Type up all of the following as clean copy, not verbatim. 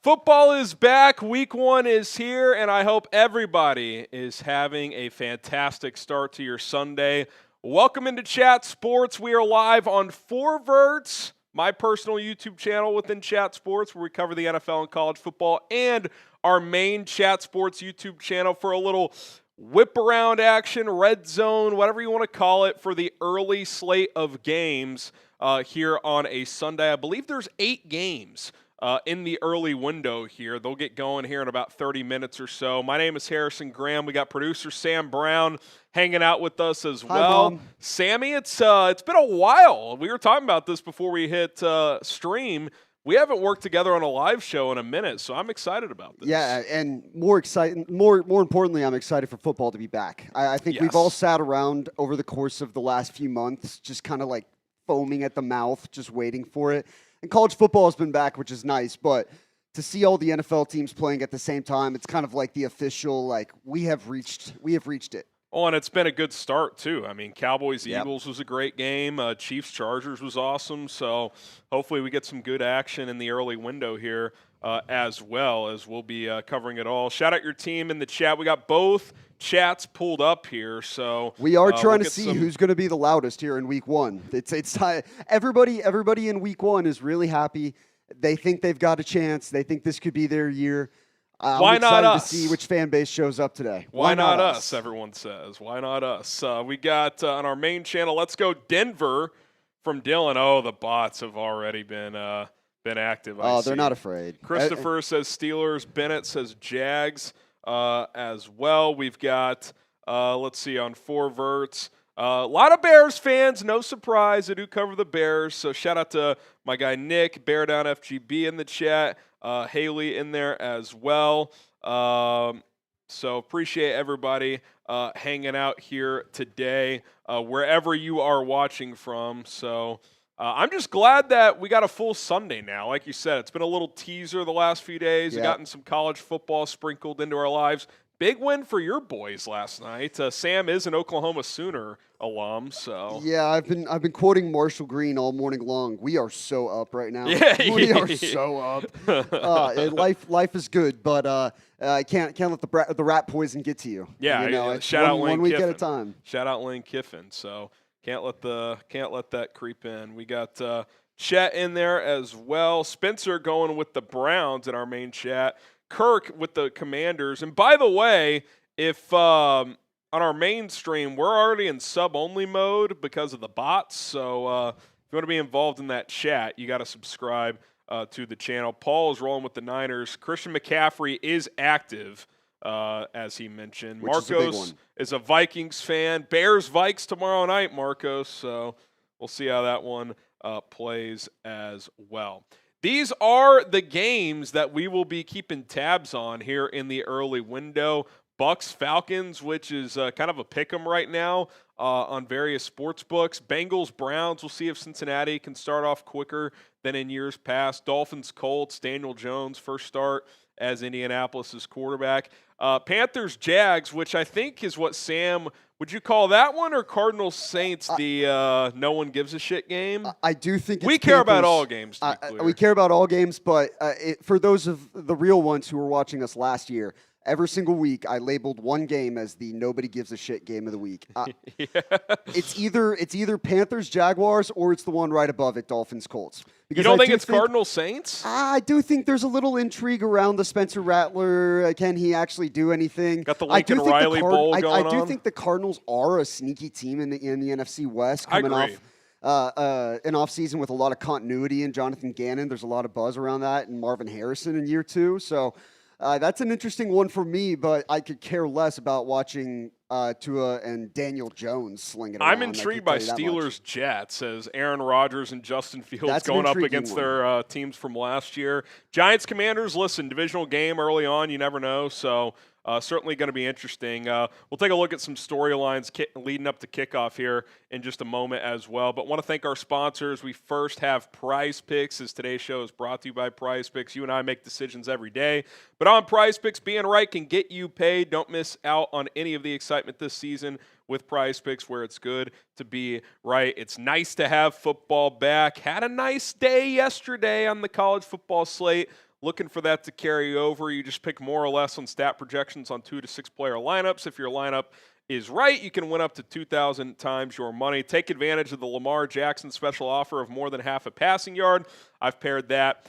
Football is back. Week 1 is here, and I hope everybody is having a fantastic start to your Sunday. Welcome into Chat Sports. We are live on Four Verts, my personal YouTube channel within Chat Sports, where we cover the NFL and college football, and our main Chat Sports YouTube channel for a little whip-around action, RedZone, whatever you want to call it, for the early slate of games here on a Sunday. I believe there's 8 games in the early window here. They'll get going here in about 30 minutes or so. My name is Harrison Graham. We got producer Sam Brown hanging out with us as well. Mom. Sammy, it's been a while. We were talking about this before we hit stream. We haven't worked together on a live show in a minute, so I'm excited about this. Yeah, and more importantly, I'm excited for football to be back. I think we've all sat around over the course of the last few months, just kind of like foaming at the mouth, just waiting for it. And college football has been back, which is nice, but to see all the NFL teams playing at the same time, it's kind of like the official, like, we have reached it. Oh, and it's been a good start, too. I mean, Cowboys-Eagles was a great game. Chiefs-Chargers was awesome. So hopefully we get some good action in the early window here as well, as we'll be covering it all. Shout out your team in the chat. We got both chats pulled up here. So we are trying to see who's going to be the loudest here in week 1. It's everybody in week 1 is really happy. They think they've got a chance. They think this could be their year. Why not us? To see which fan base shows up today. Why not us? Everyone says. Why not us? We got on our main channel, Let's Go Denver from Dylan. Oh, the bots have already been active. They're not afraid. Christopher says Steelers. Bennett says Jags as well. We've got, let's see, on Four Verts. A lot of Bears fans, no surprise. I do cover the Bears. So shout out to my guy Nick, Bear Down FGB in the chat. Haley in there as well. So appreciate everybody hanging out here today, wherever you are watching from. So I'm just glad that we got a full Sunday now. Like you said, it's been a little teaser the last few days. We've gotten some college football sprinkled into our lives. Big win for your boys last night. Sam is an Oklahoma Sooner alum, so yeah, I've been quoting Marshall Green all morning long. We are so up right now. Yeah, we are so up. Life is good, but I can't let the rat poison get to you. Yeah, you know, shout out Lane one week Kiffin. at a time. Shout out Lane Kiffin. So can't let that creep in. We got Chet in there as well. Spencer going with the Browns in our main chat. Kirk with the Commanders. And by the way, if on our main stream, we're already in sub-only mode because of the bots. So if you want to be involved in that chat, you got to subscribe to the channel. Paul is rolling with the Niners. Christian McCaffrey is active, as he mentioned. Marcos is a Vikings fan. Bears-Vikes tomorrow night, Marcos. So we'll see how that one plays as well. These are the games that we will be keeping tabs on here in the early window. Bucks, Falcons, which is kind of a pick'em right now on various sports books. Bengals, Browns. We'll see if Cincinnati can start off quicker than in years past. Dolphins, Colts. Daniel Jones, first start as Indianapolis' quarterback. Panthers, Jags, which I think is what Sam – would you call that one, or Cardinals, Saints, the no one gives a shit game? I do think it's we care about all games, to be clear. We care about all games, but for those of the real ones who were watching us last year, every single week I labeled one game as the nobody gives a shit game of the week. It's either Panthers, Jaguars, or it's the one right above it, Dolphins, Colts. You don't think it's Cardinals, Saints? I do think there's a little intrigue around the Spencer Rattler. Can he actually do anything? Got the Lincoln Riley Bowl going on. I do think the Cardinals are a sneaky team in the NFC West coming off an offseason with a lot of continuity in Jonathan Gannon. There's a lot of buzz around that, and Marvin Harrison in year 2. So that's an interesting one for me, but I could care less about watching Tua and Daniel Jones sling it around. I'm intrigued by Steelers-Jets as Aaron Rodgers and Justin Fields going up against their teams from last year. Giants-Commanders, listen, divisional game early on, you never know, so certainly going to be interesting. We'll take a look at some storylines leading up to kickoff here in just a moment as well. But want to thank our sponsors. We first have PrizePicks, as today's show is brought to you by PrizePicks. You and I make decisions every day. But on PrizePicks, being right can get you paid. Don't miss out on any of the excitement this season with PrizePicks, where it's good to be right. It's nice to have football back. Had a nice day yesterday on the college football slate. looking for that to carry over. You just pick more or less on stat projections on 2 to 6 player lineups. If your lineup is right, you can win up to 2,000 times your money. Take advantage of the Lamar Jackson special offer of more than half a passing yard. I've paired that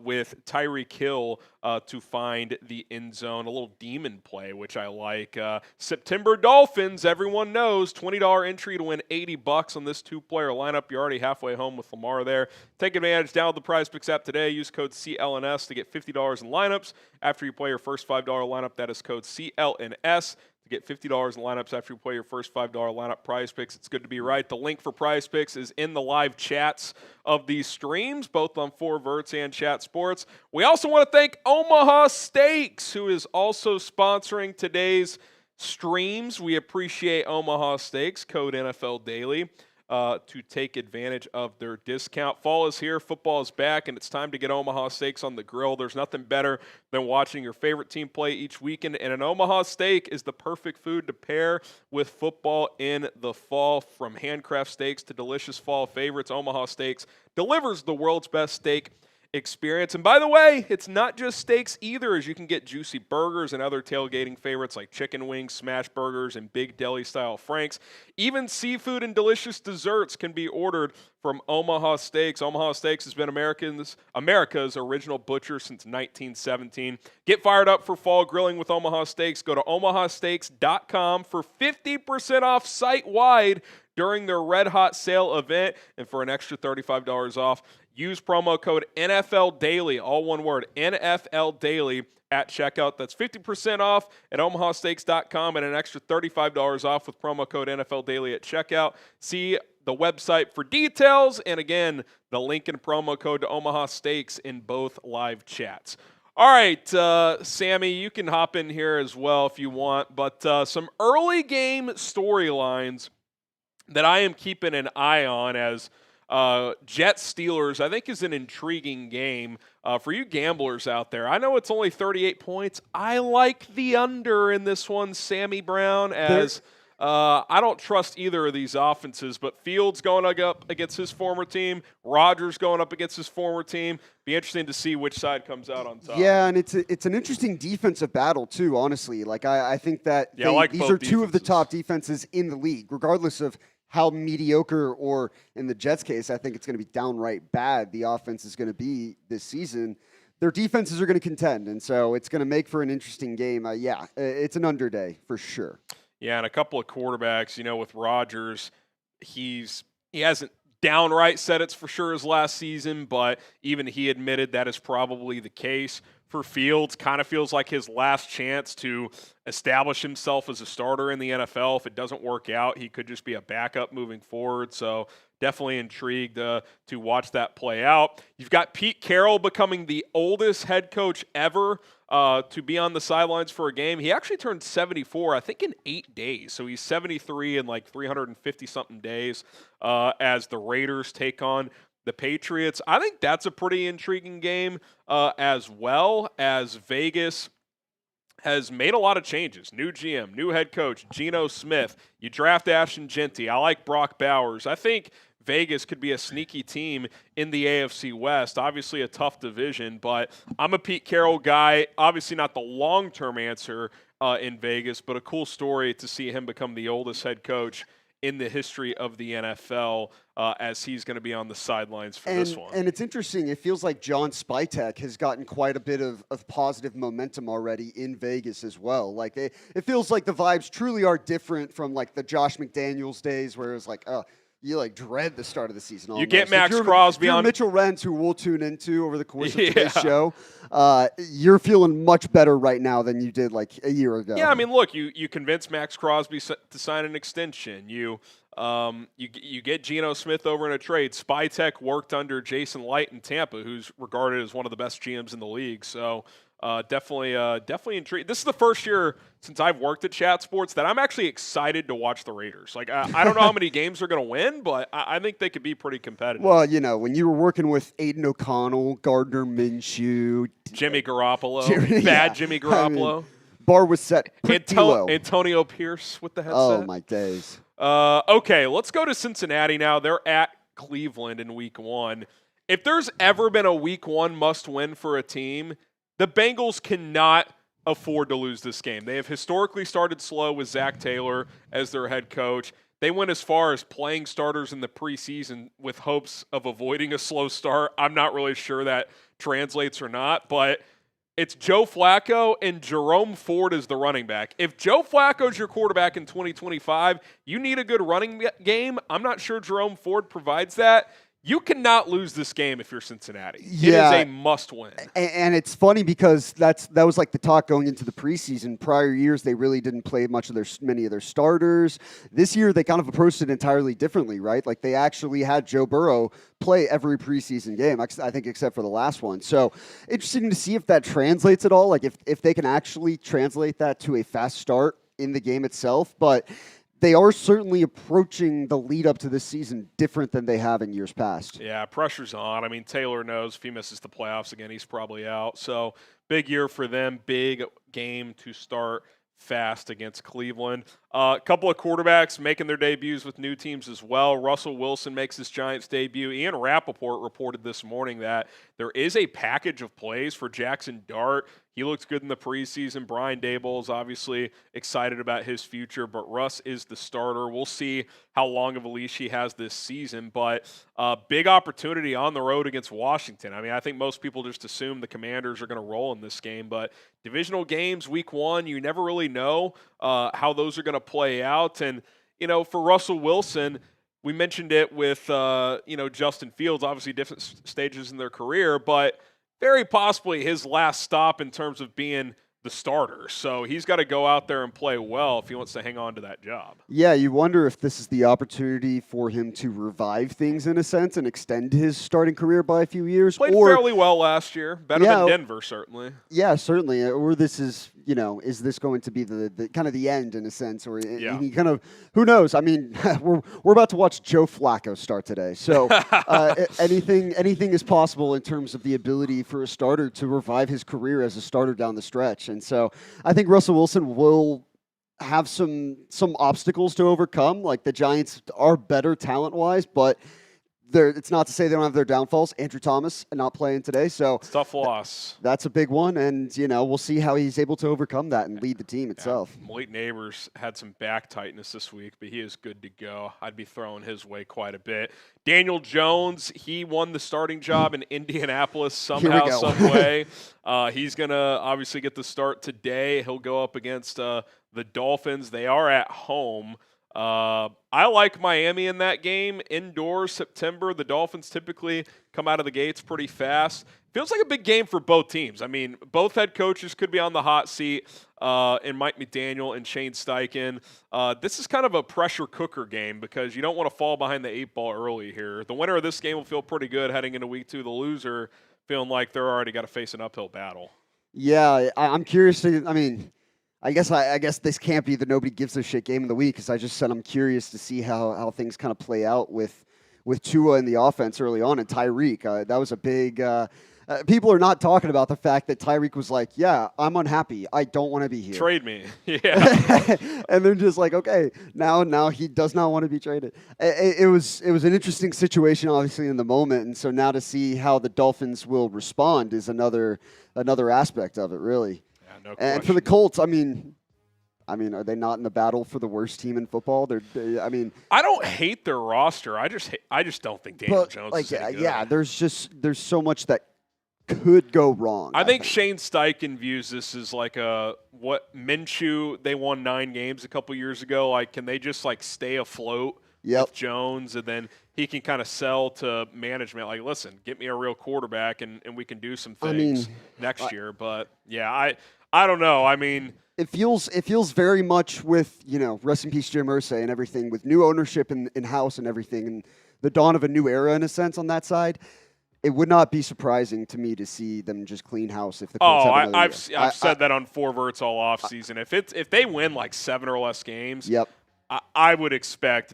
with Tyreek Hill to find the end zone. A little demon play, which I like. September Dolphins, everyone knows, $20 entry to win $80 on this 2-player lineup. You're already halfway home with Lamar there. Take advantage. Download the PrizePicks app today. Use code CLNS to get $50 in lineups. After you play your first $5 lineup, that is code CLNS. To get $50 in lineups after you play your first $5 lineup. PrizePicks, it's good to be right. The link for PrizePicks is in the live chats of these streams, both on 4Verts and Chat Sports. We also want to thank Omaha Steaks, who is also sponsoring today's streams. We appreciate Omaha Steaks, code NFL Daily, to take advantage of their discount. Fall is here, football is back, and it's time to get Omaha Steaks on the grill. There's nothing better than watching your favorite team play each weekend, and an Omaha steak is the perfect food to pair with football in the fall. From handcraft steaks to delicious fall favorites, Omaha Steaks delivers the world's best steak experience. And by the way, it's not just steaks either, as you can get juicy burgers and other tailgating favorites like chicken wings, smash burgers, and big deli style franks. Even seafood and delicious desserts can be ordered from Omaha Steaks. Omaha Steaks has been America's original butcher since 1917. Get fired up for fall grilling with Omaha Steaks. Go to omahasteaks.com for 50% off site-wide during their Red Hot Sale event, and for an extra $35 off, use promo code NFL Daily, all one word, NFL Daily at checkout. That's 50% off at omahasteaks.com and an extra $35 off with promo code NFL Daily at checkout. See the website for details, and again, the link and promo code to Omaha Steaks in both live chats. All right, Sammy, you can hop in here as well if you want, but some early game storylines that I am keeping an eye on as Jets-Steelers, I think, is an intriguing game for you gamblers out there. I know it's only 38 points. I like the under in this one, Sammy Brown, as I don't trust either of these offenses, but Fields going up against his former team, Rodgers going up against his former team. Be interesting to see which side comes out on top. Yeah, and it's an interesting defensive battle, too, honestly. Like, I think that these are two of the top defenses in the league, regardless of how mediocre, or in the Jets' case, I think it's going to be downright bad the offense is going to be this season. Their defenses are going to contend, and so it's going to make for an interesting game. It's an under day for sure. Yeah, and a couple of quarterbacks, with Rodgers, he hasn't downright said it's for sure his last season, but even he admitted that is probably the case. For Fields, kind of feels like his last chance to establish himself as a starter in the NFL. If it doesn't work out, he could just be a backup moving forward. So definitely intrigued to watch that play out. You've got Pete Carroll becoming the oldest head coach ever to be on the sidelines for a game. He actually turned 74, I think, in 8 days. So he's 73 in like 350-something days as the Raiders take on the Patriots. I think that's a pretty intriguing game as well, as Vegas has made a lot of changes. New GM, new head coach, Geno Smith. You draft Ashton Genty. I like Brock Bowers. I think Vegas could be a sneaky team in the AFC West. Obviously a tough division, but I'm a Pete Carroll guy. Obviously not the long-term answer in Vegas, but a cool story to see him become the oldest head coach in the history of the NFL, as he's going to be on the sidelines for this one. And it's interesting. It feels like John Spytek has gotten quite a bit of positive momentum already in Vegas as well. Like it feels like the vibes truly are different from like the Josh McDaniels days, where it was like, you like dread the start of the season. Almost. You get Max Crosby on Mitchell Rentz, who we'll tune into over the course of today's show. You're feeling much better right now than you did like a year ago. Yeah, I mean, look, you convince Max Crosby to sign an extension. You get Geno Smith over in a trade. Spytek worked under Jason Light in Tampa, who's regarded as one of the best GMs in the league. So definitely intrigued. This is the first year since I've worked at Chat Sports that I'm actually excited to watch the Raiders. Like, I don't know how many games they're going to win, but I think they could be pretty competitive. Well, when you were working with Aiden O'Connell, Gardner Minshew, Jimmy Garoppolo, Jimmy Garoppolo. Bar was set pretty low. Antonio Pierce with the headset. Oh, my days. Okay, let's go to Cincinnati now. They're at Cleveland in week 1. if there's ever been a week 1 must-win for a team, the Bengals cannot afford to lose this game. They have historically started slow with Zach Taylor as their head coach. They went as far as playing starters in the preseason with hopes of avoiding a slow start. I'm not really sure that translates or not, but it's Joe Flacco and Jerome Ford as the running back. If Joe Flacco's your quarterback in 2025, you need a good running game. I'm not sure Jerome Ford provides that. You cannot lose this game if you're Cincinnati. Yeah. It is a must-win. And it's funny because that was like the talk going into the preseason. Prior years, they really didn't play many of their starters. This year, they kind of approached it entirely differently, right? Like they actually had Joe Burrow play every preseason game, I think, except for the last one. So interesting to see if that translates at all. Like if they can actually translate that to a fast start in the game itself. But they are certainly approaching the lead up to this season different than they have in years past. Yeah, pressure's on. I mean, Taylor knows if he misses the playoffs again, he's probably out. So big year for them, big game to start fast against Cleveland. A couple of quarterbacks making their debuts with new teams as well. Russell Wilson makes his Giants debut. Ian Rappaport reported this morning that there is a package of plays for Jackson Dart. He looks good in the preseason. Brian Daboll is obviously excited about his future, but Russ is the starter. We'll see how long of a leash he has this season, but big opportunity on the road against Washington. I mean, I think most people just assume the Commanders are going to roll in this game, but divisional games, week 1, you never really know how those are going to play out. And, for Russell Wilson, we mentioned it with, Justin Fields, obviously different stages in their career, but very possibly his last stop in terms of being the starter. So he's got to go out there and play well if he wants to hang on to that job. Yeah, you wonder if this is the opportunity for him to revive things in a sense and extend his starting career by a few years. Played fairly well last year. Better than Denver, certainly. Yeah, certainly. Or this is, is this going to be the kind of the end in a sense? Or he kind of, who knows? I mean, we're about to watch Joe Flacco start today. So anything is possible in terms of the ability for a starter to revive his career as a starter down the stretch. And so I think Russell Wilson will have some obstacles to overcome. Like the Giants are better talent-wise, but it's not to say they don't have their downfalls. Andrew Thomas not playing today, so it's a tough loss. That's a big one, and we'll see how he's able to overcome that and lead the team itself. Malik Neighbors had some back tightness this week, but he is good to go. I'd be throwing his way quite a bit. Daniel Jones, he won the starting job in Indianapolis somehow, some way. He's going to obviously get the start today. He'll go up against the Dolphins. They are at home. I like Miami in that game. Indoors, September. The Dolphins typically come out of the gates pretty fast. Feels like a big game for both teams. I mean, both head coaches could be on the hot seat, and Mike McDaniel and Shane Steichen. This is kind of a pressure cooker game because you don't want to fall behind the 8 ball early here. The winner of this game will feel pretty good heading into week 2. The loser feeling like they're already got to face an uphill battle. Yeah, I'm curious I guess this can't be the nobody gives a shit game of the week because I just said I'm curious to see how things kind of play out with Tua in the offense early on and Tyreek. That was a big people are not talking about the fact that Tyreek was like, yeah, I'm unhappy. I don't want to be here. Trade me. Yeah. And they're just like, okay, now he does not want to be traded. It was an interesting situation, obviously, in the moment. And so now to see how the Dolphins will respond is another aspect of it, really. No and for the Colts, I mean, are they not in the battle for the worst team in football? I don't hate their roster. I just don't think Daniel Jones is any good. Yeah, there's so much that could go wrong. I think Shane Steichen views this as like what Minshew, they won 9 games a couple years ago. Like, can they just stay afloat with Jones, and then he can kind of sell to management like, listen, get me a real quarterback, and we can do some things next year. But yeah, I don't know. I mean, it feels very much with, rest in peace Jim Irsay and everything, with new ownership in house and everything, and the dawn of a new era in a sense on that side. It would not be surprising to me to see them just clean house if the Colts have another year. I've said that on 4 verts all off season. If they win 7 or less games, I would expect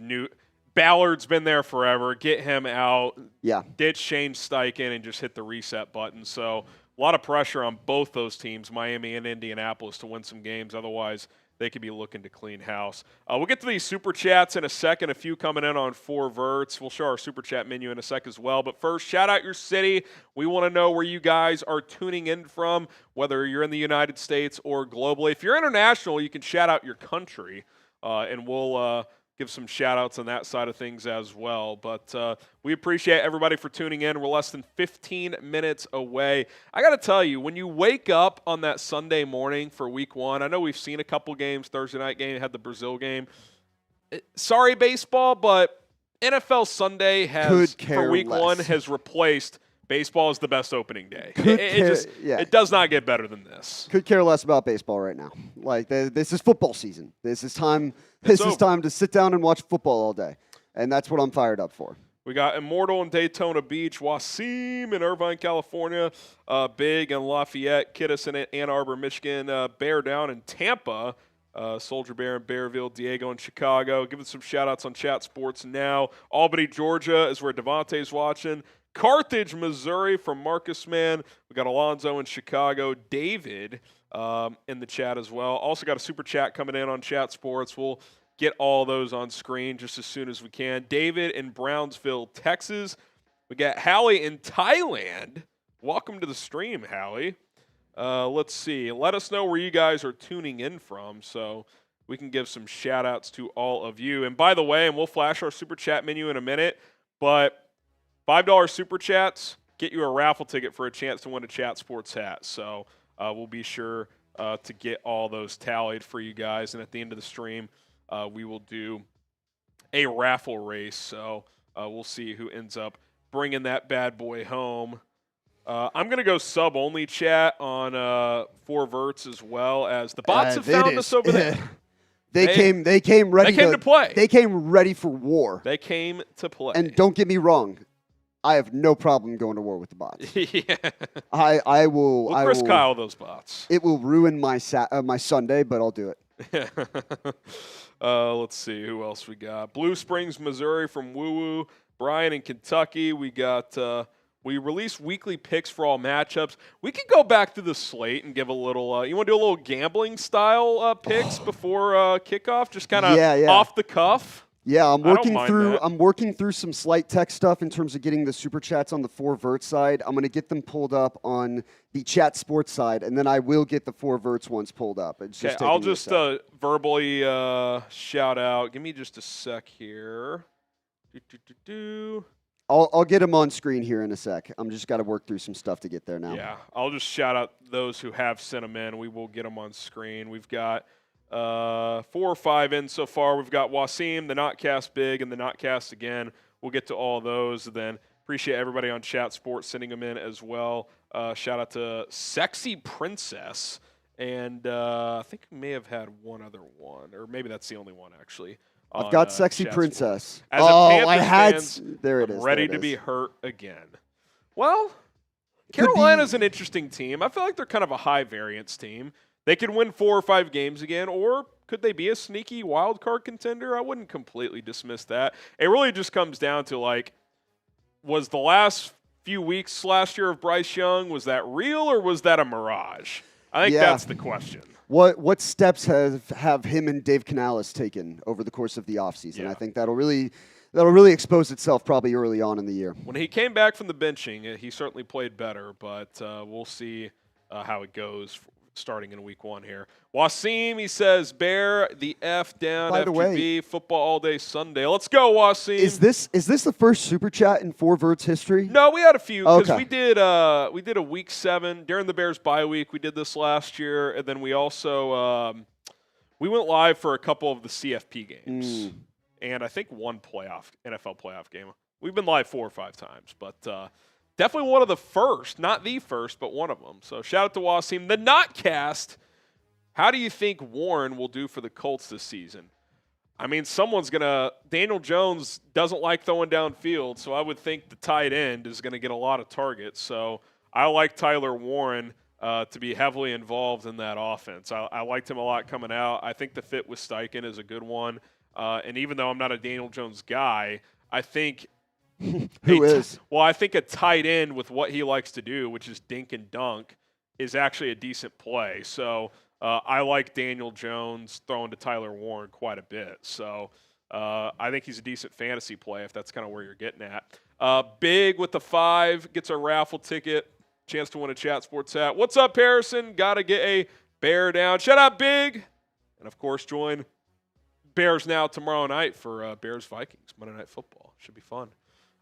Ballard's been there forever. Get him out. Yeah. Ditch Shane Steichen and just hit the reset button. So a lot of pressure on both those teams, Miami and Indianapolis, to win some games. Otherwise, they could be looking to clean house. We'll get to these Super Chats in a second, a few coming in on 4 verts. We'll show our Super Chat menu in a sec as well. But first, shout out your city. We want to know where you guys are tuning in from, whether you're in the United States or globally. If you're international, you can shout out your country, and we'll give some shout-outs on that side of things as well. But we appreciate everybody for tuning in. We're less than 15 minutes away. I got to tell you, when you wake up on that Sunday morning for Week 1, I know we've seen a couple games. Thursday night game, had the Brazil game. Sorry, baseball, but NFL Sunday has, for Week 1, has replaced baseball as the best opening day. It does not get better than this. Could care less about baseball right now. Like, this is football season. This is time to sit down and watch football all day. And that's what I'm fired up for. We got Immortal in Daytona Beach, Wasim in Irvine, California, Big in Lafayette, Kittis in Ann Arbor, Michigan, Bear down in Tampa, Soldier Bear in Bearville, Diego in Chicago. Giving some shout-outs on Chat Sports now. Albany, Georgia is where Devontae's watching. Carthage, Missouri from Marcus Man. We got Alonzo in Chicago. David in the chat as well. Also got a super chat coming in on Chat Sports. We'll get all those on screen just as soon as we can. David in Brownsville, Texas. We got Hallie in Thailand. Welcome to the stream, Hallie. Let's see. Let us know where you guys are tuning in from so we can give some shout-outs to all of you. And by the way, and we'll flash our super chat menu in a minute, but $5 super chats get you a raffle ticket for a chance to win a Chat Sports hat. So we'll be sure to get all those tallied for you guys. And at the end of the stream, we will do a raffle race. So we'll see who ends up bringing that bad boy home. I'm going to go sub-only chat on 4 verts as well, as the bots have found us over there. They came ready to play. They came ready for war. They came to play. And don't get me wrong, I have no problem going to war with the bots. Yeah. I will. We'll Chris Kyle those bots. It will ruin my Sunday, but I'll do it. Let's see who else we got. Blue Springs, Missouri from Woo Woo. Brian in Kentucky. We got. We release weekly picks for all matchups. We could go back to the slate and give a little. You want to do a little gambling style picks before kickoff, just kind of off the cuff. Yeah, I'm working through some slight tech stuff in terms of getting the super chats on the 4 vert side. I'm going to get them pulled up on the Chat Sports side, and then I will get the 4 verts ones pulled up. I'll just verbally shout out. Give me just a sec here. I'll get them on screen here in a sec. I'm just got to work through some stuff to get there now. Yeah, I'll just shout out those who have sent them in. We will get them on screen. We've got 4 or 5 in so far. We've got Wasim, the Notcast Big, and the Notcast again. We'll get to all of those. Then appreciate everybody on Chat Sports sending them in as well. Shout out to Sexy Princess. And I think we may have had one other one, or maybe that's the only one actually. I've got Sexy Princess. As I had. There it is. Ready to be hurt again. Well, Carolina's an interesting team. I feel like they're kind of a high variance team. They could win 4 or 5 games again, or could they be a sneaky wild card contender? I wouldn't completely dismiss that. It really just comes down to, like, was the last few weeks last year of Bryce Young, was that real or was that a mirage? I think that's the question. What steps have him and Dave Canales taken over the course of the offseason? Yeah. I think that'll really expose itself probably early on in the year. When he came back from the benching, he certainly played better, but we'll see how it goes starting in week 1 here. Wasim, he says, bear the F down. By the way, football all day Sunday. Let's go, Wasim. Is this the first super chat in 4 verts history? No, we had a few because we did a week 7 during the Bears bye week. We did this last year, and then we also we went live for a couple of the CFP games, and I think one NFL playoff game. We've been live 4 or 5 times, but. Definitely one of the first, not the first, but one of them. So shout out to Wasim. The Notcast, how do you think Warren will do for the Colts this season? I mean, Daniel Jones doesn't like throwing downfield, so I would think the tight end is going to get a lot of targets. So I like Tyler Warren to be heavily involved in that offense. I liked him a lot coming out. I think the fit with Steichen is a good one. And even though I'm not a Daniel Jones guy, I think I think a tight end with what he likes to do, which is dink and dunk, is actually a decent play. So I like Daniel Jones throwing to Tyler Warren quite a bit. So I think he's a decent fantasy play if that's kind of where you're getting at. Big with the 5 gets a raffle ticket. Chance to win a Chat Sports hat. What's up, Harrison? Got to get a bear down. Shout out, Big. And, of course, join Bears Now tomorrow night for Bears-Vikings, Monday Night Football. Should be fun.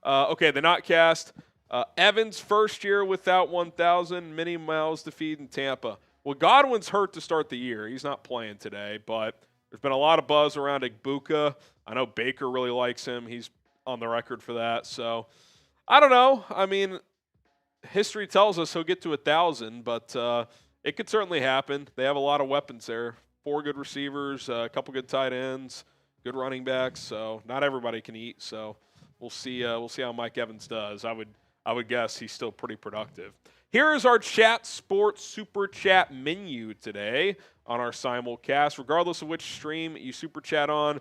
Okay, the Notcast. Evans, first year without 1,000. Many miles to feed in Tampa. Well, Godwin's hurt to start the year. He's not playing today, but there's been a lot of buzz around Igbukah. I know Baker really likes him. He's on the record for that. So, I don't know. I mean, history tells us he'll get to 1,000, but it could certainly happen. They have a lot of weapons there. 4 good receivers, a couple good tight ends, good running backs. So not everybody can eat. So we'll see. We'll see how Mike Evans does. I would guess he's still pretty productive. Here is our Chat Sports Super Chat menu today on our simulcast. Regardless of which stream you Super Chat on,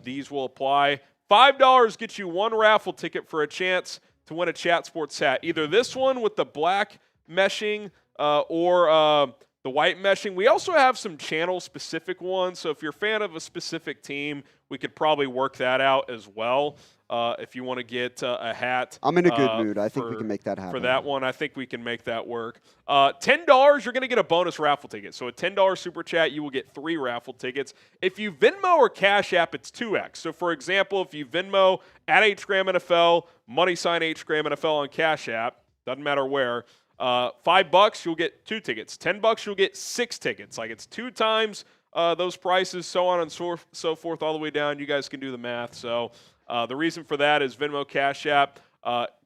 these will apply. $5 gets you 1 raffle ticket for a chance to win a Chat Sports hat. Either this one with the black meshing or the white meshing. We also have some channel-specific ones, so if you're a fan of a specific team, we could probably work that out as well. If you want to get a hat. I'm in a good mood. I think we can make that happen. For that one, I think we can make that work. $10, you're going to get a bonus raffle ticket. So a $10 Super Chat, you will get 3 raffle tickets. If you Venmo or Cash App, it's 2x. So, for example, if you Venmo at HGramNFL, $HGramNFL on Cash App, doesn't matter where, $5, you'll get 2 tickets. $10, you'll get 6 tickets. Like, it's 2 times those prices, so on and so forth, all the way down. You guys can do the math. So the reason for that is Venmo, Cash App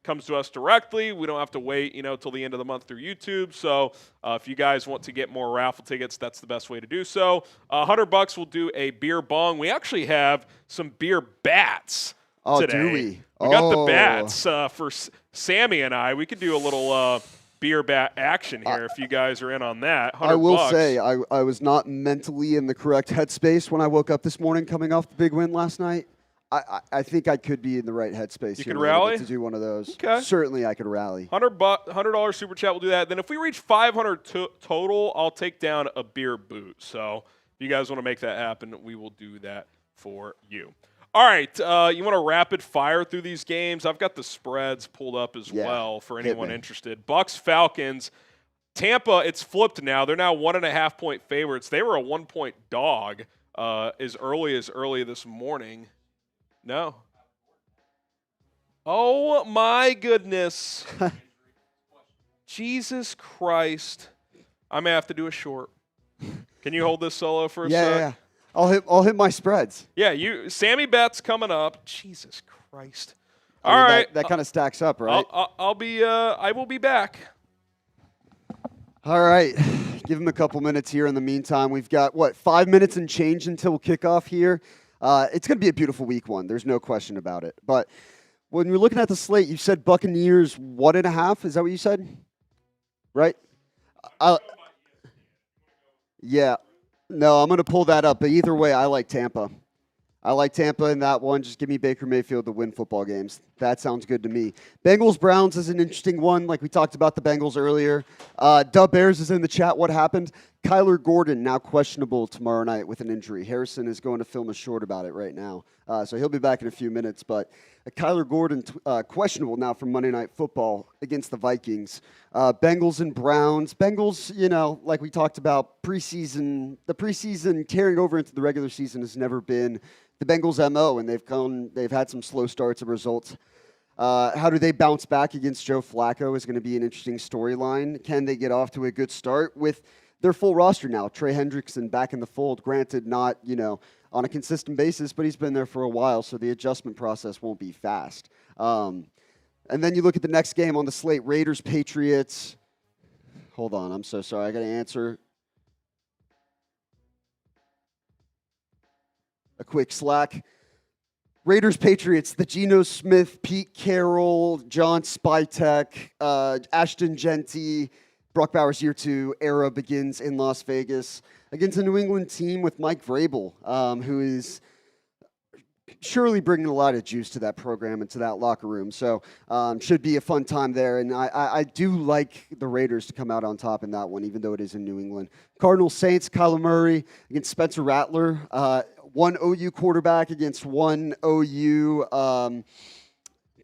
comes to us directly. We don't have to wait, till the end of the month through YouTube. So if you guys want to get more raffle tickets, that's the best way to do so. $100 will do a beer bong. We actually have some beer bats today. Do we? We got the bats for Sammy and I. We could do a little beer bat action here if you guys are in on that. I will say I was not mentally in the correct headspace when I woke up this morning coming off the big win last night. I think I could be in the right headspace. You could rally to do one of those. Okay. Certainly, I could rally. $100 Super Chat will do that. Then if we reach 500 total, I'll take down a beer boot. So if you guys want to make that happen, we will do that for you. All right, you want to rapid fire through these games? I've got the spreads pulled up as well for anyone interested. Bucks, Falcons. Tampa, it's flipped now. They're now 1.5-point favorites. They were a 1-point dog as early this morning. No. Oh, my goodness. Jesus Christ. I may have to do a short. Can you hold this solo for a sec? Yeah. I'll hit my spreads. Yeah, Sammy Betts coming up. Jesus Christ. All right. That kind of stacks up, right? I will be back. All right. Give him a couple minutes here in the meantime. We've got, 5 minutes and change until kickoff here. It's going to be a beautiful week 1. There's no question about it. But when you're looking at the slate, you said Buccaneers 1.5. Is that what you said? Right? Yeah. No, I'm going to pull that up. But either way, I like Tampa. I like Tampa in that one. Just give me Baker Mayfield to win football games. That sounds good to me. Bengals-Browns is an interesting one. Like we talked about the Bengals earlier. Dub Bears is in the chat. What happened? Kyler Gordon now questionable tomorrow night with an injury. Harrison is going to film a short about it right now. So he'll be back in a few minutes. But Kyler Gordon questionable now for Monday Night Football against the Vikings. Bengals and Browns. Bengals, like we talked about, the preseason carrying over into the regular season has never been the Bengals' MO, and they've had some slow starts of results. How do they bounce back against Joe Flacco is going to be an interesting storyline. Can they get off to a good start with their full roster now? Trey Hendrickson back in the fold, granted not, on a consistent basis, but he's been there for a while, so the adjustment process won't be fast. And then you look at the next game on the slate, Raiders, Patriots. Hold on, I'm so sorry. I got to answer a quick Slack. Raiders, Patriots, the Geno Smith, Pete Carroll, John Spytek, Ashton Genty, Brock Bowers Year 2 era begins in Las Vegas against a New England team with Mike Vrabel, who is surely bringing a lot of juice to that program and to that locker room. So should be a fun time there. And I do like the Raiders to come out on top in that one, even though it is in New England. Cardinals Saints, Kyler Murray against Spencer Rattler. One OU quarterback against one OU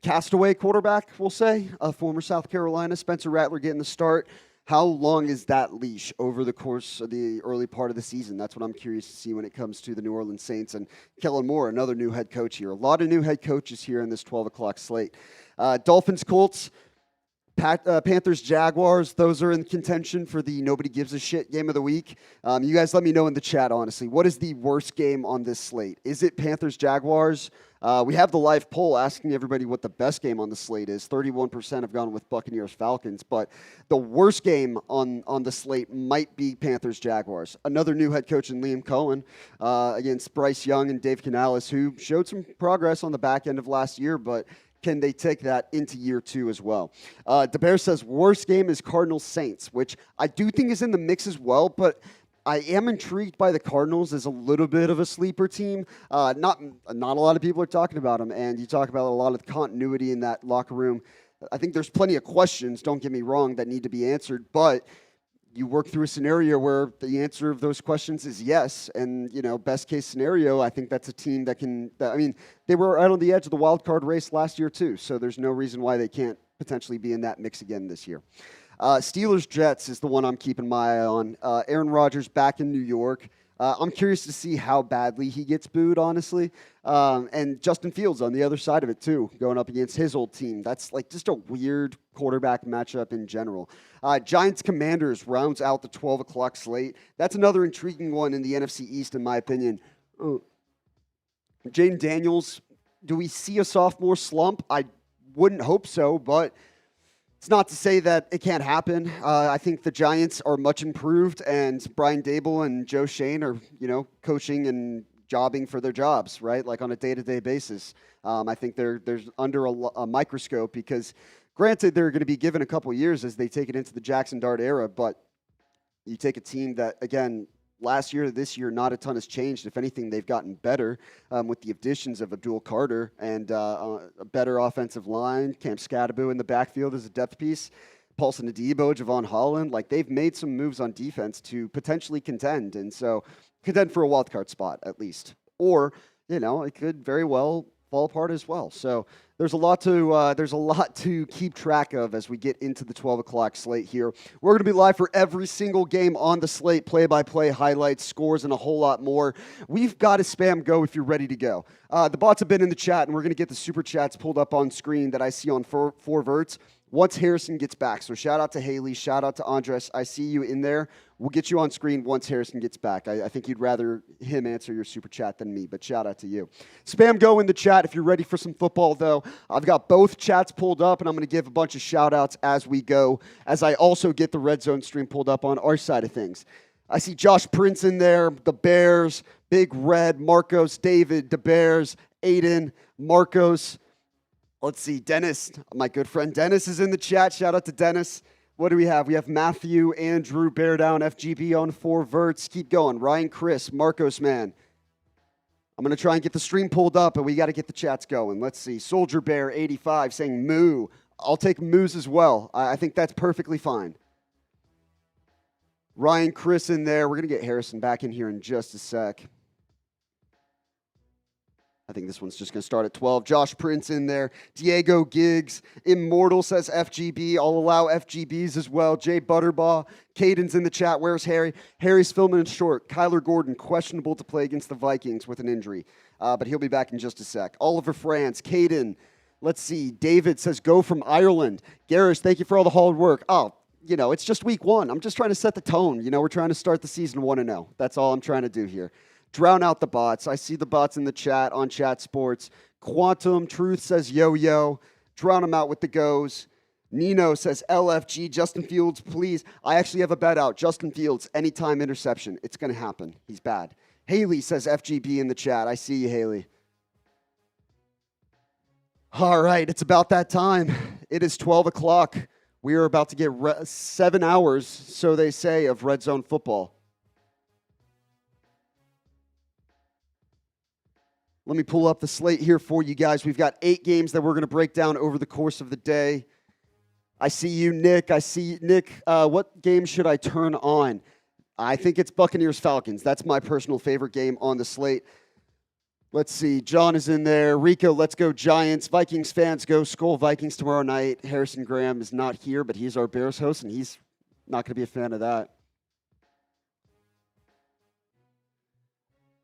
castaway quarterback, we'll say, former South Carolina. Spencer Rattler getting the start. How long is that leash over the course of the early part of the season? That's what I'm curious to see when it comes to the New Orleans Saints. And Kellen Moore, another new head coach here. A lot of new head coaches here in this 12 o'clock slate. Dolphins, Colts, Panthers, Jaguars. Those are in contention for the nobody gives a shit game of the week. You guys let me know in the chat, honestly. What is the worst game on this slate? Is it Panthers, Jaguars? We have the live poll asking everybody what the best game on the slate is. 31% have gone with Buccaneers, Falcons. But the worst game on the slate might be Panthers, Jaguars. Another new head coach in Liam Cohen against Bryce Young and Dave Canales, who showed some progress on the back end of last year, but can they take that into year two as well? DeBear says worst game is Cardinals Saints, which I do think is in the mix as well, but I am intrigued by the Cardinals as a little bit of a sleeper team. Not a lot of people are talking about them, and you talk about a lot of continuity in that locker room. I think there's plenty of questions, don't get me wrong, that need to be answered, but you work through a scenario where the answer of those questions is yes, and best case scenario, I think that's a team that can. They were right on the edge of the wild card race last year too, so there's no reason why they can't potentially be in that mix again this year. Steelers Jets is the one I'm keeping my eye on. Aaron Rodgers back in New York. I'm curious to see how badly he gets booed, honestly. And Justin Fields on the other side of it, too, going up against his old team. That's like just a weird quarterback matchup in general. Giants Commanders rounds out the 12 o'clock slate. That's another intriguing one in the NFC East, in my opinion. Jaden Daniels, do we see a sophomore slump? I wouldn't hope so, but it's not to say that it can't happen. I think the Giants are much improved, and Brian Dable and Joe Shane are, coaching and jobbing for their jobs, right? Like on a day-to-day basis. I think they're under a microscope because, granted, they're going to be given a couple years as they take it into the Jackson Dart era, but you take a team that, again, last year to this year, not a ton has changed. If anything, they've gotten better with the additions of Abdul Carter and a better offensive line. Cam Scadaboo in the backfield as a depth piece. Paulson Adebo, Javon Holland. Like, they've made some moves on defense to potentially contend. And so contend for a wild card spot, at least. Or, it could very well fall apart as well. So there's a lot to keep track of as we get into the 12 o'clock slate here. We're going to be live for every single game on the slate, play-by-play, highlights, scores, and a whole lot more. We've got a spam go if you're ready to go. The bots have been in the chat, and we're going to get the super chats pulled up on screen that I see on four verts once Harrison gets back. So shout out to Haley, shout out to Andres. I see you in there. We'll get you on screen once Harrison gets back. I think you'd rather him answer your super chat than me, but shout out to you. Spam go in the chat if you're ready for some football, though. I've got both chats pulled up, and I'm going to give a bunch of shout outs as we go, as I also get the RedZone stream pulled up on our side of things. I see Josh Prince in there, the Bears, Big Red, Marcos, David, the Bears, Aiden, Marcos. Let's see, Dennis, my good friend Dennis is in the chat. Shout out to Dennis. What do we have? We have Matthew, Andrew, Bear Down, FGB on 4 verts. Keep going. Ryan, Chris, Marcos, man. I'm going to try and get the stream pulled up, but we got to get the chats going. Let's see. Soldier Bear 85 saying moo. I'll take moos as well. I think that's perfectly fine. Ryan, Chris in there. We're going to get Harrison back in here in just a sec. I think this one's just going to start at 12. Josh Prince in there. Diego Giggs. Immortal says FGB. I'll allow FGBs as well. Jay Butterbaugh. Caden's in the chat. Where's Harry? Harry's filming in short. Kyler Gordon, questionable to play against the Vikings with an injury. But he'll be back in just a sec. Oliver France. Caden. Let's see. David says go from Ireland. Garrish, thank you for all the hard work. Oh, it's just week 1. I'm just trying to set the tone. We're trying to start the season 1-0. That's all I'm trying to do here. Drown out the bots. I see the bots in the chat on Chat Sports. Quantum Truth says yo-yo. Drown them out with the goes. Nino says LFG. Justin Fields, please. I actually have a bet out. Justin Fields, anytime interception. It's going to happen. He's bad. Haley says FGB in the chat. I see you, Haley. All right, it's about that time. It is 12 o'clock. We are about to get 7 hours, so they say, of Red Zone football. Let me pull up the slate here for you guys. We've got 8 games that we're going to break down over the course of the day. I see you, Nick. Nick. What game should I turn on? I think it's Buccaneers Falcons. That's my personal favorite game on the slate. Let's see. John is in there. Rico, let's go Giants. Vikings fans, go Skol Vikings tomorrow night. Harrison Graham is not here, but he's our Bears host, and he's not going to be a fan of that.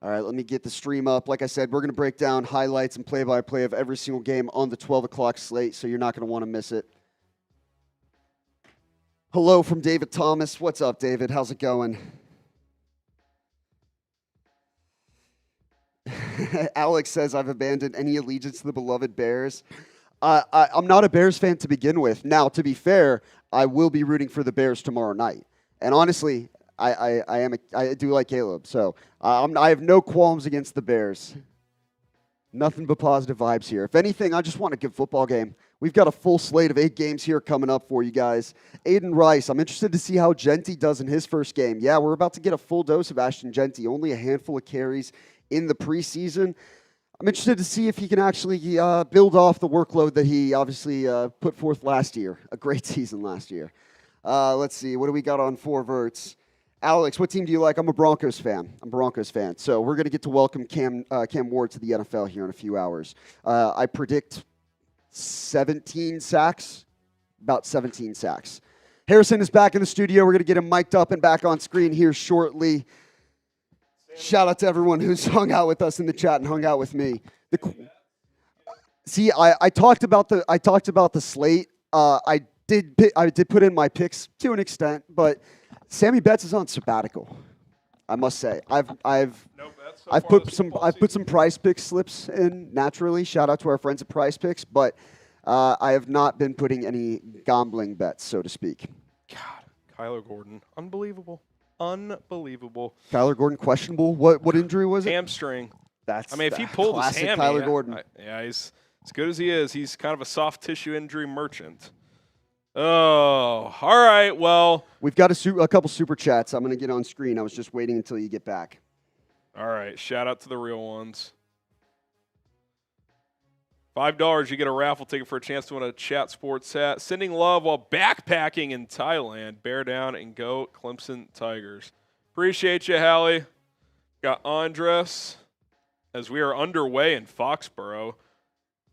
All right, let me get the stream up. Like I said, we're going to break down highlights and play-by-play of every single game on the 12 o'clock slate, so you're not going to want to miss it. Hello from David Thomas. What's up, David? How's it going? Alex says, I've abandoned any allegiance to the beloved Bears. I'm not a Bears fan to begin with. Now, to be fair, I will be rooting for the Bears tomorrow night. And honestly, I do like Caleb. So I have no qualms against the Bears. Nothing but positive vibes here. If anything, I just want a good football game. We've got a full slate of 8 games here coming up for you guys. Aiden Rice, I'm interested to see how Genty does in his first game. Yeah, we're about to get a full dose of Ashton Genty. Only a handful of carries in the preseason. I'm interested to see if he can actually build off the workload that he obviously put forth last year. A great season last year. Let's see. What do we got on 4 verts? Alex, what team do you like? I'm a Broncos fan. So we're going to get to welcome Cam Ward to the NFL here in a few hours. I predict 17 sacks, about 17 sacks. Harrison is back in the studio. We're going to get him mic'd up and back on screen here shortly. Shout out to everyone who's hung out with us in the chat and hung out with me. I talked about the slate. I did put in my picks to an extent, but Sammy Betts is on sabbatical. I must say, I've put some PrizePicks slips in naturally. Shout out to our friends at PrizePicks, but I have not been putting any gambling bets, so to speak. God, Kyler Gordon, unbelievable. Kyler Gordon questionable. What injury was it? Hamstring. If he pulled his classic hammy, Kyler Gordon. He's as good as he is. He's kind of a soft tissue injury merchant. Oh, all right. Well, we've got a couple super chats. I'm going to get on screen. I was just waiting until you get back. All right. Shout out to the real ones. $5, you get a raffle ticket for a chance to win a Chat Sports hat. Sending love while backpacking in Thailand. Bear down and go Clemson Tigers. Appreciate you, Hallie. Got Andres as we are underway in Foxborough.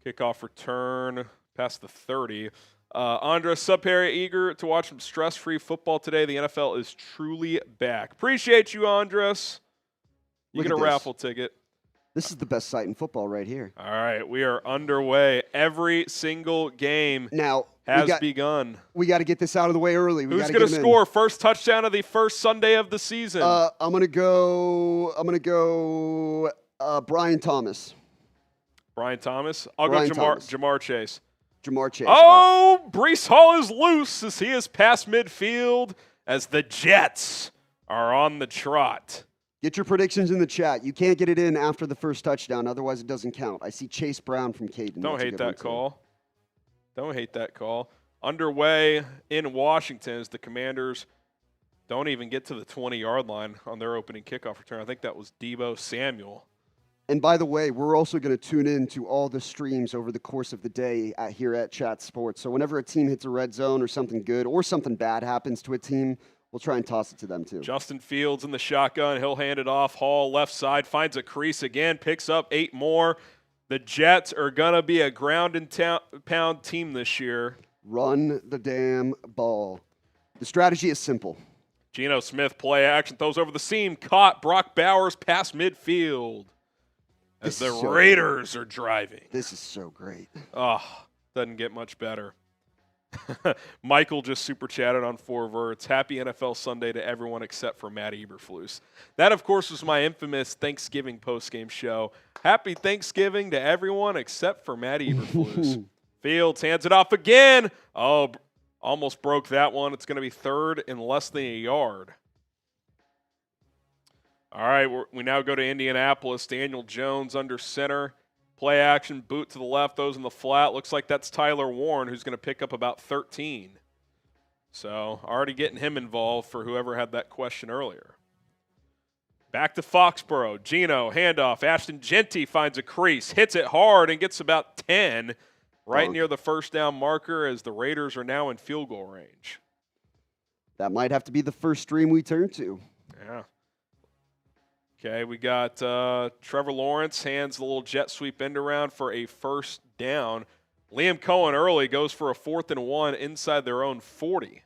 Kickoff return past the 30. Andres, Sub Harry, eager to watch some stress-free football today. The NFL is truly back. Appreciate you, Andres. You get a raffle ticket. This is the best site in football right here. All right, we are underway. Every single game has begun. We got to get this out of the way early. Who's going to score first touchdown of the first Sunday of the season? I'm going to go Brian Thomas. Brian Thomas? I'll go Jamar Chase. Jamar Chase. Oh, Breece Hall is loose as he is past midfield as the Jets are on the trot. Get your predictions in the chat. You can't get it in after the first touchdown, otherwise it doesn't count. I see Chase Brown from Caden. Don't hate that call. Underway in Washington as the Commanders don't even get to the 20-yard line on their opening kickoff return. I think that was Deebo Samuel. And by the way, we're also going to tune in to all the streams over the course of the day here at Chat Sports. So whenever a team hits a red zone or something good or something bad happens to a team, we'll try and toss it to them too. Justin Fields in the shotgun. He'll hand it off. Hall left side finds a crease again, picks up 8 more. The Jets are going to be a ground and pound team this year. Run the damn ball. The strategy is simple. Geno Smith play action, throws over the seam, caught. Brock Bowers past midfield. As the Raiders are driving. This is so great. Oh, doesn't get much better. Michael just super chatted on 4 verts. Happy NFL Sunday to everyone except for Matt Eberflus. That, of course, was my infamous Thanksgiving postgame show. Happy Thanksgiving to everyone except for Matt Eberflus. Fields hands it off again. Oh, almost broke that one. It's going to be third in less than a yard. All right, we now go to Indianapolis. Daniel Jones under center. Play action, boot to the left, those in the flat. Looks like that's Tyler Warren, who's going to pick up about 13. So already getting him involved for whoever had that question earlier. Back to Foxborough. Geno, handoff. Ashton Genty finds a crease, hits it hard, and gets about 10 right near the first down marker as the Raiders are now in field goal range. That might have to be the first stream we turn to. Yeah. Okay, we got Trevor Lawrence hands the little jet sweep end around for a first down. Liam Cohen early goes for a 4th and 1 inside their own 40.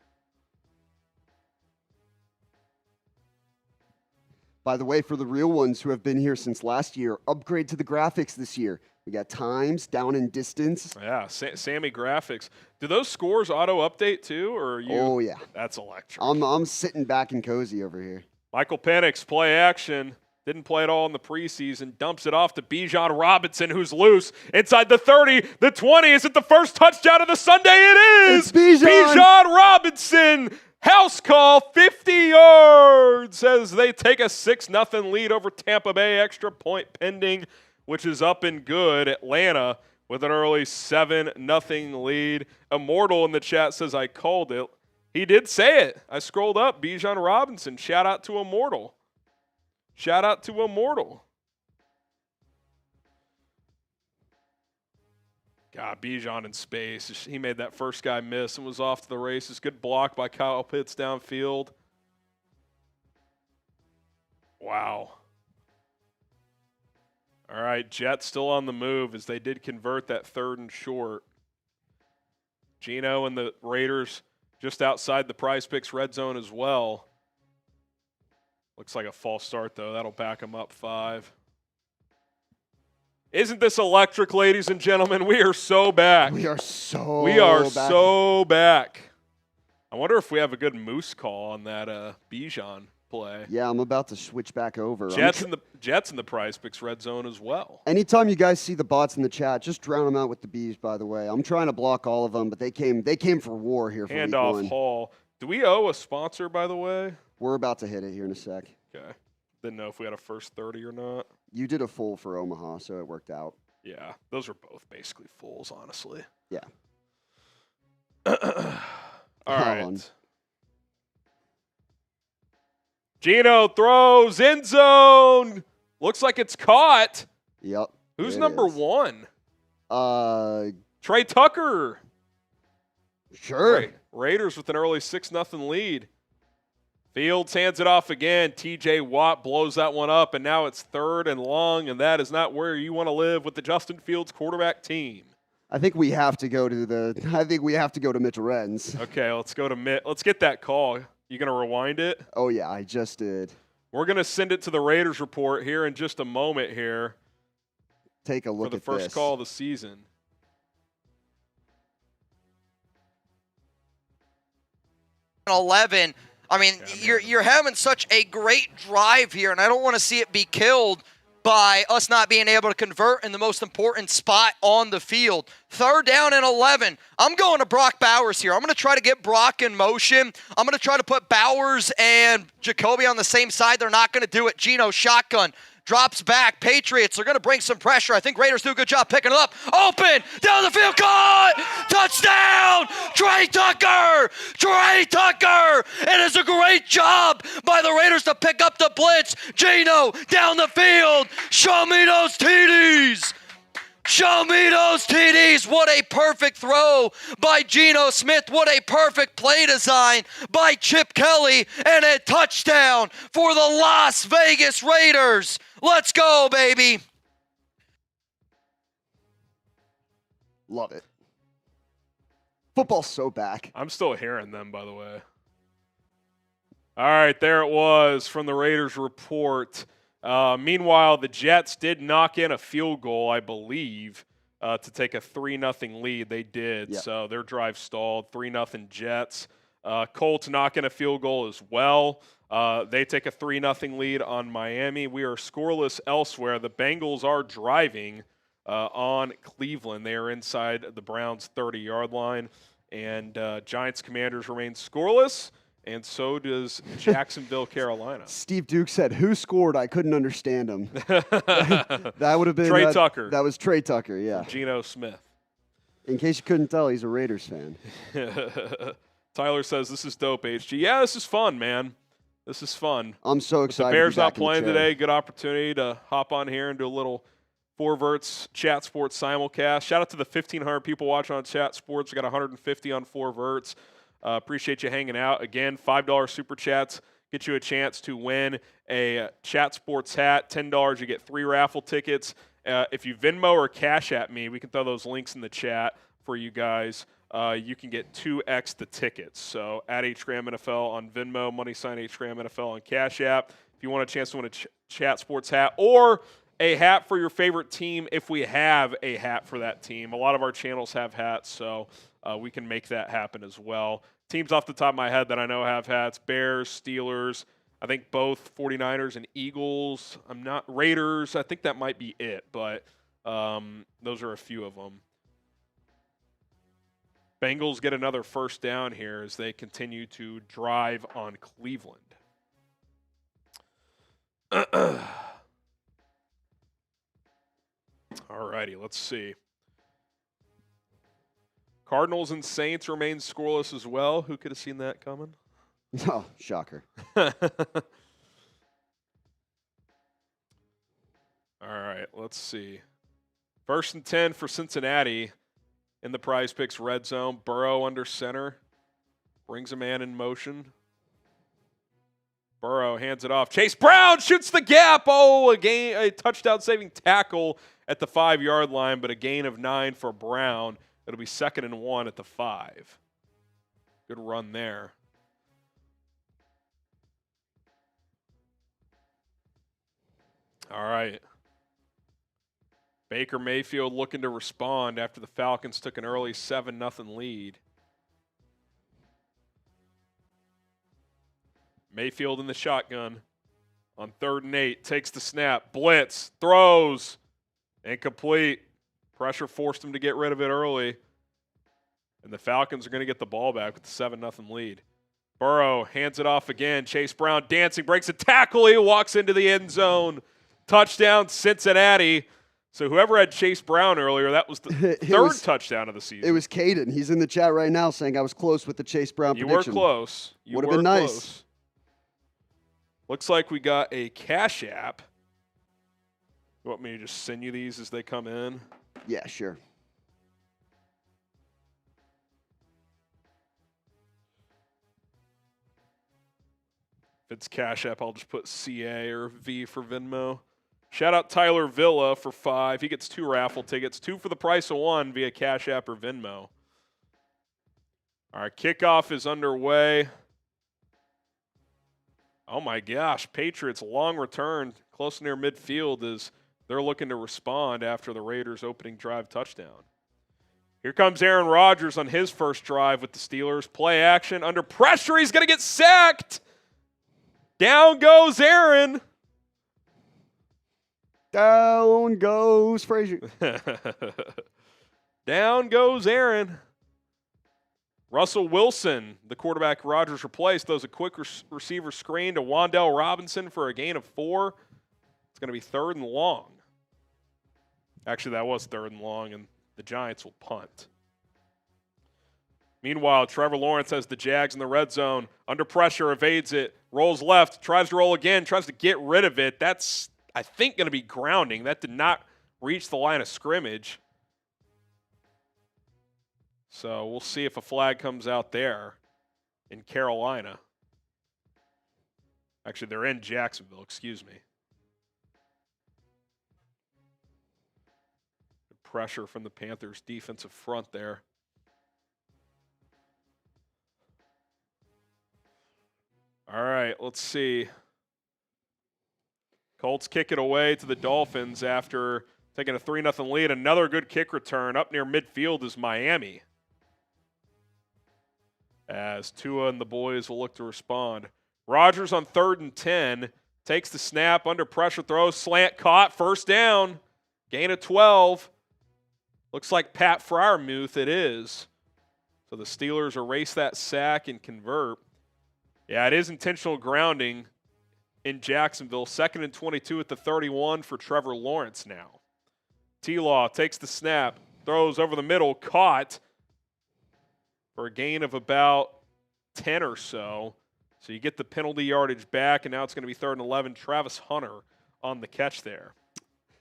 By the way, for the real ones who have been here since last year, upgrade to the graphics this year. We got times, down and distance. Yeah, Sammy graphics. Do those scores auto-update too, or are you? Oh, yeah. That's electric. I'm sitting back and cozy over here. Michael Penix, play action. Didn't play at all in the preseason. Dumps it off to Bijan Robinson, who's loose. Inside the 30, the 20. Is it the first touchdown of the Sunday? It is! It's Bijan Robinson! House call, 50 yards as they take a 6-0 lead over Tampa Bay. Extra point pending, which is up and good. Atlanta with an early 7-0 lead. Immortal in the chat says, I called it. He did say it. I scrolled up. Bijan Robinson. Shout out to Immortal. Shout out to Immortal. God, Bijan in space. He made that first guy miss and was off to the races. Good block by Kyle Pitts downfield. Wow. All right, Jets still on the move as they did convert that 3rd and short. Geno and the Raiders just outside the PrizePicks red zone as well. Looks like a false start, though. That'll back them up 5. Isn't this electric, ladies and gentlemen? We are so back. We are so back. I wonder if we have a good moose call on that Bijan play. Yeah, I'm about to switch back over. Jets in the PrizePicks red zone as well. Anytime you guys see the bots in the chat, just drown them out with the bees, by the way. I'm trying to block all of them, but they came for war here for week 1. Handoff Hall. Do we owe a sponsor, by the way? We're about to hit it here in a sec. Okay. Didn't know if we had a first 30 or not. You did a full for Omaha, so it worked out. Yeah, those are both basically fulls, honestly. Yeah. All right. Geno throws end zone. Looks like it's caught. Yep. Who's number 1? Trey Tucker. Sure. Raiders with an early 6-0 lead. Fields hands it off again. TJ Watt blows that one up, and now it's 3rd and long, and that is not where you want to live with the Justin Fields quarterback team. I think we have to go to Mitchell Renz. Okay, let's go to let's get that call. You going to rewind it? Oh, yeah, I just did. We're going to send it to the Raiders report here in just a moment here. Take a look at this. For the first call of the season. $11. I mean, you're having such a great drive here, and I don't want to see it be killed by us not being able to convert in the most important spot on the field. 3rd down and 11. I'm going to Brock Bowers here. I'm going to try to get Brock in motion. I'm going to try to put Bowers and Jacoby on the same side. They're not going to do it. Geno shotgun. Drops back. Patriots are going to bring some pressure. I think Raiders do a good job picking it up. Open. Down the field. Caught. Touchdown. Trey Tucker. Trey Tucker. It is a great job by the Raiders to pick up the blitz. Geno down the field. Show me those TDs. Show me those TDs. What a perfect throw by Geno Smith. What a perfect play design by Chip Kelly. And a touchdown for the Las Vegas Raiders. Let's go, baby. Love it. Football's so back. I'm still hearing them, by the way. All right, there it was from the Raiders report. Meanwhile, the Jets did knock in a field goal, I believe, to take a 3-0 lead. They did, so their drive stalled. 3-0 Jets. Colts knock in a field goal as well. They take a 3-0 lead on Miami. We are scoreless elsewhere. The Bengals are driving on Cleveland. They are inside the Browns' 30-yard line. And Giants-Commanders remain scoreless. And so does Jacksonville, Carolina. Steve Duke said, "Who scored? I couldn't understand him." That would have been Trey Tucker. That was Trey Tucker, yeah. Geno Smith. In case you couldn't tell, he's a Raiders fan. Tyler says, "This is dope, HG." Yeah, this is fun, man. This is fun. I'm so With excited. the Bears to be not back in the playing chair. today, good opportunity to hop on here and do a little Four Verts Chat Sports simulcast. Shout out to the 1,500 people watching on Chat Sports. We got 150 on Four Verts. Appreciate you hanging out. Again, $5 super chats get you a chance to win a Chat Sports hat. $10, you get 3 raffle tickets. If you Venmo or Cash at me, we can throw those links in the chat for you guys. You can get 2x the tickets. So at HGramNFL on Venmo, money sign HGramNFL on Cash App. If you want a chance to win a Chat Sports hat or a hat for your favorite team, if we have a hat for that team. A lot of our channels have hats, so we can make that happen as well. Teams off the top of my head that I know have hats: Bears, Steelers, I think both 49ers and Eagles. I'm not Raiders. I think that might be it, but those are a few of them. Bengals get another first down here as they continue to drive on Cleveland. All righty, let's see. Cardinals and Saints remain scoreless as well. Who could have seen that coming? Oh, shocker. All right, let's see. 1st and 10 for Cincinnati in the PrizePicks red zone. Burrow under center. Brings a man in motion. Burrow hands it off. Chase Brown shoots the gap. Oh, a touchdown-saving tackle at the 5-yard line, but a gain of 9 for Brown. It'll be 2nd and 1 at the 5. Good run there. All right. Baker Mayfield looking to respond after the Falcons took an early 7-0 lead. Mayfield in the shotgun on 3rd and 8. Takes the snap. Blitz. Throws. Incomplete. Pressure forced him to get rid of it early. And the Falcons are going to get the ball back with the 7-0 lead. Burrow hands it off again. Chase Brown dancing. Breaks a tackle. He walks into the end zone. Touchdown, Cincinnati. So whoever had Chase Brown earlier, that was the third touchdown of the season. It was Caden. He's in the chat right now saying I was close with the Chase Brown prediction. You were close. Would have been nice. Close. Looks like we got a Cash App. You want me to just send you these as they come in? Yeah, sure. If it's Cash App, I'll just put CA or V for Venmo. Shout out Tyler Villa for 5. He gets 2 raffle tickets, 2 for the price of 1 via Cash App or Venmo. All right, kickoff is underway. Oh my gosh, Patriots long return close near midfield as they're looking to respond after the Raiders' opening drive touchdown. Here comes Aaron Rodgers on his first drive with the Steelers. Play action under pressure. He's going to get sacked. Down goes Aaron. Down goes Frazier. Down goes Aaron. Russell Wilson, the quarterback Rodgers replaced, throws a quick receiver screen to Wan'Dale Robinson for a gain of 4. It's going to be 3rd and long. Actually, that was 3rd and long, and the Giants will punt. Meanwhile, Trevor Lawrence has the Jags in the red zone. Under pressure, evades it, rolls left, tries to roll again, tries to get rid of it. That's, I think, going to be grounding. That did not reach the line of scrimmage. So we'll see if a flag comes out there in Carolina. Actually, they're in Jacksonville, excuse me. Good pressure from the Panthers' defensive front there. All right, let's see. Colts kick it away to the Dolphins after taking a 3-0 lead. Another good kick return up near midfield is Miami, as Tua and the boys will look to respond. Rodgers on 3rd and 10, takes the snap, under pressure, throws, slant caught, first down, gain of 12. Looks like Pat Freiermuth it is. So the Steelers erase that sack and convert. Yeah, it is intentional grounding in Jacksonville. 2nd and 22 at the 31 for Trevor Lawrence now. T-Law takes the snap, throws over the middle, caught for a gain of about 10 or so. So you get the penalty yardage back, and now it's going to be 3rd and 11. Travis Hunter on the catch there.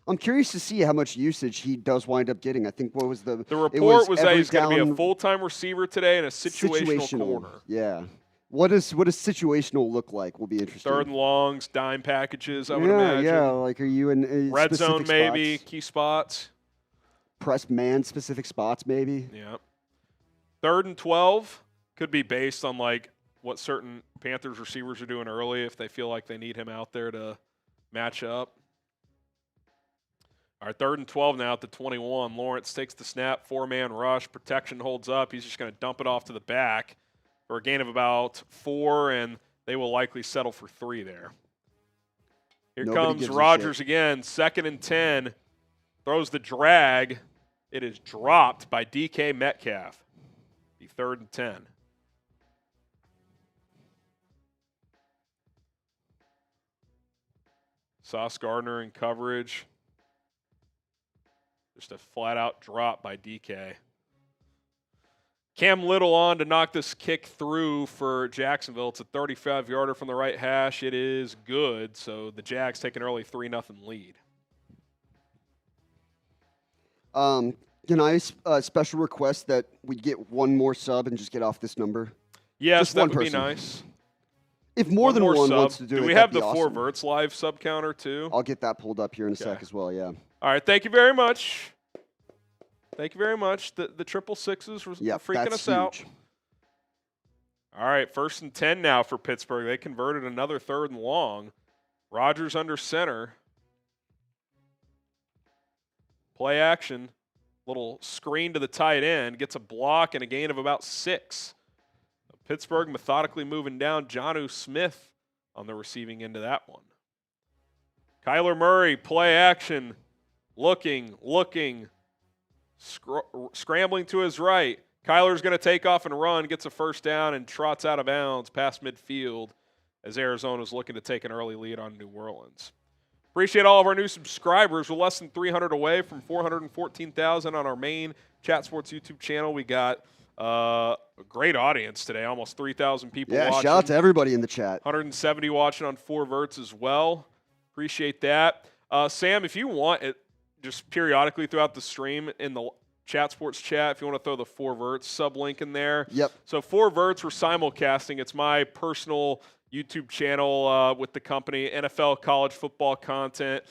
I'm curious to see how much usage he does wind up getting. I think what was the report was that he's going to be a full-time receiver today and a situational corner. Yeah. What does situational look like will be interesting. 3rd and longs, dime packages, I would imagine. Yeah, like are you in red zone maybe, key spots. Press man specific spots maybe. Yeah. 3rd and 12 could be based on like what certain Panthers receivers are doing early if they feel like they need him out there to match up. All right, 3rd and 12 now at the 21. Lawrence takes the snap, 4-man rush, protection holds up. He's just going to dump it off to the back for a gain of about 4, and they will likely settle for 3 there. Here comes Rodgers again, 2nd and 10. Throws the drag. It is dropped by DK Metcalf. The 3rd and 10. Sauce Gardner in coverage. Just a flat-out drop by DK. Cam Little on to knock this kick through for Jacksonville. It's a 35-yarder from the right hash. It is good, so the Jags take an early 3-0 lead. Can I special request that we get one more sub and just get off this number? Yes, just that one would person. be nice. If more than one wants to do it, we have the 4 verts live sub counter too? I'll get that pulled up here in a sec as well, yeah. All right, thank you very much. Thank you very much. The 666s were freaking us out. All right, 1st and 10 now for Pittsburgh. They converted another 3rd and long. Rodgers under center. Play action. Little screen to the tight end. Gets a block and a gain of about 6. Pittsburgh methodically moving down. Jonnu Smith on the receiving end of that one. Kyler Murray, play action. Looking. Scrambling to his right. Kyler's going to take off and run, gets a 1st down, and trots out of bounds past midfield as Arizona's looking to take an early lead on New Orleans. Appreciate all of our new subscribers. We're less than 300 away from 414,000 on our main Chat Sports YouTube channel. We got a great audience today, almost 3,000 people watching. Yeah, shout out to everybody in the chat. 170 watching on 4 verts as well. Appreciate that. Sam, if you want it, just periodically throughout the stream in the Chat Sports chat, if you want to throw the 4 verts sub link in there. Yep. So 4 verts, we're simulcasting. It's my personal YouTube channel with the company, NFL college football content.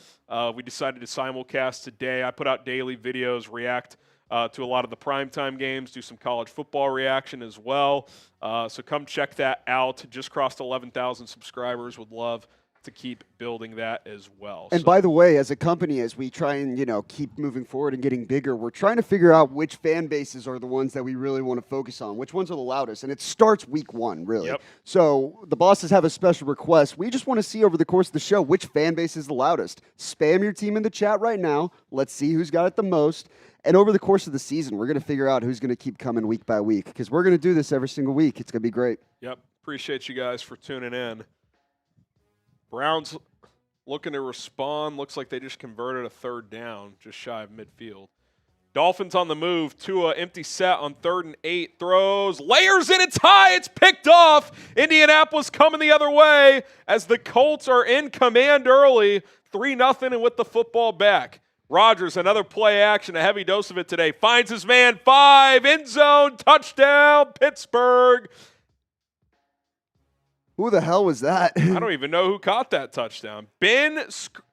We decided to simulcast today. I put out daily videos, react to a lot of the primetime games, do some college football reaction as well. So come check that out. Just crossed 11,000 subscribers. Would love to keep building that as well. And by the way, as a company, as we try and, keep moving forward and getting bigger, we're trying to figure out which fan bases are the ones that we really want to focus on, which ones are the loudest. And it starts week 1, really. Yep. So the bosses have a special request. We just want to see over the course of the show which fan base is the loudest. Spam your team in the chat right now. Let's see who's got it the most. And over the course of the season, we're going to figure out who's going to keep coming week by week because we're going to do this every single week. It's going to be great. Yep. Appreciate you guys for tuning in. Browns looking to respond. Looks like they just converted a 3rd down, just shy of midfield. Dolphins on the move. Tua empty set on 3rd and 8. Throws. Layers in. It's high. It's picked off. Indianapolis coming the other way as the Colts are in command early. 3-0 and with the football back. Rodgers, another play action. A heavy dose of it today. Finds his man. 5. End zone. Touchdown. Pittsburgh. Who the hell was that? I don't even know who caught that touchdown. Ben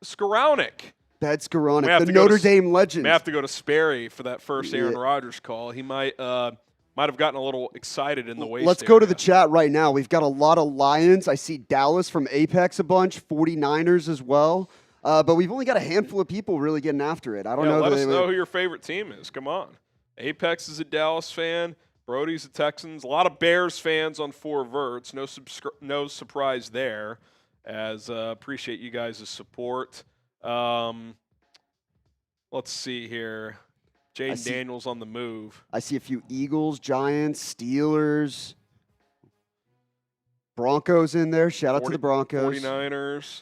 Skowronek. Ben Skowronek, the Notre Dame legend. May have to go to Sperry for that first Aaron Rodgers call. He might have gotten a little excited in the waist. Let's go to the chat right now. We've got a lot of Lions. I see Dallas from Apex a bunch, 49ers as well. But we've only got a handful of people really getting after it. I don't know. Let us know who your favorite team is. Come on. Apex is a Dallas fan. Brody's a Texans. A lot of Bears fans on 4 verts. No surprise there. As appreciate you guys' support. Let's see here. Jaden Daniels on the move. I see a few Eagles, Giants, Steelers, Broncos in there. Shout out to the Broncos. 49ers.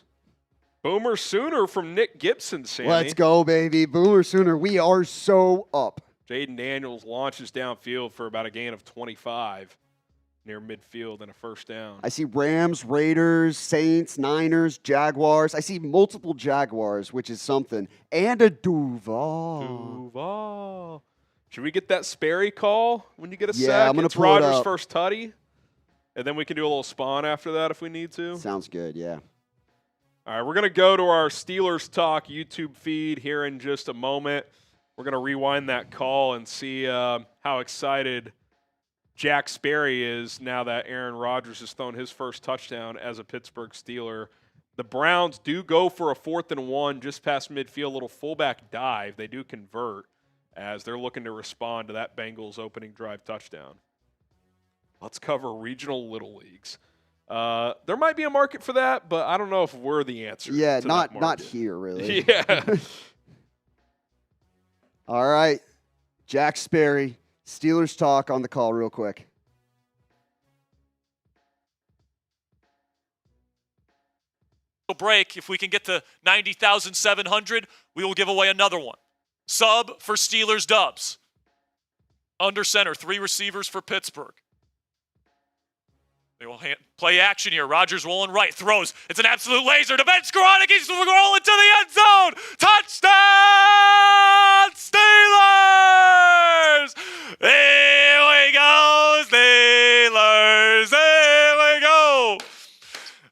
Boomer Sooner from Nick Gibson, Sammy. Let's go, baby. Boomer Sooner. We are so up. Jaden Daniels launches downfield for about a gain of 25. near midfield and a first down. I see Rams, Raiders, Saints, Niners, Jaguars. I see multiple Jaguars, which is something, and a Duval. Duval. Should we get that Sperry call when you get a sack? Yeah, I'm going to pull Rodgers' it up. first tutty, and then we can do a little spawn after that if we need to. Sounds good, yeah. All right, we're going to go to our Steelers Talk YouTube feed here in just a moment. We're going to rewind that call and see how excited Jack Sperry is now that Aaron Rodgers has thrown his first touchdown as a Pittsburgh Steeler. The Browns do go for a 4th and 1 just past midfield, little fullback dive. They do convert as they're looking to respond to that Bengals opening drive touchdown. Let's cover regional little leagues. There might be a market for that, but I don't know if we're the answer. Yeah, to not here, really. Yeah. All right, Jack Sperry, Steelers Talk on the call real quick. Break. If we can get to 90,700, we will give away another one. Sub for Steelers dubs. Under center, 3 receivers for Pittsburgh. They will play action here. Rodgers rolling right, throws. It's an absolute laser to Ben Skoranek. He's rolling to the end zone. Touchdown, Steelers! Here we go, Steelers. Here we go.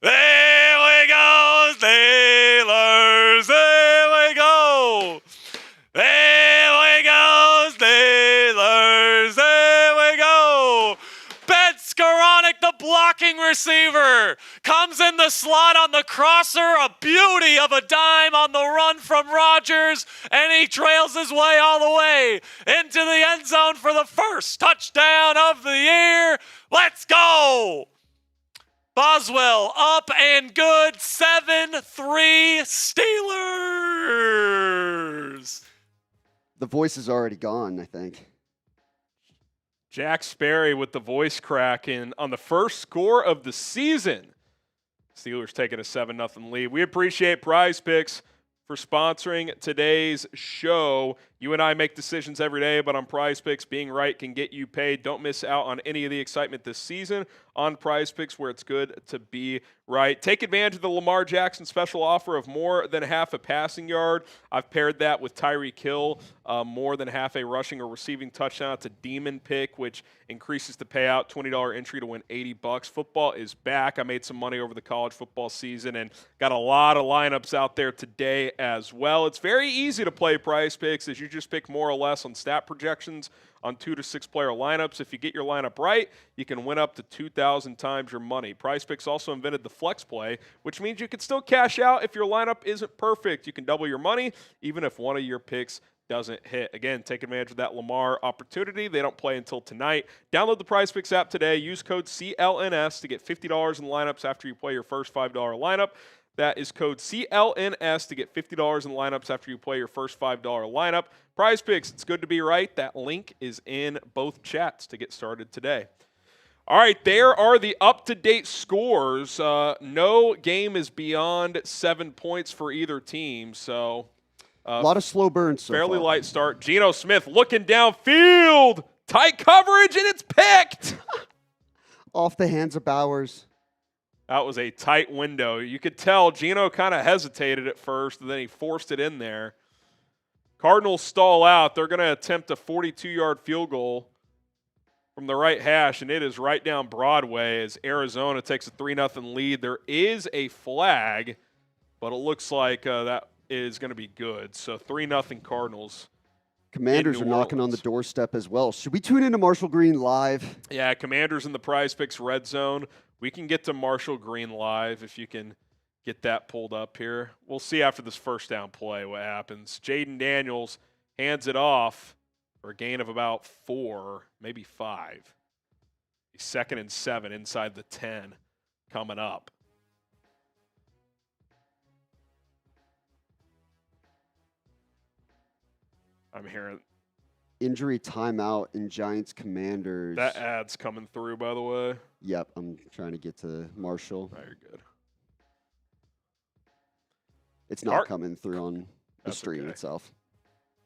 Here we go, Steelers. Here we go. Here we go, Steelers. Here we go. Ben Skoranek, the blocking receiver, comes in the slot on the crosser. A beauty of a dime on the run from Rodgers, and he trails his way all the way into the end zone for the first touchdown of the year. Let's go. Boswell up and good. 7-3 Steelers. The voice is already gone, I think. Jack Sperry with the voice crack on the first score of the season. Steelers taking a 7-0 lead. We appreciate PrizePicks for sponsoring today's show. You and I make decisions every day, but on PrizePicks, being right can get you paid. Don't miss out on any of the excitement this season on PrizePicks, where it's good to be right. Take advantage of the Lamar Jackson special offer of more than half a passing yard. I've paired that with Tyreek Hill, more than half a rushing or receiving touchdown. It's a demon pick, which increases the payout, $20 entry to win $80. Football is back. I made some money over the college football season and got a lot of lineups out there today as well. It's very easy to play PrizePicks as you just pick more or less on stat projections on 2 to 6 player lineups. If you get your lineup right, you can win up to 2,000 times your money. PrizePicks also invented the flex play, which means you can still cash out if your lineup isn't perfect. You can double your money even if one of your picks doesn't hit. Again, take advantage of that Lamar opportunity. They don't play until tonight. Download the PrizePicks app today. Use code CLNS to get $50 in lineups after you play your first $5 lineup. That is code CLNS to get $50 in lineups after you play your first $5 lineup. PrizePicks, it's good to be right. That link is in both chats to get started today. All right, there are the up-to-date scores. No game is beyond 7 points for either team, so a lot of slow burns so fairly far. light start. Geno Smith looking downfield. Tight coverage, and it's picked. Off the hands of Bowers. That was a tight window. You could tell Geno kind of hesitated at first, and then he forced it in there. Cardinals stall out. They're going to attempt a 42-yard field goal from the right hash, and it is right down Broadway as Arizona takes a 3-0 lead. There is a flag, but it looks like that is going to be good. So 3-0 Cardinals. Commanders are knocking on the doorstep as well. Should we tune into Marshall Green live? Yeah, Commanders in the PrizePicks red zone. We can get to Marshall Green live if you can get that pulled up here. We'll see after this first down play what happens. Jaden Daniels hands it off for a gain of about 4, maybe 5. 2nd and 7 inside the 10 coming up. I'm hearing Injury timeout in Giants Commanders. that ad's coming through, by the way. Yep, I'm trying to get to Marshall. Oh, you're good. It's not coming through on the That's stream okay. itself.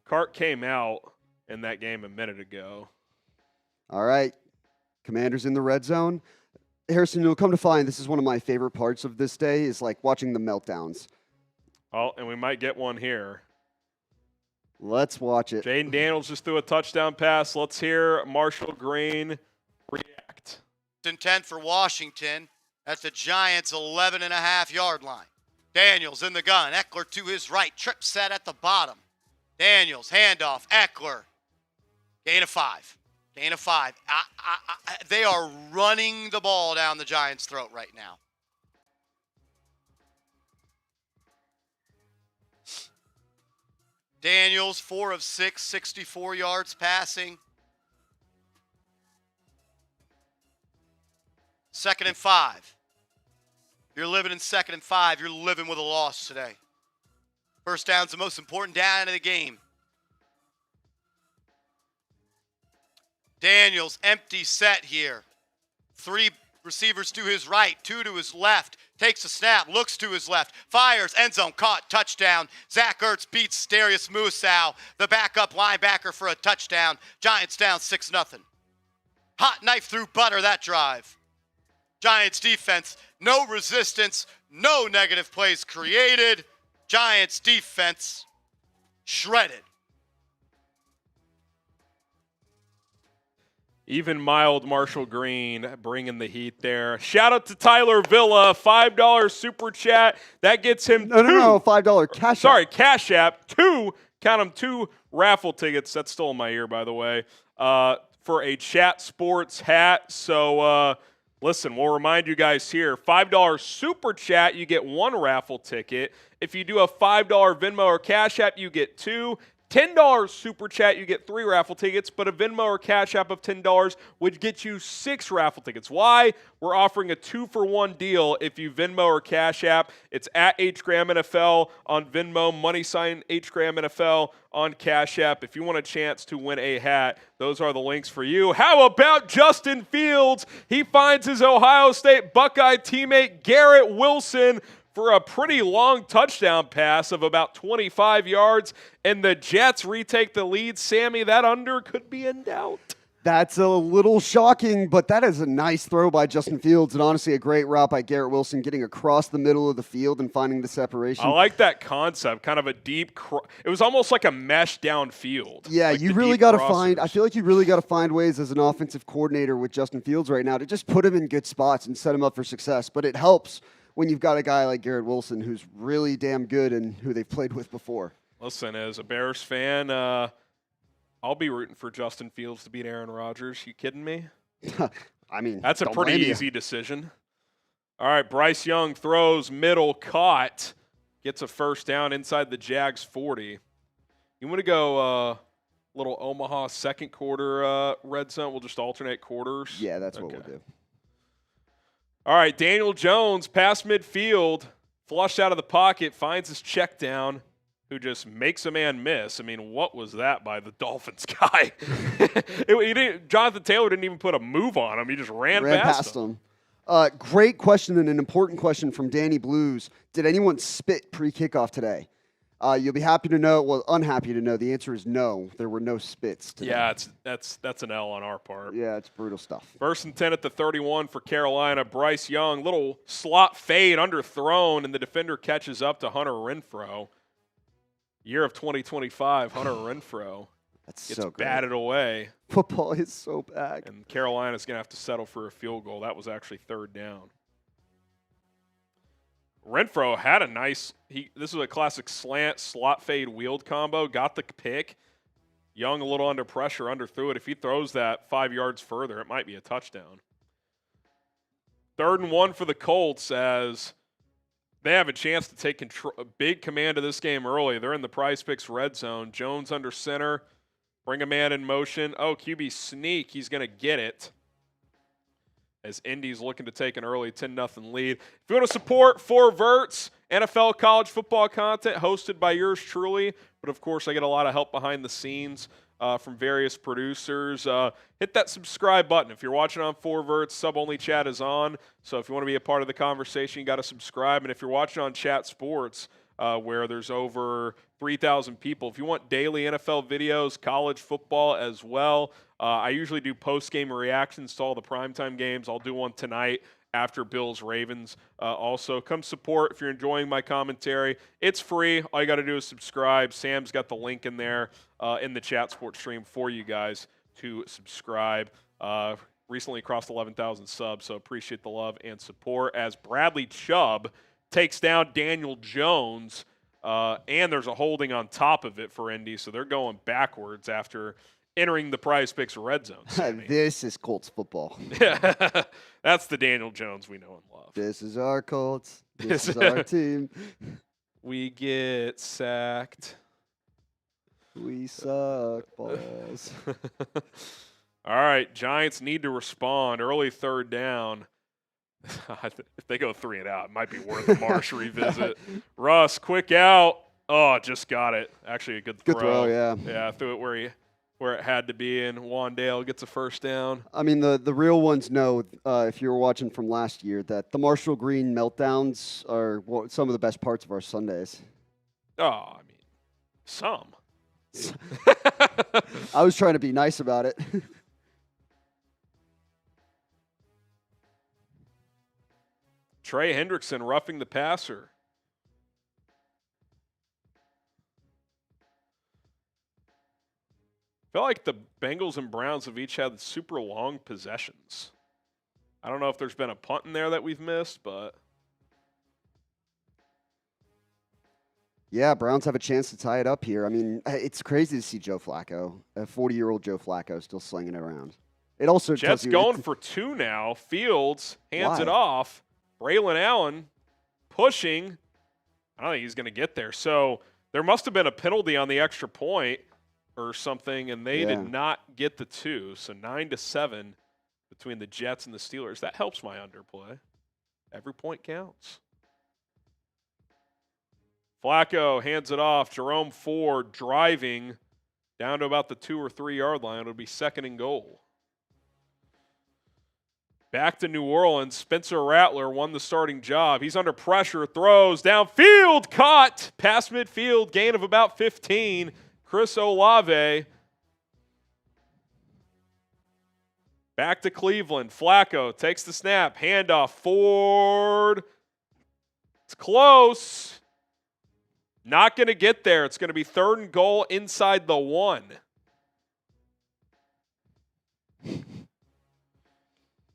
Cart came out in that game a minute ago. All right. Commanders in the red zone. Harrison, you'll come to find this is one of my favorite parts of this day is like watching the meltdowns. Oh, and we might get one here. Let's watch it. Jaden Daniels just threw a touchdown pass. Let's hear Marshall Green react. 10 for Washington at the Giants' 11.5-yard line. Daniels in the gun. Eckler to his right. Trip set at the bottom. Daniels, handoff. Eckler. Gain of 5. Gain of 5. They are running the ball down the Giants' throat right now. Daniels, 4 of 6, 64 yards passing. 2nd and 5. You're living in 2nd and 5. You're living with a loss today. First down's the most important down of the game. Daniels, empty set here. 3 receivers to his right, 2 to his left. Takes a snap, looks to his left, fires, end zone, caught, touchdown. Zach Ertz beats Darius Musow, the backup linebacker, for a touchdown. Giants down 6-0. Hot knife through butter that drive. Giants defense, no resistance, no negative plays created. Giants defense shredded. Even mild Marshall Green bringing the heat there. Shout out to Tyler Villa, $5 super chat. That gets him No, $5 cash. Sorry, Cash App. 2, count them, 2 raffle tickets. That's still in my ear, by the way, for a Chat Sports hat. So, listen, we'll remind you guys here, $5 super chat, you get 1 raffle ticket. If you do a $5 Venmo or Cash App, you get 2. $10 super chat, you get 3 raffle tickets, but a Venmo or Cash App of $10 would get you 6 raffle tickets. Why? We're offering a 2-for-1 deal if you Venmo or Cash App. It's at HGramNFL on Venmo, $HGramNFL on Cash App. If you want a chance to win a hat, those are the links for you. How about Justin Fields? He finds his Ohio State Buckeye teammate Garrett Wilson for a pretty long touchdown pass of about 25 yards, and the Jets retake the lead. Sammy, that under could be in doubt. That's a little shocking, but that is a nice throw by Justin Fields, and honestly a great route by Garrett Wilson, getting across the middle of the field and finding the separation. I like that concept, kind of a deep it was almost like a mesh downfield. Yeah, like you really got to find – I feel like you really got to find ways as an offensive coordinator with Justin Fields right now to just put him in good spots and set him up for success, but it helps when you've got a guy like Garrett Wilson who's really damn good and who they've played with before. Listen, as a Bears fan, I'll be rooting for Justin Fields to beat Aaron Rodgers. You kidding me? I mean, that's a pretty easy decision. All right, Bryce Young throws, middle, caught, gets a first down inside the Jags 40. You want to go little Omaha second quarter red zone? We'll just alternate quarters? Yeah, that's what we'll do. All right, Daniel Jones, past midfield, flushed out of the pocket, finds his check down, who just makes a man miss. I mean, what was that by the Dolphins guy? Jonathan Taylor didn't even put a move on him. He just ran past him. Great question and an important question from Danny Blues. Did anyone spit pre-kickoff today? You'll be happy to know, well, unhappy to know, the answer is no. There were no spits today. Yeah, that's an L on our part. Yeah, it's brutal stuff. 1st and 10 at the 31 for Carolina. Bryce Young, little slot fade, underthrown, and the defender catches up to Hunter Renfrow. Year of 2025, Hunter Renfrow gets so great. batted away. Football is so bad. And Carolina's going to have to settle for a field goal. That was actually 3rd down. Renfrow had a nice this was a classic slant, slot fade, wheeled combo. Got the pick. Young a little under pressure, underthrew it. If he throws that 5 yards further, it might be a touchdown. 3rd and 1 for the Colts as they have a chance to take big command of this game early. They're in the PrizePicks red zone. Jones under center. Bring a man in motion. Oh, QB sneak. He's going to get it. As Indy's looking to take an early 10-0 lead. If you want to support 4 Verts, NFL college football content hosted by yours truly, but of course I get a lot of help behind the scenes from various producers. Hit that subscribe button. If you're watching on 4 Verts, sub-only chat is on. So if you want to be a part of the conversation, you got to subscribe. And if you're watching on Chat Sports, where there's over 3,000 people, if you want daily NFL videos, college football as well, I usually do post-game reactions to all the primetime games. I'll do one tonight after Bills-Ravens. Also, come support if you're enjoying my commentary. It's free. All you got to do is subscribe. Sam's got the link in there in the chat sports stream for you guys to subscribe. Recently crossed 11,000 subs, so appreciate the love and support as Bradley Chubb takes down Daniel Jones, and there's a holding on top of it for Indy, so they're going backwards after entering the PrizePicks red zone. This is Colts football. That's the Daniel Jones we know and love. This is our Colts. This is our team. We get sacked. We suck balls. All right, Giants need to respond. Early third down. If they go 3 and out, it might be worth a Marsh revisit. Russ, quick out. Oh, just got it. Actually, a good throw. Good throw, yeah. Yeah, threw it where it had to be, and Wandale gets a first down. I mean, the real ones know, if you were watching from last year, that the Marshall Green meltdowns are some of the best parts of our Sundays. Oh, I mean, some. I was trying to be nice about it. Trey Hendrickson roughing the passer. I feel like the Bengals and Browns have each had super long possessions. I don't know if there's been a punt in there that we've missed, but. Yeah, Browns have a chance to tie it up here. I mean, it's crazy to see Joe Flacco, a 40-year-old Joe Flacco, still slinging it around. It also Jets tells you going for 2 now. Fields hands it off. Braylon Allen pushing. I don't think he's going to get there. So there must have been a penalty on the extra point or something, and they did not get the 2. So 9-7 between the Jets and the Steelers. That helps my underplay. Every point counts. Flacco hands it off. Jerome Ford driving down to about the 2 or 3 yard line. It'll be 2nd and goal. Back to New Orleans. Spencer Rattler won the starting job. He's under pressure. Throws downfield. Caught. Past midfield. Gain of about 15. Chris Olave. Back to Cleveland. Flacco takes the snap. Handoff. Ford. It's close. Not going to get there. It's going to be 3rd and goal inside the 1.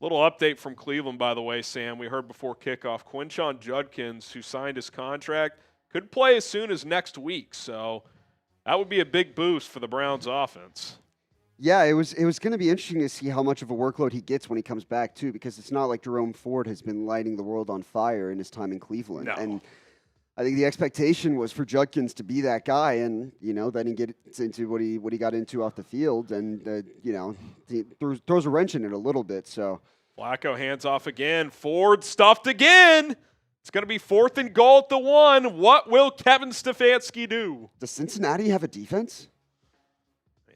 Little update from Cleveland, by the way, Sam. We heard before kickoff, Quinshon Judkins, who signed his contract, could play as soon as next week. So that would be a big boost for the Browns offense. Yeah, it was going to be interesting to see how much of a workload he gets when he comes back, too, because it's not like Jerome Ford has been lighting the world on fire in his time in Cleveland. No. And I think the expectation was for Judkins to be that guy, and then he gets into what he got into off the field, and he throws a wrench in it a little bit. So Flacco hands off again. Ford stuffed again. It's going to be 4th and goal at the 1. What will Kevin Stefanski do? Does Cincinnati have a defense?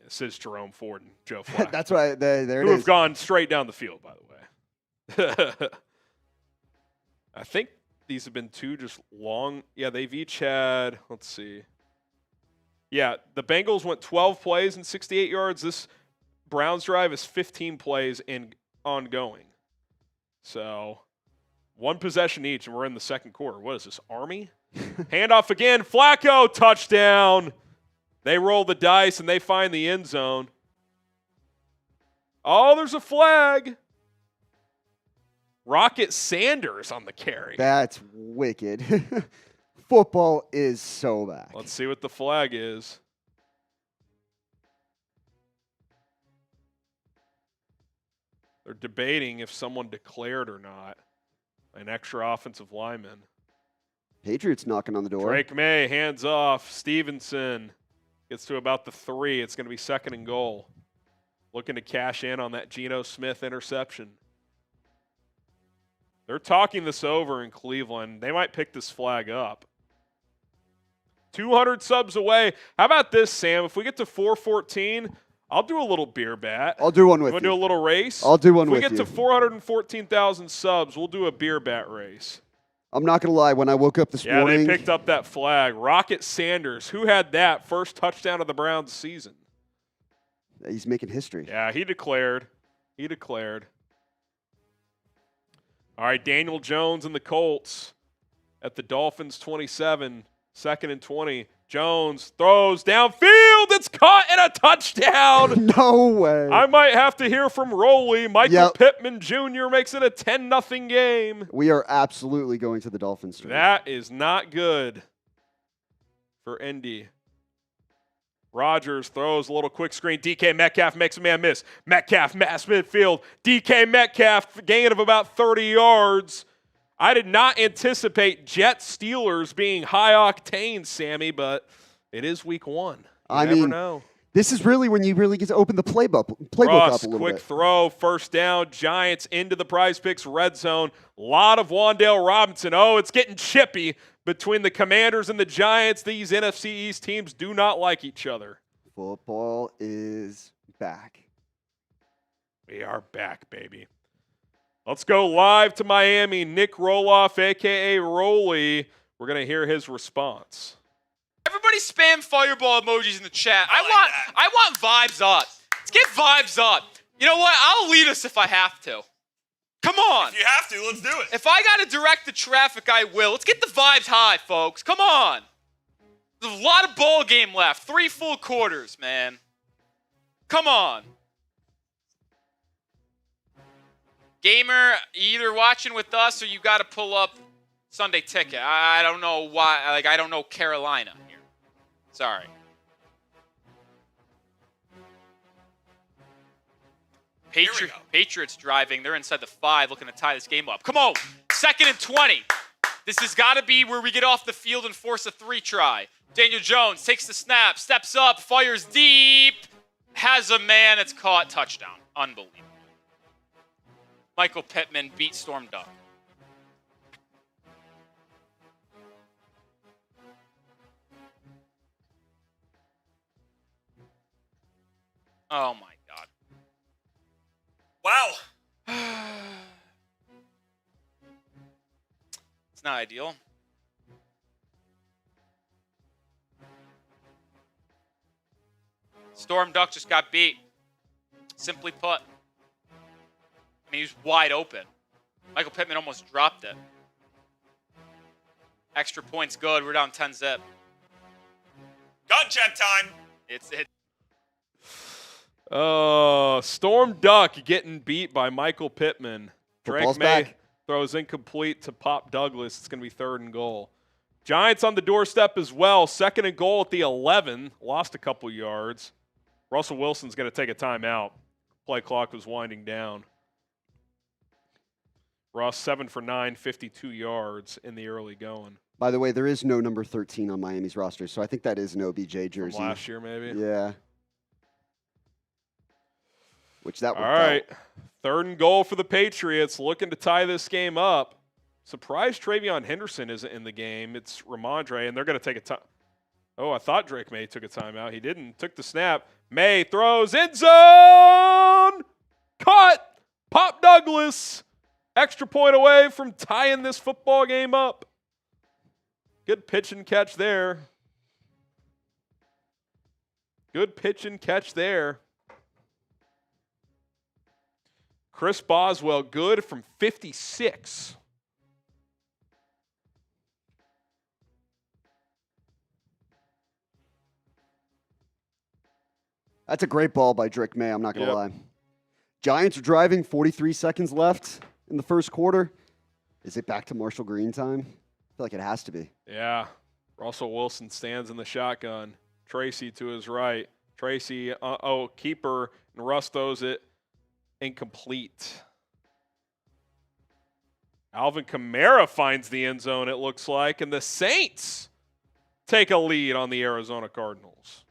This is Jerome Ford and Joe Flacco. That's why there it is. Who have gone straight down the field, by the way. I think these have been 2 just long. Yeah, they've each had, let's see. Yeah, the Bengals went 12 plays and 68 yards. This Browns drive is 15 plays and ongoing. So 1 possession each, and we're in the 2nd quarter. What is this, Army? Handoff again. Flacco, touchdown. They roll the dice, and they find the end zone. Oh, there's a flag. Rocket Sanders on the carry. That's wicked. Football is so back. Let's see what the flag is. They're debating if someone declared or not. An extra offensive lineman. Patriots knocking on the door. Drake May, hands off. Stevenson gets to about the 3. It's going to be 2nd and goal. Looking to cash in on that Geno Smith interception. They're talking this over in Cleveland. They might pick this flag up. 200 subs away. How about this, Sam? If we get to 414, I'll do a little beer bat. I'll do one with you. Want to do a little race? I'll do one with you. If we get to 414,000 subs, we'll do a beer bat race. I'm not going to lie. When I woke up this morning. Yeah, they picked up that flag. Rocket Sanders. Who had that first touchdown of the Browns season? He's making history. Yeah, he declared. All right, Daniel Jones and the Colts at the Dolphins 27, 2nd and 20. Jones throws downfield. It's caught and a touchdown. No way. I might have to hear from Roley. Michael Pittman Jr. makes it a 10-0 game. We are absolutely going to the Dolphins. That is not good for Indy. Rodgers throws a little quick screen. DK Metcalf makes a man miss. Metcalf, mass midfield. DK Metcalf, gain of about 30 yards. I did not anticipate Jets Steelers being high octane, Sammy, but it is week 1. You never know. This is really when you really get to open the playbook up a little quick bit. throw, first down. Giants into the PrizePicks red zone. A lot of Wan'Dale Robinson. Oh, it's getting chippy between the Commanders and the Giants. These NFC East teams do not like each other. Football is back. We are back, baby. Let's go live to Miami. Nick Roloff, a.k.a. Roley. We're going to hear his response. Everybody spam fireball emojis in the chat. I want vibes up. Let's get vibes up. You know what? I'll lead us if I have to. Come on. If you have to, let's do it. If I got to direct the traffic, I will. Let's get the vibes high, folks. Come on. There's a lot of ball game left. 3 full quarters, man. Come on. Gamer, either watching with us or you got to pull up Sunday Ticket. I don't know why. I don't know Carolina here. Sorry. Patriots driving. They're inside the 5 looking to tie this game up. Come on. 2nd and 20. This has got to be where we get off the field and force a 3-try. Daniel Jones takes the snap, steps up, fires deep, has a man. It's caught. Touchdown. Unbelievable. Michael Pittman beat Storm Duck. Oh, my God. Wow. It's not ideal. Storm Duck just got beat. Simply put. I mean, he was wide open. Michael Pittman almost dropped it. Extra points good. We're down 10-zip. Gun check time. It's Storm Duck getting beat by Michael Pittman. Drake May throws incomplete to Pop Douglas. It's going to be 3rd and goal. Giants on the doorstep as well. 2nd and goal at the 11. Lost a couple yards. Russell Wilson's going to take a timeout. Play clock was winding down. Russ, 7 for 9, 52 yards in the early going. By the way, there is no number 13 on Miami's roster, so I think that is an OBJ jersey. From last year, maybe? Yeah. Which that would All right. 3rd and goal for the Patriots, looking to tie this game up. Surprised Travion Henderson isn't in the game. It's Ramondre, and they're going to take a time. Oh, I thought Drake May took a timeout. He didn't. Took the snap. May throws end zone. Cut. Pop Douglas. Extra point away from tying this football game up. Good pitch and catch there. Good pitch and catch there. Chris Boswell, good from 56. That's a great ball by Drake May, I'm not going to lie. Giants are driving, 43 seconds left in the first quarter. Is it back to Marshall Green time? I feel like it has to be. Yeah. Russell Wilson stands in the shotgun. Tracy to his right. Tracy, keeper, and Russ throws it incomplete. Alvin Kamara finds the end zone, it looks like, and the Saints take a lead on the Arizona Cardinals.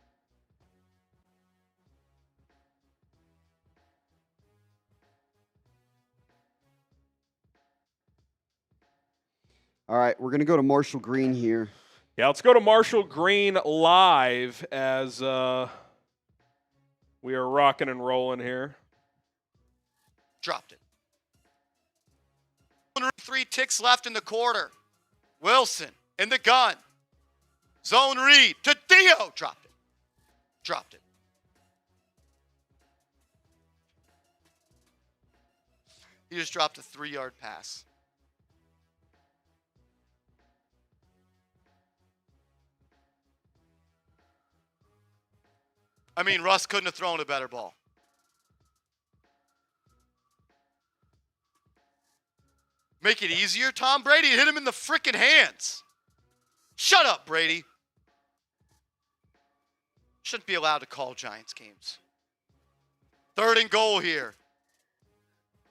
All right, we're going to go to Marshall Green here. Yeah, let's go to Marshall Green live as we are rocking and rolling here. Dropped it. 3 ticks left in the quarter. Wilson in the gun. Zone read to Theo. Dropped it. Dropped it. He just dropped a 3-yard pass. I mean, Russ couldn't have thrown a better ball. Make it easier, Tom Brady hit him in the freaking hands. Shut up, Brady. Shouldn't be allowed to call Giants games. 3rd and goal here.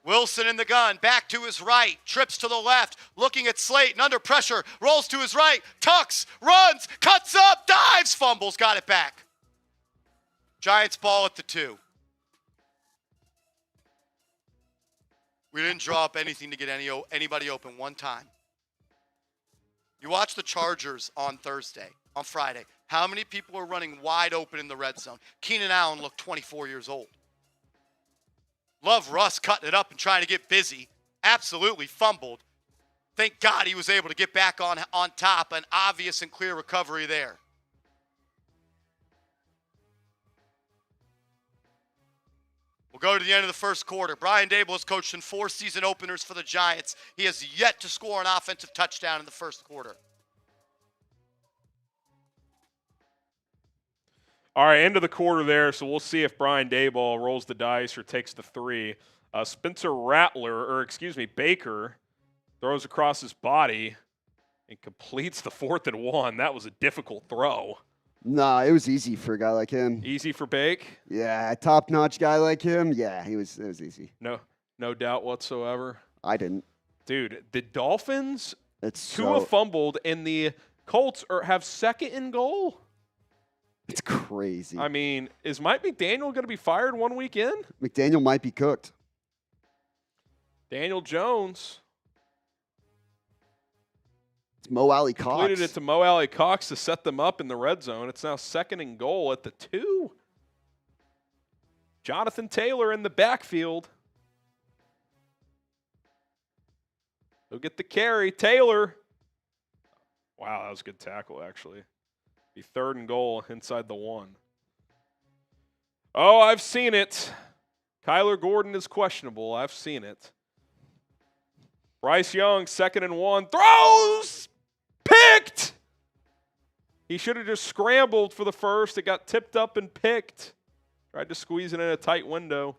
Wilson in the gun, back to his right, trips to the left, looking at Slayton under pressure, rolls to his right, tucks, runs, cuts up, dives, fumbles, got it back. Giants ball at the 2. We didn't draw up anything to get anybody open one time. You watch the Chargers on Friday. How many people are running wide open in the red zone? Keenan Allen looked 24 years old. Love Russ cutting it up and trying to get busy. Absolutely fumbled. Thank God he was able to get back on top. An obvious and clear recovery there. We'll go to the end of the first quarter. Brian Daboll has coached in 4 season openers for the Giants. He has yet to score an offensive touchdown in the first quarter. All right, end of the quarter there, so we'll see if Brian Daboll rolls the dice or takes the 3. Baker throws across his body and completes the 4th and 1. That was a difficult throw. Nah, it was easy for a guy like him. Easy for Bake? Yeah, a top-notch guy like him. Yeah, it was easy. No doubt whatsoever. I didn't. Dude, the Dolphins, It's Tua so, fumbled, and the Colts have 2nd and goal. it's crazy. I mean, is Mike McDaniel going to be fired 1 week in? McDaniel might be cooked. Daniel Jones It's Mo Alley Cox. completed it to Mo Alley Cox to set them up in the red zone. It's now 2nd and goal at the 2. Jonathan Taylor in the backfield. He'll get the carry. Taylor. Wow, that was a good tackle, actually. Be 3rd and goal inside the 1. Oh, I've seen it. Kyler Gordon is questionable. I've seen it. Bryce Young, 2nd and 1. Throws! Picked! He should have just scrambled for the first. It got tipped up and picked. Tried to squeeze it in a tight window.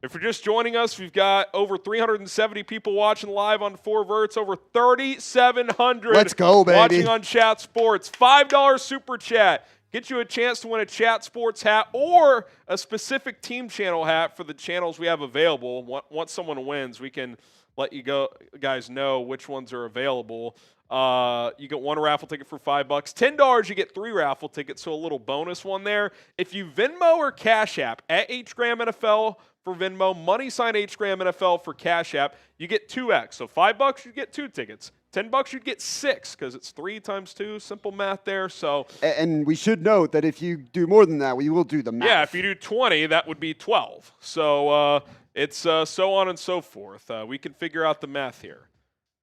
If you're just joining us, we've got over 370 people watching live on 4Verts, over 3,700 Let's go, baby. watching on Chat Sports. $5 super chat. Get you a chance to win a Chat Sports hat or a specific team channel hat for the channels we have available. Once someone wins, we can let you guys know which ones are available. You get 1 raffle ticket for $5. $10, you get 3 raffle tickets, so a little bonus one there. If you Venmo or Cash App at HGram NFL for Venmo, money sign HGram NFL for Cash App, you get 2x. So $5, you get 2 tickets. $10, you'd get 6 because it's 3 times 2. Simple math there. So, And we should note that if you do more than that, we will do the math. yeah, if you do 20, that would be 12. So it's so on and so forth. We can figure out the math here.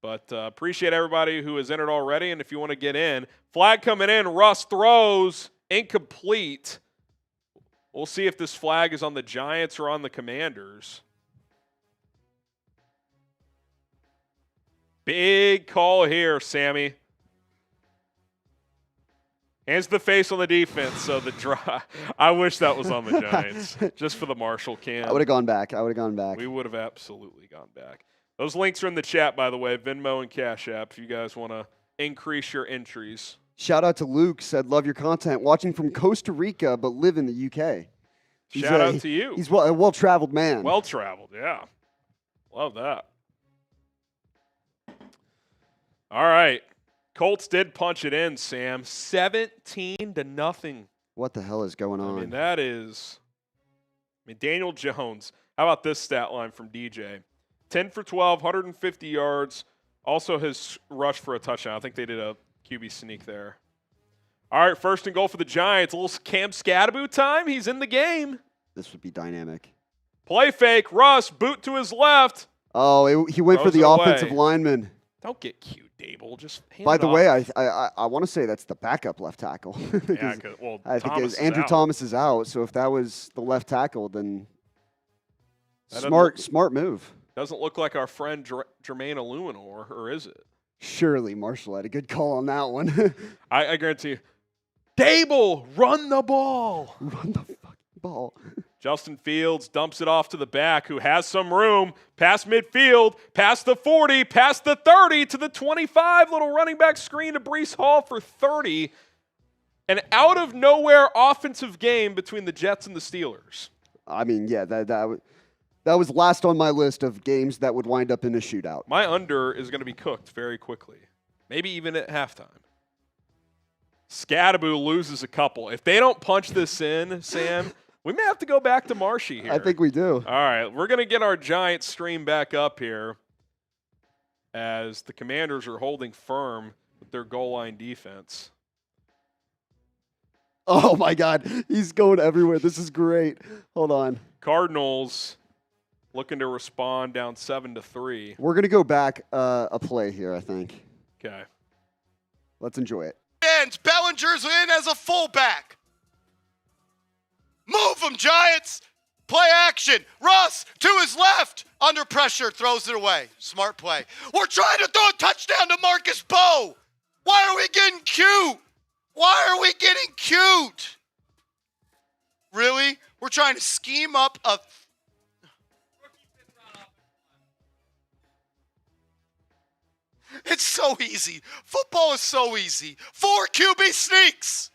But appreciate everybody who has entered already. And if you want to get in, flag coming in. Russ throws incomplete. We'll see if this flag is on the Giants or on the Commanders. Big call here, Sammy. Hands to the face on the defense. So the draw. I wish that was on the Giants, just for the Marshall cam. I would have gone back. We would have absolutely gone back. Those links are in the chat, by the way, Venmo and Cash App, if you guys want to increase your entries. Shout out to Luke, said, love your content. Watching from Costa Rica, but live in the UK. Shout out to you. He's a well-traveled man. Well-traveled, yeah. Love that. All right. Colts did punch it in, Sam. 17-0. What the hell is going on? I mean, that is – Daniel Jones. How about this stat line from DJ? 10 for 12, 150 yards. Also has rushed for a touchdown. I think they did a QB sneak there. All right, 1st and goal for the Giants. A little Cam Scadaboo time. He's in the game. This would be dynamic. Play fake. Russ, boot to his left. Oh, he went for Throws the it away. offensive lineman. Don't get cute, Dable. Just hand By it the off. way, I want to say that's the backup left tackle. Yeah, well, I think Thomas is Andrew out. Thomas is out. So if that was the left tackle, then That smart move. Doesn't look like our friend Jermaine Illuminor, or is it? Surely Marshall had a good call on that one. I guarantee you. Dable, run the ball. Run the fucking ball. Justin Fields dumps it off to the back, who has some room, past midfield, past the 40, past the 30, to the 25. Little running back screen to Breece Hall for 30. An out-of-nowhere offensive game between the Jets and the Steelers. I mean, yeah, that was last on my list of games that would wind up in a shootout. My under is going to be cooked very quickly, maybe even at halftime. Scadaboo loses a couple. If they don't punch this in, Sam, we may have to go back to Marshy here. I think we do. All right, we're going to get our Giants stream back up here as the Commanders are holding firm with their goal line defense. Oh, my God. He's going everywhere. This is great. Hold on. Cardinals looking to respond down 7-3. We're going to go back a play here, I think. Okay. Let's enjoy it. Ends. Bellinger's in as a fullback. Move him, Giants. Play action. Russ to his left. Under pressure. Throws it away. Smart play. We're trying to throw a touchdown to Marcus Bowe. Why are we getting cute? Why are we getting cute? Really? We're trying to scheme up a... It's so easy. Football is so easy. 4 QB sneaks.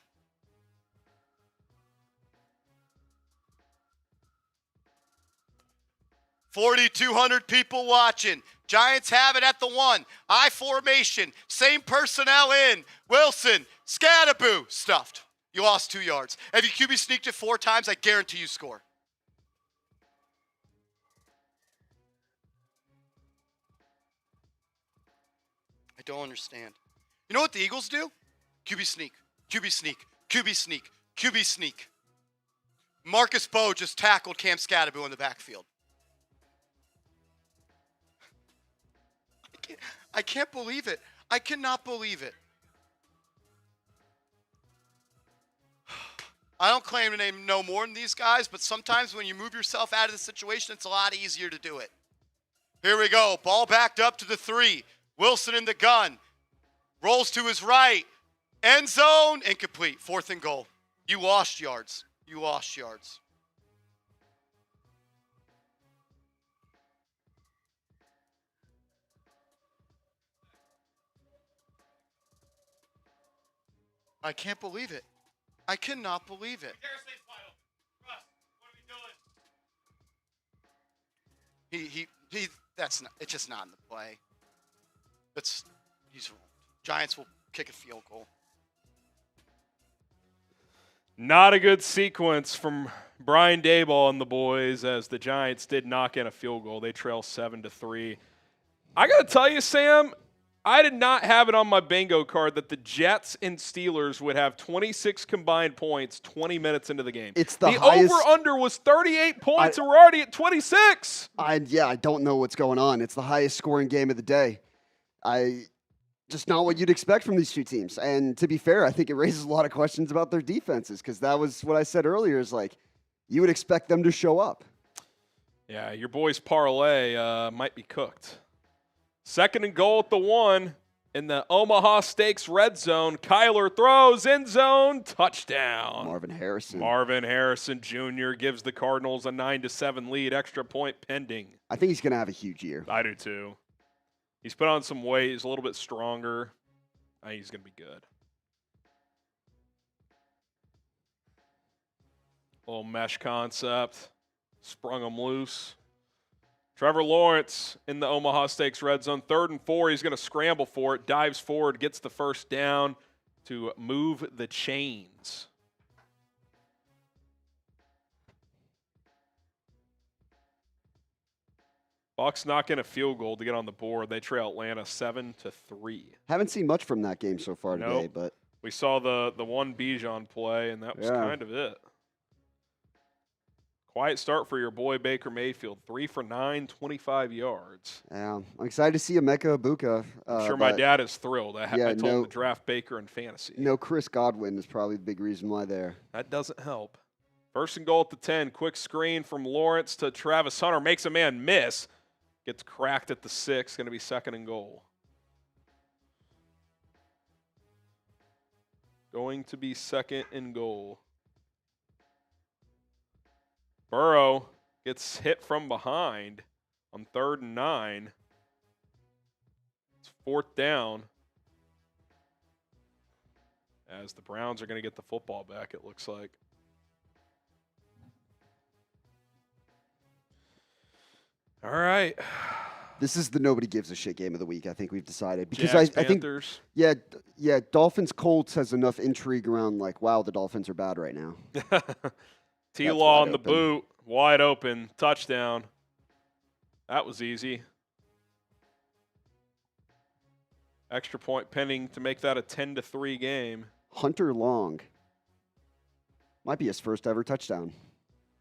$4,200 people watching. Giants have it at the 1. I formation. Same personnel in. Wilson, Scadaboo, stuffed. You lost 2 yards. If you QB sneaked it 4 times, I guarantee you score. I don't understand. You know what the Eagles do? QB sneak, QB sneak, QB sneak, QB sneak. Marcus Bowe just tackled Cam Scadaboo in the backfield. I can't believe it. I cannot believe it. I don't claim to know more than these guys, but sometimes when you move yourself out of the situation, it's a lot easier to do it. Here we go. Ball backed up to the 3. Wilson in the gun. Rolls to his right. End zone. Incomplete. 4th and goal. You lost yards. You lost yards. I can't believe it. I cannot believe it. That's not, it's just not in the play. He's wrong. Giants will kick a field goal. Not a good sequence from Brian Daboll and the boys as the Giants did knock in a field goal. They trail 7-3. I got to tell you, Sam, I did not have it on my bingo card that the Jets and Steelers would have 26 combined points 20 minutes into the game. It's the highest. Over-under was 38 points, and we're already at 26. I don't know what's going on. It's the highest scoring game of the day. Just not what you'd expect from these two teams. And to be fair, I think it raises a lot of questions about their defenses because that was what I said earlier is like you would expect them to show up. Yeah, your boys' parlay might be cooked. 2nd and goal at the 1 in the Omaha Stakes red zone. Kyler throws, end zone, touchdown. Marvin Harrison Jr. gives the Cardinals a 9-7 lead, extra point pending. I think he's going to have a huge year. I do too. He's put on some weight. He's a little bit stronger. I think he's going to be good. Little mesh concept. Sprung him loose. Trevor Lawrence in the Omaha Stakes red zone. 3rd and 4. He's going to scramble for it. Dives forward. Gets the first down to move the chains. Bucs knock in a field goal to get on the board. They trail Atlanta 7-3. Haven't seen much from that game so far today, but we saw the one Bijan play, and that was kind of it. Quiet start for your boy Baker Mayfield. 3 for 9, 25 yards. Yeah, I'm excited to see Emeka Egbuka. I'm sure my dad is thrilled. I told him to draft Baker in fantasy. No Chris Godwin is probably the big reason why there. That doesn't help. 1st and goal at the 10. Quick screen from Lawrence to Travis Hunter. Makes a man miss. Gets cracked at the 6. Going to be 2nd and goal. Going to be 2nd and goal. Burrow gets hit from behind on 3rd and 9. It's 4th down. As the Browns are going to get the football back, it looks like. All right. This is the nobody gives a shit game of the week, I think we've decided. Because Jags, I think, Panthers. yeah, Dolphins Colts has enough intrigue around, like, wow, the Dolphins are bad right now. T-Law on the open. boot, wide open, touchdown. That was easy. Extra point pending to make that a 10-3 game. Hunter Long. Might be his first ever touchdown.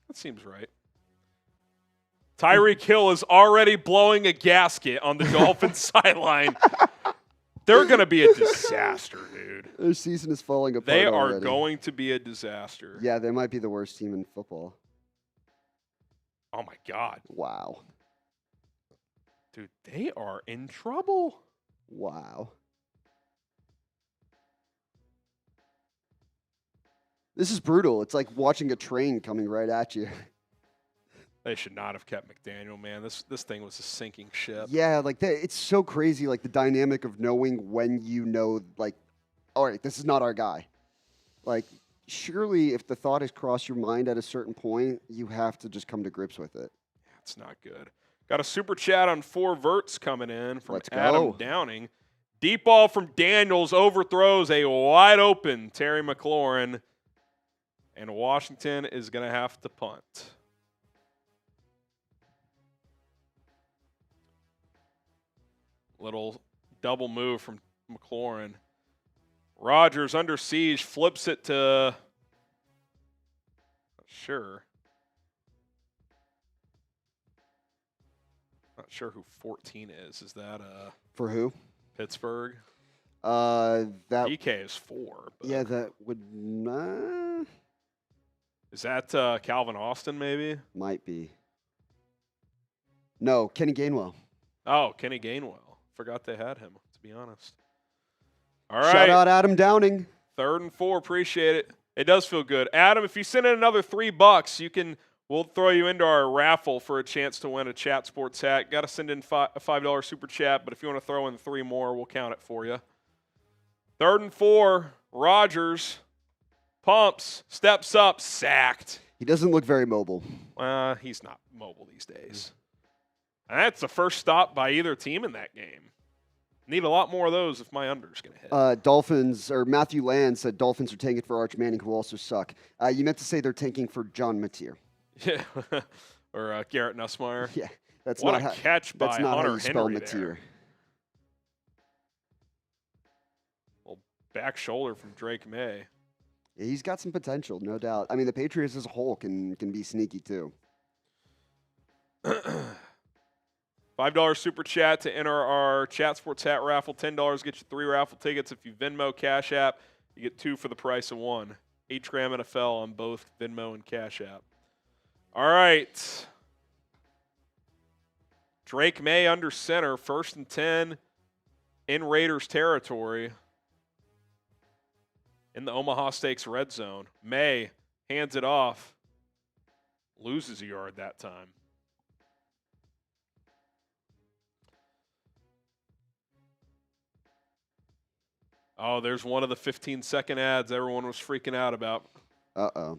That seems right. Tyreek Hill is already blowing a gasket on the Dolphins sideline. They're going to be a disaster, dude. Their season is falling apart. They are already. going to be a disaster. Yeah, they might be the worst team in football. Oh, my God. Wow. Dude, they are in trouble. Wow. This is brutal. It's like watching a train coming right at you. They should not have kept McDaniel, man. This thing was a sinking ship. Yeah, like it's so crazy, like the dynamic of knowing when you know, like, all right, this is not our guy. Like, surely if the thought has crossed your mind at a certain point, you have to just come to grips with it. It's not good. Got a super chat on 4 verts coming in from Let's Adam go. Downing. Deep ball from Daniels overthrows a wide open Terry McLaurin. And Washington is going to have to punt. Little double move from McLaurin. Rodgers under siege, flips it to, not sure who 14 is. Is that For who? Pittsburgh? That DK is 4. But yeah, that would is that Calvin Austin maybe? might be. No, Kenny Gainwell. Oh, Kenny Gainwell. Forgot they had him, to be honest. All right. Shout out Adam Downing. 3rd and 4. Appreciate it. It does feel good. Adam, if you send in another $3, we'll throw you into our raffle for a chance to win a Chat Sports hat. Got to send in a $5 super chat, but if you want to throw in 3 more, we'll count it for you. 3rd and 4. Rodgers pumps, steps up, sacked. He doesn't look very mobile. He's not mobile these days. And that's the first stop by either team in that game. Need a lot more of those if my under's going to hit. Dolphins, or Matthew Land said Dolphins are tanking for Arch Manning, who also suck. You meant to say they're tanking for John Mateer. Yeah. Or Garrett Nussmeier. Yeah, that's What not a catch by that's not Hunter how you spell Henry Mateer. there. Little back shoulder from Drake May. Yeah, he's got some potential, no doubt. I mean, the Patriots as a whole can be sneaky too. $5 super chat to enter our Chat Sports hat raffle. $10 gets you 3 raffle tickets. If you Venmo Cash App, you get 2 for the price of 1. H-Gram NFL on both Venmo and Cash App. All right. Drake May under center, 1st and 10 in Raiders territory in the Omaha Steaks red zone. May hands it off, loses a yard that time. Oh, there's one of the 15-second ads everyone was freaking out about. Uh-oh.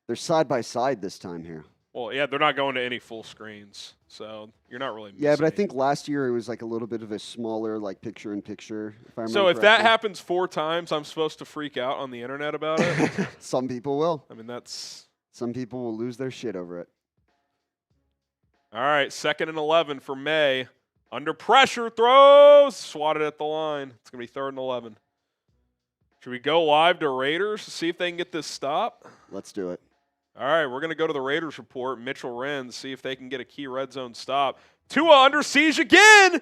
They're side by side this time here. Well, yeah, they're not going to any full screens, so you're not really missing Yeah, but I anything. think last year it was like a little bit of a smaller, like picture-in-picture. If I remember So if that correctly. happens 4 times, I'm supposed to freak out on the internet about it? Some people will. I mean, that's... Some people will lose their shit over it. All right, 2nd and 11 for May. Under pressure, throws, swatted at the line. It's going to be 3rd and 11. Should we go live to Raiders to see if they can get this stop? Let's do it. All right, we're going to go to the Raiders report. Mitchell Wren, see if they can get a key red zone stop. Tua under siege again.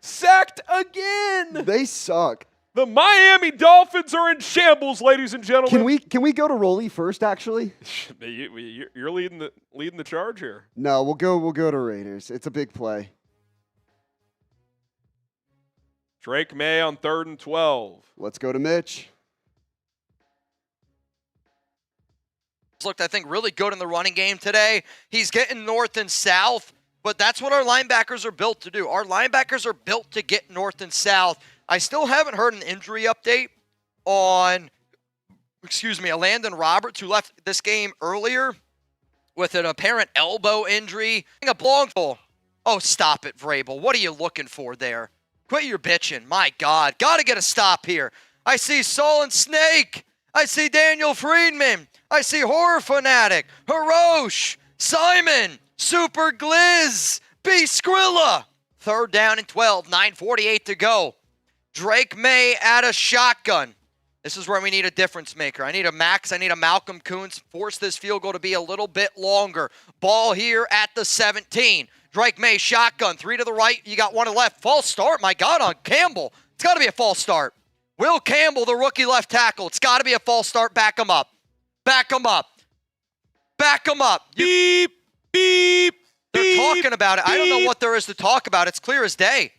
Sacked again. They suck. The Miami Dolphins are in shambles, ladies and gentlemen. Can we go to Rolly first? Actually, You're leading the charge here. no. We'll go to Raiders. It's a big play. Drake May on 3rd and 12. Let's go to Mitch. Looked, I think, really good in the running game today. He's getting north and south, but that's what our linebackers are built to do. Our linebackers are built to get north and south. I still haven't heard an injury update on, Landon Roberts, who left this game earlier with an apparent elbow injury. A long ball. Oh, stop it, Vrabel. What are you looking for there? Quit your bitching. My God. Got to get a stop here. I see Solon Snake. I see Daniel Friedman. I see Horror Fanatic, Hirosh, Simon, Super Gliz, B. Skrilla. 3rd down and 12, 9:48 to go. Drake May at a shotgun. This is where we need a difference maker. I need a Max. I need a Malcolm Koons. Force this field goal to be a little bit longer. Ball here at the 17. Drake May shotgun. 3 to the right. You got 1 to the left. False start. My God, on Campbell. It's got to be a false start. Will Campbell, the rookie left tackle. It's got to be a false start. Back him up. Back him up. Back him up. Beep, beep, They're beep, talking about it. I don't know what there is to talk about. It's clear as day.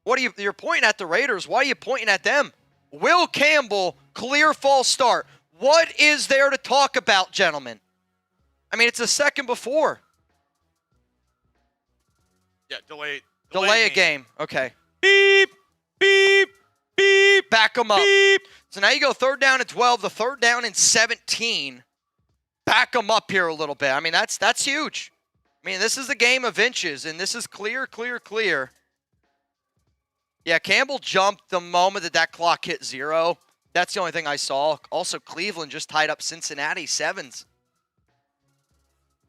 What are you're pointing at the Raiders. Why are you pointing at them? Will Campbell, clear false start. What is there to talk about, gentlemen? I mean, it's a second before. Yeah, delay Delay a game. Okay. beep, beep, beep. Back them up. Beep. So now you go 3rd down and 12, the 3rd down and 17. Back them up here a little bit. I mean, that's huge. I mean, this is a game of inches, and this is clear, clear, clear. Yeah, Campbell jumped the moment that clock hit 0. That's the only thing I saw. Also, Cleveland just tied up Cincinnati 7s.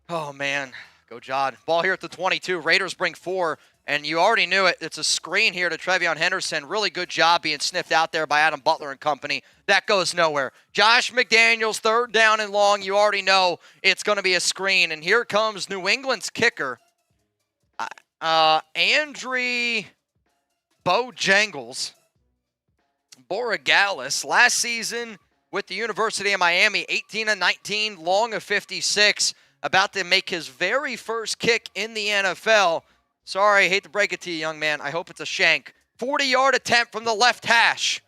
Oh, man. Go, Jod. Ball here at the 22. Raiders bring 4, and you already knew it. It's a screen here to Trevion Henderson. Really good job being sniffed out there by Adam Butler and company. That goes nowhere. Josh McDaniels, 3rd down and long. You already know it's going to be a screen. And here comes New England's kicker, Andre Bojangles. Borregales, last season with the University of Miami, 18-19, long of 56. About to make his very first kick in the NFL. Sorry, I hate to break it to you, young man. I hope it's a shank. 40-yard attempt from the left hash.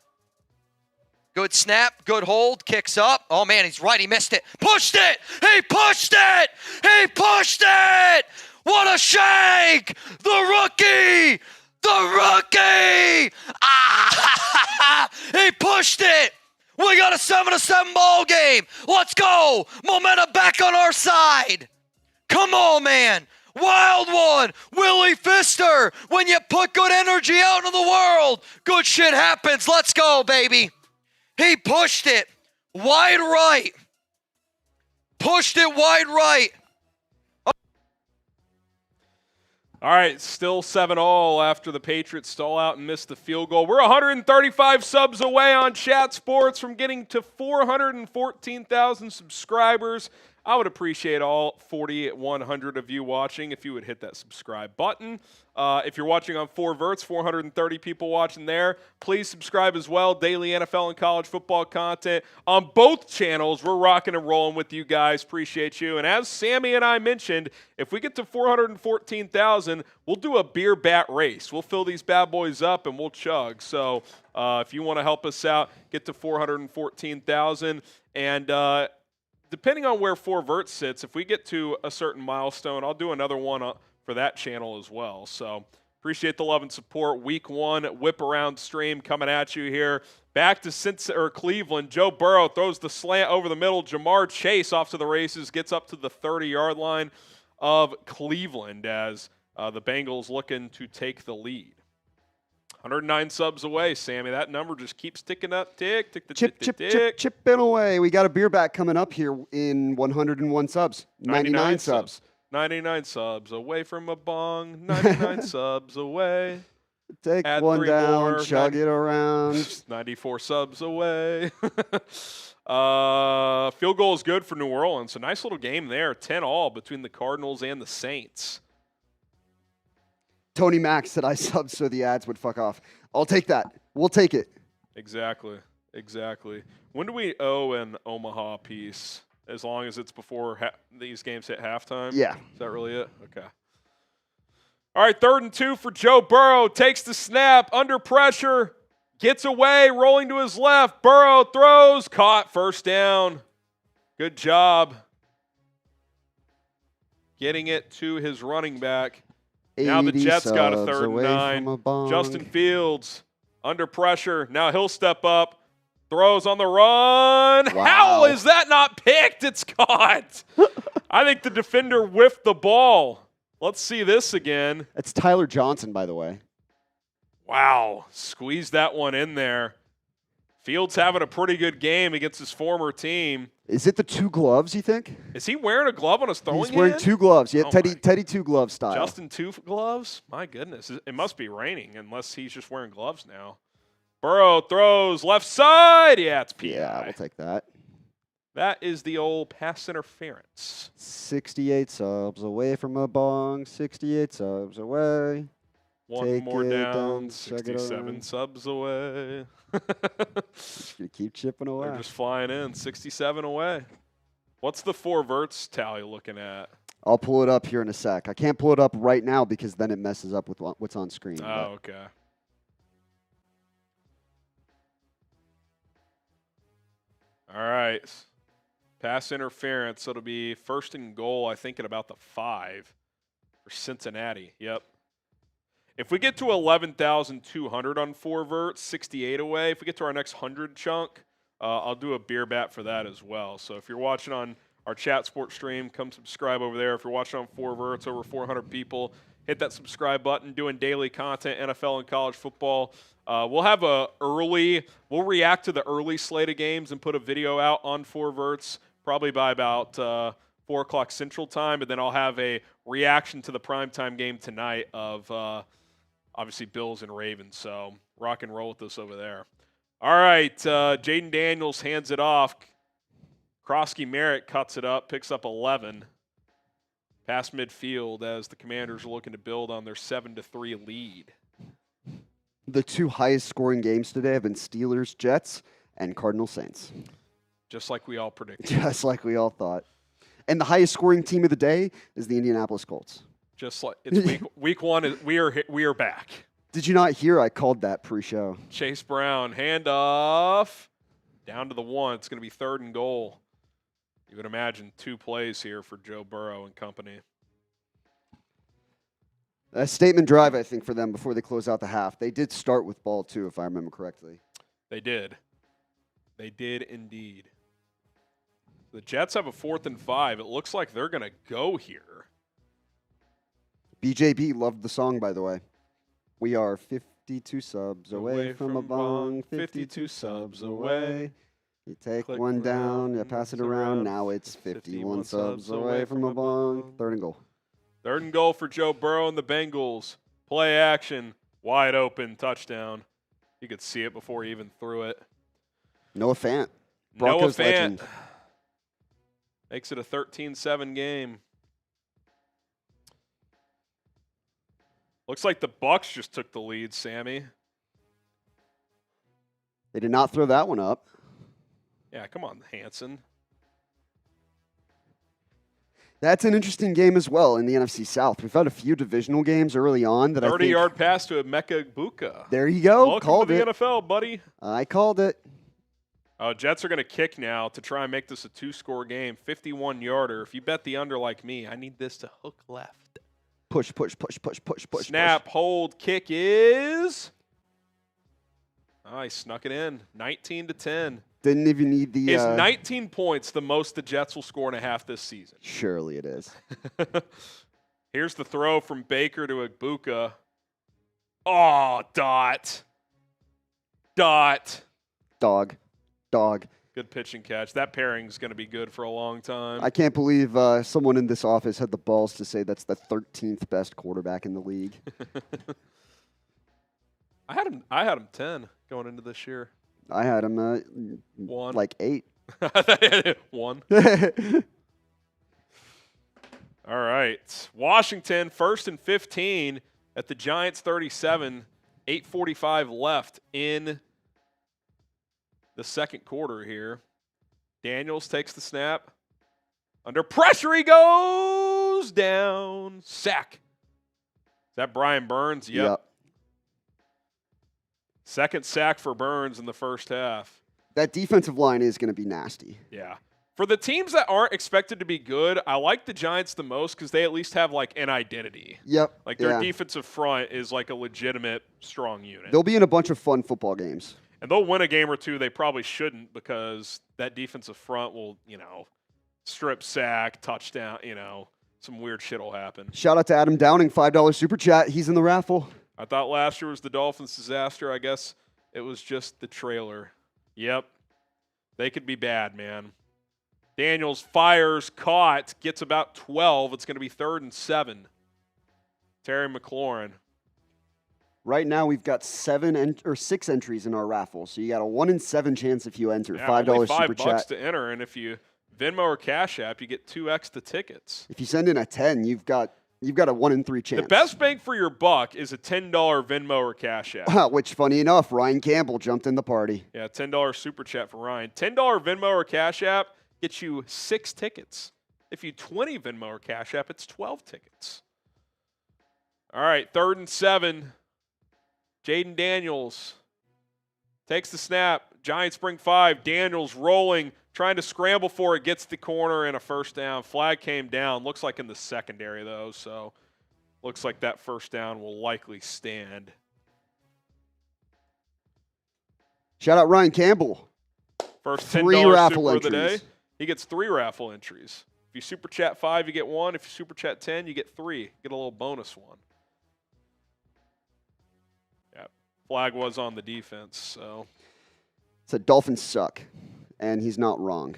Good snap, good hold, kicks up. Oh, man, he's right. He missed it. Pushed it! He pushed it! He pushed it! What a shank! The rookie! The rookie! Ah! He pushed it! We got a 7-7 ball game. Let's go. Momentum back on our side. Come on, man. Wild one. Willie Pfister. When you put good energy out into the world, good shit happens. Let's go, baby. He pushed it wide right. Pushed it wide right. All right, still 7-all after the Patriots stall out and miss the field goal. We're 135 subs away on Chat Sports from getting to 414,000 subscribers. I would appreciate all 4,100 of you watching if you would hit that subscribe button. If you're watching on 4Verts, 430 people watching there. Please subscribe as well. Daily NFL and college football content on both channels. We're rocking and rolling with you guys. Appreciate you. And as Sammy and I mentioned, if we get to 414,000, we'll do a beer bat race. We'll fill these bad boys up and we'll chug. So if you want to help us out, get to 414,000. And depending on where 4Vert sits, if we get to a certain milestone, I'll do another one for that channel as well. So appreciate the love and support. Week 1 whip around stream coming at you here. Back to Cleveland. Joe Burrow throws the slant over the middle. Jamar Chase off to the races, gets up to the 30-yard line of Cleveland as the Bengals looking to take the lead. 109 subs away, Sammy. That number just keeps ticking up. Tick, tick, tick, tick, tick. Chipping away. We got a beer back coming up here in 101 subs. 99 subs. 99 subs away from a bong. 99 subs away. Take Add one 3 down, more. chug it around. 94 subs away. Field goal is good for New Orleans. A nice little game there. 10-all between the Cardinals and the Saints. Tony Mack said I subbed so the ads would fuck off. I'll take that. We'll take it. Exactly. When do we owe an Omaha piece? As long as it's before these games hit halftime? Yeah. Is that really it? Okay. All right, 3rd and 2 for Joe Burrow. Takes the snap, under pressure, gets away, rolling to his left. Burrow throws, caught, first down. Good job getting it to his running back. Now the Jets got a 3rd and 9. Justin Fields under pressure. Now he'll step up. Throws on the run. Wow. How is that not picked? It's caught. I think the defender whiffed the ball. Let's see this again. It's Tyler Johnson, by the way. Wow. Squeezed that one in there. Fields having a pretty good game against his former team. Is it the 2 gloves, you think? Is he wearing a glove on his throwing hand? He's wearing 2 gloves. Yeah, Oh Teddy 2 glove style. Justin 2 gloves? My goodness. It must be raining unless he's just wearing gloves now. Burrow throws left side. Yeah, it's PI. Yeah, we'll take that. That is the old pass interference. 68 subs away from a bong. 68 subs away. One Take more it down, down, check it 67 out. subs away. Just gonna keep chipping away. They're just flying in, 67 away. What's the 4 verts tally looking at? I'll pull it up here in a sec. I can't pull it up right now because then it messes up with what's on screen. Oh, okay. All right. Pass interference. So it'll be 1st and goal, I think, at about the 5 for Cincinnati. Yep. If we get to 11,200 on 4 verts, 68 away. If we get to our next 100 chunk, I'll do a beer bat for that as well. So if you're watching on our chat sports stream, come subscribe over there. If you're watching on 4 verts, over 400 people, hit that subscribe button. Doing daily content, NFL and college football. We'll react to the early slate of games and put a video out on 4 verts probably by about 4 o'clock Central Time, and then I'll have a reaction to the primetime game tonight of obviously Bills and Ravens. So rock and roll with this over there. All right, Jaden Daniels hands it off. Krosky Merritt cuts it up, picks up 11. Past midfield as the Commanders are looking to build on their 7-3 lead. The 2 highest scoring games today have been Steelers, Jets, and Cardinals, Saints. Just like we all predicted. Just like we all thought. And the highest scoring team of the day is the Indianapolis Colts. Just like it's week 1. We are back. Did you not hear I called that pre-show? Chase Brown, handoff. Down to the 1. It's going to be 3rd and goal. You would imagine 2 plays here for Joe Burrow and company. A statement drive, I think, for them before they close out the half. They did start with ball, too, if I remember correctly. They did. They did indeed. The Jets have a 4th and 5. It looks like they're going to go here. BJB loved the song, by the way. We are 52 subs away from a bong, 52 subs away. You take Click one down, you around, pass it it's around, around. Now it's 51 subs away from a bong. 3rd and goal. 3rd and goal for Joe Burrow and the Bengals. Play action. Wide open. Touchdown. You could see it before he even threw it. Noah Fant. Broncos Noah Fant legend. makes it a 13-7 game. Looks like the Bucs just took the lead, Sammy. They did not throw that one up. Yeah, come on, Hanson. That's an interesting game as well in the NFC South. We've had a few divisional games early on that I think. 30-yard pass to Emeka Egbuka. There you go. Welcome Called to the it. NFL, buddy. I called it. Jets are going to kick now to try and make this a 2-score game. 51-yarder. If you bet the under like me, I need this to hook left. Push. Snap, hold, kick is. Oh, he snuck it in. 19-10. Didn't even need the. Is 19 points the most the Jets will score in a half this season? Surely it is. Here's the throw from Baker to Egbuka. Oh, dot. Dog. Good pitch and catch. That pairing's going to be good for a long time. I can't believe someone in this office had the balls to say that's the 13th best quarterback in the league. I had him 10 going into this year. I had him 1. like 8. 1. All right. Washington, 1st and 15 at the Giants 37. 8:45 left in the second quarter here. Daniels takes the snap. Under pressure, he goes down. Sack. Is that Brian Burns? Yep. Second sack for Burns in the first half. That defensive line is going to be nasty. Yeah. For the teams that aren't expected to be good, I like the Giants the most because they at least have like an identity. Yep. Like their defensive front is like a legitimate strong unit. They'll be in a bunch of fun football games. And they'll win a game or two they probably shouldn't because that defensive front will, strip sack, touchdown, some weird shit will happen. Shout out to Adam Downing, $5 super chat. He's in the raffle. I thought last year was the Dolphins' disaster. I guess it was just the trailer. Yep. They could be bad, man. Daniels fires, caught, gets about 12. It's going to be 3rd and 7. Terry McLaurin. Right now, we've got 6 entries in our raffle, so you got a 1 in 7 chance if you enter. Yeah, $5 only super $5 chat. to enter, and if you Venmo or Cash App, you get 2x the tickets. If you send in a 10, you've got a 1 in 3 chance. The best bang for your buck is a $10 Venmo or Cash App. Which, funny enough, Ryan Campbell jumped in the party. Yeah, $10 super chat for Ryan. $10 Venmo or Cash App gets you 6 tickets. If you 20 Venmo or Cash App, it's 12 tickets. All right, 3rd and 7. Jaden Daniels takes the snap. Giants bring 5. Daniels rolling, trying to scramble for it, gets the corner and a first down. Flag came down. Looks like in the secondary, though, so looks like that first down will likely stand. Shout out Ryan Campbell. First $3 $10 raffle super of the entries. day. He gets 3 raffle entries. If you super chat 5, you get 1. If you super chat 10, you get 3. Get a little bonus one. Yeah, flag was on the defense, so. Said Dolphins suck, and he's not wrong.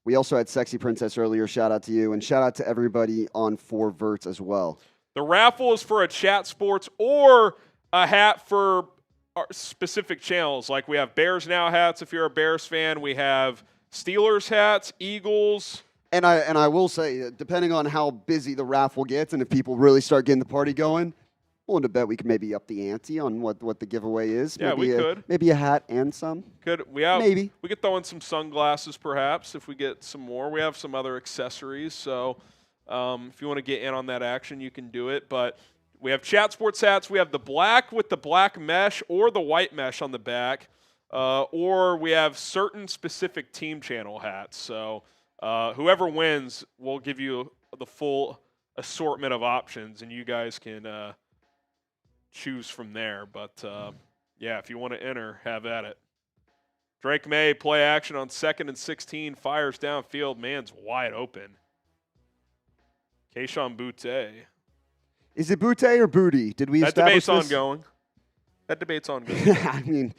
We also had Sexy Princess earlier. Shout out to you, and shout out to everybody on 4 Verts as well. The raffle is for a Chat Sports or a hat for our specific channels. Like we have Bears Now hats if you're a Bears fan. We have Steelers hats, Eagles. And I will say, depending on how busy the raffle gets and if people really start getting the party going, willing to bet we could maybe up the ante on what the giveaway is. Yeah, maybe we could. Maybe a hat and some. Maybe. We could throw in some sunglasses perhaps if we get some more. We have some other accessories, so if you want to get in on that action, you can do it. But we have Chat Sports hats. We have the black with the black mesh or the white mesh on the back, or we have certain specific team channel hats. So whoever wins, we'll give you the full assortment of options, and you guys can choose from there. But, yeah, if you want to enter, have at it. Drake May, play action on 2nd and 16, fires downfield. Man's wide open. Keyshawn Boutte. Is it Boutte or Booty? Did we That establish debate's this? ongoing. That debate's ongoing. I mean,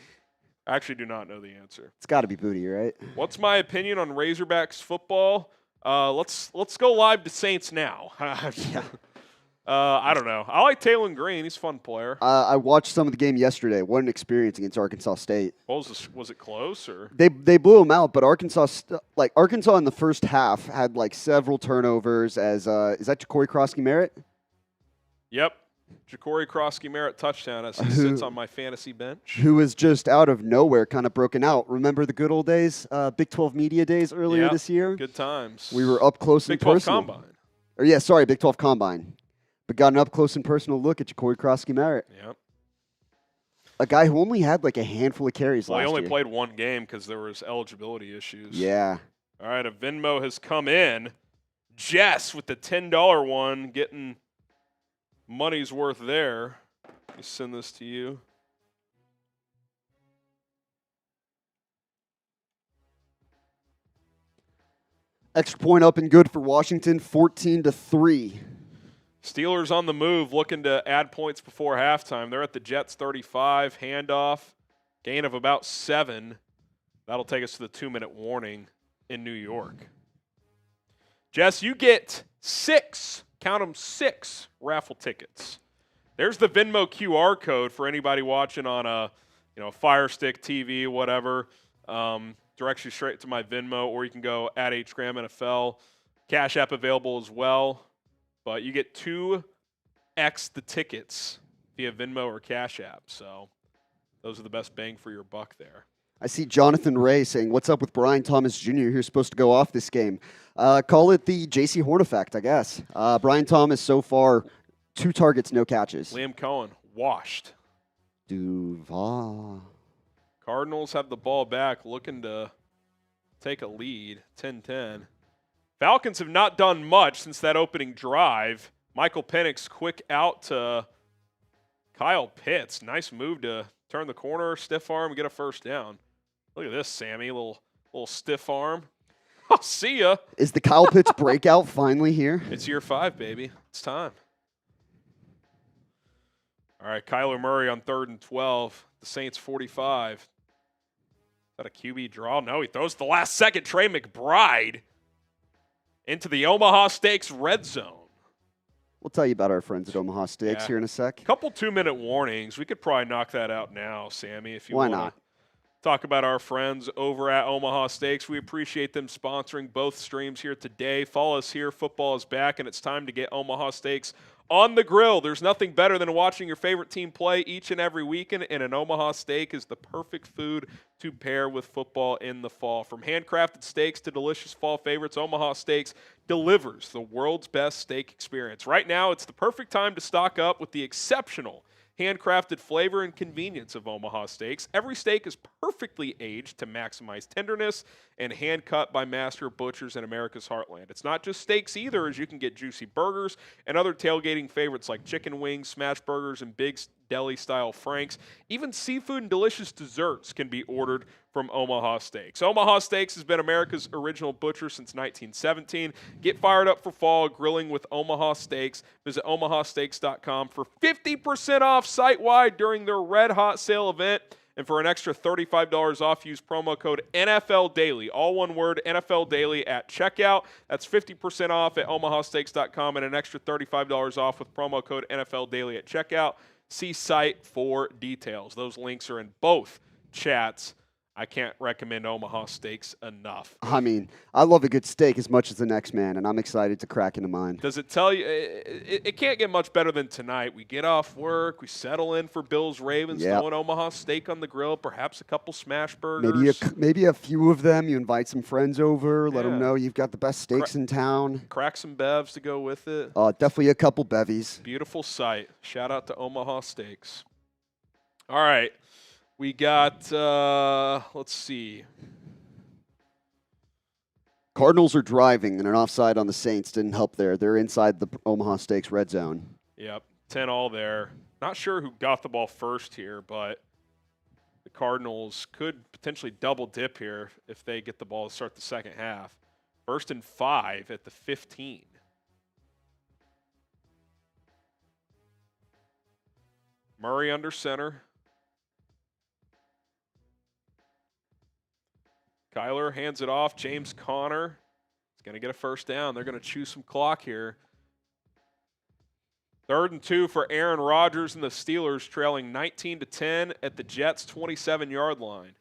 I actually do not know the answer. it's got to be Booty, right? What's my opinion on Razorbacks football? Let's go live to Saints now. I don't know. I like Taylon Green. He's a fun player. I watched some of the game yesterday. What an experience against Arkansas State. Was it close or? They blew them out, but Arkansas in the first half had several turnovers. As is that Ja'Cory Krosky-Merritt? Yep. Ja'Cory Krosky-Merritt touchdown as he sits on my fantasy bench. Who was just out of nowhere kind of broken out. Remember the good old days, Big 12 media days earlier this year? Good times. We were up close and personal. Big 12 Combine. Or yeah, sorry, Big 12 Combine. But got an up close and personal look at Ja'Cory Krosky-Merritt. Yep. A guy who only had a handful of carries last year. He only played one game because there was eligibility issues. Yeah. All right, a Venmo has come in. Jess with the $10 one, getting money's worth there. Let me send this to you. Extra point up and good for Washington, 14-3. Steelers on the move, looking to add points before halftime. They're at the Jets 35, handoff, gain of about 7. That'll take us to the 2-minute warning in New York. Jess, you get 6, count them 6 raffle tickets. There's the Venmo QR code for anybody watching on a Fire Stick TV, whatever. Directs you straight to my Venmo, or you can go at HGramNFL. Cash App available as well. But you get 2x the tickets via Venmo or Cash App. So those are the best bang for your buck there. I see Jonathan Ray saying, "What's up with Brian Thomas Jr.? Who's supposed to go off this game?" Call it the J.C. Horn effect, I guess. Brian Thomas so far, 2 targets, no catches. Liam Cohen, washed. Duval. Cardinals have the ball back, looking to take a lead, 10-10. Falcons have not done much since that opening drive. Michael Penix quick out to Kyle Pitts. Nice move to turn the corner, stiff arm, get a first down. Look at this, Sammy, little stiff arm. I'll see ya. Is the Kyle Pitts breakout finally here? It's year 5, baby. It's time. All right, Kyler Murray on 3rd and 12. The Saints 45. Is that a QB draw? No, he throws the last second. Trey McBride into the Omaha Steaks red zone. We'll tell you about our friends at Omaha Steaks Yeah. here in a sec. Couple 2-minute warnings. We could probably knock that out now, Sammy, if you Why want not? to talk about our friends over at Omaha Steaks. We appreciate them sponsoring both streams here today. Follow us here. Football is back, and it's time to get Omaha Steaks on the grill. There's nothing better than watching your favorite team play each and every weekend, and an Omaha steak is the perfect food to pair with football in the fall. From handcrafted steaks to delicious fall favorites, Omaha Steaks delivers the world's best steak experience. Right now, it's the perfect time to stock up with the exceptional handcrafted flavor and convenience of Omaha Steaks. Every steak is perfectly aged to maximize tenderness and hand-cut by master butchers in America's heartland. It's not just steaks either, as you can get juicy burgers and other tailgating favorites like chicken wings, smash burgers, and big deli-style franks. Even seafood and delicious desserts can be ordered from Omaha Steaks. Omaha Steaks has been America's original butcher since 1917. Get fired up for fall grilling with Omaha Steaks. Visit omahasteaks.com for 50% off site-wide during their Red Hot Sale event. And for an extra $35 off, use promo code NFL Daily, all one word, NFL Daily at checkout. That's 50% off at omahasteaks.com and an extra $35 off with promo code NFL Daily at checkout. See site for details. Those links are in both chats. I can't recommend Omaha Steaks enough. I mean, I love a good steak as much as the next man, and I'm excited to crack into mine. Does it tell you? It can't get much better than tonight. We get off work, we settle in for Bills Ravens, throw an Omaha steak on the grill, perhaps a couple smash burgers. Maybe a few of them. You invite some friends over, let them know you've got the best steaks in town. Crack some bevs to go with it. Definitely a couple bevies. Beautiful sight. Shout out to Omaha Steaks. All right. We got, let's see. Cardinals are driving, and an offside on the Saints didn't help there. They're inside the Omaha Steaks red zone. Yep, 10-all there. Not sure who got the ball first here, but the Cardinals could potentially double dip here if they get the ball to start the second half. 1st and 5 at the 15. Murray under center. Kyler hands it off. James Conner is going to get a first down. They're going to chew some clock here. 3rd and 2 for Aaron Rodgers and the Steelers, trailing 19-10 at the Jets' 27-yard line.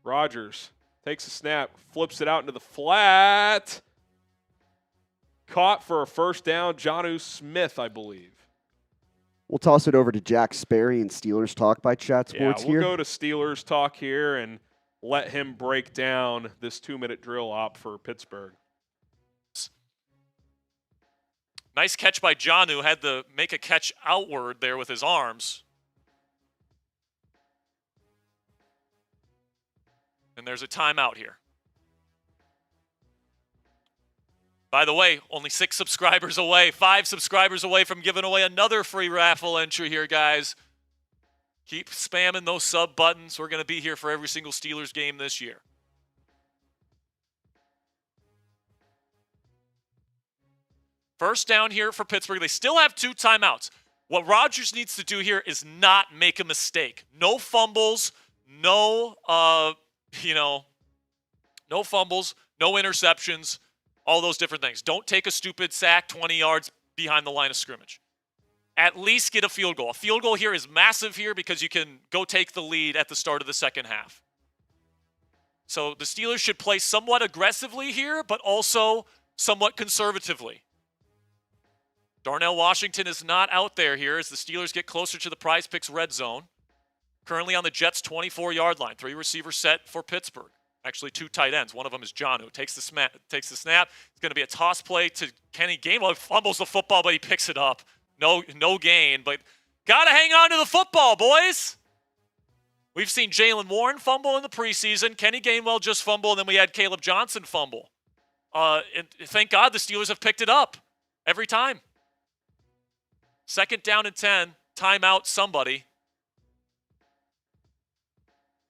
Rodgers takes a snap, flips it out into the flat. Caught for a first down. Jonnu Smith, I believe. We'll toss it over to Jack Sperry and Steelers Talk by Chat Sports we'll here. Go to Steelers Talk here and let him break down this 2-minute drill op for Pittsburgh. Nice catch by Jonnu. Had to make a catch outward there with his arms. And there's a timeout here. By the way, only 6 subscribers away, 5 subscribers away from giving away another free raffle entry here, guys. Keep spamming those sub buttons. We're going to be here for every single Steelers game this year. First down here for Pittsburgh. They still have 2 timeouts. What Rodgers needs to do here is not make a mistake. No fumbles, no fumbles, no interceptions, all those different things. Don't take a stupid sack 20 yards behind the line of scrimmage. At least get a field goal. A field goal here is massive here because you can go take the lead at the start of the second half. So the Steelers should play somewhat aggressively here, but also somewhat conservatively. Darnell Washington is not out there here as the Steelers get closer to the PrizePicks red zone. Currently on the Jets' 24-yard line. 3 receivers set for Pittsburgh. Actually, 2 tight ends. One of them is John, who takes the snap. It's going to be a toss play to Kenny Gainwell. He fumbles the football, but he picks it up. No gain, but got to hang on to the football, boys. We've seen Jalen Warren fumble in the preseason. Kenny Gainwell just fumble, and then we had Caleb Johnson fumble. And thank God the Steelers have picked it up every time. 2nd down and 10. Timeout, somebody.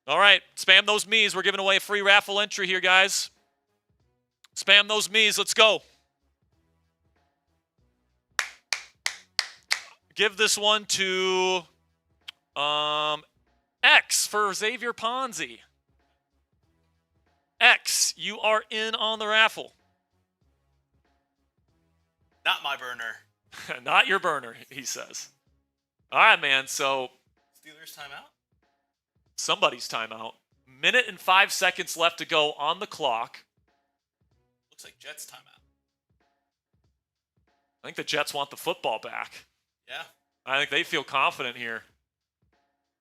All right, spam those me's. We're giving away a free raffle entry here, guys. Spam those me's. Let's go. Give this one to X for Xavier Ponzi. X, you are in on the raffle. Not my burner. Not your burner, he says. All right, man, so Steelers timeout? somebody's timeout. 1:05 left to go on the clock. Looks like Jets timeout. I think the Jets want the football back. Yeah. I think they feel confident here.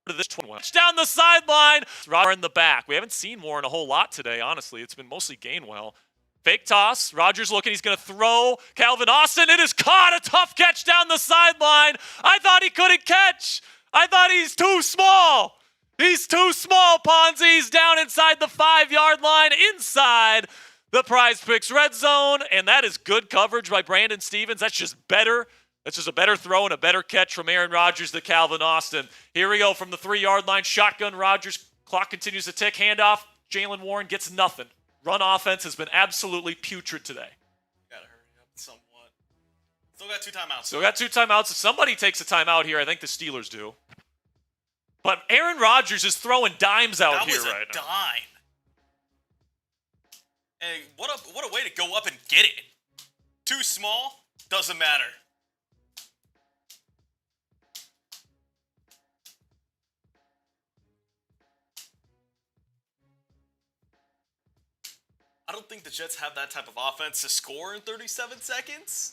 This down the sideline. Roger in the back. We haven't seen Warren a whole lot today, honestly. It's been mostly Gainwell. Fake toss. Rodgers looking. He's going to throw. Calvin Austin. It is caught. A tough catch down the sideline. I thought he couldn't catch. I thought he's too small. He's too small, Ponzi. He's down inside the 5-yard line, inside the PrizePicks red zone, and that is good coverage by Brandon Stevens. That's just better. That's just a better throw and a better catch from Aaron Rodgers to Calvin Austin. Here we go from the 3-yard line. Shotgun Rodgers. Clock continues to tick. Handoff. Jalen Warren gets nothing. Run offense has been absolutely putrid today. Gotta hurry up somewhat. Still got 2 timeouts. So we got 2 timeouts. If somebody takes a timeout here, I think the Steelers do. But Aaron Rodgers is throwing dimes out here right now. That was a dime. Hey, what a way to go up and get it. Too small, doesn't matter. I don't think the Jets have that type of offense to score in 37 seconds.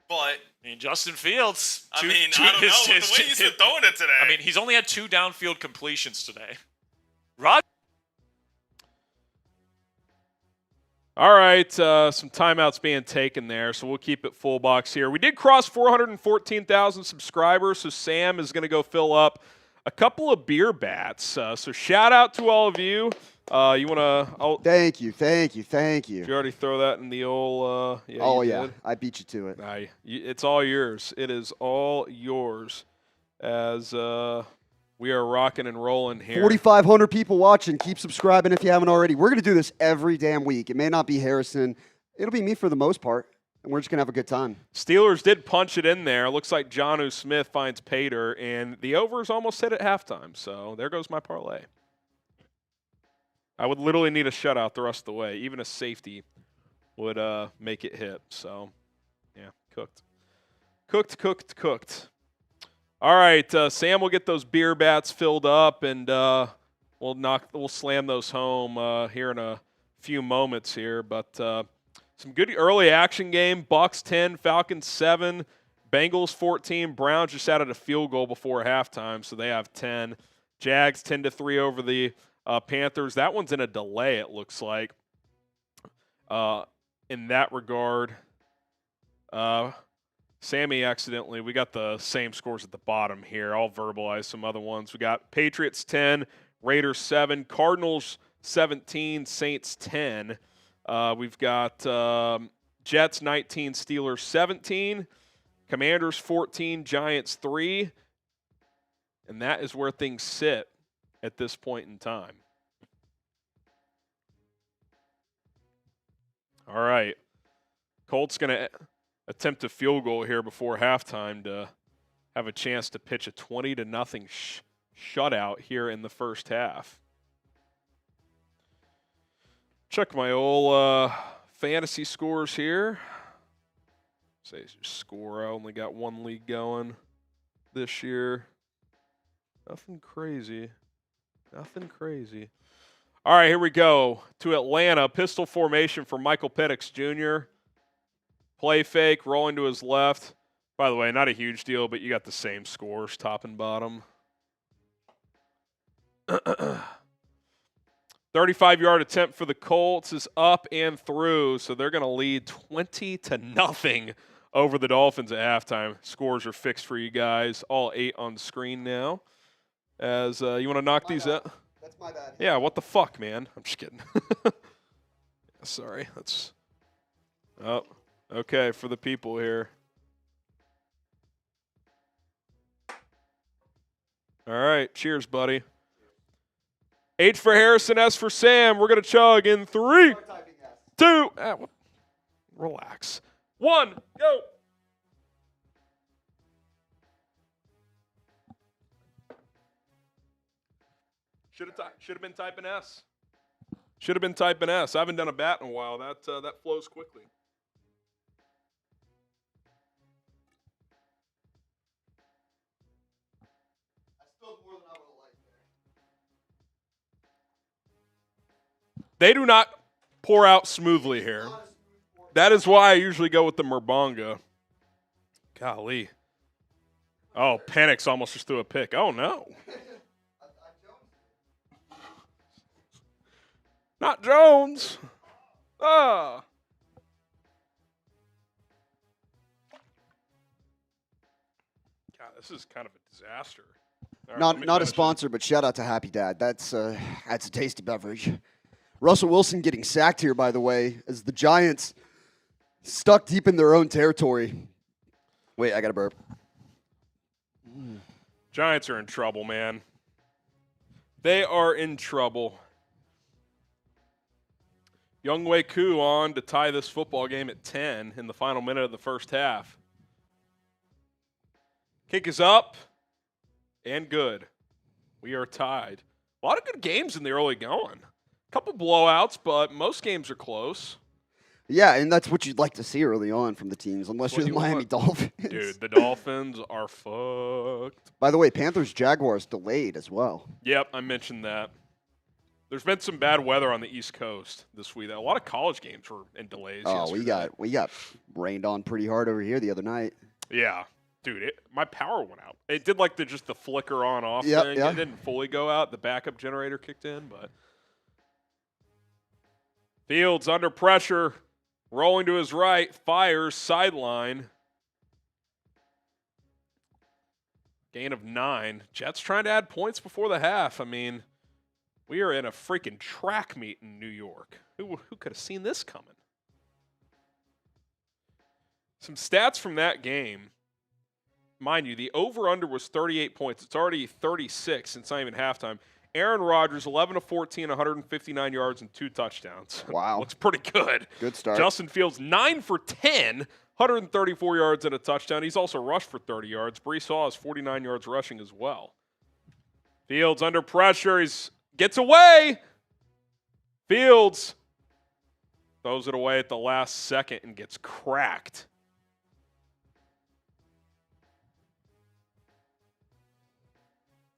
But I mean, Justin Fields. I don't know. The way he's been throwing it today. I mean, he's only had 2 downfield completions today. Rod. All right, some timeouts being taken there, so we'll keep it full box here. We did cross 414,000 subscribers, so Sam is going to go fill up a couple of beer bats. So shout out to all of you. You want to? Thank you. Did you already throw that in the old? Yeah, I beat you to it. It's all yours. It is all yours, as we are rocking and rolling here. 4,500 people watching. Keep subscribing if you haven't already. We're gonna do this every damn week. It may not be Harrison. It'll be me for the most part, and we're just gonna have a good time. Steelers did punch it in there. Looks like Jonnu Smith finds Pater, and the over is almost hit at halftime. So there goes my parlay. I would literally need a shutout the rest of the way. Even a safety would make it hit. So, yeah, cooked. All right, Sam will get those beer bats filled up, and we'll slam those home here in a few moments here. But some good early action game. Bucks 10, Falcons 7, Bengals 14. Browns just added a field goal before halftime, so they have 10. Jags 10-3 over the Panthers. That one's in a delay, it looks like. In that regard, Sammy accidentally, we got the same scores at the bottom here. I'll verbalize some other ones. We got Patriots 10, Raiders 7, Cardinals 17, Saints 10. We've got Jets 19, Steelers 17, Commanders 14, Giants 3. And that is where things sit at this point in time. All right. Colts going to attempt a field goal here before halftime to have a chance to pitch a 20-0 shutout here in the first half. Check my old fantasy scores here. Say score. I only got one league going this year. Nothing crazy. All right, here we go. To Atlanta, pistol formation for Michael Penix Jr. Play fake, rolling to his left. By the way, not a huge deal, but you got the same scores, top and bottom. 35-yard attempt for the Colts is up and through, so they're going to lead 20-0 over the Dolphins at halftime. Scores are fixed for you guys. All 8 on the screen now. As you want to knock these out? That's my bad. Yeah, what the fuck, man? I'm just kidding. Sorry, that's. Oh, okay, for the people here. All right, cheers, buddy. H for Harrison, S for Sam. We're going to chug in 3, 2, relax. 1, go. Should have been typing S. Should have been typing S. I haven't done a bat in a while. That flows quickly. They do not pour out smoothly here. That is why I usually go with the Murbanga. Golly. Oh, Penix almost just threw a pick. Oh, no. Not Jones. Ah. God, this is kind of a disaster. All right, Not a sponsor, but shout out to Happy Dad. That's a tasty beverage. Russell Wilson getting sacked here, by the way, as the Giants stuck deep in their own territory. Wait, I got to burp. Giants are in trouble, man. They are in trouble. Younghoe Koo on to tie this football game at 10 in the final minute of the first half. Kick is up and good. We are tied. A lot of good games in the early going. A couple blowouts, but most games are close. Yeah, and that's what you'd like to see early on from the teams, unless you're the Miami Dolphins. Dude, the Dolphins are fucked. By the way, Panthers Jaguars delayed as well. Yep, I mentioned that. There's been some bad weather on the East Coast this week. A lot of college games were in delays. Oh, yesterday. we got rained on pretty hard over here the other night. Yeah, dude, my power went out. It did like just the flicker on off thing. Yeah. It didn't fully go out. The backup generator kicked in, but Fields under pressure, rolling to his right, fires sideline. Gain of 9. Jets trying to add points before the half. I mean, we are in a freaking track meet in New York. Who could have seen this coming? Some stats from that game. Mind you, the over-under was 38 points. It's already 36 since not even halftime. Aaron Rodgers, 11 of 14, 159 yards and 2 touchdowns. Wow. Looks pretty good. Good start. Justin Fields, 9 for 10, 134 yards and a touchdown. He's also rushed for 30 yards. Brees Hall has 49 yards rushing as well. Fields under pressure. He's gets away. Fields throws it away at the last second and gets cracked.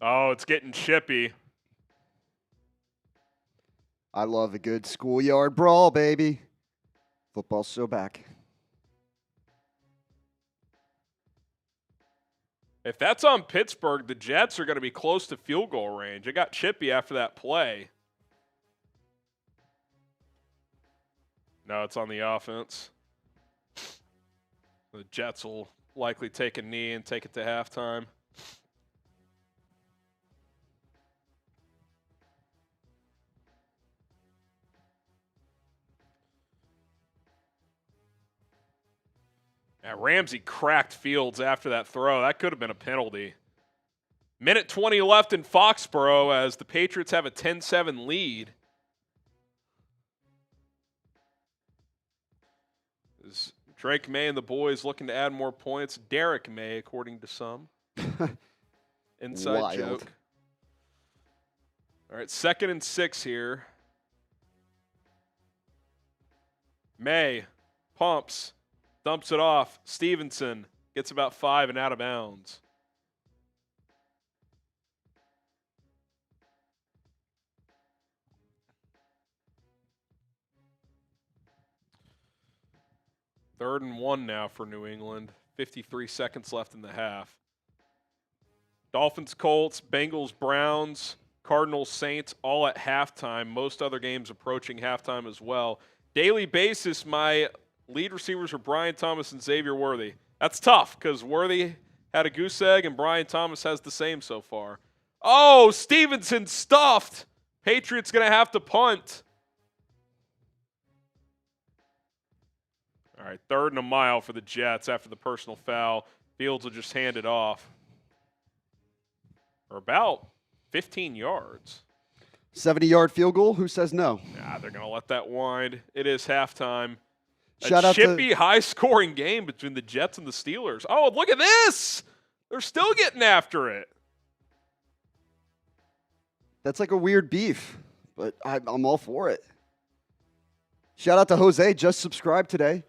Oh, it's getting chippy. I love a good schoolyard brawl, baby. Football's so back. If that's on Pittsburgh, the Jets are going to be close to field goal range. It got chippy after that play. No, it's on the offense. The Jets will likely take a knee and take it to halftime. Yeah, Ramsey cracked Fields after that throw. That could have been a penalty. Minute 20 left in Foxborough as the Patriots have a 10-7 lead. Is Drake May and the boys looking to add more points? Derek May, according to some. Inside Wild. joke. All right, 2nd and 6 here. May pumps. Dumps it off. Stevenson gets about 5 and out of bounds. 3rd and 1 now for New England. 53 seconds left in the half. Dolphins, Colts, Bengals, Browns, Cardinals, Saints, all at halftime. Most other games approaching halftime as well. Daily basis, my lead receivers are Brian Thomas and Xavier Worthy. That's tough because Worthy had a goose egg and Brian Thomas has the same so far. Oh, Stevenson stuffed. Patriots going to have to punt. All right, 3rd and a mile for the Jets after the personal foul. Fields will just hand it off. Or about 15 yards. 70-yard field goal? Who says no? Nah, they're going to let that wind. It is halftime. Shout a out chippy, to high-scoring game between the Jets and the Steelers. Oh, look at this! They're still getting after it. That's like a weird beef, but I'm all for it. Shout out to Jose. Just subscribed today.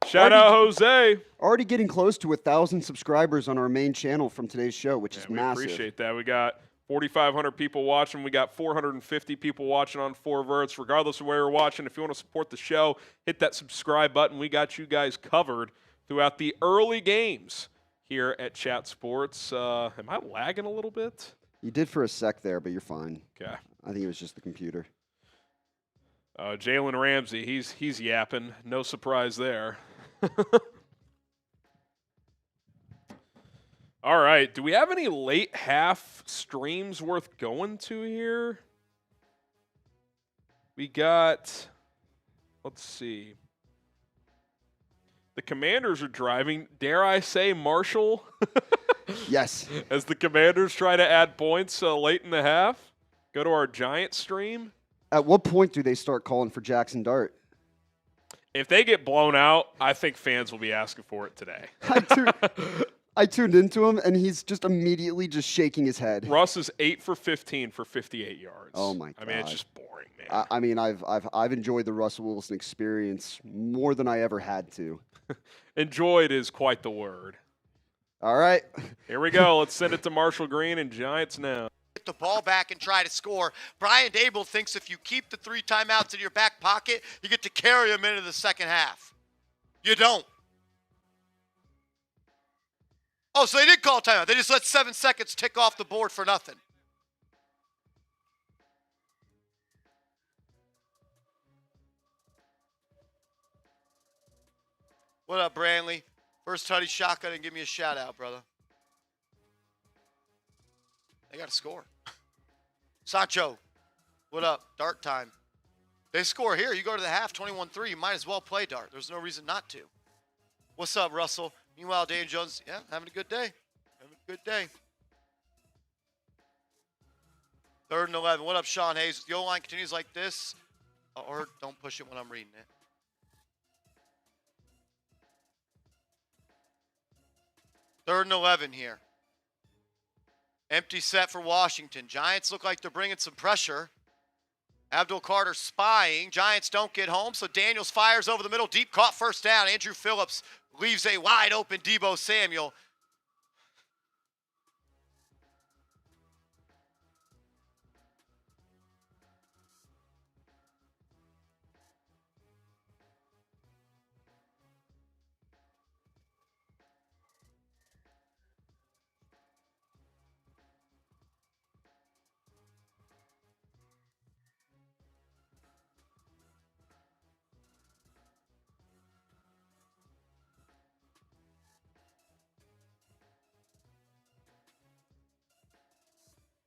Shout out, Jose. Already getting close to 1,000 subscribers on our main channel from today's show, which is We massive. appreciate that. We got 4,500 people watching. We got 450 people watching on 4Verts. Regardless of where you're watching, if you want to support the show, hit that subscribe button. We got you guys covered throughout the early games here at Chat Sports. Am I lagging a little bit? You did for a sec there, but you're fine. Okay. I think it was just the computer. Jalen Ramsey, he's yapping. No surprise there. All right. Do we have any late half streams worth going to here? We got, let's see. The Commanders are driving. Dare I say Marshall? Yes. As the Commanders try to add points late in the half. Go to our Giant stream. At what point do they start calling for Jackson Dart? If they get blown out, I think fans will be asking for it today. I tuned into him, and he's just immediately just shaking his head. Russ is 8 for 15 for 58 yards. Oh, my God. I mean, it's just boring, man. I mean, I've enjoyed the Russell Wilson experience more than I ever had to. Enjoyed is quite the word. All right. Here we go. Let's send it to Marshall Green and Giants now. Get the ball back and try to score. Brian Dable thinks if you keep the 3 timeouts in your back pocket, you get to carry them into the second half. You don't. Oh, so they did call timeout. They just let 7 seconds tick off the board for nothing. What up, Brantley? First tutty shotgun and give me a shout out, brother. They got to score. Sancho, what up? Dart time. They score here. You go to the half, 21-3. You might as well play Dart. There's no reason not to. What's up, Russell? Meanwhile, Daniel Jones, yeah, having a good day. Having a good day. 3rd and 11. What up, Sean Hayes? If the O-line continues like this, or don't push it when I'm reading it. Third and 11 here. Empty set for Washington. Giants look like they're bringing some pressure. Abdul Carter spying. Giants don't get home, so Daniels fires over the middle. Deep caught, first down. Andrew Phillips leaves a wide open Deebo Samuel.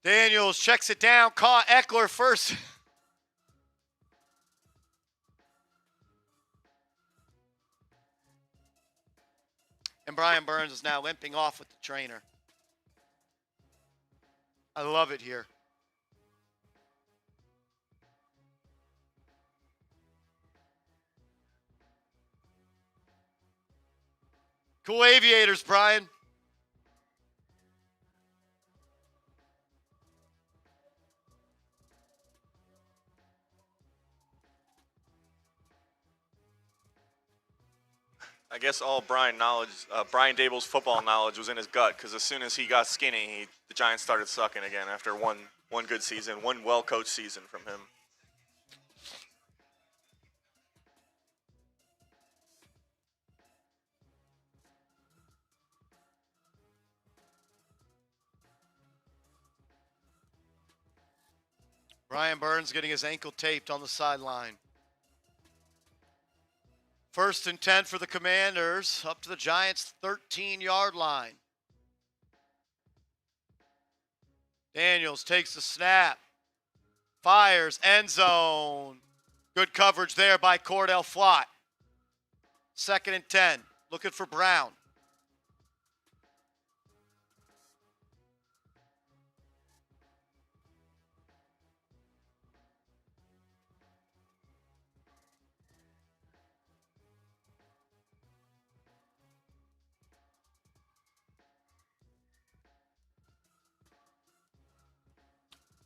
Daniels checks it down, caught Eckler first. And Brian Burns is now limping off with the trainer. I love it here. Cool aviators, Brian. I guess all Brian Dable's football knowledge was in his gut, because as soon as he got skinny, the Giants started sucking again after one good season, one well-coached season from him. Brian Burns getting his ankle taped on the sideline. 1st and 10 for the Commanders, up to the Giants' 13-yard line. Daniels takes the snap, fires, end zone. Good coverage there by Cordell Flott. 2nd and 10, looking for Brown.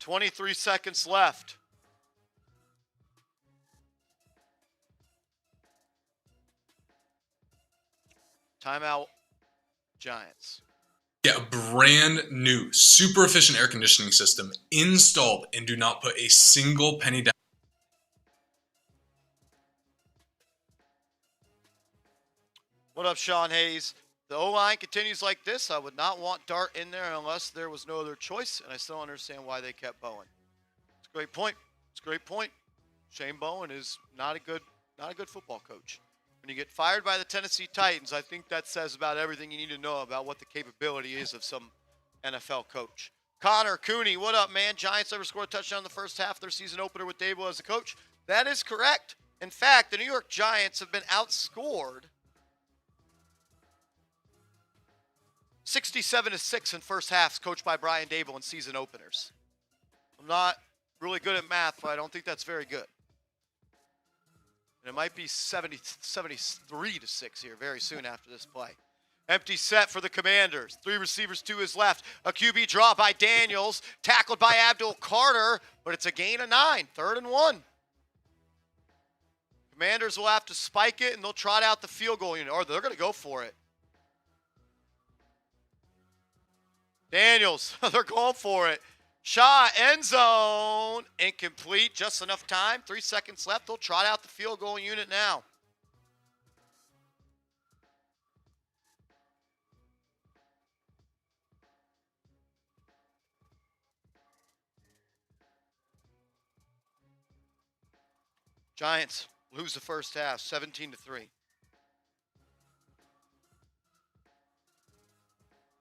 .23 seconds left. Timeout, Giants. Get a brand new, super efficient air conditioning system installed and do not put a single penny down. What up, Sean Hayes? The O-line continues like this. I would not want Dart in there unless there was no other choice, and I still don't understand why they kept Bowen. It's a great point. It's a great point. Shane Bowen is not a good football coach. When you get fired by the Tennessee Titans, I think that says about everything you need to know about what the capability is of some NFL coach. Connor Cooney, what up, man? Giants ever scored a touchdown in the first half of their season opener with Dable as a coach? That is correct. In fact, the New York Giants have been outscored 67-6 in first halves coached by Brian Dable in season openers. I'm not really good at math, but I don't think that's very good. And it might be 73-6 here very soon after this play. Empty set for the Commanders. 3 receivers to his left. A QB draw by Daniels. Tackled by Abdul Carter, but it's a gain of 9. 3rd and 1. Commanders will have to spike it, and they'll trot out the field goal unit, or they're going to go for it. Daniels, they're going for it. Shot, end zone, incomplete, just enough time. 3 seconds left. They'll trot out the field goal unit now. Giants lose the first half, 17-3.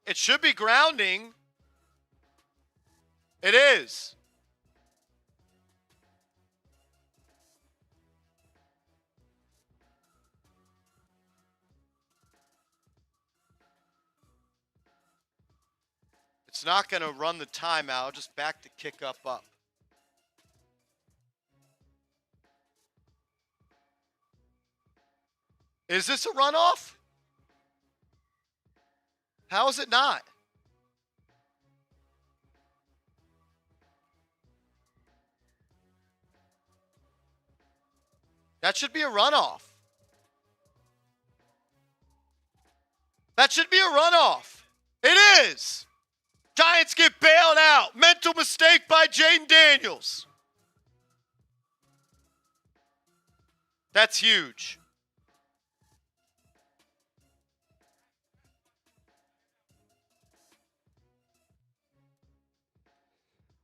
It should be grounding. It is. It's not going to run the timeout, just back the kick up. Is this a runoff? How is it not? That should be a runoff. That should be a runoff. It is. Giants get bailed out. Mental mistake by Jaden Daniels. That's huge.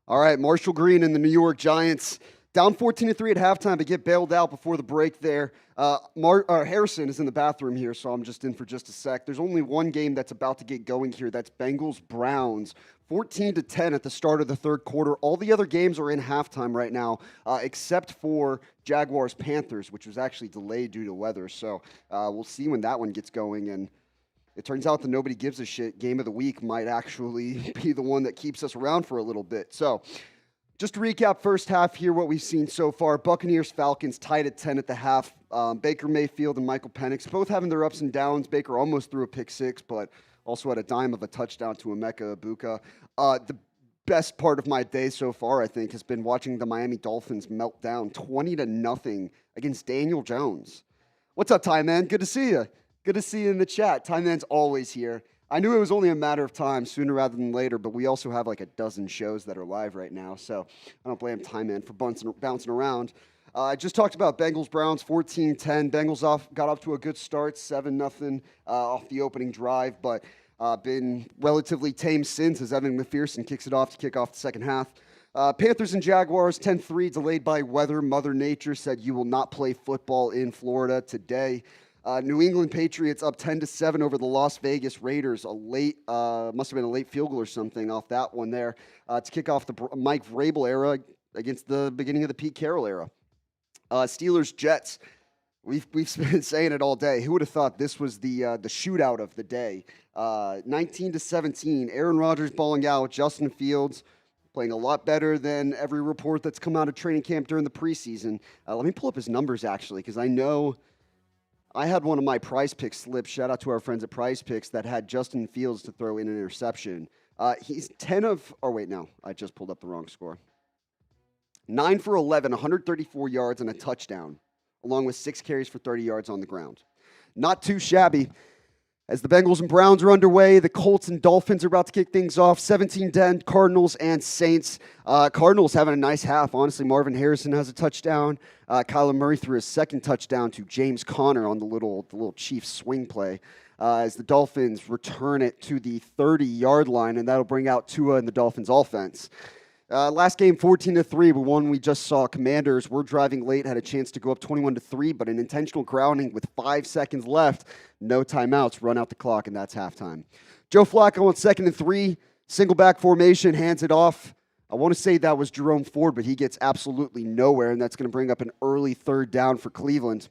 All right, Marshall Green and the New York Giants down 14-3 at halftime, but get bailed out before the break there. Harrison is in the bathroom here, so I'm just in for just a sec. There's only one game that's about to get going here. That's Bengals-Browns, 14-10 at the start of the third quarter. All the other games are in halftime right now, except for Jaguars-Panthers, which was actually delayed due to weather. So we'll see when that one gets going. And it turns out the nobody gives a shit game of the week might actually be the one that keeps us around for a little bit. So just to recap first half here, what we've seen so far. Buccaneers, Falcons tied at 10 at the half. Baker Mayfield and Michael Penix both having their ups and downs. Baker almost threw a pick six, but also had a dime of a touchdown to Emeka Ibuka. The best part of my day so far, I think, has been watching the Miami Dolphins melt down 20-0 against Daniel Jones. What's up, Ty Man? Good to see you. Good to see you in the chat. Ty Man's always here. I knew it was only a matter of time, sooner rather than later, but we also have like a dozen shows that are live right now, so I don't blame Ty Man for bouncing around. I just talked about Bengals-Browns, 14-10. Bengals got off to a good start, 7-0 off the opening drive, but been relatively tame since as Evan McPherson kicks it off to kick off the second half. Panthers and Jaguars, 10-3, delayed by weather. Mother Nature said you will not play football in Florida today. New England Patriots up 10-7 over the Las Vegas Raiders. Must have been a late field goal or something off that one there to kick off the Mike Vrabel era against the beginning of the Pete Carroll era. Steelers Jets. We've been saying it all day. Who would have thought this was the shootout of the day? 19-17. Aaron Rodgers balling out. Justin Fields playing a lot better than every report that's come out of training camp during the preseason. Let me pull up his numbers actually, because I know I had one of my PrizePicks slips. Shout out to our friends at PrizePicks that had Justin Fields to throw in an interception. He's 10 of. Oh wait, no, I just pulled up the wrong score. 9 for 11, 134 yards and a touchdown, along with 6 carries for 30 yards on the ground. Not too shabby. As the Bengals and Browns are underway, the Colts and Dolphins are about to kick things off. 17-10, Cardinals and Saints. Cardinals having a nice half. Honestly, Marvin Harrison has a touchdown. Kyler Murray threw his second touchdown to James Conner on the little Chiefs swing play. As the Dolphins return it to the 30-yard line, and that'll bring out Tua and the Dolphins offense. Last game, 14-3, but one we just saw. Commanders were driving late, had a chance to go up 21-3, but an intentional grounding with 5 seconds left. No timeouts, run out the clock, and that's halftime. Joe Flacco on 2nd and 3, single back formation, hands it off. I want to say that was Jerome Ford, but he gets absolutely nowhere, and that's going to bring up an early 3rd down for Cleveland.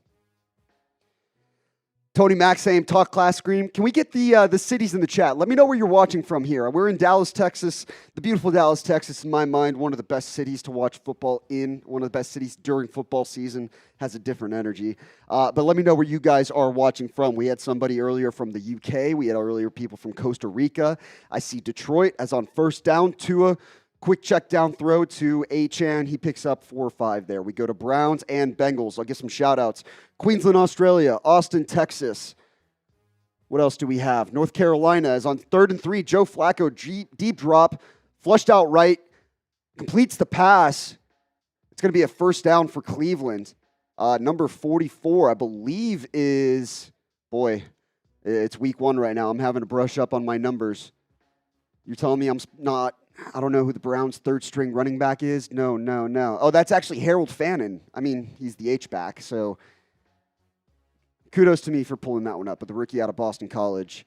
Tony Maxame, Talk Class Scream. Can we get the cities in the chat? Let me know where you're watching from here. We're in Dallas, Texas. The beautiful Dallas, Texas, in my mind, one of the best cities to watch football in. One of the best cities during football season. Has a different energy. But let me know where you guys are watching from. We had somebody earlier from the UK. We had earlier people from Costa Rica. I see Detroit as on 1st down. Tua, quick check down throw to Achane. He picks up 4 or 5 there. We go to Browns and Bengals. I'll get some shout-outs. Queensland, Australia. Austin, Texas. What else do we have? North Carolina is on 3rd and 3. Joe Flacco, deep drop, flushed out right, completes the pass. It's going to be a 1st down for Cleveland. Number 44, I believe, is, boy, it's week 1 right now. I'm having to brush up on my numbers. You're telling me I don't know who the Browns' 3rd string running back is? No. Oh, that's actually Harold Fannin. I mean, he's the H-back, so kudos to me for pulling that one up. But the rookie out of Boston College,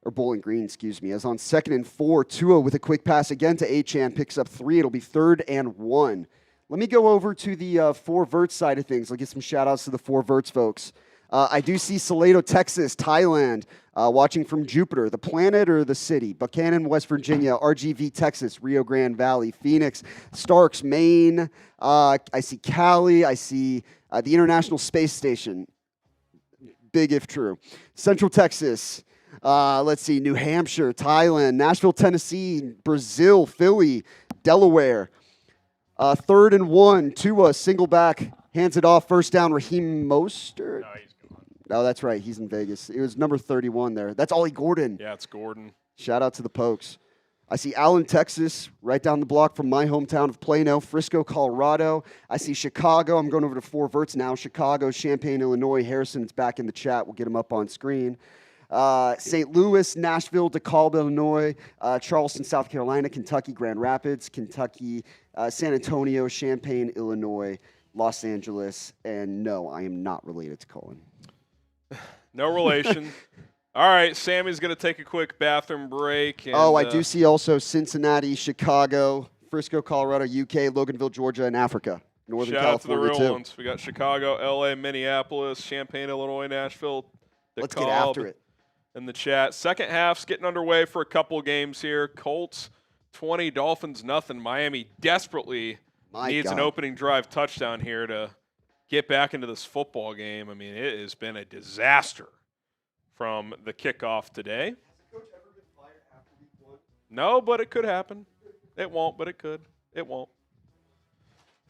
or Bowling Green, excuse me, is on 2nd and 4. Tua with a quick pass again to Achane, picks up 3. It'll be 3rd and 1. Let me go over to the 4 Verts side of things. I'll get some shout-outs to the 4 Verts folks. I do see Salado, Texas, Thailand, watching from Jupiter, the planet or the city, Buchanan, West Virginia, RGV, Texas, Rio Grande Valley, Phoenix, Starks, Maine. I see Cali. I see the International Space Station. Big if true. Central Texas. Let's see, New Hampshire, Thailand, Nashville, Tennessee, Brazil, Philly, Delaware. 3rd and 1. Tua, single back, hands it off. 1st down, Raheem Mostert. No, he's gone. Oh, that's right. He's in Vegas. It was number 31 there. That's Ollie Gordon. Yeah, it's Gordon. Shout out to the Pokes. I see Allen, Texas, right down the block from my hometown of Plano, Frisco, Colorado. I see Chicago. I'm going over to 4 Verts now. Chicago, Champaign, Illinois. Harrison's back in the chat. We'll get him up on screen. St. Louis, Nashville, DeKalb, Illinois, Charleston, South Carolina, Kentucky, Grand Rapids, Kentucky, San Antonio, Champaign, Illinois, Los Angeles, and no, I am not related to Colin. No relation. All right, Sammy's going to take a quick bathroom break. And, I do see also Cincinnati, Chicago, Frisco, Colorado, UK, Loganville, Georgia, and Africa. Northern Shout out to the California, real too. ones. We got Chicago, LA, Minneapolis, Champaign, Illinois, Nashville. Let's get after it. In the chat. Second half's getting underway for a couple of games here. Colts 20, Dolphins nothing. Miami desperately needs an opening drive touchdown here to get back into this football game. I mean, it has been a disaster from the kickoff today. Has the coach ever been fired after week 1? No, but it could happen. It won't, but it could. It won't.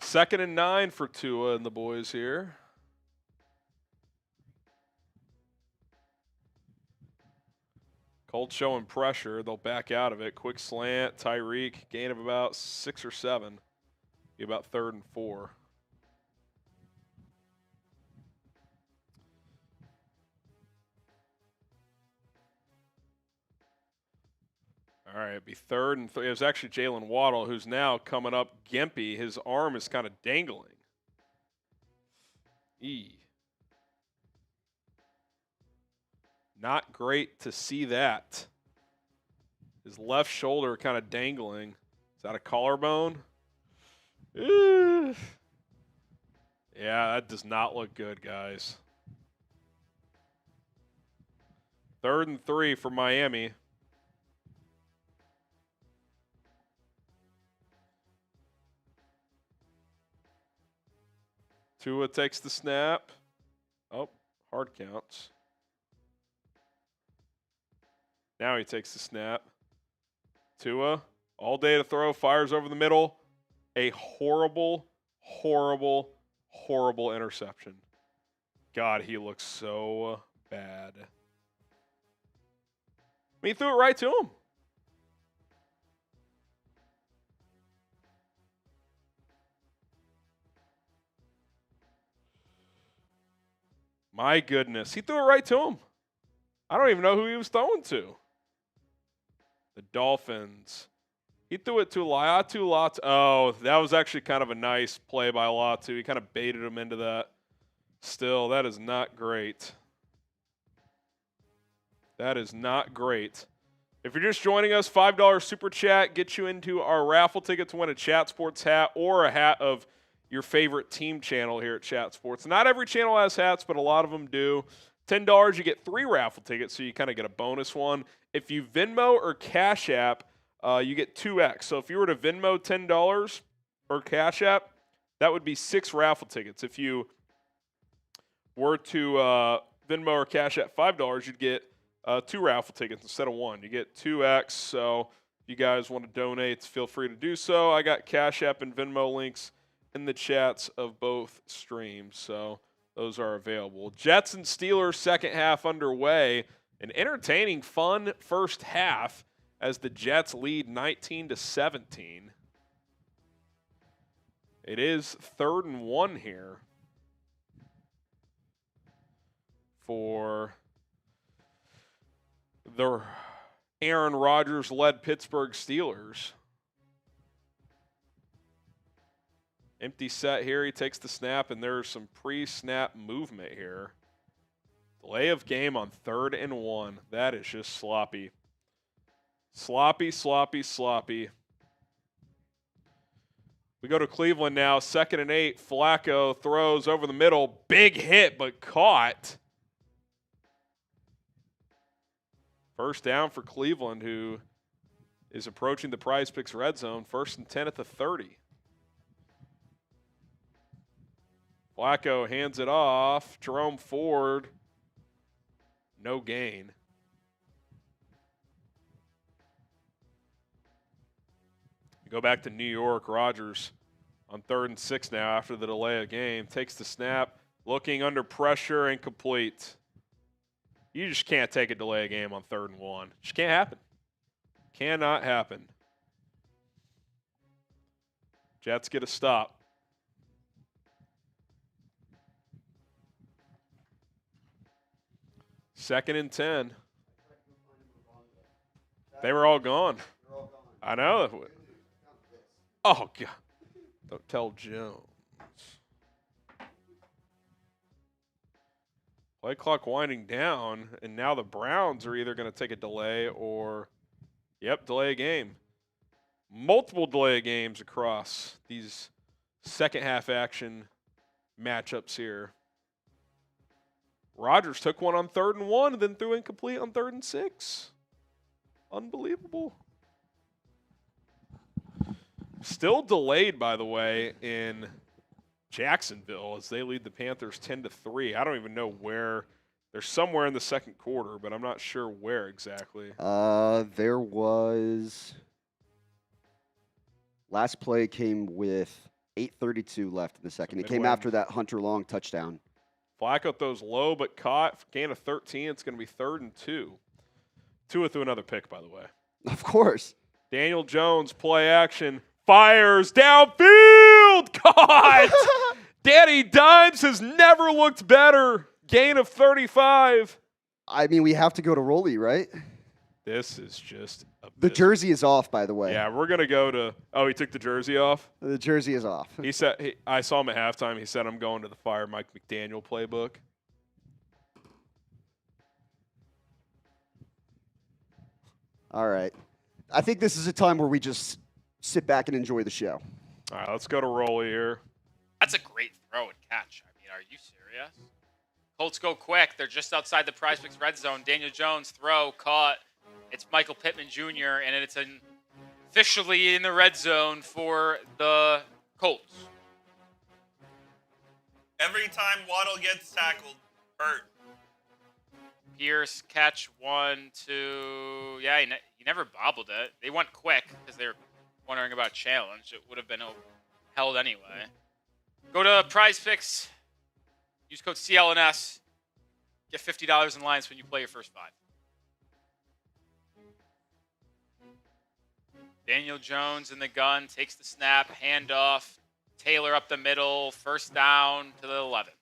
2nd and 9 for Tua and the boys here. Colts showing pressure. They'll back out of it. Quick slant. Tyreek, gain of about 6 or 7. Be about 3rd and 4. All right, it'd be 3rd and 3. It was actually Jalen Waddle, who's now coming up gimpy. His arm is kind of dangling. Not great to see that. His left shoulder kind of dangling. Is that a collarbone? Yeah, that does not look good, guys. 3rd and 3 for Miami. Tua takes the snap. Oh, hard counts. Now he takes the snap. Tua, all day to throw, fires over the middle. A horrible, horrible, horrible interception. God, he looks so bad. I mean, he threw it right to him. My goodness. He threw it right to him. I don't even know who he was throwing to. The Dolphins. He threw it to Latu Latu. Oh, that was actually kind of a nice play by Latu. He kind of baited him into that. Still, that is not great. That is not great. If you're just joining us, $5 super chat gets you into our raffle ticket to win a Chat Sports hat or a hat of your favorite team channel here at Chat Sports. Not every channel has hats, but a lot of them do. $10, you get 3 raffle tickets, so you kind of get a bonus one. If you Venmo or Cash App, you get 2x. So if you were to Venmo $10 or Cash App, that would be 6 raffle tickets. If you were to Venmo or Cash App $5, you'd get 2 raffle tickets instead of 1. You get 2x. So if you guys want to donate, feel free to do so. I got Cash App and Venmo links in the chats of both streams, so those are available. Jets and Steelers second half underway. An entertaining, fun first half as the Jets lead 19-17. It is 3rd and 1 here for the Aaron Rodgers-led Pittsburgh Steelers. Empty set here. He takes the snap, and there's some pre-snap movement here. Delay of game on 3rd and 1. That is just sloppy. Sloppy, sloppy, sloppy. We go to Cleveland now. 2nd and 8. Flacco throws over the middle. Big hit, but caught. First down for Cleveland, who is approaching the PrizePicks red zone. 1st and 10 at the 30. Flacco hands it off. Jerome Ford, no gain. We go back to New York. Rodgers on 3rd and 6 now after the delay of game. Takes the snap, looking under pressure, and complete. You just can't take a delay of game on 3rd and 1. Just can't happen. Cannot happen. Jets get a stop. Second and 10. They were all gone. I know. Oh, God. Don't tell Jones. Play clock winding down, and now the Browns are either going to take a delay or, delay a game. Multiple delay games across these second half action matchups here. Rodgers took one on 3rd and 1 and then threw incomplete on 3rd and 6. Unbelievable. Still delayed, by the way, in Jacksonville as they lead the Panthers 10-3. I don't even know where. They're somewhere in the second quarter, but I'm not sure where exactly. There was last play came with 8:32 left in the second. It came after that Hunter Long touchdown. Flacco throws low but caught. Gain of 13. It's going to be 3rd and 2. Tua threw another pick, by the way. Of course. Daniel Jones, play action. Fires downfield. Caught. Danny Dimes has never looked better. Gain of 35. I mean, we have to go to Rolly, right? This is just The jersey is off, by the way. Yeah, we're going to go to – oh, he took the jersey off? The jersey is off. He said I saw him at halftime. He said, I'm going to the Fire Mike McDaniel playbook. All right. I think this is a time where we just sit back and enjoy the show. All right, let's go to Rolly here. That's a great throw and catch. I mean, are you serious? Colts go quick. They're just outside the PrizePicks red zone. Daniel Jones, throw, caught. It's Michael Pittman Jr., and it's officially in the red zone for the Colts. Every time Waddle gets tackled, hurt. Pierce, catch 1, 2. Yeah, he never bobbled it. They went quick because they were wondering about challenge. It would have been held anyway. Go to PrizePicks. Use code CLNS. Get $50 in lines when you play your first 5. Daniel Jones in the gun. Takes the snap. Handoff. Taylor up the middle. First down to the 11.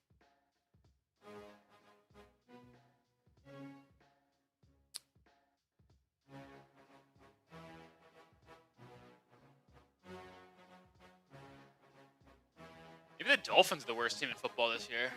Maybe the Dolphins are the worst team in football this year.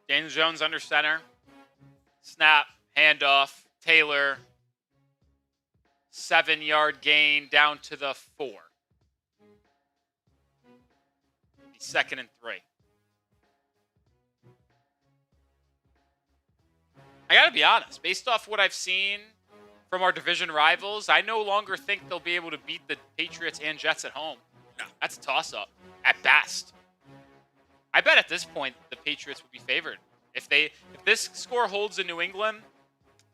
Daniel Jones under center. Snap, handoff, Taylor. 7-yard gain down to the 4. Second and 3. I got to be honest. Based off what I've seen from our division rivals, I no longer think they'll be able to beat the Patriots and Jets at home. No, that's a toss-up at best. I bet at this point the Patriots would be favored. If this score holds in New England,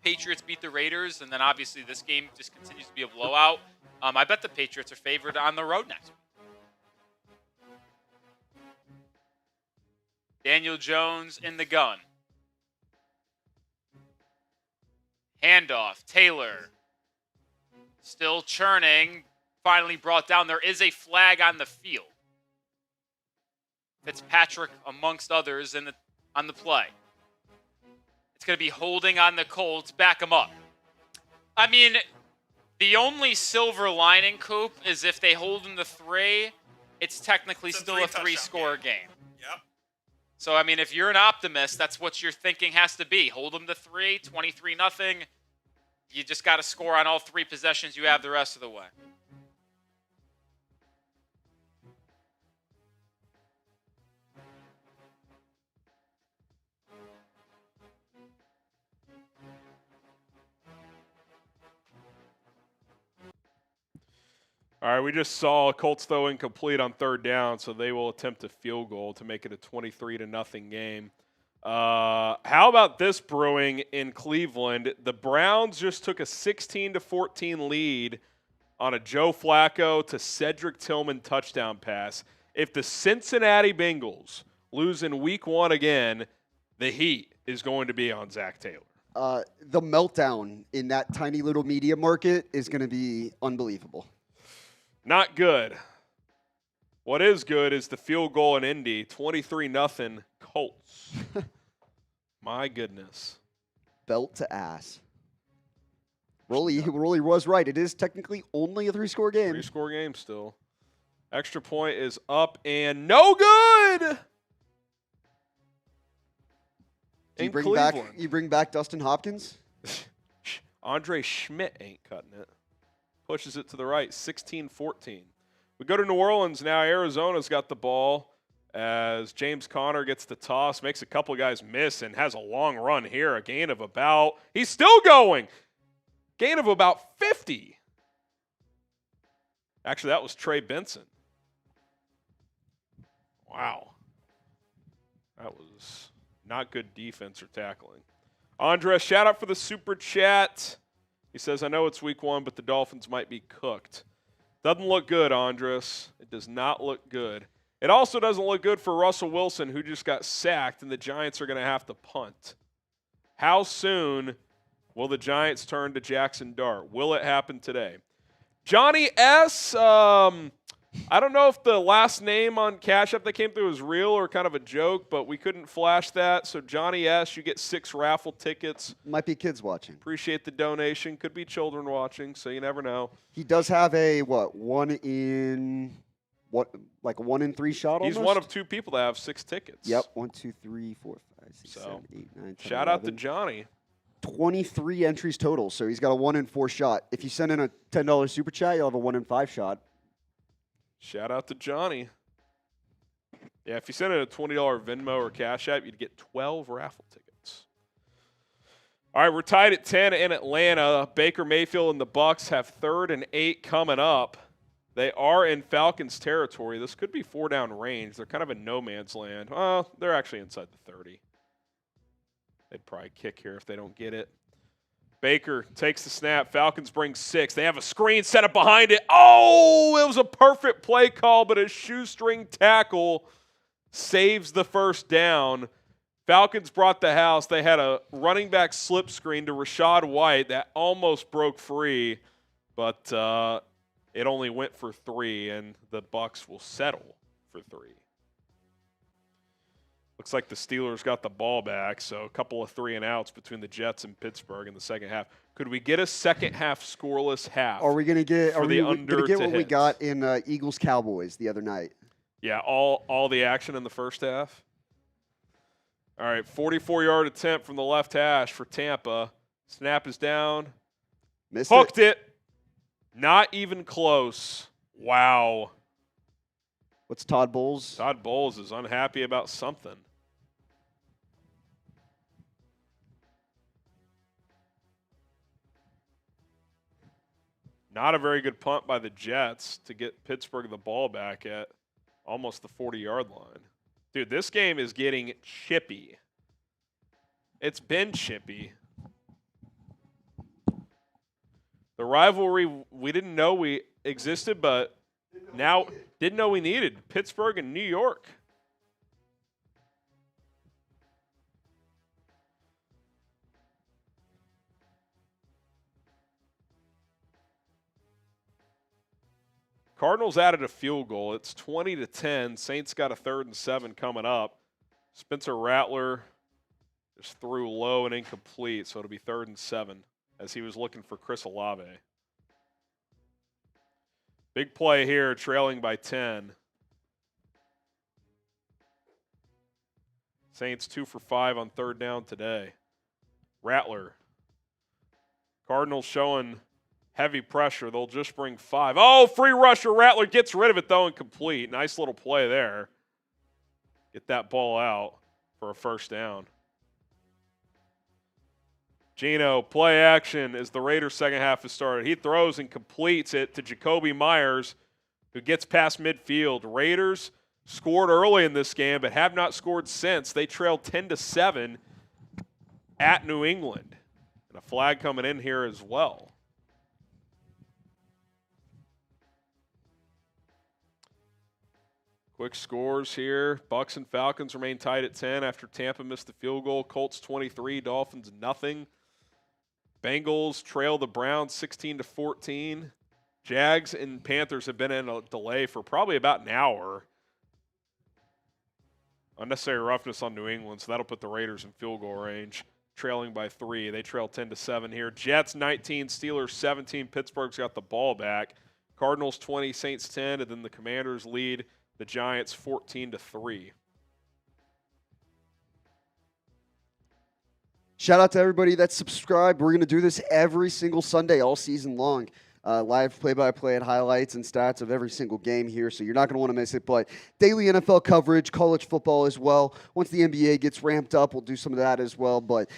Patriots beat the Raiders, and then obviously this game just continues to be a blowout. I bet the Patriots are favored on the road next week. Daniel Jones in the gun. Handoff. Taylor. Still churning. Finally brought down. There is a flag on the field. Fitzpatrick amongst others on the play. It's going to be holding on the Colts. Back them up. I mean, the only silver lining, Coop, is if they hold in the 3, it's technically still a 3-score game. Yep. So, I mean, if you're an optimist, that's what your thinking has to be. Hold them to 3, 23-0. You just got to score on all 3 possessions you have the rest of the way. All right, we just saw Colts throw incomplete on 3rd down, so they will attempt a field goal to make it a 23-0 game. How about this brewing in Cleveland? The Browns just took a 16-14 lead on a Joe Flacco to Cedric Tillman touchdown pass. If the Cincinnati Bengals lose in Week 1 again, the heat is going to be on Zach Taylor. The meltdown in that tiny little media market is going to be unbelievable. Not good. What is good is the field goal in Indy, 23-0 Colts. My goodness. Belt to ass. Rolly was right. It is technically only a 3-score game. 3-score game still. Extra point is up and no good. You bring back Dustin Hopkins? Andre Schmidt ain't cutting it. Pushes it to the right, 16-14. We go to New Orleans now. Arizona's got the ball as James Conner gets the toss, makes a couple guys miss, and has a long run here. A gain of about – he's still going. Gain of about 50. Actually, that was Trey Benson. Wow. That was not good defense or tackling. Andres, shout out for the super chat. He says, I know it's Week 1, but the Dolphins might be cooked. Doesn't look good, Andres. It does not look good. It also doesn't look good for Russell Wilson, who just got sacked, and the Giants are going to have to punt. How soon will the Giants turn to Jackson Dart? Will it happen today? Johnny S., I don't know if the last name on Cash App that came through was real or kind of a joke, but we couldn't flash that. So, Johnny S., you get 6 raffle tickets. Might be kids watching. Appreciate the donation. Could be children watching, so you never know. He does have a, 1 in 3 shot almost? He's one of 2 people that have 6 tickets. Yep. 1, 2, 3, 4, 5, 6, So, 7, 8, 9, 10, shout 11. out to Johnny. 23 entries total, so he's got a 1 in 4 shot. If you send in a $10 super chat, you'll have a 1 in 5 shot. Shout out to Johnny. Yeah, if you send in a $20 Venmo or Cash App, you'd get 12 raffle tickets. All right, we're tied at 10 in Atlanta. Baker Mayfield and the Bucs have 3rd and 8 coming up. They are in Falcons territory. This could be 4-down range. They're kind of in no man's land. Well, they're actually inside the 30. They'd probably kick here if they don't get it. Baker takes the snap. Falcons bring 6. They have a screen set up behind it. Oh, it was a perfect play call, but a shoestring tackle saves the first down. Falcons brought the house. They had a running back slip screen to Rachaad White that almost broke free, but it only went for 3, and the Bucs will settle for 3. Looks like the Steelers got the ball back, so a couple of 3-and-outs between the Jets and Pittsburgh in the second half. Could we get a second-half scoreless half? Are we going to get what we got in Eagles-Cowboys the other night? Yeah, all the action in the first half. All right, 44-yard attempt from the left hash for Tampa. Snap is down. Hooked it. Not even close. Wow. What's Todd Bowles? Todd Bowles is unhappy about something. Not a very good punt by the Jets to get Pittsburgh the ball back at almost the 40-yard line. Dude, this game is getting chippy. It's been chippy. The rivalry we didn't know we existed, but now didn't know we needed. Pittsburgh and New York. Cardinals added a field goal. It's 20-10. Saints got a 3rd and 7 coming up. Spencer Rattler just threw low and incomplete, so it'll be 3rd and 7 as he was looking for Chris Olave. Big play here, trailing by 10. Saints 2 for 5 on 3rd down today. Rattler. Cardinals showing heavy pressure. They'll just bring 5. Oh, free rusher. Rattler gets rid of it, though, incomplete. Nice little play there. Get that ball out for a first down. Gino, play action as the Raiders' second half has started. He throws and completes it to Jacoby Myers, who gets past midfield. Raiders scored early in this game, but have not scored since. They trailed 10-7 at New England. And a flag coming in here as well. Quick scores here. Bucs and Falcons remain tied at 10 after Tampa missed the field goal. Colts 23, Dolphins nothing. Bengals trail the Browns 16-14. Jags and Panthers have been in a delay for probably about an hour. Unnecessary roughness on New England, so that'll put the Raiders in field goal range, trailing by 3. They trail 10-7 here. Jets 19, Steelers 17. Pittsburgh's got the ball back. Cardinals 20, Saints 10, and then the Commanders lead the Giants 14-3. Shout out to everybody that's subscribed. We're going to do this every single Sunday all season long. Live play-by-play and highlights and stats of every single game here, so you're not going to want to miss it. But daily NFL coverage, college football as well. Once the NBA gets ramped up, we'll do some of that as well. But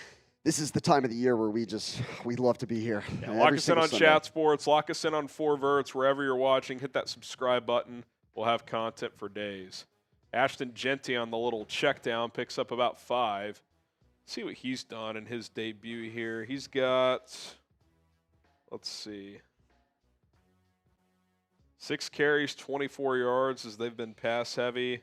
this is the time of the year where we love to be here. Yeah, lock us in on Chat Sports. Lock us in on 4Verts, wherever you're watching. Hit that subscribe button. We'll have content for days. Ashton Genty on the little check down picks up about 5. Let's see what he's done in his debut here. He's got, let's see, 6 carries, 24 yards as they've been pass heavy.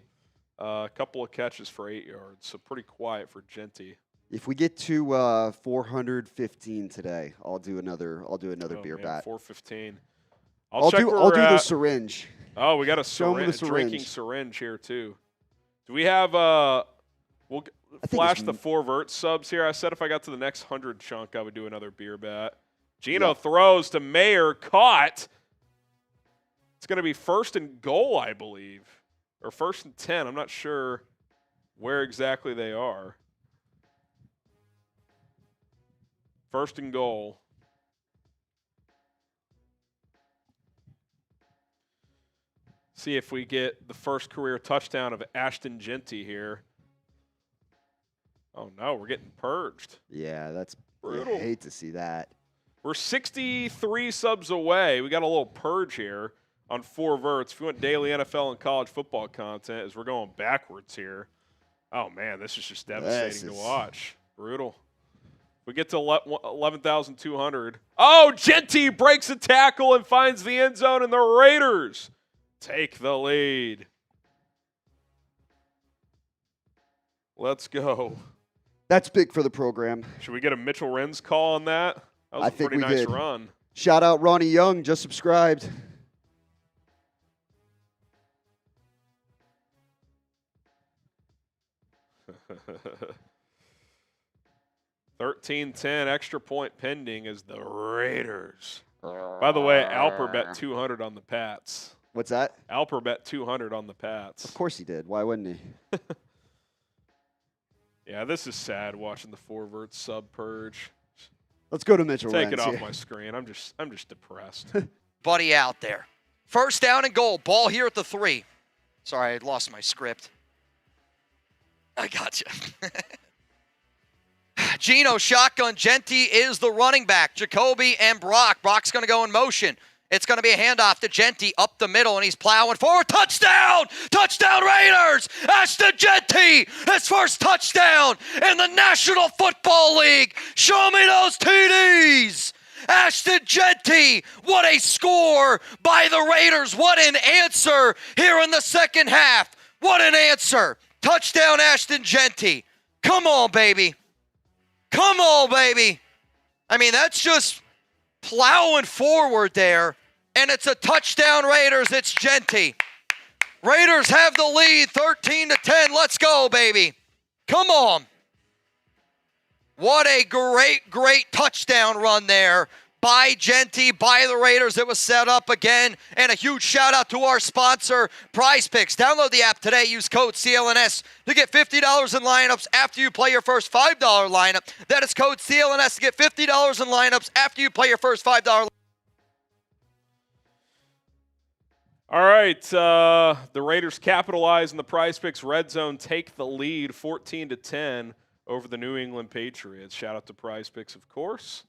A couple of catches for 8 yards, so pretty quiet for Genty. If we get to 415 today, I'll do another beer bat. 415. I'll check do where I'll we're do the at. syringe. Oh, we got a Show 'em the drinking syringe. syringe here too. Do we have we'll I think flash it's the 4 vert subs here. I said if I got to the next 100 chunk, I would do another beer bat. Gino throws to Mayer, caught. It's going to be 1st and goal, I believe, or 1st and 10. I'm not sure where exactly they are. 1st and goal. See if we get the first career touchdown of Ashton Genty here. Oh, no, we're getting purged. Yeah, that's Brutal. I hate to see that. We're 63 subs away. We got a little purge here on 4 verts. If you want daily NFL and college football content, as we're going backwards here. Oh, man, this is just devastating to watch. Brutal. We get to 11,200. Oh, Genty breaks a tackle and finds the end zone, and the Raiders take the lead. Let's go. That's big for the program. Should we get a Mitchell Renz call on that? That was I a think pretty we nice did. run. Shout out Ronnie Young, just subscribed. $13-10 extra point pending as the Raiders. By the way, Alper bet 200 on the Pats. What's that? Alper bet 200 on the Pats. Of course he did. Why wouldn't he? Yeah, this is sad watching the 4 vert sub purge. Let's go to Mitchell Take it Renz off here. my screen. I'm just depressed. Buddy out there. 1st down and goal. Ball here at the 3. Sorry, I lost my script. I got you. Gino shotgun. Genty is the running back. Jacoby and Brock. Brock's going to go in motion. It's going to be a handoff to Genty up the middle, and he's plowing forward. Touchdown! Touchdown Raiders! Ashton Genty, his first touchdown in the National Football League. Show me those TDs! Ashton Genty, what a score by the Raiders. What an answer here in the second half. What an answer. Touchdown Ashton Genty. Come on, baby. Come on, baby. I mean, that's just plowing forward there, and it's a touchdown Raiders. It's Genty. Raiders have the lead 13-10. Let's go, baby. Come on. What a great touchdown run there by Genty, by the Raiders. It was set up again. And a huge shout out to our sponsor, PrizePicks. Download the app today. Use code CLNS to get $50 in lineups after you play your first $5 lineup. That is code CLNS to get $50 in lineups after you play your first $5. All right, the Raiders capitalize in the PrizePicks red zone, take the lead 14-10 over the New England Patriots. Shout out to PrizePicks, of course.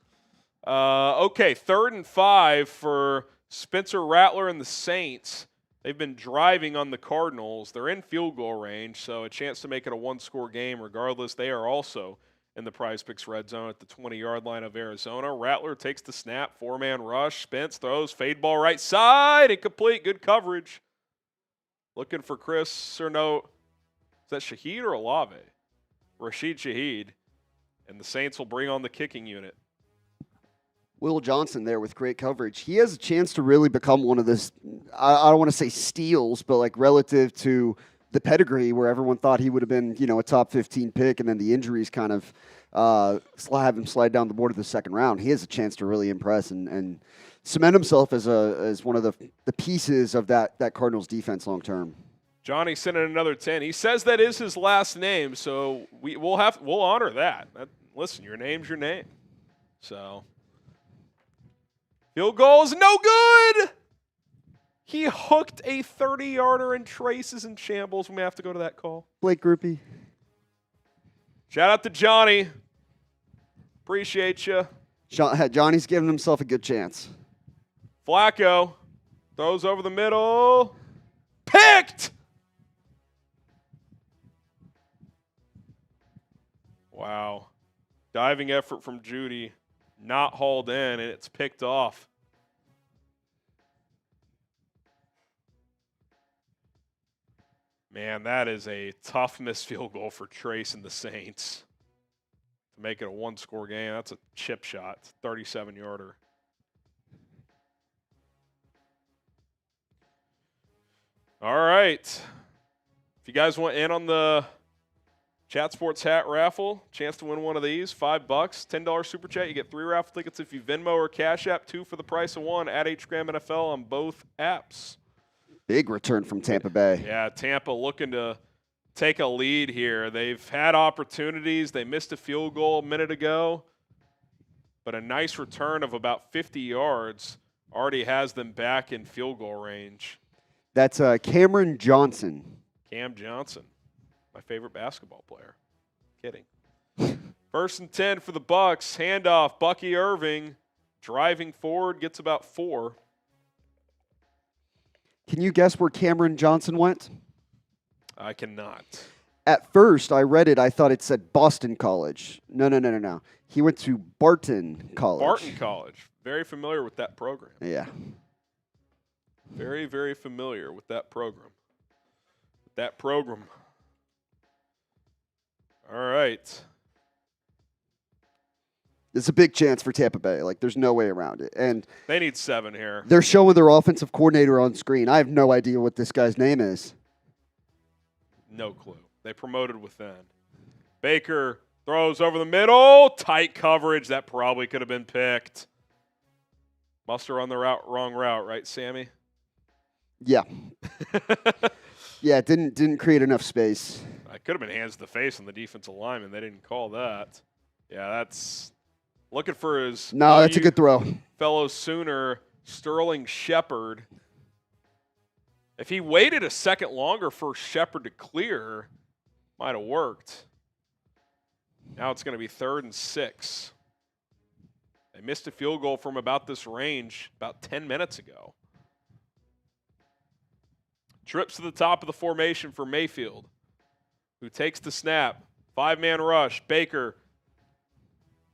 Okay, 3rd and 5 for Spencer Rattler and the Saints. They've been driving on the Cardinals. They're in field goal range, so a chance to make it a 1-score game regardless. They are also in the PrizePicks red zone at the 20-yard line of Arizona. Rattler takes the snap, 4-man rush. Spence throws, fade ball right side, incomplete, good coverage. Looking for Chris, or no, is that Shaheed or Olave? Rashid Shaheed. And the Saints will bring on the kicking unit. Will Johnson there with great coverage. He has a chance to really become one of this, I don't want to say steals, but like relative to the pedigree where everyone thought he would have been, a top 15 pick, and then the injuries kind of have him slide down the board of the second round. He has a chance to really impress and cement himself as one of the pieces of that Cardinals defense long term. Johnny sent in another 10. He says that is his last name, so we'll honor that. Listen, your name's your name. So field goal is no good. He hooked a 30-yarder and Trace is in shambles. We may have to go to that call. Blake Groupie. Shout out to Johnny. Appreciate you. Johnny's giving himself a good chance. Flacco throws over the middle. Picked! Wow. Diving effort from Judy. Not hauled in, and it's picked off. Man, that is a tough missed field goal for Trace and the Saints. to make it a one-score game. That's a chip shot, 37-yarder. All right. If you guys want in on the Chat Sports hat raffle, chance to win one of these, $5, $10 super chat. You get 3 raffle tickets if you Venmo or Cash App, 2 for the price of 1 at HGram NFL on both apps. Big return from Tampa Bay. Yeah, Tampa looking to take a lead here. They've had opportunities. They missed a field goal a minute ago, but a nice return of about 50 yards already has them back in field goal range. That's Cameron Johnson. Cam Johnson, my favorite basketball player. Kidding. 1st and 10 for the Bucs. Handoff, Bucky Irving. Driving forward, gets about 4. Can you guess where Cameron Johnson went? I cannot. At first, I read it. I thought it said Boston College. No. He went to Barton College. Barton College. Very familiar with that program. Yeah. Very, very familiar with that program. All right. It's a big chance for Tampa Bay. Like, there's no way around it. And They need 7 here. they're showing their offensive coordinator on screen. I have no idea what this guy's name is. No clue. They promoted within. Baker throws over the middle. Tight coverage. That probably could have been picked. Muster on the wrong route, right, Sammy? Yeah. Yeah, it didn't create enough space. I could have been hands to the face on the defensive lineman. They didn't call that. Yeah, that's looking for his No, that's a good throw. fellow Sooner, Sterling Shepard. If he waited a second longer for Shepard to clear, might have worked. Now it's going to be 3rd and 6. They missed a field goal from about this range about 10 minutes ago. Trips to the top of the formation for Mayfield, who takes the snap. 5-man rush. Baker.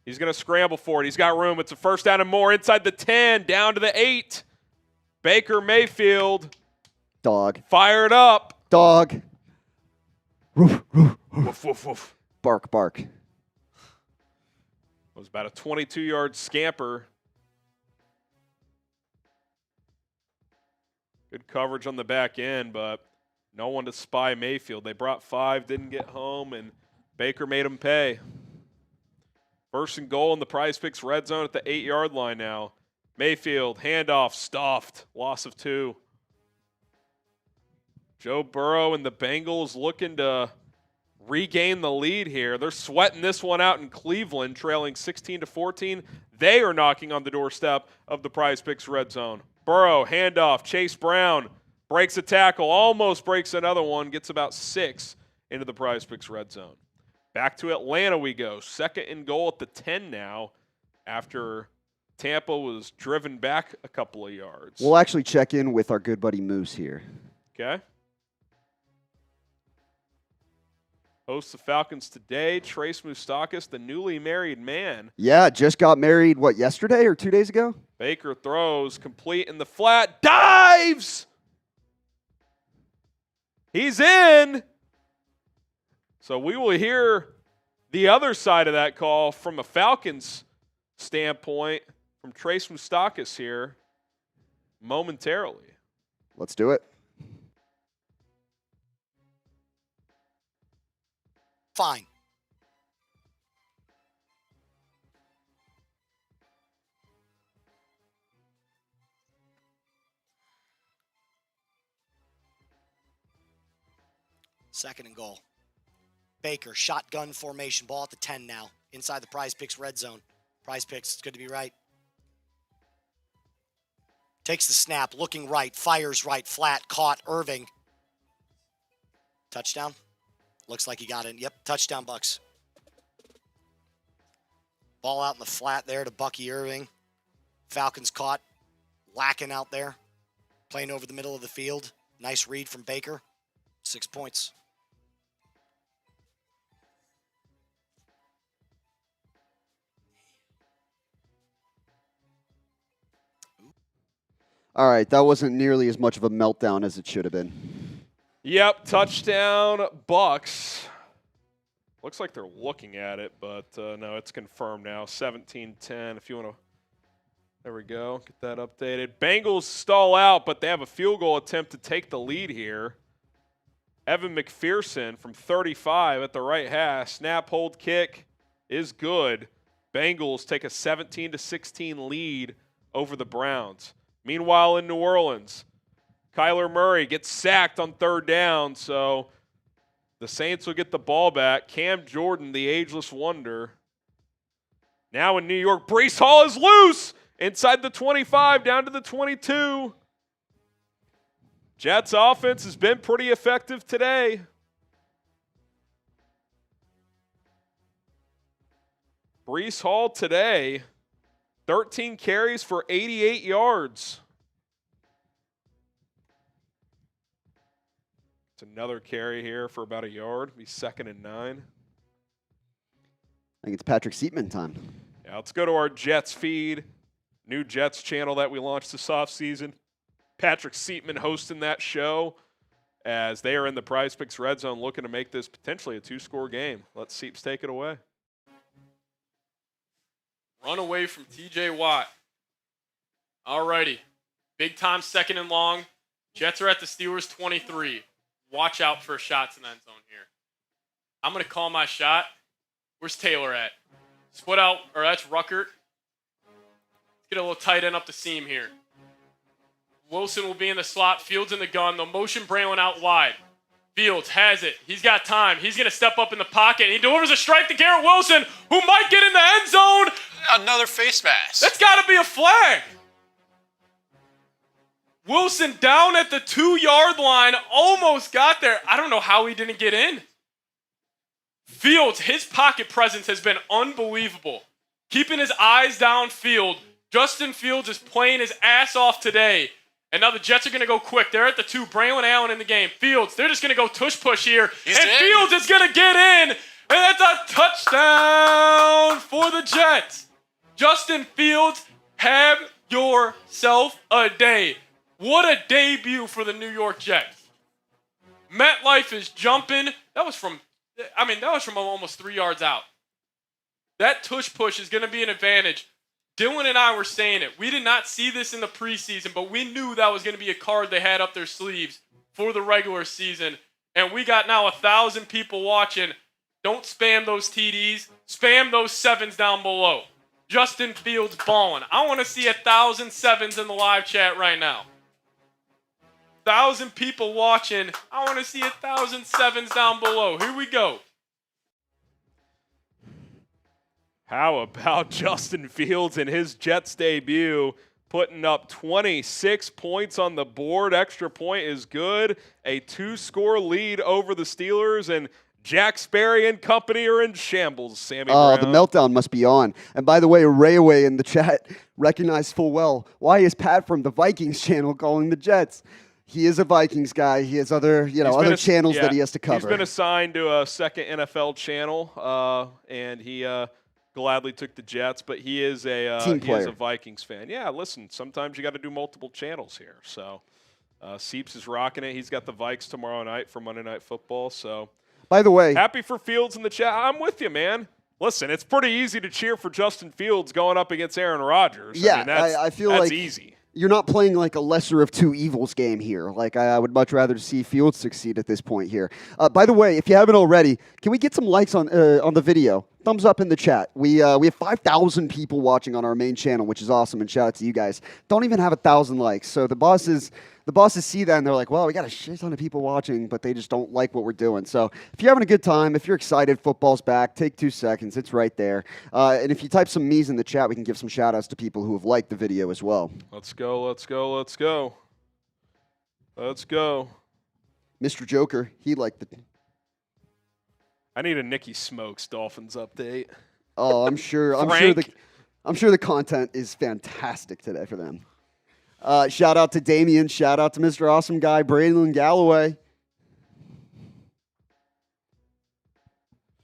He's going to scramble for it. He's got room. It's a 1st down and more inside the 10, down to the 8. Baker Mayfield. Dog. Fired up. Dog. Woof, woof, woof. Woof, woof, woof. Bark, bark. It was about a 22-yard scamper. Good coverage on the back end, but no one to spy Mayfield. They brought 5, didn't get home, and Baker made them pay. 1st and goal in the PrizePicks red zone at the 8-yard line now. Mayfield, handoff, stuffed, loss of 2. Joe Burrow and the Bengals looking to regain the lead here. They're sweating this one out in Cleveland, trailing 16-14. They are knocking on the doorstep of the PrizePicks red zone. Burrow, handoff, Chase Brown breaks a tackle, almost breaks another one, gets about 6 into the PrizePicks red zone. Back to Atlanta we go. 2nd and goal at the 10 now after Tampa was driven back a couple of yards. We'll actually check in with our good buddy Moose here. Okay. Hosts the Falcons today. Trace Moustakis, the newly married man. Yeah, just got married, yesterday or 2 days ago? Baker throws, complete in the flat, dives! He's in! So we will hear the other side of that call from a Falcons standpoint from Trace Moustakis here momentarily. Let's do it. Fine. Second and goal. Baker, shotgun formation, ball at the 10 now, inside the PrizePicks red zone. PrizePicks, it's good to be right. Takes the snap, looking right, fires right, flat, caught, Irving. Touchdown. Looks like he got it. Yep, touchdown, Bucks. Ball out in the flat there to Bucky Irving. Falcons caught, lacking out there, playing over the middle of the field. Nice read from Baker. 6 points. All right, that wasn't nearly as much of a meltdown as it should have been. Yep, touchdown Bucks. Looks like they're looking at it, but no, it's confirmed now. 17-10. If you want to, there we go. Get that updated. Bengals stall out, but they have a field goal attempt to take the lead here. Evan McPherson from 35 at the right hash. Snap, hold, kick is good. Bengals take a 17-16 lead over the Browns. Meanwhile, in New Orleans, Kyler Murray gets sacked on 3rd down, so the Saints will get the ball back. Cam Jordan, the ageless wonder. Now in New York, Breece Hall is loose inside the 25, down to the 22. Jets offense has been pretty effective today. Breece Hall today, 13 carries for 88 yards. It's another carry here for about a yard. Be 2nd and 9. I think it's Patrick Seatman time. Yeah, let's go to our Jets feed. New Jets channel that we launched this offseason. Patrick Seatman hosting that show as they are in the PrizePicks Red Zone looking to make this potentially a 2-score game. Let Seeps take it away. Run away from TJ Watt. Alrighty. Big time 2nd and long. Jets are at the Steelers 23. Watch out for shots in the end zone here. I'm going to call my shot. Where's Taylor at? Split out, or that's Ruckert. Let's get a little tight end up the seam here. Wilson will be in the slot. Fields in the gun. They'll motion Braylon out wide. Fields has it. He's got time. He's going to step up in the pocket. He delivers a strike to Garrett Wilson, who might get in the end zone. Another face mask. That's got to be a flag. Wilson down at the 2-yard line. Almost got there. I don't know how he didn't get in. Fields, his pocket presence has been unbelievable. Keeping his eyes downfield. Justin Fields is playing his ass off today. And now the Jets are going to go quick. They're at the 2. Braylon Allen in the game. Fields, they're just going to go tush-push here. Fields is going to get in. And that's a touchdown for the Jets. Justin Fields, have yourself a day. What a debut for the New York Jets. MetLife is jumping. That was from almost 3 yards out. That tush-push is going to be an advantage. Dylan and I were saying it. We did not see this in the preseason, but we knew that was going to be a card they had up their sleeves for the regular season. And we got now 1,000 people watching. Don't spam those TDs. Spam those 7s down below. Justin Fields balling. I want to see 1,000 7s in the live chat right now. 1,000 people watching. I want to see 1,000 7s down below. Here we go. How about Justin Fields in his Jets debut, putting up 26 points on the board. Extra point is good. A 2-score lead over the Steelers, and Jack Sperry and company are in shambles, Sammy Brown. The meltdown must be on. And by the way, Rayaway in the chat recognized full well. Why is Pat from the Vikings channel calling the Jets? He is a Vikings guy. He has other channels that he has to cover. He's been assigned to a second NFL channel, and he gladly took the Jets, but he is a Vikings fan. Yeah, listen, sometimes you got to do multiple channels here. So Seeps is rocking it. He's got the Vikes tomorrow night for Monday Night Football. So, by the way, happy for Fields in the chat. I'm with you, man. Listen, it's pretty easy to cheer for Justin Fields going up against Aaron Rodgers. Yeah, I feel that's like easy. You're not playing like a lesser of two evils game here. Like I would much rather see Fields succeed at this point here. By the way, if you haven't already, can we get some likes on the video? Thumbs up in the chat. We have 5,000 people watching on our main channel, which is awesome, and shout out to you guys. Don't even have 1,000 likes. So the bosses see that and they're like, well, we got a shit ton of people watching, but they just don't like what we're doing. So if you're having a good time, if you're excited, football's back, take 2 seconds. It's right there. And if you type some me's in the chat, we can give some shout outs to people who have liked the video as well. Let's go, let's go, let's go. Let's go. Mr. Joker, he liked the... I need a Nicky Smokes Dolphins update. Oh, I'm sure the content is fantastic today for them. Shout out to Damien. Shout out to Mr. Awesome Guy, Braylon Galloway.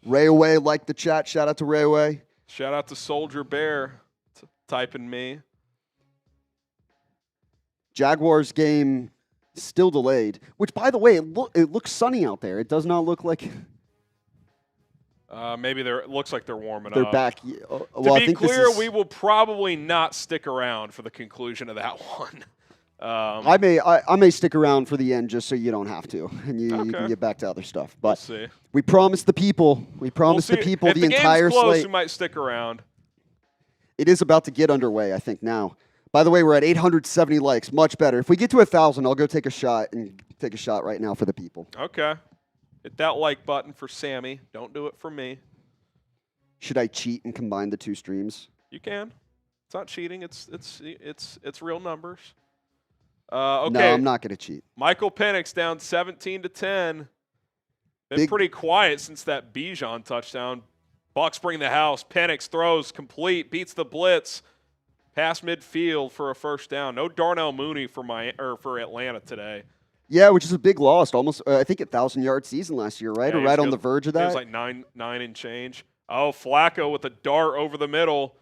Rayaway liked the chat. Shout out to Rayaway. Shout out to Soldier Bear typing me. Jaguars game still delayed, which, by the way, it looks sunny out there. It does not look like... Maybe it looks like they're warming They're up. back. To I be think this clear, is- we will probably not stick around for the conclusion of that one. I may stick around for the end just so you don't have to, and you Okay. can get back to other stuff. We'll But see. we promised the people. We promised We'll the see. people If the the game's entire close, slate. we might stick around. It is about to get underway, I think, now. By the way, we're at 870 likes. Much better. If we get to 1,000, I'll go take a shot right now for the people. Okay. Hit that like button for Sammy. Don't do it for me. Should I cheat and combine the two streams? You can. It's not cheating. It's real numbers. Okay. No, I'm not going to cheat. Michael Penix down 17-10. Been Big- pretty quiet since that Bijan touchdown. Bucks bring the house. Penix throws complete, beats the blitz, past midfield for a first down. No Darnell Mooney for Atlanta today. Yeah, which is a big loss. Almost, I think, 1,000-yard season last year, right? Yeah, Or he right was on the verge of that. It was like nine and change. Oh, Flacco with a dart over the middle.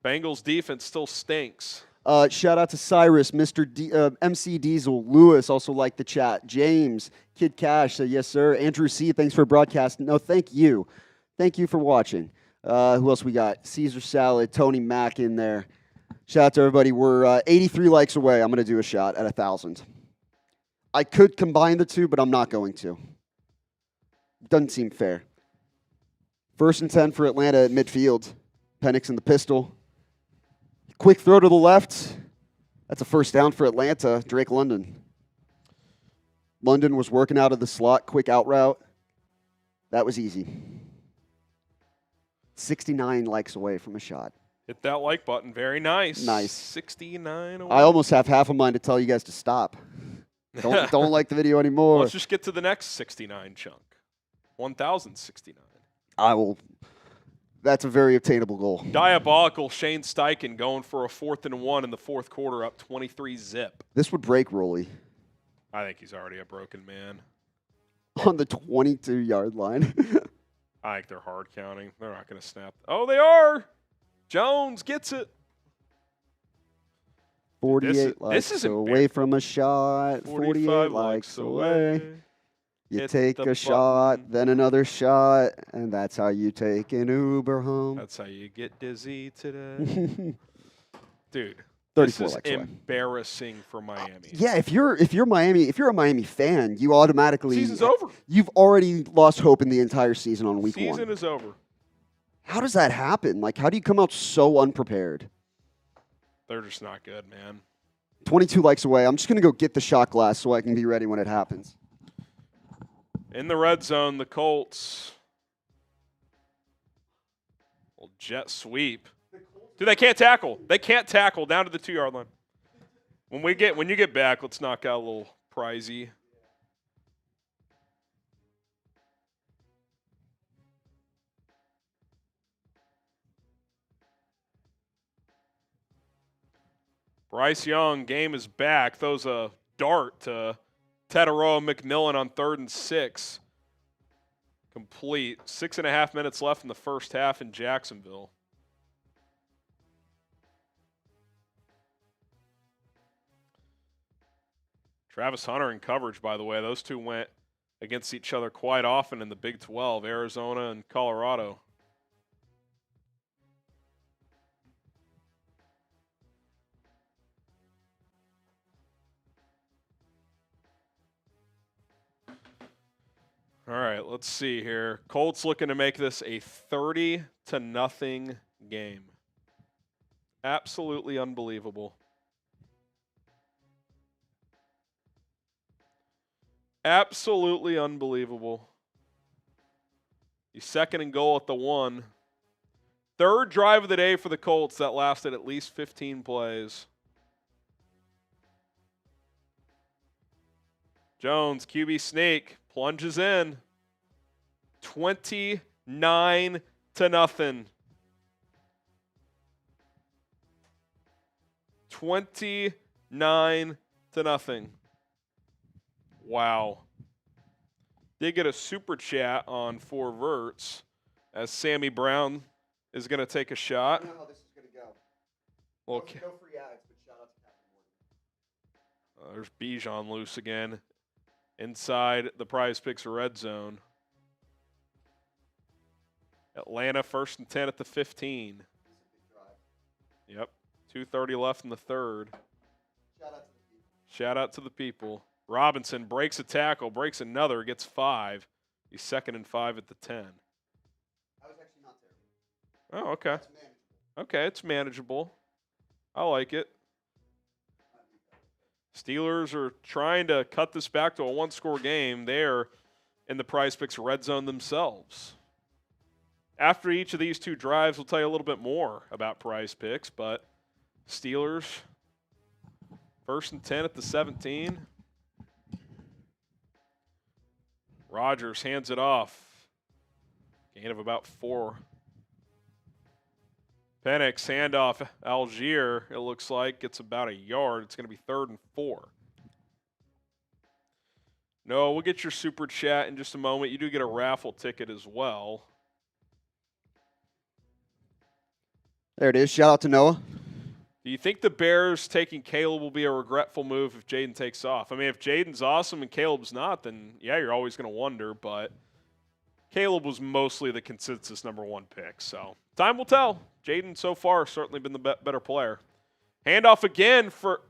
Bengals defense still stinks. Shout out to Cyrus, MC Diesel, Lewis also liked the chat. James, Kid Cash said yes, sir. Andrew C, thanks for broadcasting. No, thank you. Thank you for watching. Who else we got? Caesar Salad, Tony Mack in there. Shout out to everybody. We're 83 likes away. I'm going to do a shot at 1,000. I could combine the two, but I'm not going to. Doesn't seem fair. 1st and 10 for Atlanta at midfield. Penix in the pistol. Quick throw to the left. That's a first down for Atlanta. Drake London. London was working out of the slot. Quick out route. That was easy. 69 likes away from a shot. Hit that like button. Very nice. Nice. 69 away. I almost have half a mind to tell you guys to stop. Don't like the video anymore. Let's just get to the next 69 chunk. 1,069. I will. That's a very obtainable goal. Diabolical Shane Steichen going for a 4th and 1 in the fourth quarter, up 23-zip. This would break Rolly I think he's already a broken man. on the 22-yard line. I think they're hard counting. They're not going to snap. Oh, they are. Jones gets it. 48 this likes is away from a shot. 48 45 likes away. You Hit take the a shot, button. then another shot, and that's how you take an Uber home. That's how you get dizzy today. Dude, 34 this is likes away. embarrassing for Miami. Yeah, if you're a Miami fan, you automatically Season's over. You've already lost hope in the entire season on week Season one. is over. How does that happen? Like, how do you come out so unprepared? They're just not good, man. 22 likes away. I'm just gonna go get the shot glass so I can be ready when it happens. In the red zone, the Colts. Well, jet sweep. Dude, they can't tackle. They can't tackle down to the 2-yard line. When you get back, let's knock out a little pricey. Bryce Young, game is back. Throws a dart to Tataroa McMillan on 3rd and 6. Complete. 6.5 minutes left in the first half in Jacksonville. Travis Hunter in coverage, by the way. Those two went against each other quite often in the Big 12, Arizona and Colorado. All right, let's see here. Colts looking to make this a 30-0 game. Absolutely unbelievable. Absolutely unbelievable. The 2nd and goal at the 1. 3rd drive of the day for the Colts that lasted at least 15 plays. Jones, QB sneak, plunges in. 29-0. 29-0. Wow. Did get a super chat on 4 Verts as Sammy Brown is going to take a shot. I know how this is going to go. Okay. No free ads, but shout out to Captain Morgan. There's Bijan loose again inside the PrizePicks red zone. Atlanta 1st and 10 at the 15. Yep. 2:30 left in the third. Shout out to the people. Robinson breaks a tackle, breaks another, gets 5. He's 2nd and 5 at the 10. I was actually not there. Oh, okay. Okay, it's manageable. I like it. Steelers are trying to cut this back to a one-score game. They're in the PrizePicks red zone themselves. After each of these 2 drives, we'll tell you a little bit more about PrizePicks, but Steelers 1st and 10 at the 17. Rodgers hands it off. Gain of about 4. Penix, handoff, Algier, it looks like, gets about a yard. It's going to be 3rd and 4. No, we'll get your super chat in just a moment. You do get a raffle ticket as well. There it is. Shout out to Noah. Do you think the Bears taking Caleb will be a regretful move if Jaden takes off? I mean, if Jaden's awesome and Caleb's not, then yeah, you're always going to wonder, but Caleb was mostly the consensus #1 pick, so time will tell. Jaden so far certainly been the better player. Handoff again for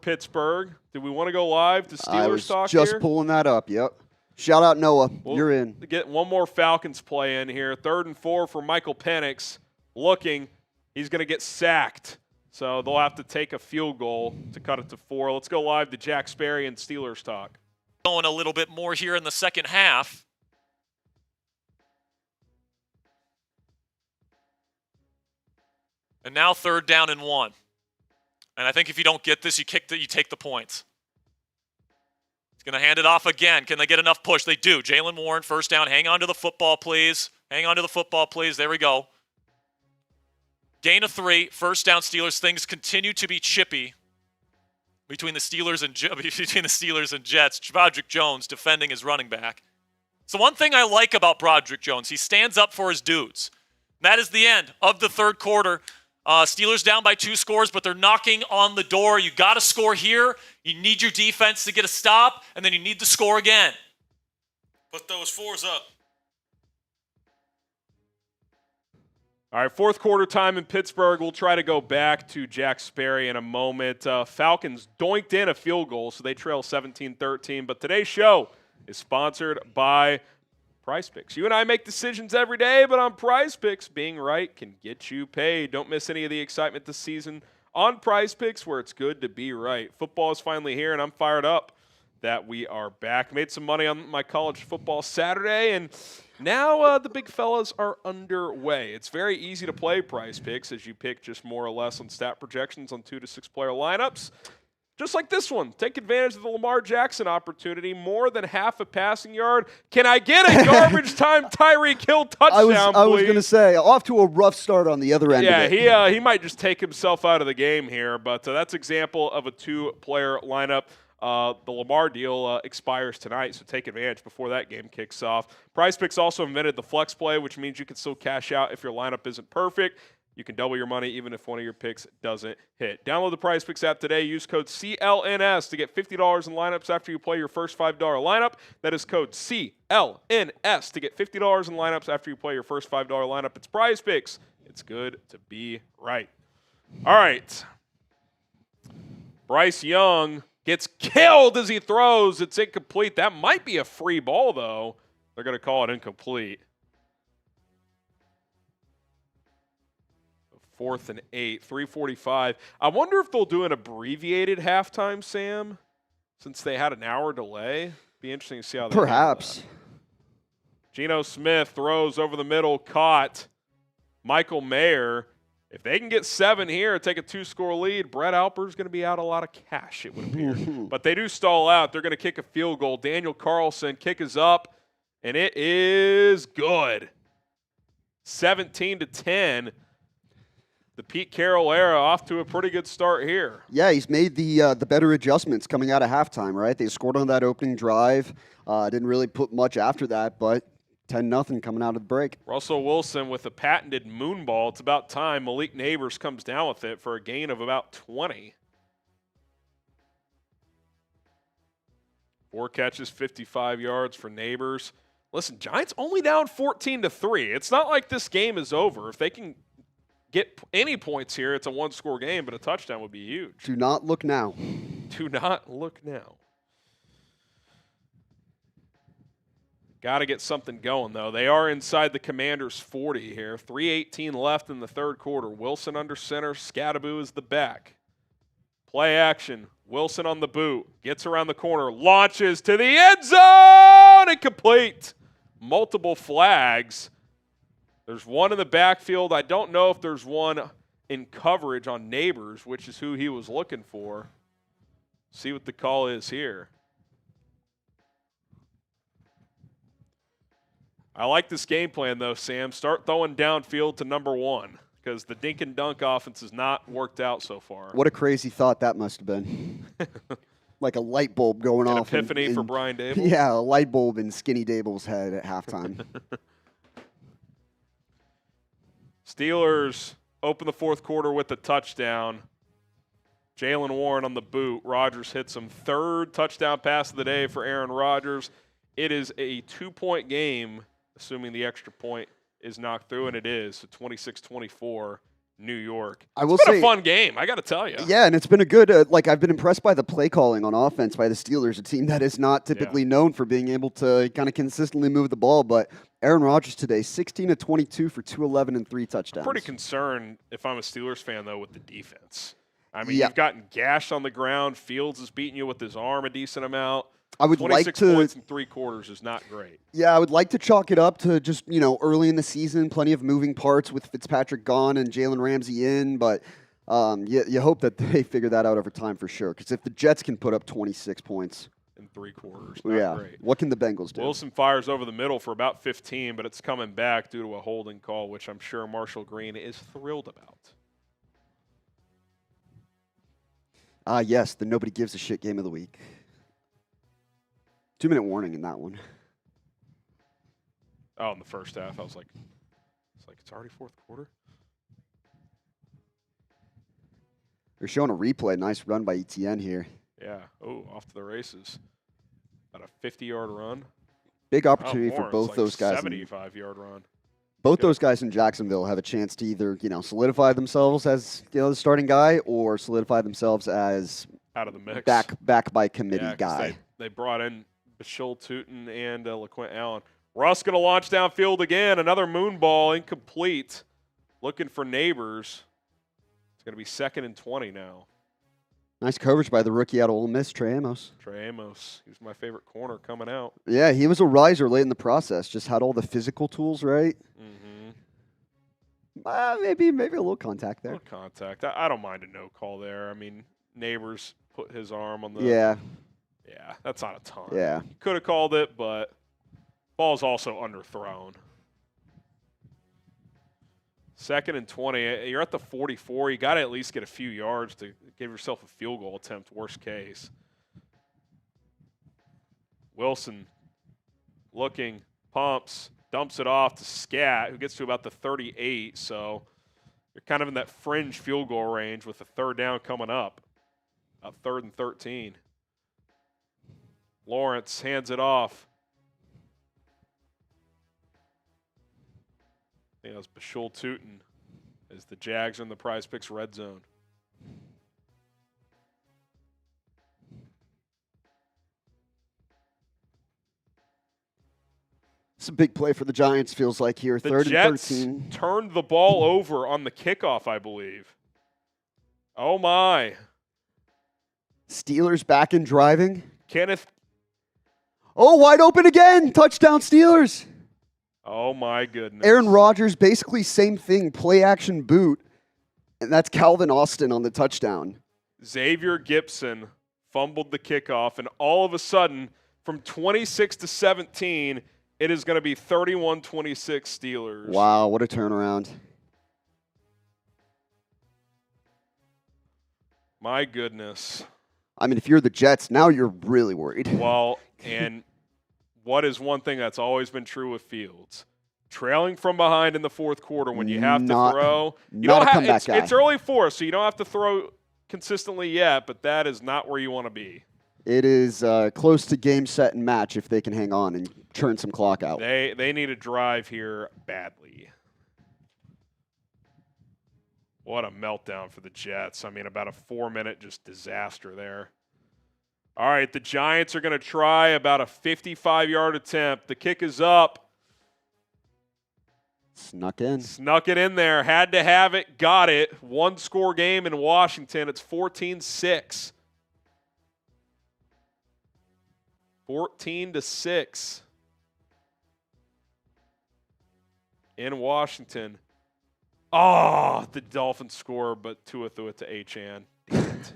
Pittsburgh. Do we want to go live to Steelers I was talk just here? pulling that up, yep. Shout out Noah. You're in. Get one more Falcons play in here. 3rd and 4 for Michael Penix. Looking. He's going to get sacked. So they'll have to take a field goal to cut it to 4. Let's go live to Jack Sperry and Steelers talk. Going a little bit more here in the second half. And now 3rd down and 1. And I think if you don't get this, you take the points. He's going to hand it off again. Can they get enough push? They do. Jalen Warren, 1st down. Hang on to the football, please. Hang on to the football, please. There we go. Gain of 3. 1st down Steelers. Things continue to be chippy between the Steelers and Jets. Broderick Jones defending his running back. So one thing I like about Broderick Jones, he stands up for his dudes. That is the end of the 3rd quarter. Steelers down by 2 scores, but they're knocking on the door. You got to score here. You need your defense to get a stop, and then you need to score again. Put those 4s up. All right, 4th quarter time in Pittsburgh. We'll try to go back to Jack Sperry in a moment. Falcons doinked in a field goal, so they trail 17-13. But today's show is sponsored by PrizePicks. You and I make decisions every day, but on PrizePicks, being right can get you paid. Don't miss any of the excitement this season on PrizePicks, where it's good to be right. Football is finally here, and I'm fired up that we are back. Made some money on my college football Saturday, and now the big fellas are underway. It's very easy to play PrizePicks as you pick just more or less on stat projections on 2 to 6 player lineups. Just like this one. Take advantage of the Lamar Jackson opportunity. More than half a passing yard. Can I get a garbage time Tyreek Hill touchdown, please? I was going to say, off to a rough start on the other end of it. Yeah, he might just take himself out of the game here, but that's example of a 2-player lineup. The Lamar deal expires tonight, so take advantage before that game kicks off. PrizePicks also invented the flex play, which means you can still cash out if your lineup isn't perfect. You can double your money even if one of your picks doesn't hit. Download the PrizePicks app today. Use code CLNS to get $50 in lineups after you play your first $5 lineup. That is code CLNS to get $50 in lineups after you play your first $5 lineup. It's PrizePicks. It's good to be right. All right. Bryce Young gets killed as he throws. It's incomplete. That might be a free ball, though. They're going to call it incomplete. 4th and 8, 3:45. I wonder if they'll do an abbreviated halftime, Sam, since they had an hour delay. Be interesting to see how they Perhaps. Geno Smith throws over the middle, caught. Michael Mayer. If they can get 7 here, take a 2-score lead, Brett Alper's going to be out a lot of cash, it would appear. But they do stall out. They're going to kick a field goal. Daniel Carlson, kick is up, and it is good. 17-10. The Pete Carroll era off to a pretty good start here. Yeah, he's made the better adjustments coming out of halftime, right? They scored on that opening drive. Didn't really put much after that, but 10-0 coming out of the break. Russell Wilson with a patented moon ball. It's about time. Malik Neighbors comes down with it for a gain of about 20. 4 catches, 55 yards for Neighbors. Listen, Giants only down 14-3. It's not like this game is over. If they can get any points here, it's a one-score game, but a touchdown would be huge. Do not look now. Do not look now. Got to get something going, though. They are inside the Commanders' 40 here. 3:18 left in the third quarter. Wilson under center. Scattaboo is the back. Play action. Wilson on the boot. Gets around the corner. Launches to the end zone. Incomplete. Multiple flags. There's one in the backfield. I don't know if there's one in coverage on Neighbors, which is who he was looking for. See what the call is here. I like this game plan, though, Sam. Start throwing downfield to number one because the dink and dunk offense has not worked out so far. What a crazy thought that must have been. Like a light bulb going off. Epiphany for Brian Dable? Yeah, a light bulb in Skinny Dable's head at halftime. Steelers open the fourth quarter with a touchdown. Jalen Warren on the boot. Rodgers hits him. Third touchdown pass of the day for Aaron Rodgers. It is a 2-point game, assuming the extra point is knocked through, and it is. So 26-24, New York. It's been a fun game, I got to tell you. Yeah, and it's been a good, I've been impressed by the play calling on offense by the Steelers, a team that is not typically known for being able to kind of consistently move the ball. But Aaron Rodgers today, 16-22 for 211 and 3 touchdowns. I'm pretty concerned, if I'm a Steelers fan, though, with the defense. I mean, you've gotten gashed on the ground. Fields is beating you with his arm a decent amount. I would 26 like to, points in 3 quarters is not great. Yeah, I would like to chalk it up to just, early in the season, plenty of moving parts with Fitzpatrick gone and Jalen Ramsey in, but you hope that they figure that out over time for sure. Because if the Jets can put up 26 points in 3 quarters, not great. What can the Bengals do? Wilson fires over the middle for about 15, but it's coming back due to a holding call, which I'm sure Marshall Green is thrilled about. Yes, the nobody gives a shit game of the week. 2-minute warning in that one. Oh, in the first half, I was like, it's already fourth quarter? They're showing a replay. Nice run by ETN here. Yeah. Oh, off to the races. About a 50-yard run. Big opportunity for both those guys. 75-yard run. Both those guys in Jacksonville have a chance to either, solidify themselves as the starting guy or solidify themselves as out of the mix. Back by committee guy. They brought in Bashil Tootin and LaQuint Allen. Russ going to launch downfield again. Another moon ball, incomplete. Looking for Neighbors. It's going to be 2nd and 20 now. Nice coverage by the rookie out of Ole Miss, Trey Amos. Trey Amos. He was my favorite corner coming out. Yeah, he was a riser late in the process. Just had all the physical tools right. Maybe a little contact there. A little contact. I don't mind a no call there. I mean, Neighbors put his arm on the. Yeah. Yeah, that's not a ton. Yeah. Could have called it, but ball's also underthrown. 2nd and 20. You're at the 44. You got to at least get a few yards to give yourself a field goal attempt, worst case. Wilson looking, pumps, dumps it off to Scat, who gets to about the 38. So you're kind of in that fringe field goal range with the third down coming up. About 3rd and 13. Lawrence hands it off. I think that was Bashul Tootin as the Jags are in the PrizePicks red zone. It's a big play for the Giants, feels like here. The 3rd Jets and 13. Turned the ball over on the kickoff, I believe. Oh, my. Steelers back and driving. Kenneth. Oh, wide open again. Touchdown Steelers. Oh, my goodness. Aaron Rodgers, basically same thing. Play action boot. And that's Calvin Austin on the touchdown. Xavier Gibson fumbled the kickoff, and all of a sudden, from 26 to 17, it is going to be 31-26 Steelers. Wow, what a turnaround. My goodness. I mean, if you're the Jets, now you're really worried. Well, and what is one thing that's always been true with Fields? Trailing from behind in the fourth quarter when you have to throw. You don't have, it's early fourth, so you don't have to throw consistently yet, but that is not where you want to be. It is close to game, set, and match if they can hang on. And churn some clock out. They need a drive here badly. What a meltdown for the Jets. I mean, about a 4-minute just disaster there. All right, the Giants are going to try about a 55-yard attempt. The kick is up. Snuck in. Snuck it in there. Had to have it. Got it. One-score game in Washington. It's 14-6. 14-6 in Washington. Oh, the Dolphins score, but Tua threw it to Achane. Damn it.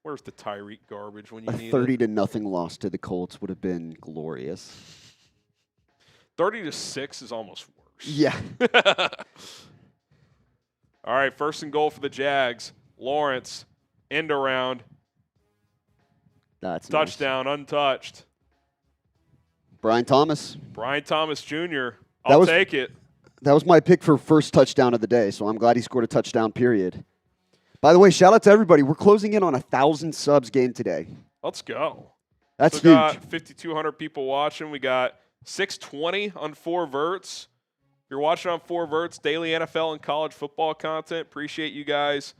Where's the Tyreek garbage when you need it? 30-0 loss to the Colts would have been glorious. 30-6 is almost worse. Yeah. All right, first and goal for the Jags. Lawrence, end around. That's touchdown, nice. Untouched. Brian Thomas. Brian Thomas Jr. I'll take it. That was my pick for first touchdown of the day, so I'm glad he scored a touchdown, period. By the way, shout out to everybody. We're closing in on 1,000 subs game today. Let's go. That's Still huge. got 5,200 people watching. We got 620 on 4 Verts. If you're watching on 4 Verts, daily NFL and college football content. Appreciate you guys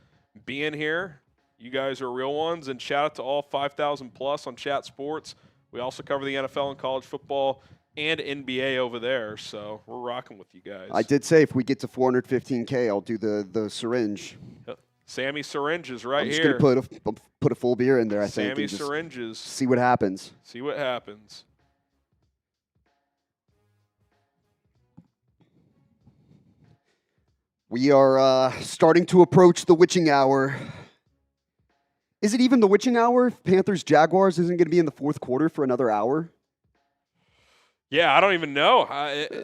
being here. You guys are real ones. And shout out to all 5,000 plus on Chat Sports. We also cover the NFL and college football and NBA over there, so we're rocking with you guys. I did say if we get to 415K, I'll do the syringe. Sammy Syringes right I'm just here. going to put a full beer in there, I think. Sammy and just Syringes. see what happens. See what happens. We are starting to approach the witching hour. Is it even the witching hour if Panthers Jaguars isn't going to be in the fourth quarter for another hour? Yeah, I don't even know.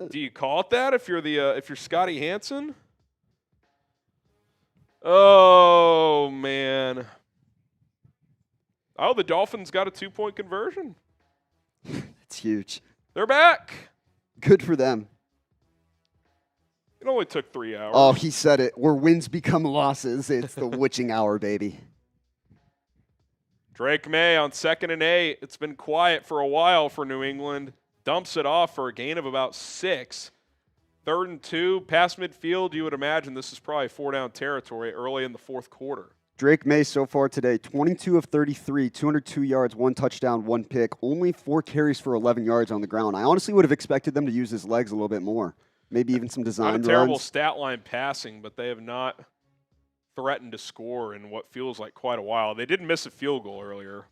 Do you call it that if you're Scotty Hansen? Oh man. Oh, the Dolphins got a 2-point conversion. That's huge. They're back. Good for them. It only took 3 hours. Oh, he said it. Where wins become losses, it's the witching hour, baby. Drake May on 2nd and 8. It's been quiet for a while for New England. Dumps it off for a gain of about 6. 3rd and 2, past midfield. You would imagine this is probably 4-down territory early in the fourth quarter. Drake May so far today, 22 of 33, 202 yards, 1 touchdown, 1 pick, only 4 carries for 11 yards on the ground. I honestly would have expected them to use his legs a little bit more. Maybe even some design runs. Not a terrible stat line passing, but they have not threatened to score in what feels like quite a while. They did miss a field goal earlier.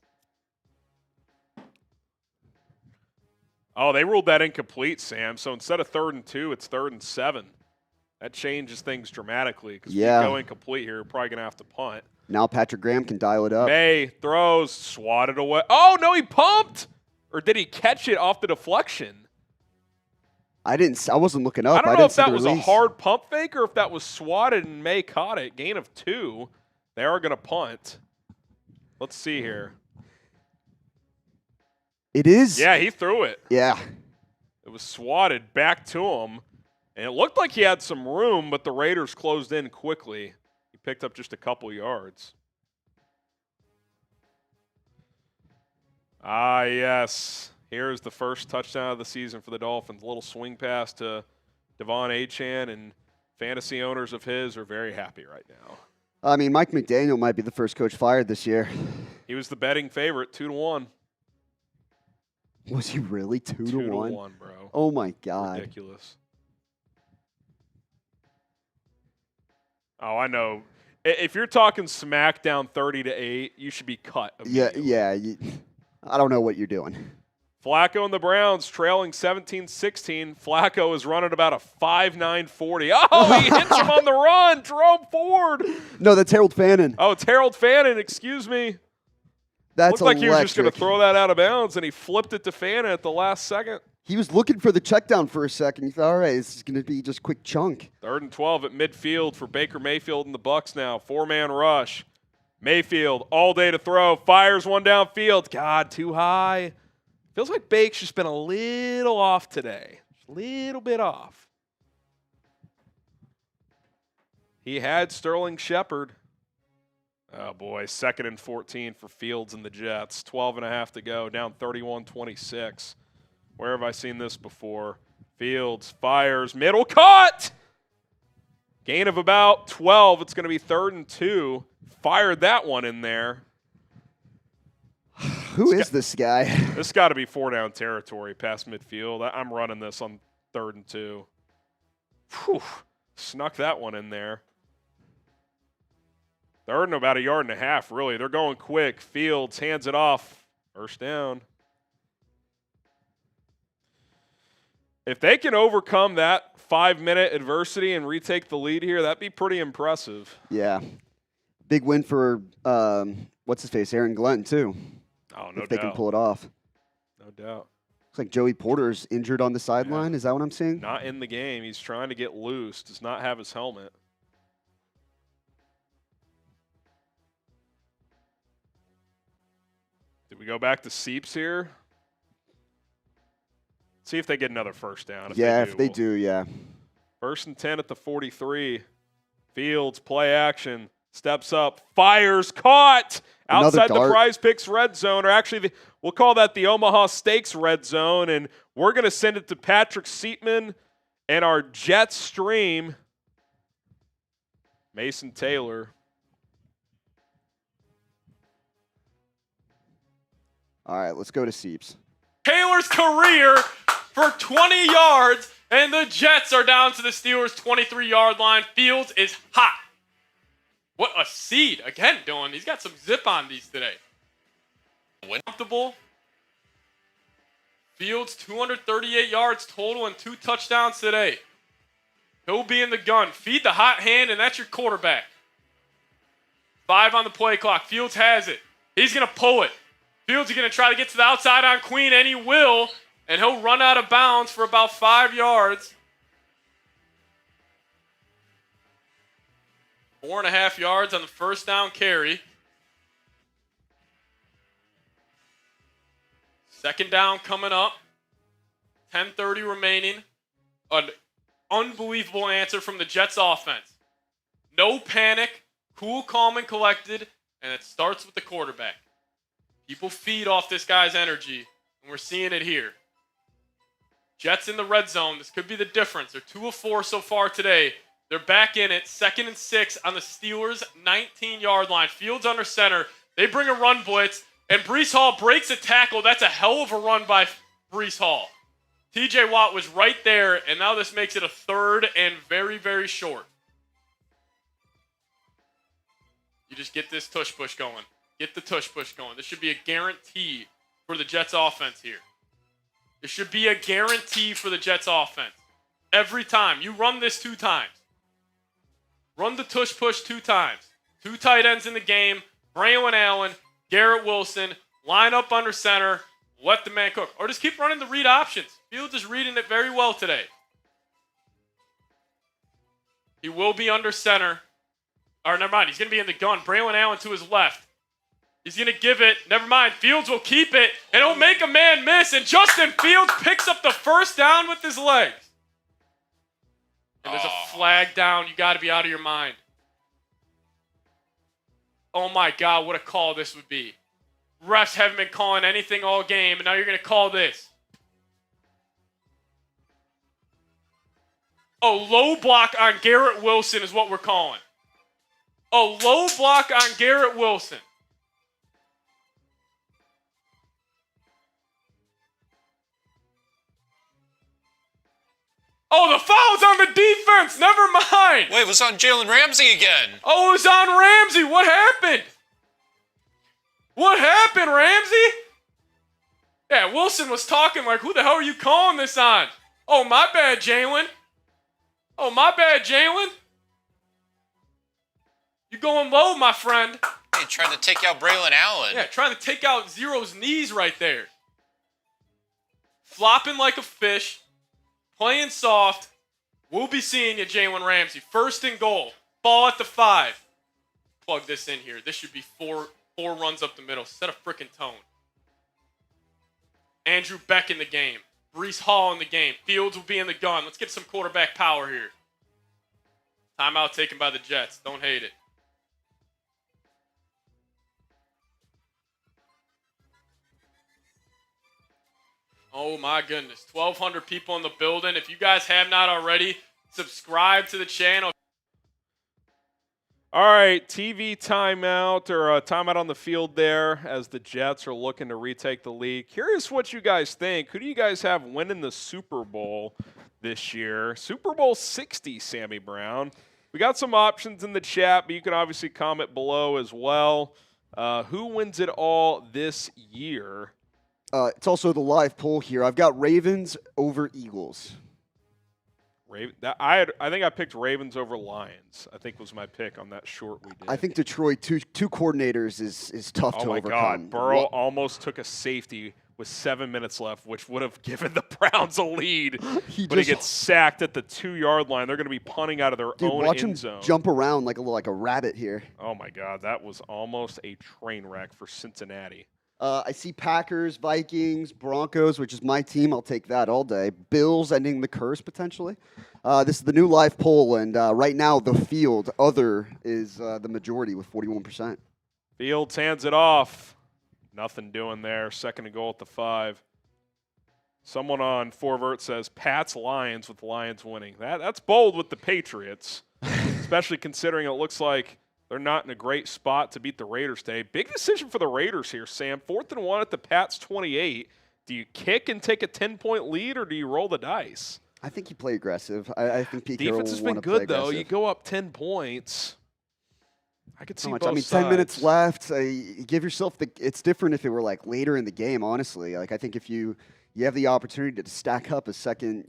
Oh, they ruled that incomplete, Sam. So instead of 3rd and 2, it's 3rd and 7. That changes things dramatically because if you go incomplete here, you're probably going to have to punt. Now Patrick Graham can dial it up. May throws, swatted away. Oh, no, he pumped! Or did he catch it off the deflection? I wasn't looking up. I don't know if that was a hard pump fake or if that was swatted and May caught it. Gain of 2. They are going to punt. Let's see here. It is? Yeah, he threw it. Yeah. It was swatted back to him. And it looked like he had some room, but the Raiders closed in quickly. He picked up just a couple yards. Ah, yes. Here's the first touchdown of the season for the Dolphins. A little swing pass to Devon Achane, and fantasy owners of his are very happy right now. I mean, Mike McDaniel might be the first coach fired this year. He was the betting favorite, 2-1. Was he really 2-1? 2-1, bro. Oh, my God. Ridiculous. Oh, I know. If you're talking SmackDown 30-8, you should be cut immediately. Yeah. I don't know what you're doing. Flacco and the Browns trailing 17-16. Flacco is running about a 5.9 40. Oh, he hits him on the run. Jerome Ford. No, that's Harold Fannin. Oh, it's Harold Fannin. Excuse me. That's Looked like he was just going to electric. throw that out of bounds, and he flipped it to Fannin at the last second. He was looking for the check down for a second. He thought, all right, this is going to be just quick chunk. 3rd and 12 at midfield for Baker Mayfield and the Bucs now. 4-man rush. Mayfield all day to throw. Fires one downfield. God, too high. Feels like Bake's just been a little off today. Just a little bit off. He had Sterling Shepard. Oh, boy. 2nd and 14 for Fields and the Jets. 12.5 to go. Down 31-26. Where have I seen this before? Fields fires, middle, caught! Gain of about 12. It's going to be 3rd and 2. Fired that one in there. Who is this guy? This got to be 4-down territory past midfield. I'm running this on 3rd and 2. Whew. Snuck that one in there. 3rd and about 1.5 yards, really. They're going quick. Fields hands it off. 1st down. If they can overcome that 5-minute adversity and retake the lead here, that'd be pretty impressive. Yeah. Big win for, what's his face, Aaron Glenn, too. Oh, no if they doubt. can pull it off. No doubt. Looks like Joey Porter's injured on the sideline. Yeah. Is that what I'm seeing? Not in the game. He's trying to get loose. Does not have his helmet. Did we go back to Seeps here? See if they get another 1st down. If they do, yeah. 1st and 10 at the 43. Fields, play action. Steps up, fires, caught outside the PrizePicks red zone, or actually we'll call that the Omaha Steaks red zone, and we're going to send it to Patrick Seatman and our Jets stream, Mason Taylor. All right, let's go to Seeps. Taylor's career for 20 yards, and the Jets are down to the Steelers' 23-yard line. Fields is hot. What a seed. Again, Dylan, he's got some zip on these today. Comfortable. Fields, 238 yards total and 2 touchdowns today. He'll be in the gun. Feed the hot hand, and that's your quarterback. 5 on the play clock. Fields has it. He's going to pull it. Fields is going to try to get to the outside on Queen, and he will. And he'll run out of bounds for about 5 yards. 4.5 yards on the 1st down carry. 2nd down coming up. 10:30 remaining. An unbelievable answer from the Jets offense. No panic, cool, calm, and collected, and it starts with the quarterback. People feed off this guy's energy, and we're seeing it here. Jets in the red zone. This could be the difference. They're 2 of 4 so far today. They're back in it, 2nd and 6 on the Steelers' 19-yard line. Fields under center. They bring a run blitz, and Breece Hall breaks a tackle. That's a hell of a run by Breece Hall. TJ Watt was right there, and now this makes it a 3rd and very, very short. You just get this tush-push going. Get the tush-push going. This should be a guarantee for the Jets offense here. This should be a guarantee for the Jets offense. Every time. You run this 2 times. Run the tush-push 2 times. 2 tight ends in the game. Braylon Allen, Garrett Wilson. Line up under center. Let the man cook. Or just keep running the read options. Fields is reading it very well today. He will be under center. Or never mind. He's going to be in the gun. Braylon Allen to his left. He's going to give it. Never mind. Fields will keep it. And he'll make a man miss. And Justin Fields picks up the 1st down with his legs. And there's a flag down. You got to be out of your mind. Oh, my God, what a call this would be. Refs haven't been calling anything all game, and now you're going to call this. Oh, low block on Garrett Wilson is what we're calling. Oh, low block on Garrett Wilson. Oh, the foul's on the defense. Never mind. Wait, it was on Jalen Ramsey again. Oh, it was on Ramsey. What happened? What happened, Ramsey? Yeah, Wilson was talking like, who the hell are you calling this on? Oh, my bad, Jalen. Oh, my bad, Jalen. You going low, my friend. Hey, trying to take out Braylon Allen. Yeah, trying to take out Zero's knees right there. Flopping like a fish. Playing soft. We'll be seeing you, Jalen Ramsey. 1st and goal. Ball at the 5. Plug this in here. This should be four runs up the middle. Set a freaking tone. Andrew Beck in the game. Breece Hall in the game. Fields will be in the gun. Let's get some quarterback power here. Timeout taken by the Jets. Don't hate it. Oh my goodness. 1,200 people in the building. If you guys have not already, subscribe to the channel. All right, TV timeout or timeout on the field there as the Jets are looking to retake the lead. Curious what you guys think. Who do you guys have winning the Super Bowl this year? Super Bowl 60, Sammy Brown. We got some options in the chat, but you can obviously comment below as well. Who wins it all this year? It's also the live poll here. I've got Ravens over Eagles. I think I picked Ravens over Lions. I think was my pick on that short we did. I think Detroit, two coordinators is tough to overcome. Oh, my God. Burrow almost took a safety with 7 minutes left, which would have given the Browns a lead. He gets sacked at the 2-yard line. They're going to be punting out of their own end zone. Watch him jump around like a rabbit here. Oh, my God. That was almost a train wreck for Cincinnati. I see Packers, Vikings, Broncos, which is my team. I'll take that all day. Bills ending the curse, potentially. This is the new live poll, and right now the field, other, is the majority with 41%. Fields hands it off. Nothing doing there. Second and goal at the 5. Someone on Forvert says Pats Lions with Lions winning. That's bold with the Patriots, especially considering it looks like they're not in a great spot to beat the Raiders today. Big decision for the Raiders here, Sam. 4th and 1 at the Pats 28. Do you kick and take a 10-point lead, or do you roll the dice? I think you play aggressive. I think Pete Carroll defense has been good, though. You go up 10 points. I could see both sides. 10 minutes left. Give yourself it's different if it were like later in the game, honestly. Like I think if you have the opportunity to stack up a second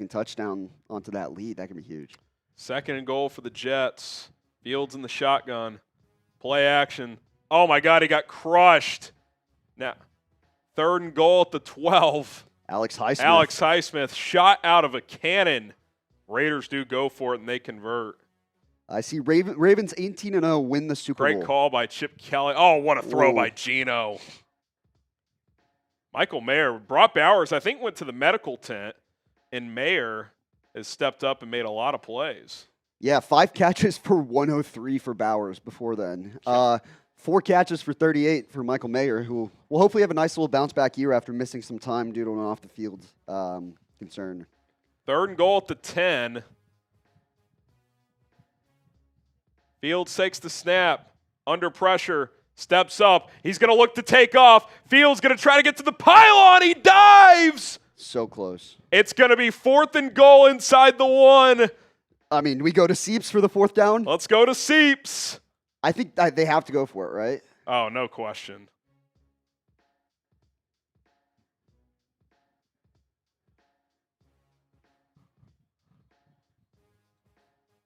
touchdown onto that lead, that can be huge. Second and goal for the Jets. Fields in the shotgun. Play action. Oh, my God, he got crushed. Now, 3rd and goal at the 12. Alex Highsmith shot out of a cannon. Raiders do go for it, and they convert. I see Ravens 18-0 win the Super Bowl. Great call by Chip Kelly. Oh, what a throw by Geno. Michael Mayer brought Bowers, I think, went to the medical tent, and Mayer has stepped up and made a lot of plays. Yeah, 5 catches for 103 for Bowers before then. 4 catches for 38 for Michael Mayer, who will hopefully have a nice little bounce-back year after missing some time due to an off-the-field concern. 3rd and goal at the 10. Fields takes the snap. Under pressure. Steps up. He's going to look to take off. Fields going to try to get to the pylon. He dives. So close. It's going to be 4th and goal inside the 1. I mean, we go to Seeps for the 4th down? Let's go to Seeps. I think they have to go for it, right? Oh, no question.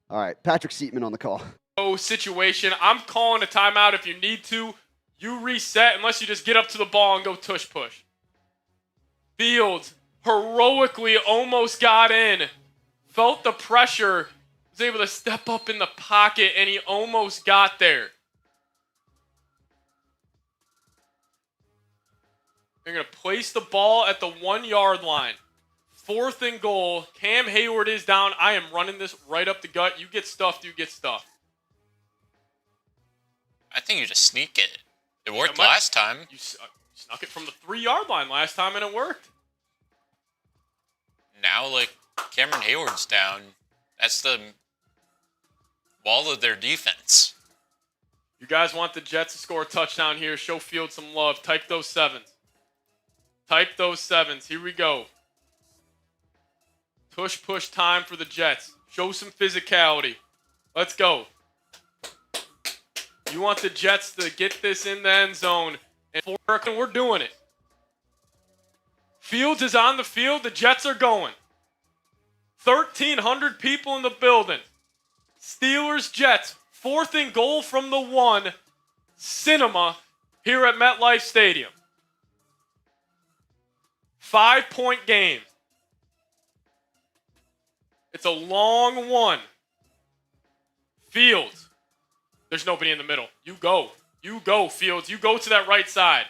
All right, Patrick Seatman on the call. Situation. I'm calling a timeout if you need to. You reset unless you just get up to the ball and go tush push. Fields heroically almost got in. Felt the pressure. Was able to step up in the pocket, and he almost got there. They're going to place the ball at the 1-yard line. 4th and goal. Cam Hayward is down. I am running this right up the gut. You get stuffed, you get stuffed. I think you just sneak it. It worked last time. You snuck it from the 3-yard line last time, and it worked. Now, Cameron Hayward's down. That's the wall of their defense. You guys want the Jets to score a touchdown here. Show Fields some love. Type those 7s. Type those 7s. Here we go. Push time for the Jets. Show some physicality. Let's go. You want the Jets to get this in the end zone. And we're doing it. Fields is on the field. The Jets are going. 1,300 people in the building. Steelers, Jets. 4th and goal from the 1. Cinema here at MetLife Stadium. 5-point game. It's a long one. Fields. There's nobody in the middle. You go. You go, Fields. You go to that right side.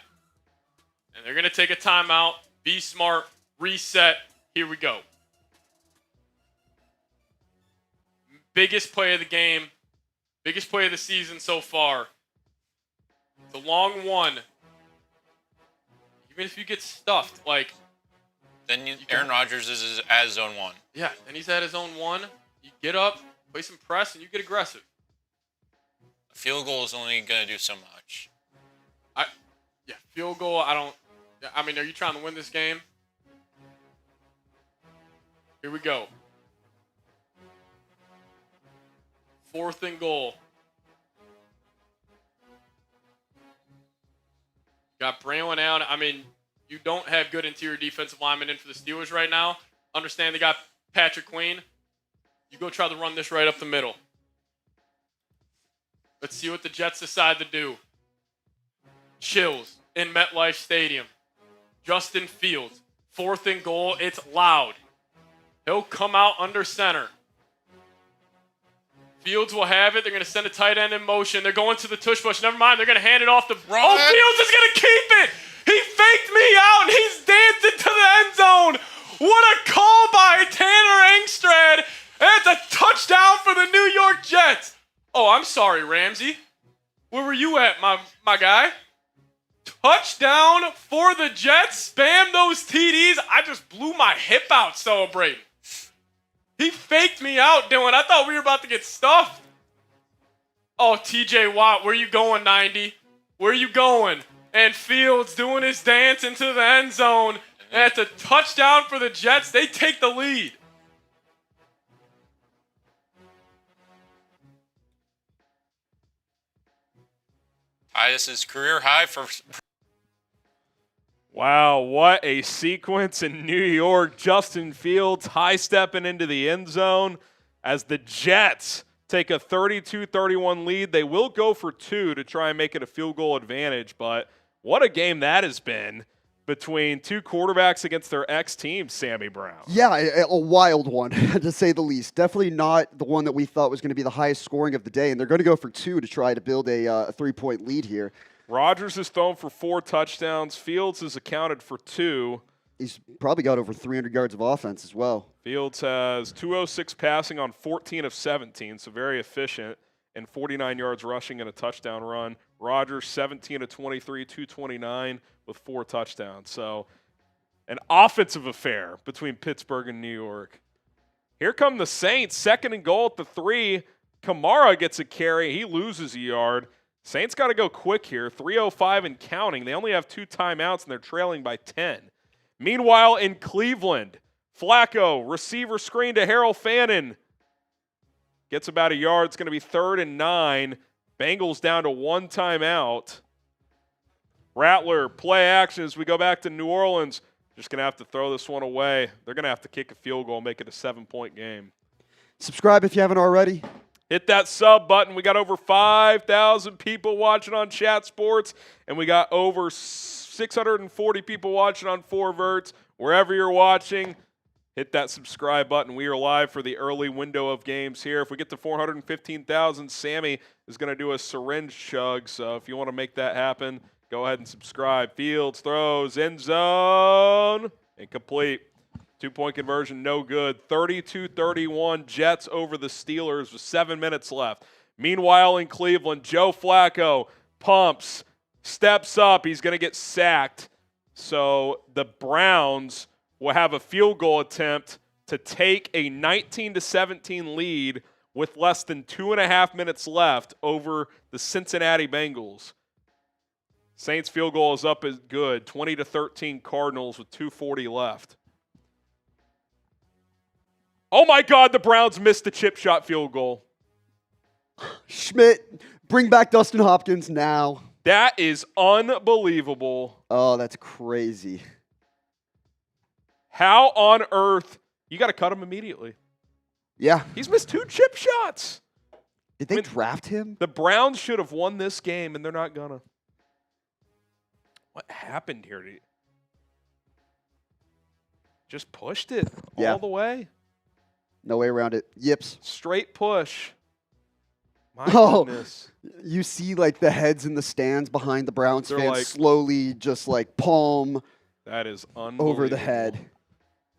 And they're going to take a timeout. Be smart. Reset. Here we go. Biggest play of the game. Biggest play of the season so far. The long one. Even if you get stuffed, Then Aaron Rodgers is at zone 1. Yeah, then he's at his own 1. You get up, play some press, and you get aggressive. A field goal is only going to do so much. Field goal, I mean, are you trying to win this game? Here we go. 4th and goal. Got Braylon Allen. I mean, you don't have good interior defensive linemen in for the Steelers right now. Understand they got Patrick Queen. You go try to run this right up the middle. Let's see what the Jets decide to do. Chills in MetLife Stadium. Justin Fields. 4th and goal. It's loud. He'll come out under center. Fields will have it. They're going to send a tight end in motion. They're going to the tush push. Never mind. They're going to hand it off to... Oh, Fields is going to keep it. He faked me out, and he's dancing to the end zone. What a call by Tanner Engstrad. And it's a touchdown for the New York Jets. Oh, I'm sorry, Ramsey. Where were you at, my guy? Touchdown for the Jets. Spam those TDs. I just blew my hip out celebrating. He faked me out, Dylan. I thought we were about to get stuffed. Oh, TJ Watt, where you going, 90? Where you going? And Fields doing his dance into the end zone. And it's a touchdown for the Jets. They take the lead. This is career high for... Wow, what a sequence in New York. Justin Fields high-stepping into the end zone as the Jets take a 32-31 lead. They will go for 2 to try and make it a field goal advantage, but what a game that has been between 2 quarterbacks against their ex-team, Sammy Brown. Yeah, a wild one, to say the least. Definitely not the one that we thought was going to be the highest scoring of the day, and they're going to go for 2 to try to build a 3-point lead here. Rodgers has thrown for 4 touchdowns. Fields has accounted for 2. He's probably got over 300 yards of offense as well. Fields has 206 passing on 14 of 17, so very efficient, and 49 yards rushing and a touchdown run. Rodgers 17 of 23, 229 with 4 touchdowns. So an offensive affair between Pittsburgh and New York. Here come the Saints, 2nd and goal at the 3. Kamara gets a carry. He loses a yard. Saints got to go quick here. 3:05 and counting. They only have 2 timeouts, and they're trailing by 10. Meanwhile, in Cleveland, Flacco, receiver screen to Harold Fannin. Gets about a yard. It's going to be 3rd and 9. Bengals down to 1 timeout. Rattler, play action as we go back to New Orleans. Just going to have to throw this one away. They're going to have to kick a field goal and make it a 7-point game. Subscribe if you haven't already. Hit that sub button. We got over 5,000 people watching on Chat Sports, and we got over 640 people watching on 4Verts. Wherever you're watching, hit that subscribe button. We are live for the early window of games here. If we get to 415,000, Sammy is going to do a syringe chug. So if you want to make that happen, go ahead and subscribe. Fields throws, end zone, incomplete. 2-point conversion, no good. 32-31, Jets over the Steelers with 7 minutes left. Meanwhile, in Cleveland, Joe Flacco pumps, steps up. He's going to get sacked. So the Browns will have a field goal attempt to take a 19-17 lead with less than 2.5 minutes left over the Cincinnati Bengals. Saints field goal is up as good, 20-13 Cardinals with 2:40 left. Oh, my God, the Browns missed the chip shot field goal. Schmidt, bring back Dustin Hopkins now. That is unbelievable. Oh, that's crazy. How on earth? You got to cut him immediately. Yeah. He's missed 2 chip shots. Did they draft him? The Browns should have won this game, and they're not going to. What happened here? Just pushed it all the way. No way around it. Yips. Straight push. My goodness. You see like the heads in the stands behind the Browns fans like, slowly just like palm that is unbelievable. Over the head.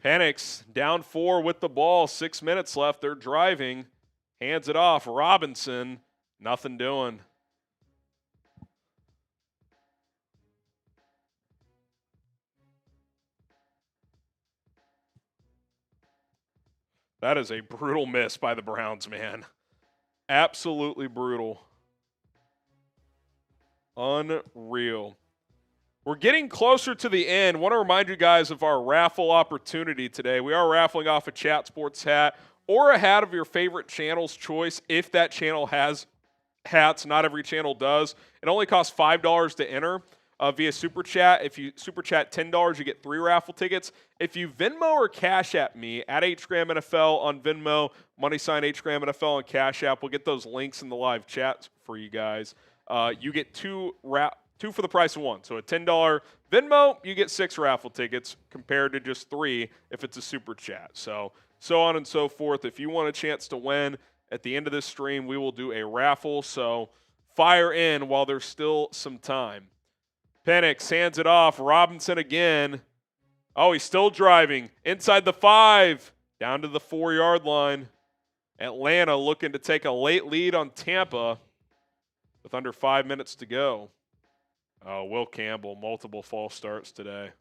Penix down 4 with the ball. 6 minutes left. They're driving. Hands it off. Robinson, nothing doing. That is a brutal miss by the Browns, man. Absolutely brutal. Unreal. We're getting closer to the end. Want to remind you guys of our raffle opportunity today. We are raffling off a Chat Sports hat or a hat of your favorite channel's choice if that channel has hats. Not every channel does. It only costs $5 to enter via Super Chat. If you Super Chat $10, you get 3 raffle tickets. If you Venmo or Cash App me at HGram NFL on Venmo, $HGram NFL on Cash App, we'll get those links in the live chat for you guys. You get 2 for the price of 1. So a $10 Venmo, you get 6 raffle tickets compared to just 3 if it's a Super Chat. So on and so forth. If you want a chance to win at the end of this stream, we will do a raffle. So fire in while there's still some time. Penix hands it off. Robinson again. Oh, he's still driving. Inside the 5. Down to the 4-yard line. Atlanta looking to take a late lead on Tampa with under 5 minutes to go. Oh, Will Campbell, multiple false starts today.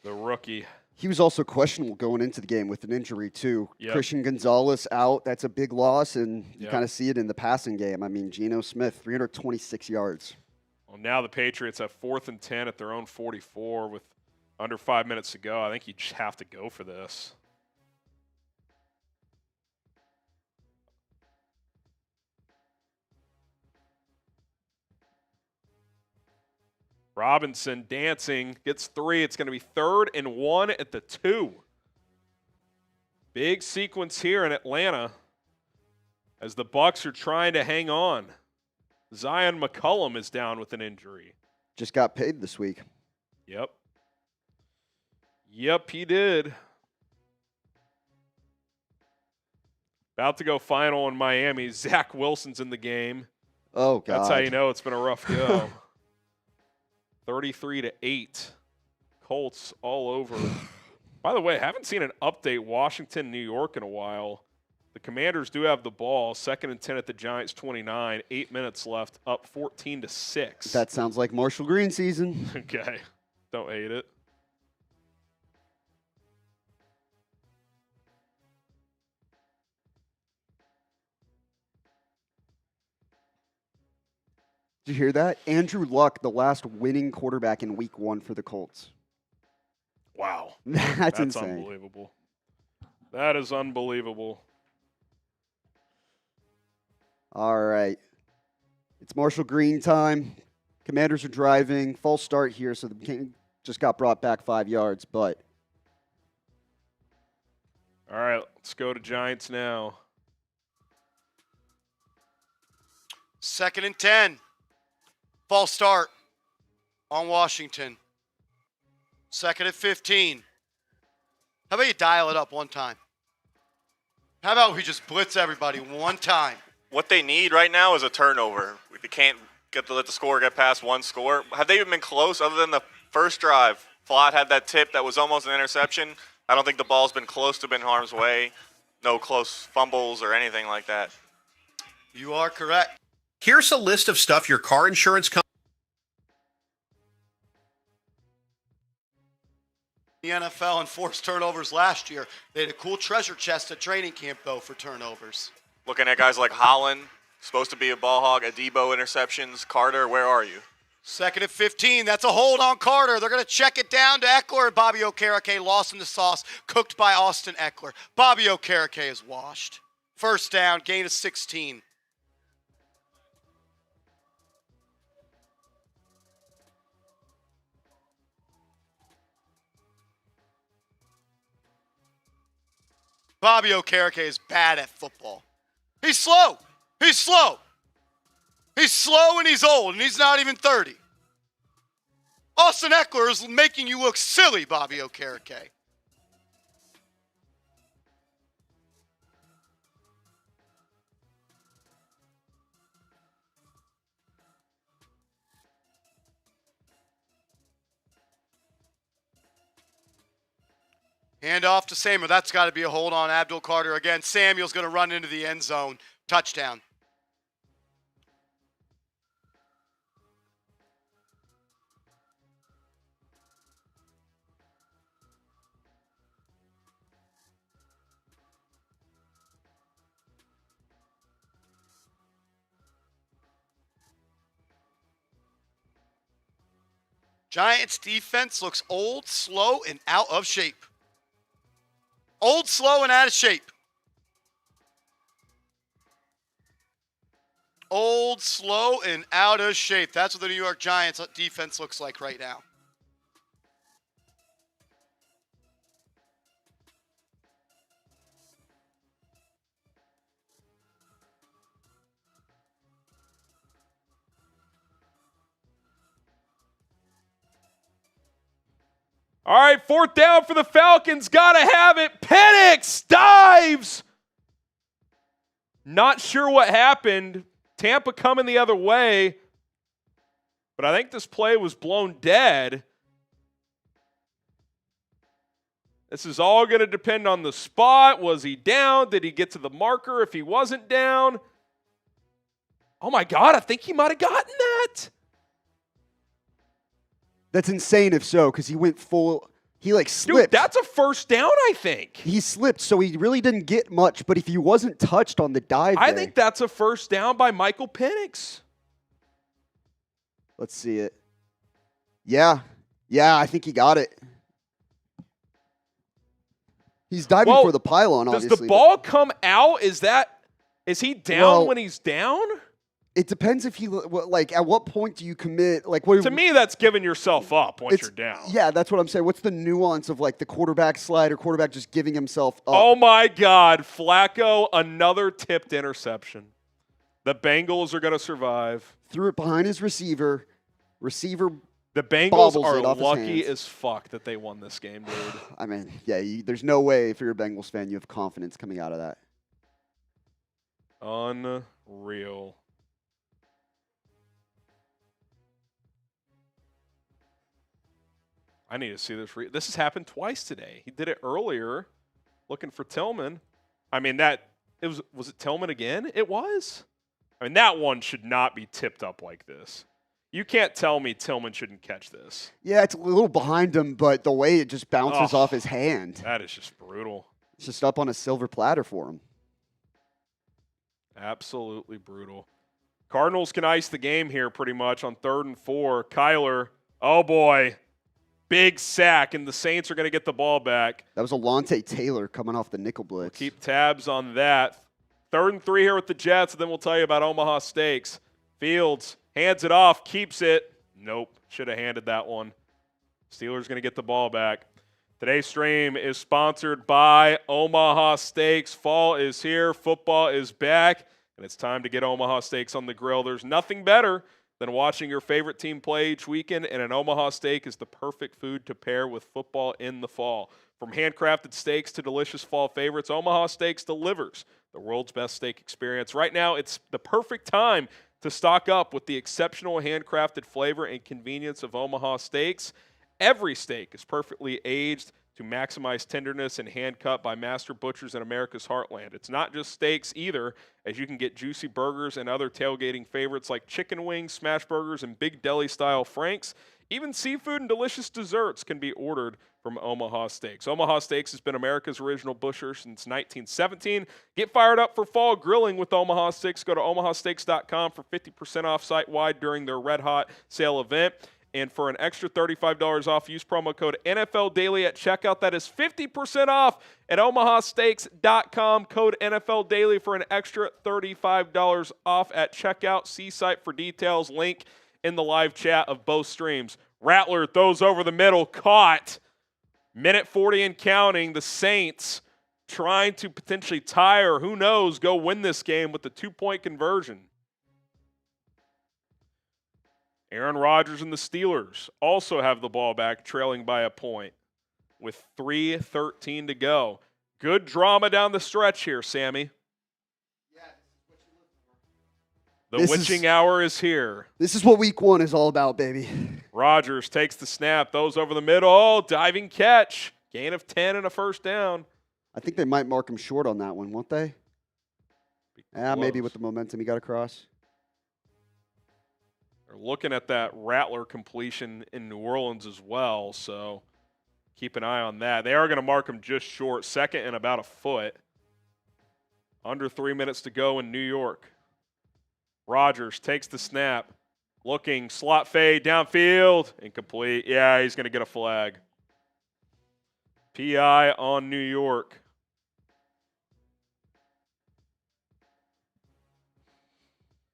The rookie. He was also questionable going into the game with an injury, too. Yep. Christian Gonzalez out. That's a big loss, and you Yep. kind of see it in the passing game. I mean, Geno Smith, 326 yards. Well, now the Patriots have 4th and 10 at their own 44 with under 5 minutes to go. I think you just have to go for this. Robinson dancing, gets 3. It's going to be 3rd and 1 at the 2. Big sequence here in Atlanta as the Bucs are trying to hang on. Zion McCollum is down with an injury. Just got paid this week. Yep, he did. About to go final in Miami. Zach Wilson's in the game. Oh, God. That's how you know it's been a rough go. 33-8. Colts all over. By the way, haven't seen an update Washington, New York in a while. The Commanders do have the ball. 2nd and 10 at the Giants 29. 8 minutes left. Up 14-6. That sounds like Marshall Green season. Okay. Don't hate it. Did you hear that? Andrew Luck, the last winning quarterback in week 1 for the Colts. Wow. That's insane. Unbelievable. That is unbelievable. All right. It's Marshall Green time. Commanders are driving. False start here, so the game just got brought back 5 yards, but. All right, let's go to Giants now. 2nd and 10. False start on Washington. 2nd and 15. How about you dial it up one time? How about we just blitz everybody one time? What they need right now is a turnover. They can't let the score get past 1 score. Have they even been close other than the first drive? Flott had that tip that was almost an interception. I don't think the ball's been close to been harm's way. No close fumbles or anything like that. You are correct. Here's a list of stuff your car insurance company. The NFL enforced turnovers last year. They had a cool treasure chest at training camp, though, for turnovers. Looking at guys like Holland, supposed to be a ball hog, Adebo interceptions. Carter, where are you? 2nd and 15. That's a hold on Carter. They're going to check it down to Eckler, and Bobby Okereke lost in the sauce, cooked by Austin Eckler. Bobby Okereke is washed. 1st down, gain of 16. Bobby Okereke is bad at football. He's slow. He's slow. He's slow and he's old, and he's not even 30. Austin Eckler is making you look silly, Bobby Okereke. Hand off to Samuel. That's got to be a hold on Abdul Carter again. Samuel's going to run into the end zone. Touchdown. Giants defense looks old, slow, and out of shape. Old, slow, and out of shape. Old, slow, and out of shape. That's what the New York Giants defense looks like right now. All right, 4th down for the Falcons. Gotta have it. Penix dives. Not sure what happened. Tampa coming the other way. But I think this play was blown dead. This is all going to depend on the spot. Was he down? Did he get to the marker if he wasn't down? Oh my God, I think he might have gotten that. That's insane if so, because he went full. He slipped. Dude, that's a 1st down, I think. He slipped, so he really didn't get much. But if he wasn't touched on the dive, I think that's a 1st down by Michael Penix. Let's see it. Yeah, I think he got it. He's diving for the pylon, obviously. Does the ball come out? Is he down when he's down? It depends if he, at what point do you commit? To me, that's giving yourself up once you're down. Yeah, that's what I'm saying. What's the nuance of, the quarterback slide or quarterback just giving himself up? Oh, my God. Flacco, another tipped interception. The Bengals are going to survive. Threw it behind his receiver. The Bengals are lucky as fuck that they won this game, dude. I mean, yeah, there's no way if you're a Bengals fan you have confidence coming out of that. Unreal. I need to see this. This has happened twice today. He did it earlier, looking for Tillman. I mean, was it Tillman again? It was. I mean, that one should not be tipped up like this. You can't tell me Tillman shouldn't catch this. Yeah, it's a little behind him, but the way it just bounces off his hand. That is just brutal. It's just up on a silver platter for him. Absolutely brutal. Cardinals can ice the game here pretty much on 3rd and 4. Kyler, oh boy. Big sack, and the Saints are going to get the ball back. That was Alontae Taylor coming off the nickel blitz. Keep tabs on that. 3rd and 3 here with the Jets, and then we'll tell you about Omaha Steaks. Fields hands it off, keeps it. Nope, should have handed that one. Steelers going to get the ball back. Today's stream is sponsored by Omaha Steaks. Fall is here, football is back, and it's time to get Omaha Steaks on the grill. There's nothing better than watching your favorite team play each weekend, and an Omaha steak is the perfect food to pair with football in the fall. From handcrafted steaks to delicious fall favorites, Omaha Steaks delivers the world's best steak experience. Right now, it's the perfect time to stock up with the exceptional handcrafted flavor and convenience of Omaha Steaks. Every steak is perfectly aged to maximize tenderness and hand cut by master butchers in America's heartland. It's not just steaks either, as you can get juicy burgers and other tailgating favorites like chicken wings, smash burgers, and big deli-style franks. Even seafood and delicious desserts can be ordered from Omaha Steaks. Omaha Steaks has been America's original butcher since 1917. Get fired up for fall grilling with Omaha Steaks. Go to omahasteaks.com for 50% off site-wide during their Red Hot sale event. And for an extra $35 off, use promo code NFL Daily at checkout. That is 50% off at omahasteaks.com. Code NFL Daily for an extra $35 off at checkout. See site for details. Link in the live chat of both streams. Rattler throws over the middle. Caught. Minute 40 and counting. The Saints trying to potentially tie or, who knows, go win this game with the 2-point conversion. Aaron Rodgers and the Steelers also have the ball back, trailing by a point with 3:13 to go. Good drama down the stretch here, Sammy. The witching hour is here. This is what week 1 is all about, baby. Rodgers takes the snap, throws over the middle, diving catch. Gain of 10 and a 1st down. I think they might mark him short on that one, won't they? Yeah, maybe with the momentum he got across. They're looking at that Rattler completion in New Orleans as well, so keep an eye on that. They are going to mark him just short, 2nd and about a foot. Under 3 minutes to go in New York. Rodgers takes the snap, Looking, slot fade, downfield, incomplete. Yeah, he's going to get a flag. PI on New York.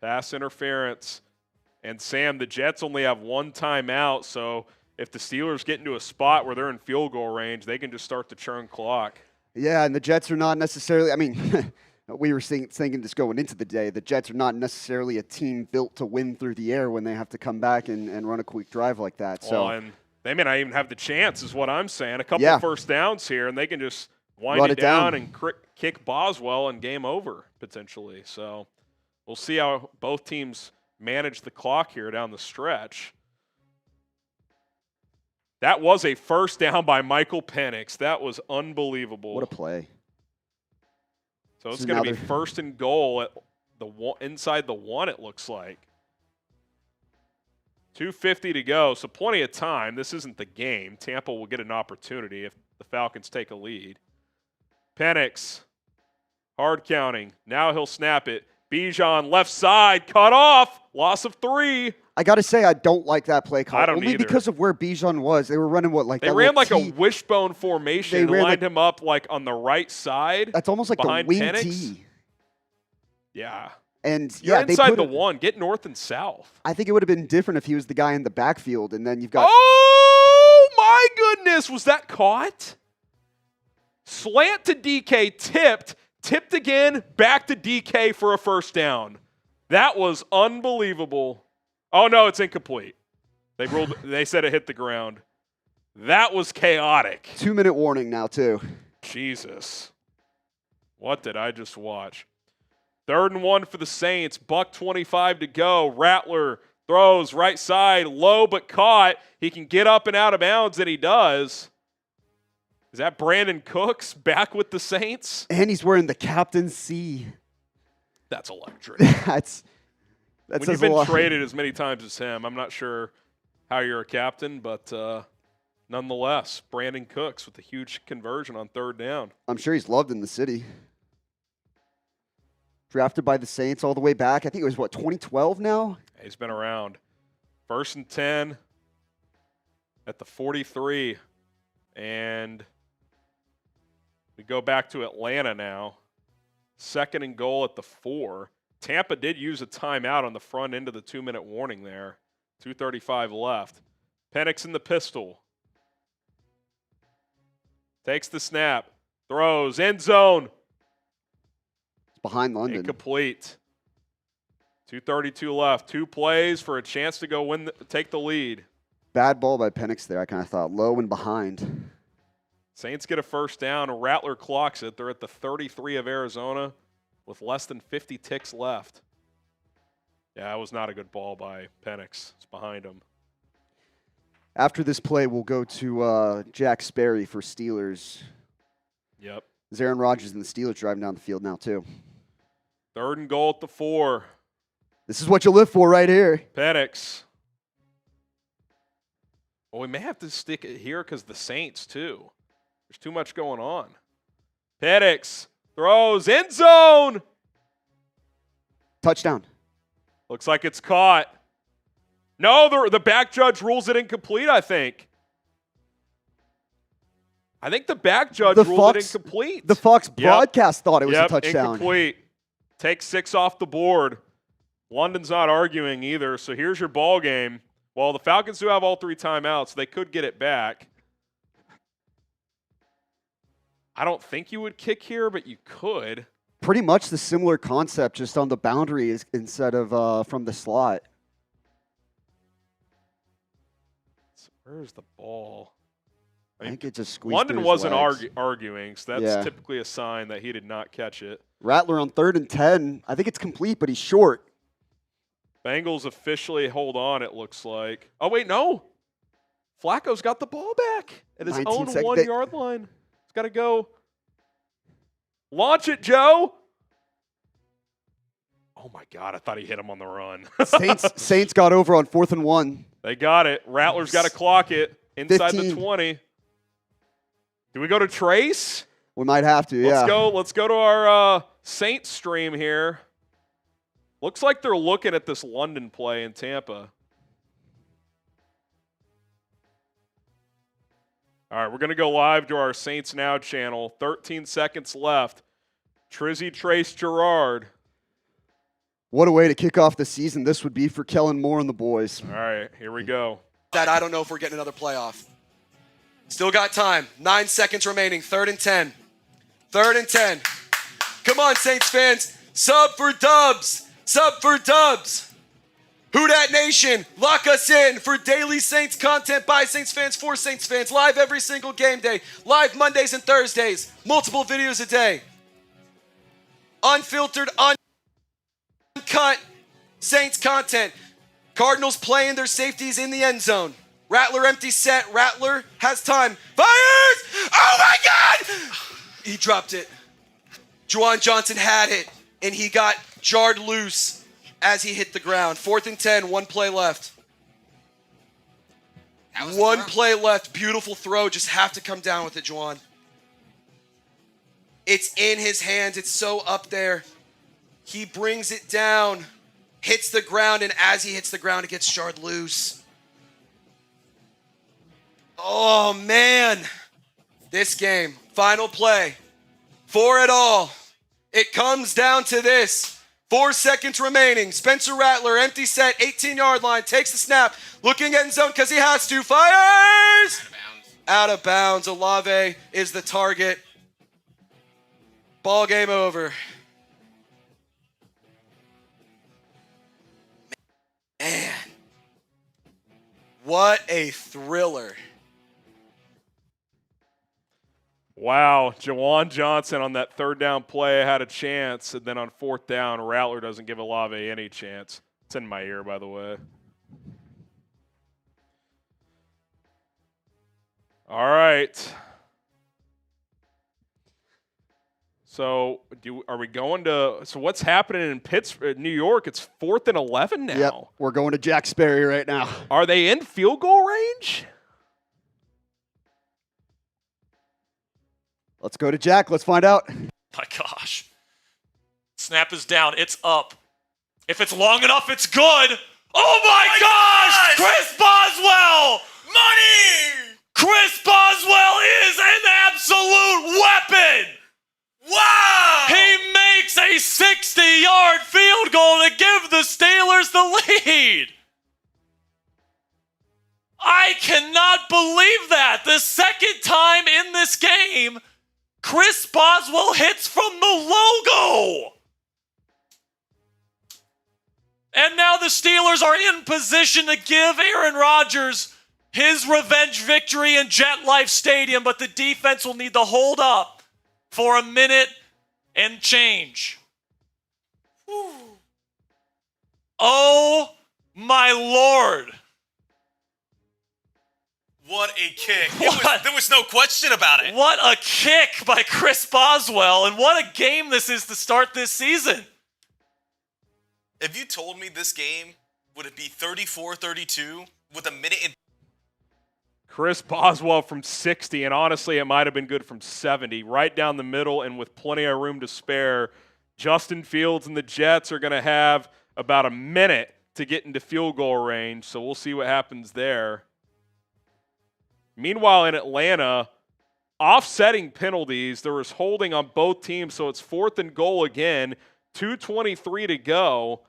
Pass interference. And Sam, the Jets only have one timeout, so if the Steelers get into a spot where they're in field goal range, they can just start to churn clock. Yeah, and the Jets are not necessarily, I mean, we were thinking this going into the day, the Jets are not necessarily a team built to win through the air when they have to come back and run a quick drive like that. So, well, and they may not even have the chance, is what I'm saying. A couple of first downs here, and they can just wind it down and kick Boswell and game over, potentially. So we'll see how both teams manage the clock here down the stretch. That was a first down by Michael Penix. That was unbelievable. What a play. So it's going to be first and goal at inside the 1, it looks like. 2:50 to go, so plenty of time. This isn't the game. Tampa will get an opportunity if the Falcons take a lead. Penix, hard counting. Now he'll snap it. Bijan left side, cut off, loss of 3. I got to say, I don't like that play call. I don't Only either. because of where Bijan was. They were running They ran like a wishbone formation. They lined him up like on the right side. That's almost like behind the wing Penix. T. Yeah. And You're yeah, inside the 1. Get north and south. I think it would have been different if he was the guy in the backfield, and then you've got. Oh my goodness! Was that caught? Slant to DK, tipped again, back to DK for a first down. That was unbelievable. Oh no, it's incomplete. They ruled. They said it hit the ground. That was chaotic. 2-minute warning now too. Jesus. What did I just watch? 3rd and 1 for the Saints. $1:25 to go. Rattler throws right side, low but caught. He can get up and out of bounds, and he does. Is that Brandon Cooks back with the Saints? And he's wearing the captain's C. That's electric. That's when you've been traded as many times as him, I'm not sure how you're a captain, but nonetheless, Brandon Cooks with a huge conversion on 3rd down. I'm sure he's loved in the city. Drafted by the Saints all the way back. I think it was, 2012 now? He's been around. 1st and 10 at the 43. And we go back to Atlanta now. 2nd and goal at the 4. Tampa did use a timeout on the front end of the 2-minute warning there. 2:35 left. Penix in the pistol. Takes the snap. Throws. End zone. It's behind London. Incomplete. 2:32 left. 2 plays for a chance to go take the lead. Bad ball by Penix there, I kind of thought. Low and behind. Saints get a first down. Rattler clocks it. They're at the 33 of Arizona with less than 50 ticks left. Yeah, it was not a good ball by Penix. It's behind him. After this play, we'll go to Jack Sperry for Steelers. Yep. There's Aaron Rodgers and the Steelers driving down the field now, too. 3rd and goal at the 4. This is what you live for right here. Penix. Well, we may have to stick it here because the Saints, too. There's too much going on. Penix throws, end zone. Touchdown. Looks like it's caught. No, the back judge rules it incomplete, I think. I think the back judge ruled it incomplete. The Fox broadcast thought it was a touchdown. Incomplete. Take 6 off the board. London's not arguing either, so here's your ball game. Well, the Falcons do have all 3 timeouts. They could get it back. I don't think you would kick here, but you could. Pretty much the similar concept, just on the boundary instead of from the slot. So where's the ball? I think it just squeezed. London through his wasn't legs. arguing, so that's typically a sign that he did not catch it. Rattler on 3rd and 10. I think it's complete, but he's short. Bengals officially hold on, it looks like. Oh, wait, no. Flacco's got the ball back at his own 1-yard line. He's got to go. Launch it, Joe. Oh, my God. I thought he hit him on the run. Saints got over on 4th and 1. They got it. Rattler's got to clock it inside 15. The 20. Do we go to Trace? We might have to, yeah. Let's go to our Saints stream here. Looks like they're looking at this London play in Tampa. All right, we're going to go live to our Saints Now channel. 13 seconds left. Trizzy Trace Gerard. What a way to kick off the season this would be for Kellen Moore and the boys. All right, here we go. That I don't know if we're getting another playoff. Still got time. 9 seconds remaining. 3rd and 10. 3rd and 10. Come on, Saints fans. Sub for dubs. Sub for dubs. Who Dat Nation, lock us in for daily Saints content by Saints fans for Saints fans. Live every single game day. Live Mondays and Thursdays. Multiple videos a day. Unfiltered, uncut Saints content. Cardinals playing their safeties in the end zone. Rattler empty set. Rattler has time. Fires! Oh my God! He dropped it. Juwan Johnson had it, and he got jarred loose as he hit the ground. 4th and 10, 1 play left. One play left. Beautiful throw. Just have to come down with it, Juwan. It's in his hands. It's so up there. He brings it down, hits the ground, and as he hits the ground, it gets jarred loose. Oh, man. This game, final play, for it all. It comes down to this. 4 seconds remaining. Spencer Rattler, empty set, 18-yard line, takes the snap, looking end zone because he has to. Fires! Out of bounds. Olave is the target. Ball game over. Man, what a thriller. Wow, Juwan Johnson on that 3rd down play had a chance, and then on 4th down, Rattler doesn't give Olave any chance. It's in my ear, by the way. All right. So, are we going to? So, what's happening in Pittsburgh, New York? It's 4th and 11 now. Yep, we're going to Jack Sperry right now. Are they in field goal range? Let's go to Jack. Let's find out. My gosh. Snap is down. It's up. If it's long enough, it's good. Oh my gosh! Chris Boswell! Money! Chris Boswell is an absolute weapon! Wow! He makes a 60-yard field goal to give the Steelers the lead. I cannot believe that. The second time in this game, Chris Boswell hits from the logo. And now the Steelers are in position to give Aaron Rodgers his revenge victory in JetLife Stadium, but the defense will need to hold up for a minute and change. Whew. Oh, my Lord. What a kick. There was no question about it. What a kick by Chris Boswell, and what a game this is to start this season. If you told me this game would it be 34-32 with a minute and Chris Boswell from 60, and honestly, it might have been good from 70. Right down the middle and with plenty of room to spare. Justin Fields and the Jets are going to have about a minute to get into field goal range, so we'll see what happens there. Meanwhile, in Atlanta, offsetting penalties, there was holding on both teams, so it's 4th and goal again, 2:23 to go.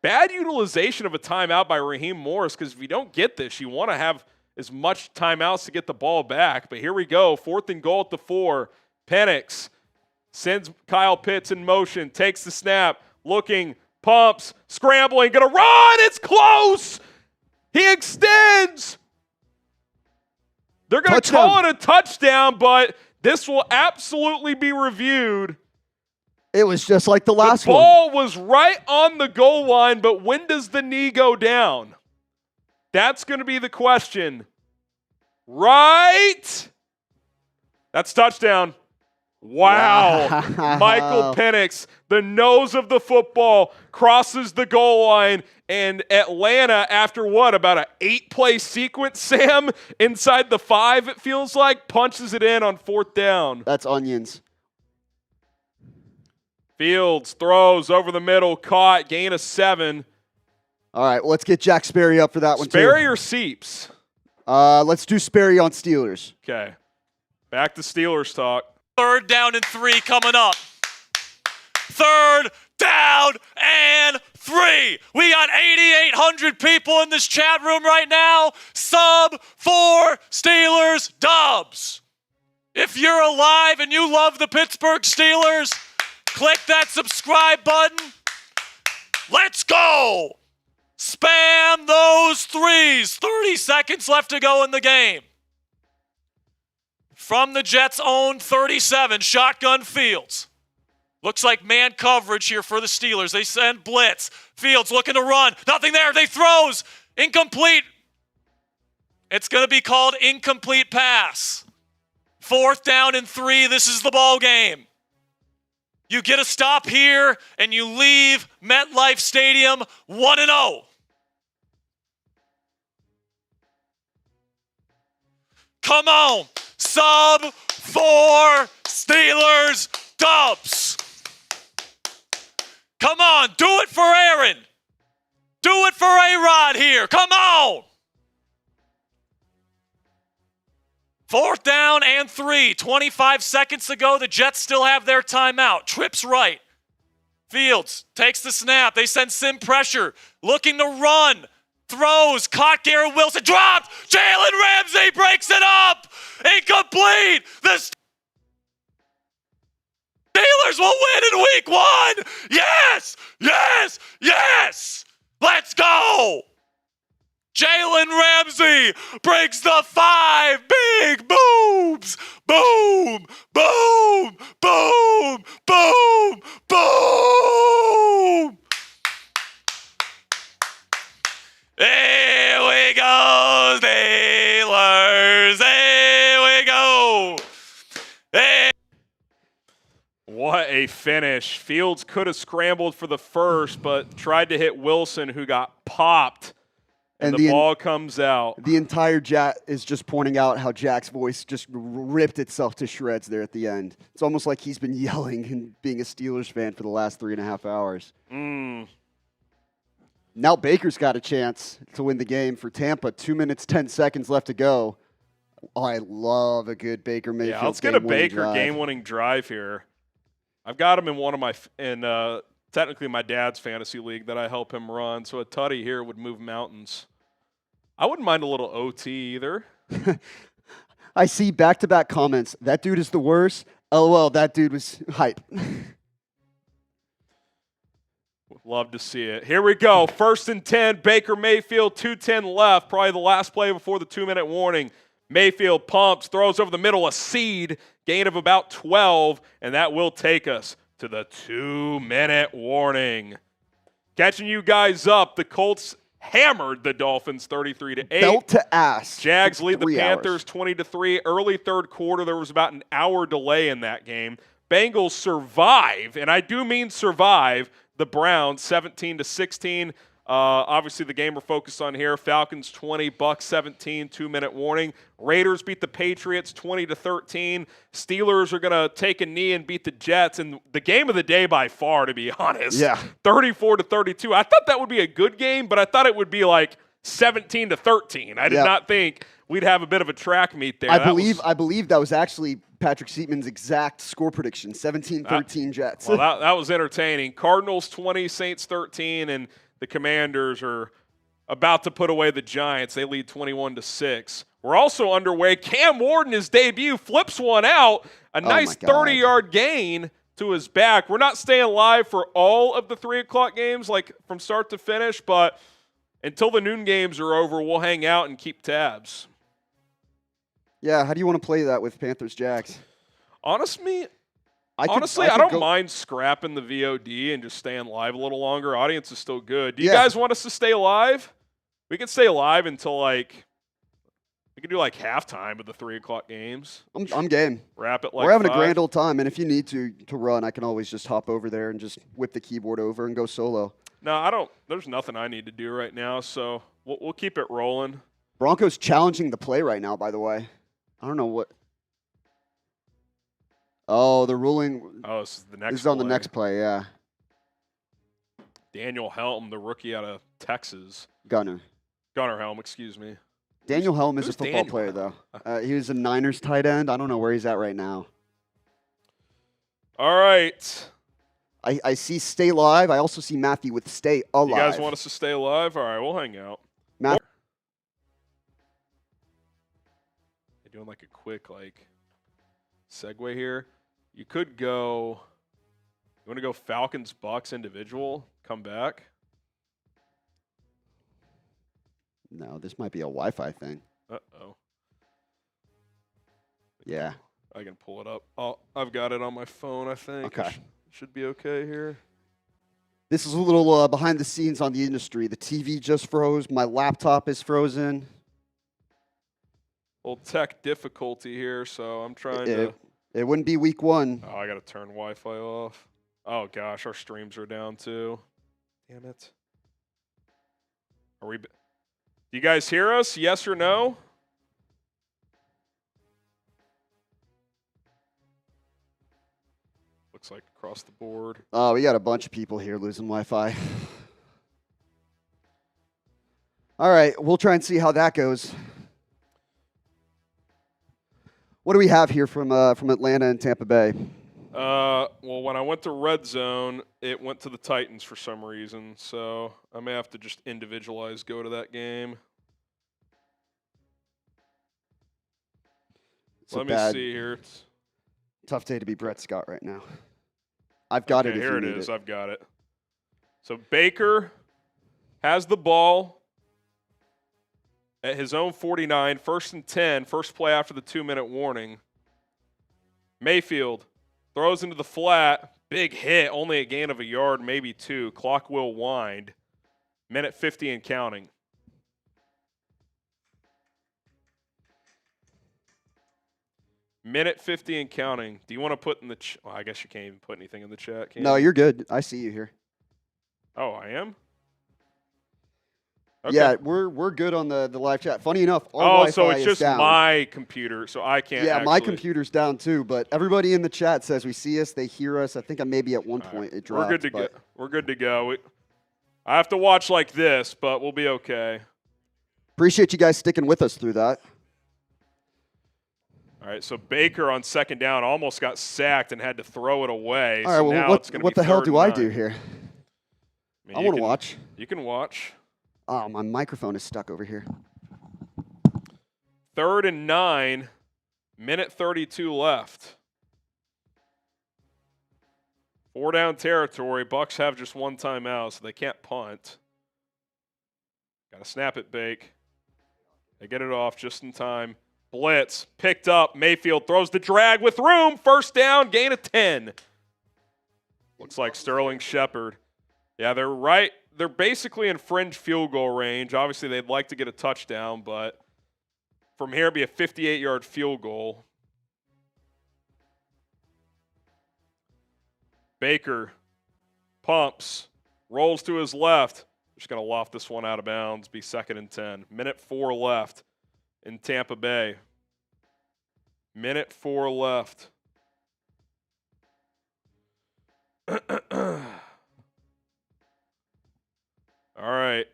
Bad utilization of a timeout by Raheem Morris, because if you don't get this, you want to have as much timeouts to get the ball back. But here we go, 4th and goal at the 4. Penix sends Kyle Pitts in motion, takes the snap, looking, pumps, scrambling, gonna run, it's close! He extends! They're going to call it a touchdown, but this will absolutely be reviewed. It was just like the last one. one. The ball was right on the goal line, but when does the knee go down? That's going to be the question. Right? That's touchdown. Wow. Michael Penix, the nose of the football, crosses the goal line, and Atlanta, after what, about an 8-play sequence, Sam, inside the 5, it feels like, punches it in on 4th down. That's onions. Fields throws over the middle, caught, gain of 7. All right, well, let's get Jack Sperry up for that one, too. Sperry or Seeps? Let's do Sperry on Steelers. Okay. Back to Steelers talk. 3rd down and 3 coming up. 3rd down and 3. We got 8,800 people in this chat room right now. Sub 4 Steelers dubs. If you're alive and you love the Pittsburgh Steelers, click that subscribe button. Let's go. Spam those 3s. 30 seconds left to go in the game. From the Jets' own 37, shotgun Fields. Looks like man coverage here for the Steelers. They send blitz. Fields looking to run. Nothing there. They throws. Incomplete. It's going to be called incomplete pass. 4th down and 3. This is the ball game. You get a stop here, and you leave MetLife Stadium 1-0. Come on. Sub 4 Steelers dubs. Come on. Do it for Aaron. Do it for A-Rod here. Come on. 4th down and 3. 25 seconds to go. The Jets still have their timeout. Trips right. Fields takes the snap. They send sim pressure. Looking to run. Throws. Caught Garrett Wilson. Dropped. Jalen Ramsey breaks it up. Incomplete. The Steelers will win in week 1. Yes. Yes. Yes. Let's go. Jalen Ramsey brings the 5 big booms. Boom, boom, boom, boom, boom. Here we go, Steelers. Here we go. Hey. What a finish. Fields could have scrambled for the first, but tried to hit Wilson, who got popped. And the ball comes out. The entire chat is just pointing out how Jack's voice just ripped itself to shreds there at the end. It's almost like he's been yelling and being a Steelers fan for the last 3.5 hours. Now Baker's got a chance to win the game for Tampa. 2 minutes, 10 seconds left to go. Oh, I love a good Baker Mayfield. Yeah, let's get a Baker game-winning drive here. I've got him in one of my technically my dad's fantasy league that I help him run, so a tutty here would move mountains. I wouldn't mind a little OT either. I see back-to-back comments. That dude is the worst. LOL, that dude was hype. Love to see it. Here we go. 1st and 10, Baker Mayfield, 2:10 left. Probably the last play before the 2-minute warning. Mayfield pumps, throws over the middle, a seed, gain of about 12, and that will take us to the 2-minute warning. Catching you guys up, the Colts hammered the Dolphins 33-8. Belt to ass. Jags lead the Panthers 20-3. Early 3rd quarter, there was about an hour delay in that game. Bengals survive, and I do mean survive, the Browns 17-16. Obviously, the game we're focused on here, Falcons 20, Bucks 17, 2-minute warning. Raiders beat the Patriots 20-13. Steelers are going to take a knee and beat the Jets. And the game of the day by far, to be honest. Yeah. 34-32. I thought that would be a good game, but I thought it would be like 17-13. I did not think we'd have a bit of a track meet there. I believe that was actually Patrick Seatman's exact score prediction, 17-13 Jets. Well, that was entertaining. Cardinals 20, Saints 13, and the Commanders are about to put away the Giants. They lead 21-6. We're also underway. Cam Ward in his debut flips one out. A nice 30-yard gain to his back. We're not staying live for all of the 3 o'clock games, like from start to finish, but until the noon games are over, we'll hang out and keep tabs. Yeah, how do you want to play that with Panthers-Jags? Honestly, I don't mind scrapping the VOD and just staying live a little longer. Audience is still good. Do you guys want us to stay live? We can stay live until we can do halftime of the 3 o'clock games. I'm game. Wrap it We're having 5. a grand old time, and if you need to run, I can always just hop over there and just whip the keyboard over and go solo. No, I don't. There's nothing I need to do right now, so we'll keep it rolling. Broncos challenging the play right now, by the way. I don't know what. Oh, they're ruling. Oh, this is the next. This is on the next play, yeah. Daniel Helm, the rookie out of Texas. Gunner Helm, excuse me. Daniel Helm is a who's football Daniel player, Helm? though. He was a Niners tight end. I don't know where he's at right now. All right. I see stay live. I also see Matthew with stay alive. You guys want us to stay alive? All right, we'll hang out. Matt- They're doing like a quick segue here. You could go. You want to go Falcons Bucks individual? Come back. No, this might be a Wi-Fi thing. Uh-oh. Yeah. I can pull it up. Oh, I've got it on my phone, I think. Okay. Should be okay here. This is a little behind the scenes on the industry. The TV just froze. My laptop is frozen. Little tech difficulty here, so I'm trying to. It wouldn't be week 1. Oh, I got to turn Wi-Fi off. Oh, gosh, our streams are down too. Damn it. Are we? Do you guys hear us? Yes or no? Looks like across the board. Oh, we got a bunch of people here losing Wi-Fi. All right, we'll try and see how that goes. What do we have here from Atlanta and Tampa Bay? Well, when I went to RedZone, it went to the Titans for some reason, so I may have to just individualize go to that game. Let me see here. Tough day to be Brett Scott right now. I've got it. If Here you it need is. I've got it. So Baker has the ball at his own 49, 1st and 10, first play after the 2-minute warning. Mayfield throws into the flat, big hit, only a gain of a yard, maybe 2. Clock will wind. Minute 50 and counting. Minute 50 and counting. Do you want to put in the well, I guess you can't even put anything in the chat, can No, you? you're good. I see you here. Oh, I am? Okay. Yeah, we're good on the live chat. Funny enough, our Wi-Fi so it's is just down. my computer, so I can't Yeah, my actually- computer's down too, but everybody in the chat says we see us, they hear us. I think maybe at one point it dropped. We're good to go. We're good to go. I have to watch like this, but we'll be okay. Appreciate you guys sticking with us through that. All right, so Baker on 2nd down almost got sacked and had to throw it away. All right, so well, now it's gonna what be the hell 3rd do and I do 9. here? mean, I you want to can- watch. You can watch. Oh, my microphone is stuck over here. 3rd and 9, minute 32 left. 4 down territory. Bucks have just 1 timeout, so they can't punt. Got to snap it, Bake. They get it off just in time. Blitz picked up. Mayfield throws the drag with room. 1st down, gain of 10. Looks like Sterling Shepard. Yeah, they're right. They're basically in fringe field goal range. Obviously, they'd like to get a touchdown, but from here, it'd be a 58-yard field goal. Baker pumps, rolls to his left. Just going to loft this one out of bounds, be 2nd and 10. Minute 4 left in Tampa Bay. Minute 4 left. All right.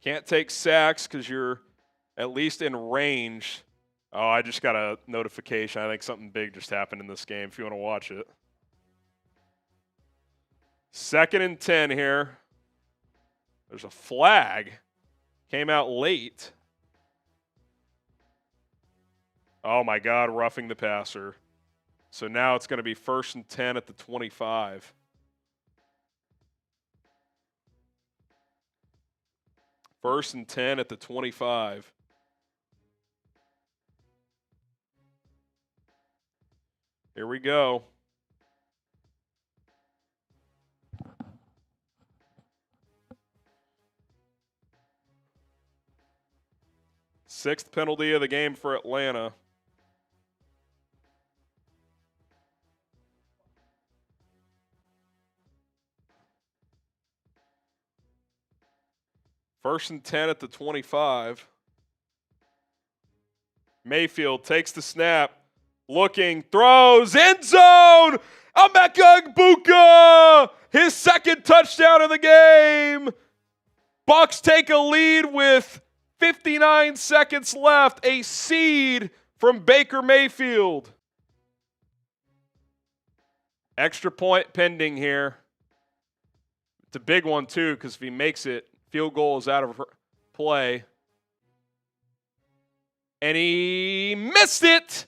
Can't take sacks because you're at least in range. Oh, I just got a notification. I think something big just happened in this game if you want to watch it. 2nd and 10 here. There's a flag. Came out late. Oh, my God, roughing the passer. So now it's going to be 1st and 10 at the 25. First and 10 at the 25. Here we go. Sixth penalty of the game for Atlanta. First and 10 at the 25. Mayfield takes the snap. Looking, throws, end zone! Emeka Egbuka! His 2nd touchdown of the game! Bucs take a lead with 59 seconds left. A seed from Baker Mayfield. Extra point pending here. It's a big one, too, because if he makes it, field goal is out of play. And he missed it.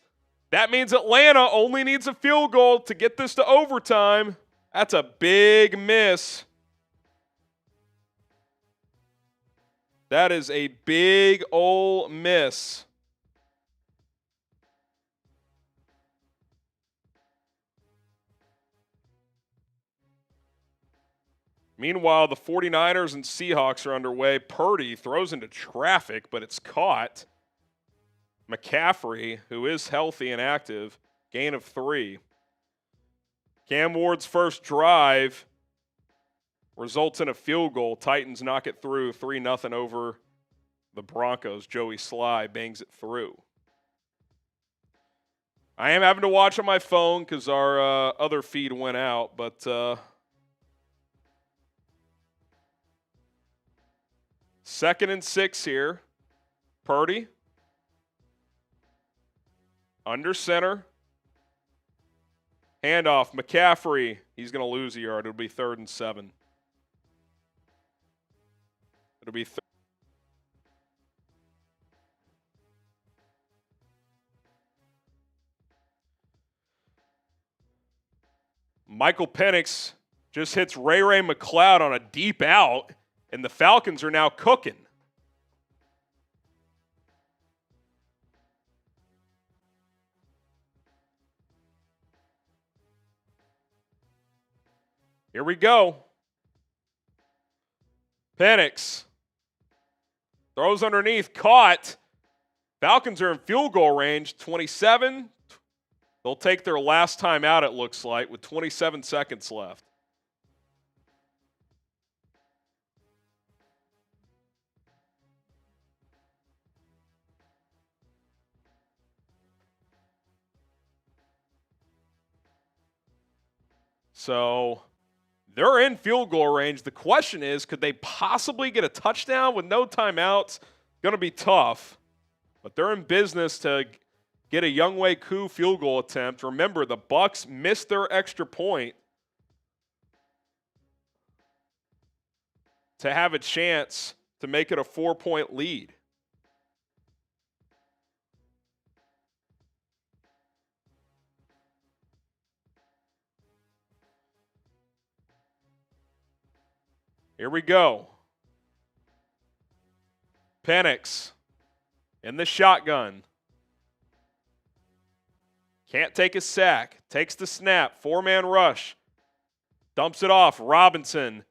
That means Atlanta only needs a field goal to get this to overtime. That's a big miss. That is a big ol' miss. Meanwhile, the 49ers and Seahawks are underway. Purdy throws into traffic, but it's caught. McCaffrey, who is healthy and active, gain of 3. Cam Ward's first drive results in a field goal. Titans knock it through 3-0 over the Broncos. Joey Sly bangs it through. I am having to watch on my phone because our other feed went out, but 2nd and 6 here. Purdy. Under center. Handoff. McCaffrey. He's going to lose a yard. It'll be 3rd and 7. It'll be Michael Penix just hits Ray McCloud on a deep out, and the Falcons are now cooking. Here we go. Penix throws underneath, caught. Falcons are in field goal range, 27. They'll take their last time out, it looks like, with 27 seconds left. So they're in field goal range. The question is, could they possibly get a touchdown with no timeouts? Going to be tough, but they're in business to get a Younghoe Koo field goal attempt. Remember, the Bucs missed their extra point to have a chance to make it a 4-point lead. Here we go. Penix in the shotgun. Can't take a sack. Takes the snap. 4-man rush. Dumps it off. Robinson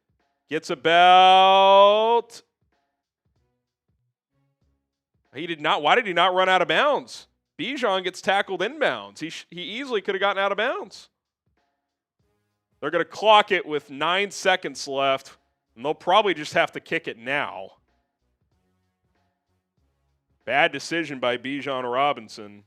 gets about. He did not. Why did he not run out of bounds? Bijan gets tackled inbounds. He easily could have gotten out of bounds. They're going to clock it with 9 seconds left. And they'll probably just have to kick it now. Bad decision by Bijan Robinson.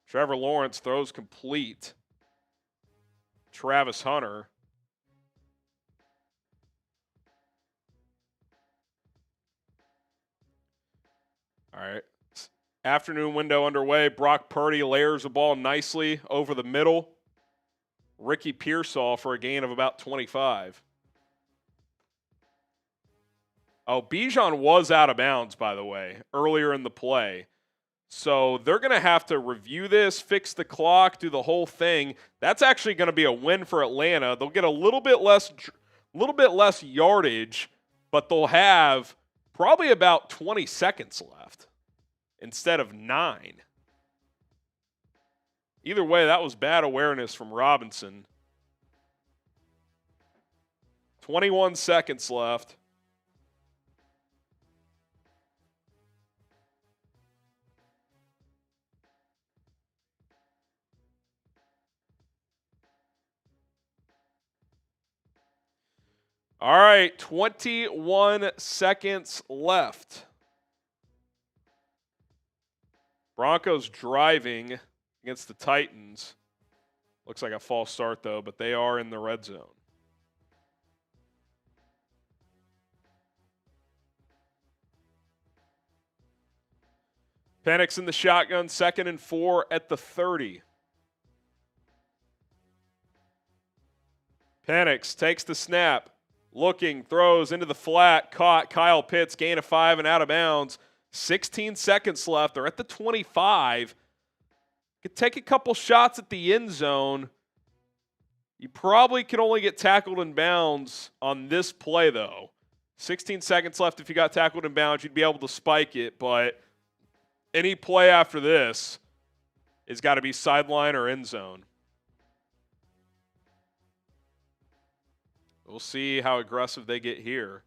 Trevor Lawrence throws complete. Travis Hunter. All right. Afternoon window underway. Brock Purdy layers the ball nicely over the middle. Ricky Pearsall for a gain of about 25. Oh, Bijan was out of bounds, by the way, earlier in the play. So they're going to have to review this, fix the clock, do the whole thing. That's actually going to be a win for Atlanta. They'll get a little bit less yardage, but they'll have probably about 20 seconds left instead of 9. Either way, that was bad awareness from Robinson. 21 seconds left. All right, 21 seconds left. Broncos driving against the Titans. Looks like a false start, though, but they are in the red zone. Penix in the shotgun, 2nd and 4 at the 30. Penix takes the snap, looking, throws into the flat, caught. Kyle Pitts, gain of 5 and out of bounds. 16 seconds left. They're at the 25. Could take a couple shots at the end zone. You probably can only get tackled in bounds on this play, though. 16 seconds left. If you got tackled in bounds, you'd be able to spike it, but any play after this has got to be sideline or end zone. We'll see how aggressive they get here.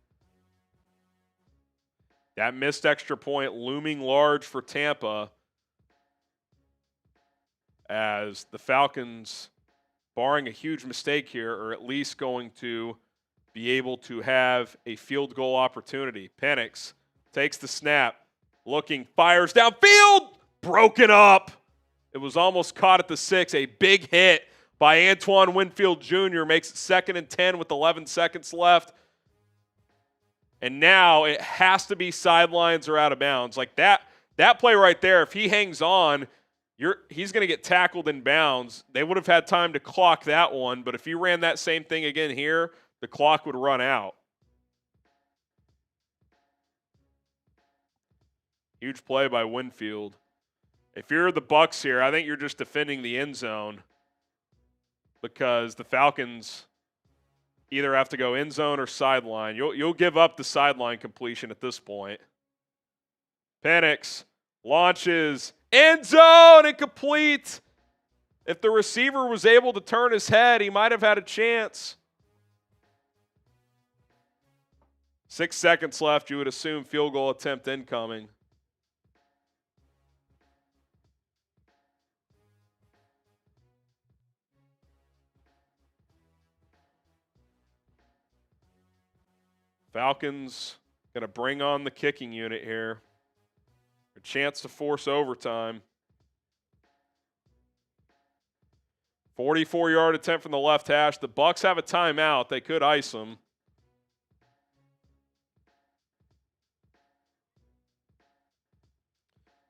That missed extra point looming large for Tampa as the Falcons, barring a huge mistake here, are at least going to be able to have a field goal opportunity. Penix takes the snap, looking, fires downfield, broken up. It was almost caught at the 6. A big hit by Antoine Winfield Jr. makes it 2nd and 10 with 11 seconds left. And now it has to be sidelines or out of bounds. Like that play right there, if he hangs on, he's going to get tackled in bounds. They would have had time to clock that one, but if you ran that same thing again here, the clock would run out. Huge play by Winfield. If you're the Bucs here, I think you're just defending the end zone because the Falcons either have to go end zone or sideline. You'll give up the sideline completion at this point. Penix launches, end zone, incomplete. If the receiver was able to turn his head, he might have had a chance. 6 seconds left. You would assume field goal attempt incoming. Falcons going to bring on the kicking unit here. A chance to force overtime. 44-yard attempt from the left hash. The Bucs have a timeout. They could ice them.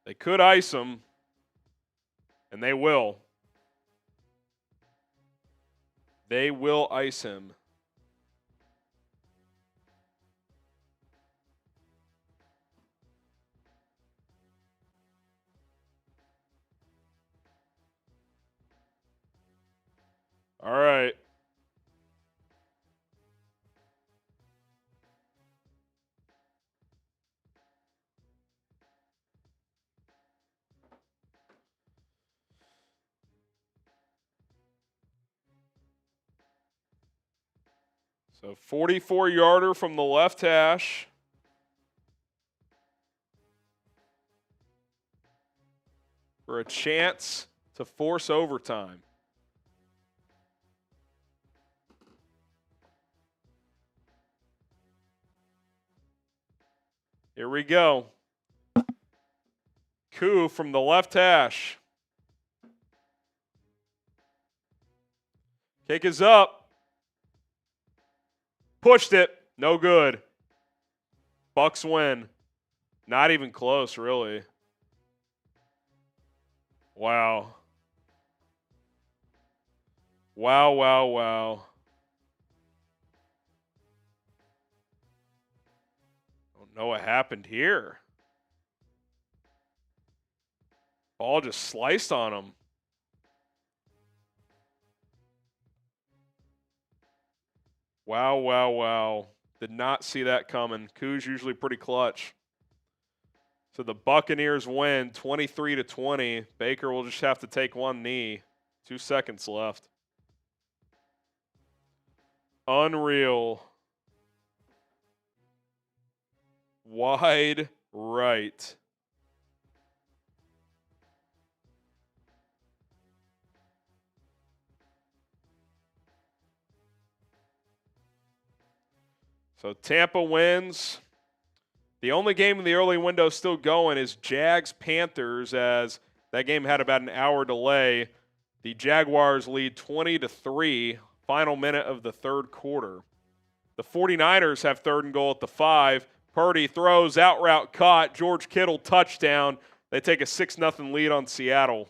They could ice him, and they will. They will ice him. All right. So 44-yarder from the left hash. For a chance to force overtime. Here we go. Coup from the left hash. Kick is up. Pushed it. No good. Bucs win. Not even close, really. Wow. Wow, wow, wow. Don't know what happened here. Ball just sliced on him. Wow, wow, wow. Did not see that coming. Cou's usually pretty clutch. So the Buccaneers win 23-20. Baker will just have to take one knee. 2 seconds left. Unreal. Wide right. So Tampa wins. The only game in the early window still going is Jags-Panthers, as that game had about an hour delay. The Jaguars lead 20-3, final minute of the third quarter. The 49ers have 3rd and goal at the 5. Purdy throws, out route caught. George Kittle touchdown. They take a 6-0 lead on Seattle.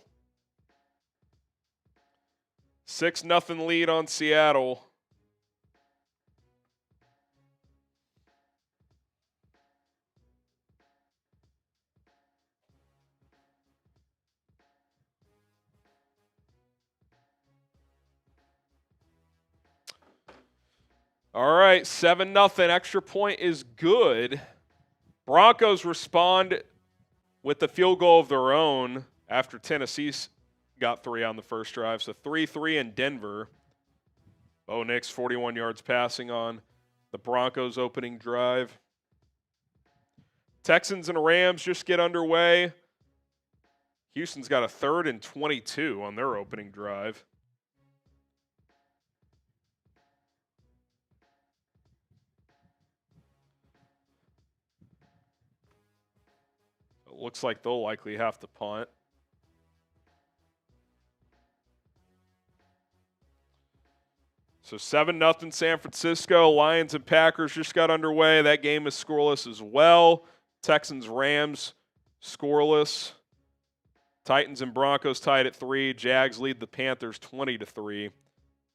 6-0 lead on Seattle. All right, 7-0. Extra point is good. Broncos respond with the field goal of their own after Tennessee got 3 on the first drive. So 3-3 in Denver. Bo Nix, 41 yards passing on the Broncos' opening drive. Texans and Rams just get underway. Houston's got a 3rd and 22 on their opening drive. It looks like they'll likely have to punt. So 7-0 San Francisco. Lions and Packers just got underway. That game is scoreless as well. Texans-Rams scoreless. Titans and Broncos tied at 3. Jags lead the Panthers 20-3.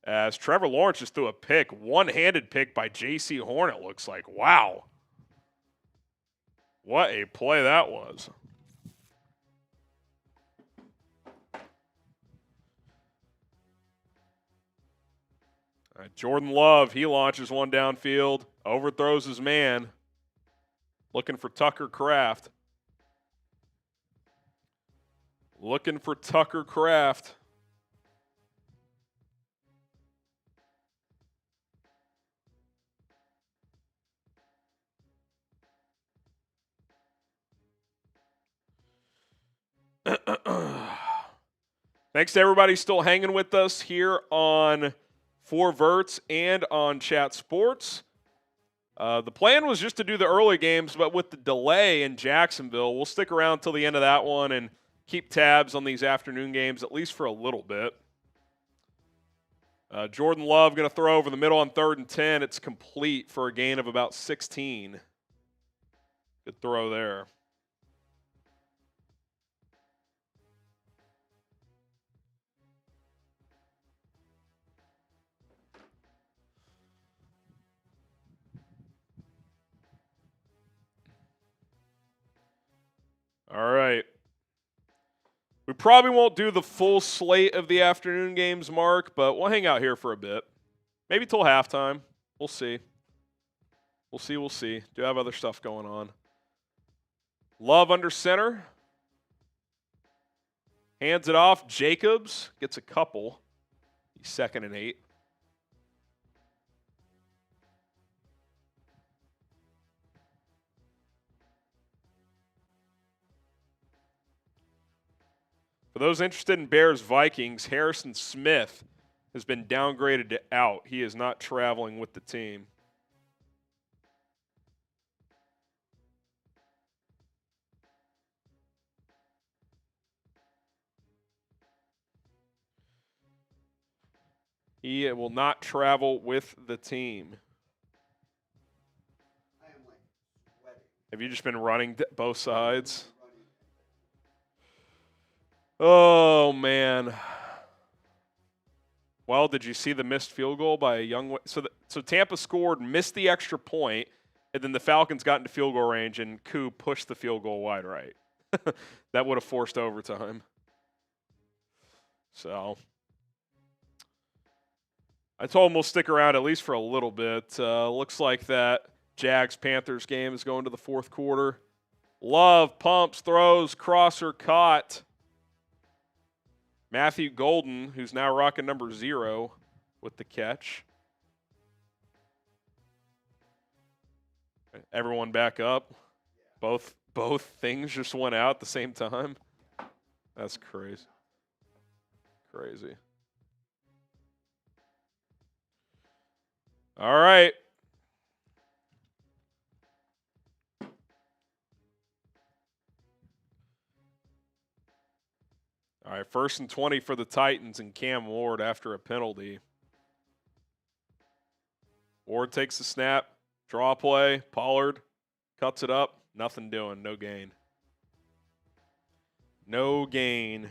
As Trevor Lawrence just threw a pick, one-handed pick by J.C. Horn, it looks like. Wow. What a play that was. All right, Jordan Love, he launches one downfield, overthrows his man, looking for Tucker Kraft. Looking for Tucker Kraft. Thanks to everybody still hanging with us here on 4Verts and on Chat Sports. The plan was just to do the early games, but with the delay in Jacksonville, we'll stick around till the end of that one and keep tabs on these afternoon games, at least for a little bit. Jordan Love going to throw over the middle on 3rd and 10. It's complete for a gain of about 16. Good throw there. All right. We probably won't do the full slate of the afternoon games, Mark, but we'll hang out here for a bit. Maybe till halftime. We'll see. We'll see. Do have other stuff going on. Love under center. Hands it off. Jacobs gets a couple. He's 2nd and 8. For those interested in Bears-Vikings, Harrison Smith has been downgraded to out. He is not traveling with the team. He will not travel with the team. Have you just been running both sides? Oh, man. Well, did you see the missed field goal by a young – so Tampa scored, missed the extra point, and then the Falcons got into field goal range, and Koo pushed the field goal wide right. That would have forced overtime. So I told him we'll stick around at least for a little bit. Looks like that Jags-Panthers game is going to the 4th quarter. Love, pumps, throws, crosser, caught. Matthew Golden, who's now rocking number 0 with the catch. Everyone back up. Both things just went out at the same time. That's crazy. Crazy. All right. All right, right, 1st and 20 for the Titans and Cam Ward after a penalty. Ward takes the snap, draw play, Pollard cuts it up, nothing doing, no gain. No gain.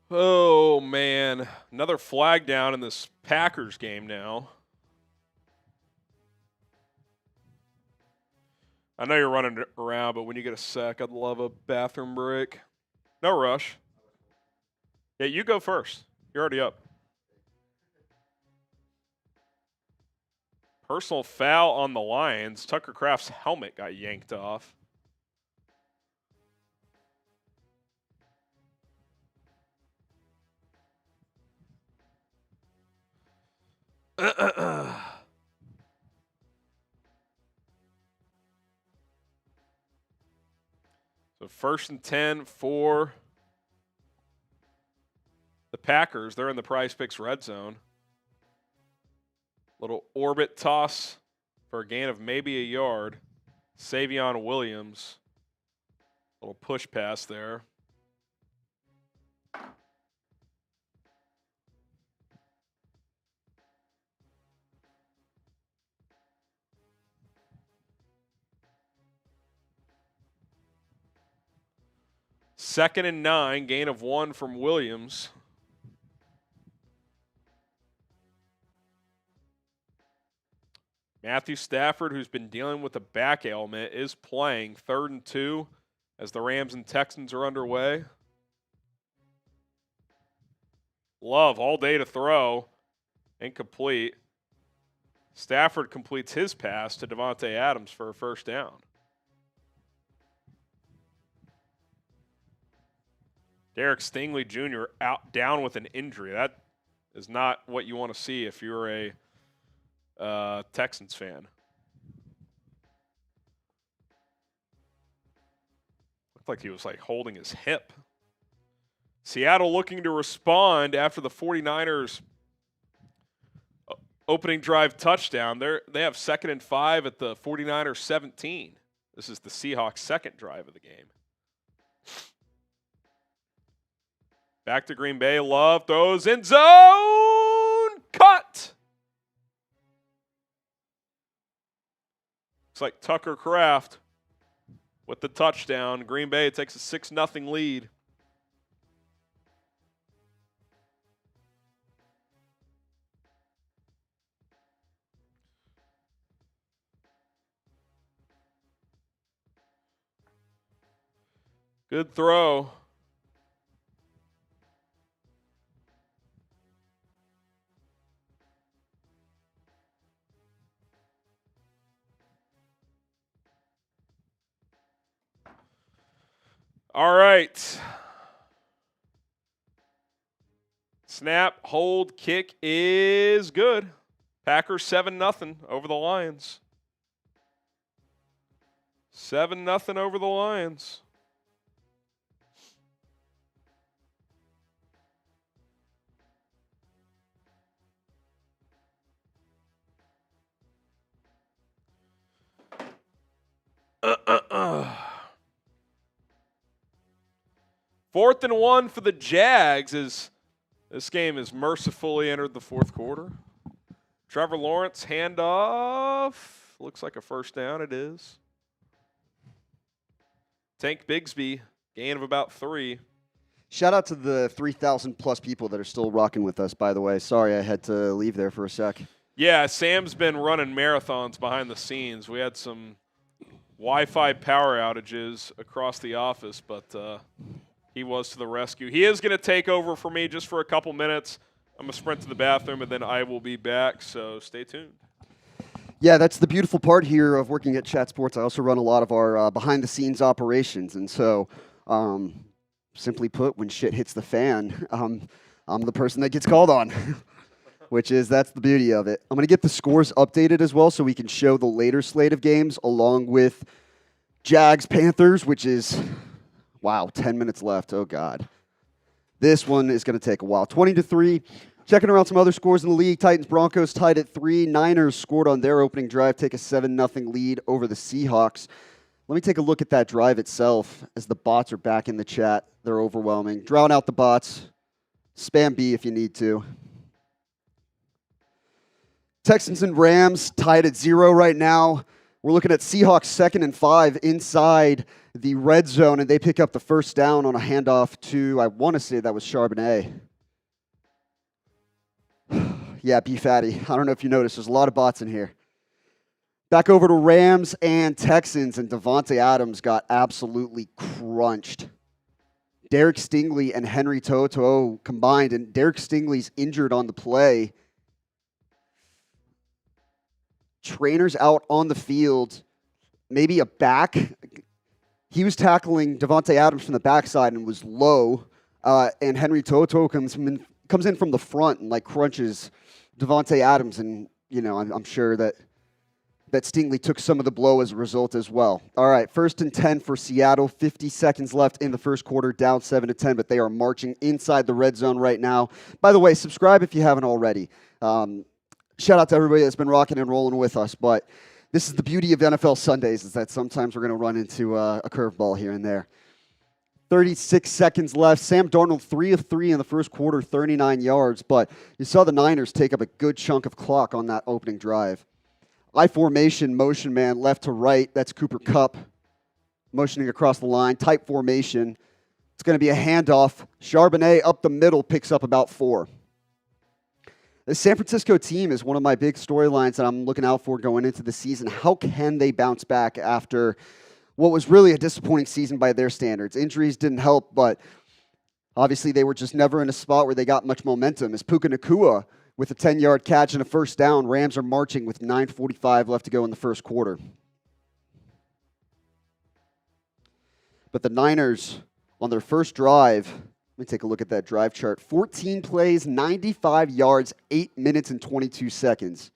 Oh, man. Another flag down in this Packers game now. I know you're running around, but when you get a sec, I'd love a bathroom break. No rush. Yeah, you go first. You're already up. Personal foul on the Lions. Tucker Kraft's helmet got yanked off. So 1st and 10 for the Packers. They're in the PrizePicks red zone. Little orbit toss for a gain of maybe a yard. Savion Williams. Little push pass there. Second and 9, gain of 1 from Williams. Matthew Stafford, who's been dealing with a back ailment, is playing. 3rd and 2 as the Rams and Texans are underway. Love all day to throw. Incomplete. Stafford completes his pass to Devontae Adams for a first down. Derek Stingley Jr. down with an injury. That is not what you want to see if you're a Texans fan. Looked like he was like holding his hip. Seattle looking to respond after the 49ers opening drive touchdown. They have 2nd and 5 at the 49ers 17. This is the Seahawks' second drive of the game. Back to Green Bay. Love throws in zone. Cut. Looks like Tucker Kraft with the touchdown. Green Bay takes a 6-0 lead. Good throw. All right. Snap, hold, kick is good. Packers 7-0 over the Lions. 7-0 over the Lions. Fourth and 1 for the Jags as this game has mercifully entered the fourth quarter. Trevor Lawrence, handoff. Looks like a first down. It is. Tank Bigsby, gain of about 3. Shout out to the 3,000-plus people that are still rocking with us, by the way. Sorry I had to leave there for a sec. Yeah, Sam's been running marathons behind the scenes. We had some Wi-Fi power outages across the office, but he was to the rescue. He is going to take over for me just for a couple minutes. I'm going to sprint to the bathroom, and then I will be back, so stay tuned. Yeah, that's the beautiful part here of working at Chat Sports. I also run a lot of our behind-the-scenes operations, and so simply put, when shit hits the fan, I'm the person that gets called on, that's the beauty of it. I'm going to get the scores updated as well so we can show the later slate of games along with Jags-Panthers, which is – Wow, 10 minutes left. Oh, God. This one is going to take a while. 20-3. Checking around some other scores in the league. Titans-Broncos tied at 3. Niners scored on their opening drive, take a 7-0 lead over the Seahawks. Let me take a look at that drive itself as the bots are back in the chat. They're overwhelming. Drown out the bots. Spam B if you need to. Texans and Rams tied at 0 right now. We're looking at Seahawks 2nd and 5 inside the red zone, and they pick up the first down on a handoff to, I want to say that was Charbonnet. Yeah, B Fatty. I don't know if you noticed. There's a lot of bots in here. Back over to Rams and Texans, and Devontae Adams got absolutely crunched. Derek Stingley and Henry Toto combined, and Derek Stingley's injured on the play. Trainers out on the field, maybe a back. He was tackling Devontae Adams from the backside and was low, and Henry Toto comes in from the front and crunches Devontae Adams, and I'm sure that Stingley took some of the blow as a result as well. All right, 1st and 10 for Seattle. 50 seconds left in the first quarter, down 7-10, but they are marching inside the red zone right now. By the way, subscribe if you haven't already. Shout out to everybody that's been rocking and rolling with us, but this is the beauty of NFL Sundays, is that sometimes we're going to run into a curveball here and there. 36 seconds left. Sam Darnold 3 of 3 in the first quarter, 39 yards, but you saw the Niners take up a good chunk of clock on that opening drive. I formation, motion man, left to right. That's Cooper Kupp motioning across the line. Type formation. It's going to be a handoff. Charbonnet up the middle picks up about 4. The San Francisco team is one of my big storylines that I'm looking out for going into the season. How can they bounce back after what was really a disappointing season by their standards? Injuries didn't help, but obviously they were just never in a spot where they got much momentum. As Puka Nacua with a 10-yard catch and a first down, Rams are marching with 9:45 left to go in the first quarter. But the Niners, on their first drive, let me take a look at that drive chart. 14 plays, 95 yards, 8 minutes and 22 seconds.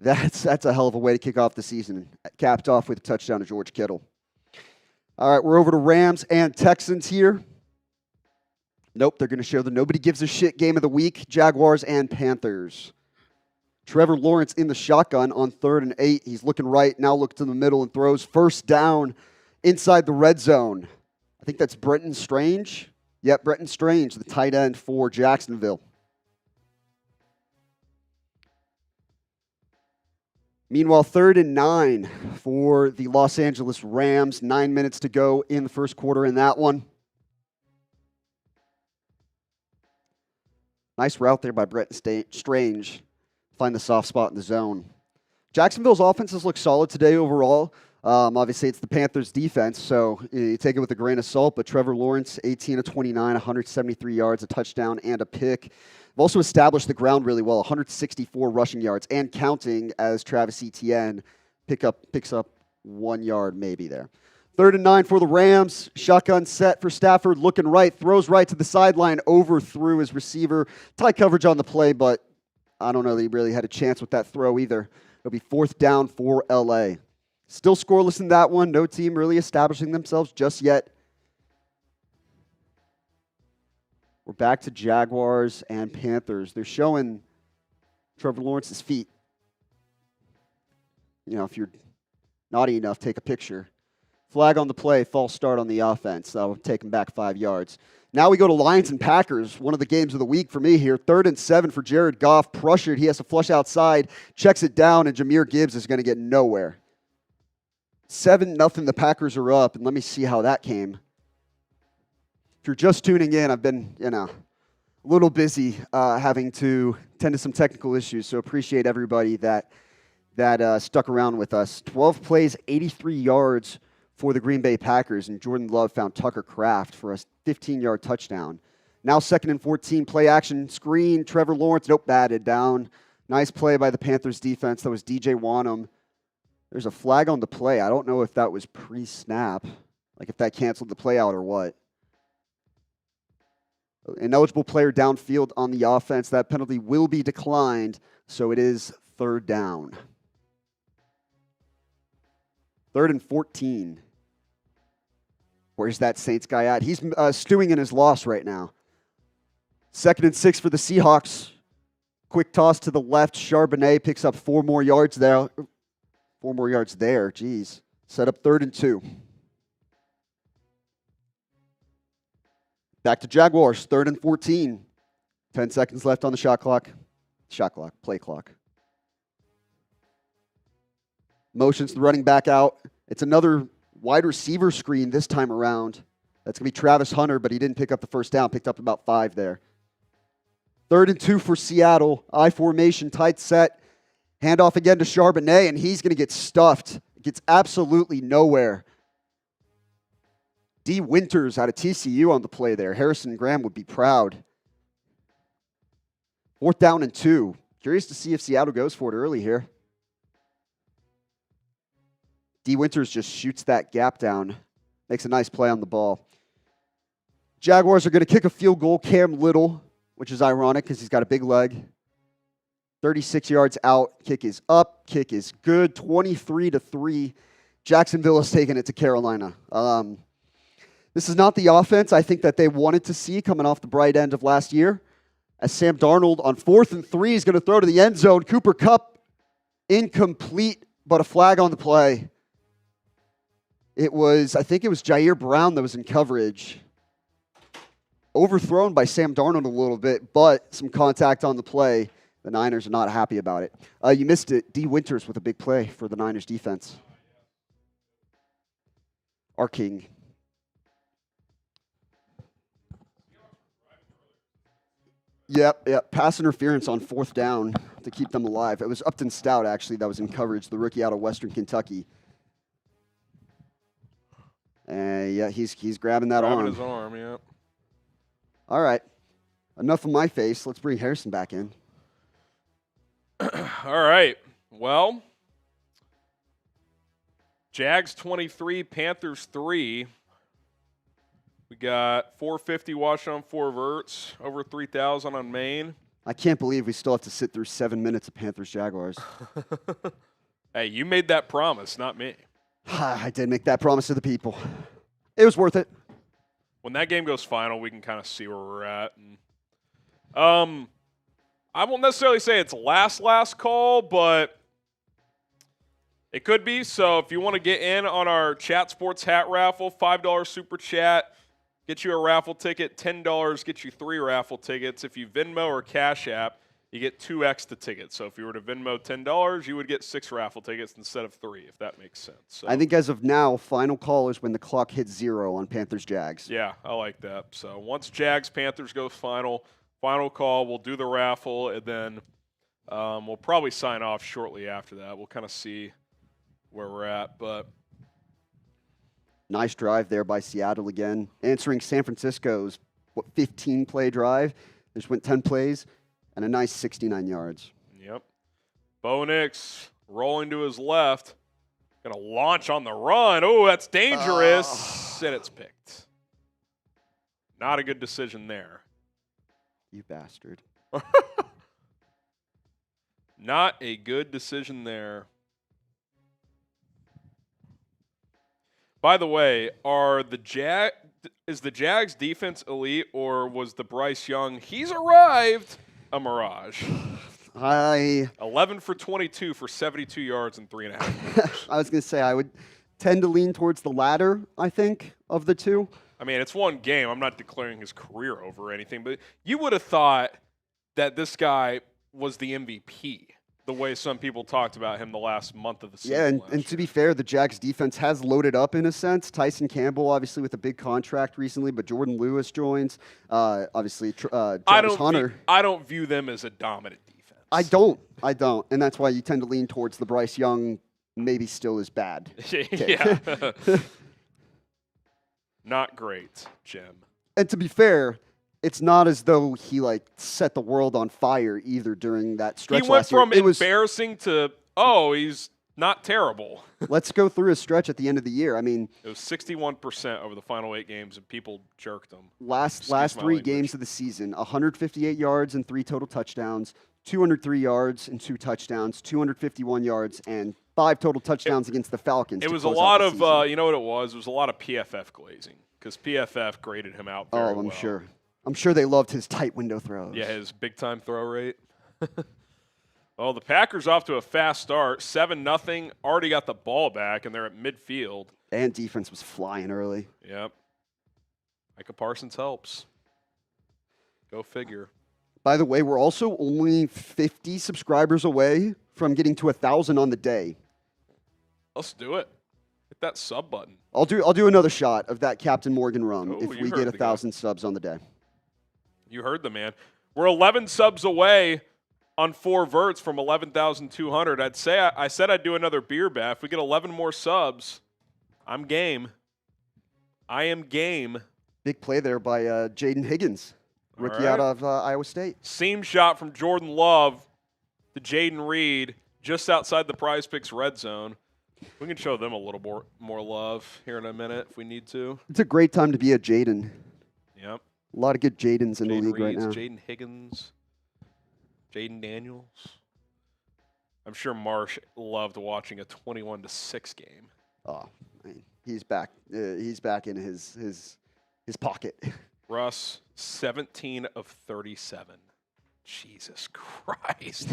That's a hell of a way to kick off the season. Capped off with a touchdown to George Kittle. All right, we're over to Rams and Texans here. Nope, they're going to show the nobody gives a shit game of the week. Jaguars and Panthers. Trevor Lawrence in the shotgun on 3rd and 8. He's looking right, now looks to the middle and throws first down inside the red zone. I think that's Brenton Strange. Yep, Brenton Strange, the tight end for Jacksonville. Meanwhile, 3rd and 9 for the Los Angeles Rams. 9 minutes to go in the first quarter in that one. Nice route there by Brenton Strange. Find the soft spot in the zone. Jacksonville's offenses look solid today overall. Obviously, it's the Panthers' defense, so you take it with a grain of salt. But Trevor Lawrence, 18 of 29, 173 yards, a touchdown, and a pick. They've also established the ground really well, 164 rushing yards, and counting as Travis Etienne picks up 1 yard maybe there. 3rd and 9 for the Rams. Shotgun set for Stafford, looking right, throws right to the sideline, overthrew his receiver. Tight coverage on the play, but I don't know that he really had a chance with that throw either. It'll be 4th down for LA. Still scoreless in that one. No team really establishing themselves just yet. We're back to Jaguars and Panthers. They're showing Trevor Lawrence's feet. If you're naughty enough, take a picture. Flag on the play, false start on the offense. That'll take him back 5 yards. Now we go to Lions and Packers, one of the games of the week for me here. 3rd and 7 for Jared Goff. Pressured. He has to flush outside, checks it down, and Jahmyr Gibbs is going to get nowhere. 7-0, the Packers are up, and let me see how that came. If you're just tuning in, I've been, a little busy having to tend to some technical issues, so appreciate everybody that stuck around with us. 12 plays, 83 yards for the Green Bay Packers, and Jordan Love found Tucker Kraft for a 15-yard touchdown. Now 2nd and 14, play action, screen, Trevor Lawrence, batted down. Nice play by the Panthers defense. That was DJ Wanham. There's a flag on the play. I don't know if that was pre-snap, if that canceled the play out or what. An eligible player downfield on the offense. That penalty will be declined, so it is 3rd down. 3rd and 14 Where's that Saints guy at? He's stewing in his loss right now. 2nd and 6 for the Seahawks. Quick toss to the left. Charbonnet picks up 4 more yards there. 4 more yards there. Jeez. Set up 3rd and 2. Back to Jaguars. 3rd and 14. 10 seconds left on the shot clock. Play clock. Motions the running back out. It's another wide receiver screen this time around. That's going to be Travis Hunter, but he didn't pick up the first down. Picked up about 5 there. 3rd and 2 for Seattle. I formation, tight set. Handoff again to Charbonnet, and he's going to get stuffed. Gets absolutely nowhere. D. Winters out of TCU on the play there. Harrison Graham would be proud. 4th down and 2. Curious to see if Seattle goes for it early here. D. Winters just shoots that gap down. Makes a nice play on the ball. Jaguars are going to kick a field goal. Cam Little, which is ironic because he's got a big leg. 36 yards out. Kick is up. Kick is good. 23-3. Jacksonville is taking it to Carolina. This is not the offense I think that they wanted to see coming off the bright end of last year. As Sam Darnold on 4th and 3 is going to throw to the end zone. Cooper Kupp, incomplete, but a flag on the play. I think it was Jair Brown that was in coverage. Overthrown by Sam Darnold a little bit, but some contact on the play. The Niners are not happy about it. You missed it. D. Winters with a big play for the Niners defense. Our king. Yep. Pass interference on 4th down to keep them alive. It was Upton Stout, actually, that was in coverage, the rookie out of Western Kentucky. Yeah, he's grabbing that arm. Grabbing his arm, yeah. All right. Enough of my face. Let's bring Harrison back in. All right. Well, Jags 23, Panthers 3. We got 450 watching on 4 verts, over 3,000 on main. I can't believe we still have to sit through 7 minutes of Panthers-Jaguars. Hey, you made that promise, not me. I did make that promise to the people. It was worth it. When that game goes final, we can kind of see where we're at. And, I won't necessarily say it's last call, but it could be. So if you want to get in on our Chat Sports hat raffle, $5 super chat, get you a raffle ticket. $10 get you 3 raffle tickets. If you Venmo or Cash App, you get 2 extra tickets. So if you were to Venmo $10, you would get 6 raffle tickets instead of 3, if that makes sense. So, I think as of now, final call is when the clock hits 0 on Panthers-Jags. Yeah, I like that. So once Jags-Panthers goes final call, we'll do the raffle, and then we'll probably sign off shortly after that. We'll kind of see where we're at. But nice drive there by Seattle again. Answering San Francisco's, 15-play drive. They just went 10 plays. And a nice 69 yards. Yep. Bo Nix rolling to his left. Going to launch on the run. Oh, that's dangerous. And it's picked. Not a good decision there. You bastard. Not a good decision there. By the way, is the Jags defense elite, or was the Bryce Young, he's arrived, a mirage? 11 for 22 for 72 yards and 3.5 yards. I was going to say I would tend to lean towards the latter, I think, of the two. I mean, it's one game. I'm not declaring his career over or anything, but you would have thought that this guy was the MVP, the way some people talked about him the last month of the season. Yeah, and to be fair, the Jags defense has loaded up in a sense. Tyson Campbell, obviously, with a big contract recently, but Jordan Lewis joins. Obviously, Travis Hunter. I don't view them as a dominant defense. I don't. And that's why you tend to lean towards the Bryce Young, maybe still is bad. Yeah. Not great, Jim. And to be fair, it's not as though he set the world on fire either during that stretch. He went last year. from embarrassing to he's not terrible. Let's go through his stretch at the end of the year. I mean, it was 61% over the final 8 games, and people jerked him. Last 3 games of the season, 158 yards and 3 total touchdowns, 203 yards and 2 touchdowns, 251 yards and 5 total touchdowns against the Falcons. It was a lot of, you know what it was? It was a lot of PFF glazing. because PFF graded him out very well. sure. I'm sure they loved his tight window throws. Yeah, his big-time throw rate. Well, the Packers off to a fast start, 7-0, already got the ball back, and they're at midfield. And defense was flying early. Yep. Micah Parsons helps. Go figure. By the way, we're also only 50 subscribers away from getting to 1,000 on the day. Let's do it. Hit that sub button. I'll do another shot of that Captain Morgan rum Oh, if you we heard get the guy. 1,000 subs on the day. You heard the man. We're 11 subs away on 4 verts from 11,200. I said I'd do another beer bet. If we get 11 more subs, I'm game. I am game. Big play there by Jaden Higgins, rookie right. out of Iowa State. Seam shot from Jordan Love to Jaden Reed just outside the PrizePicks red zone. We can show them a little more love here in a minute if we need to. It's a great time to be a Jaden. Yep. A lot of good Jadens in the Jaden league right Reeds, now. Jaden Higgins, Jaden Daniels. I'm sure Marsh loved watching a 21-6 game. Oh, man, he's back. He's back in his pocket. Russ, 17 of 37. Jesus Christ.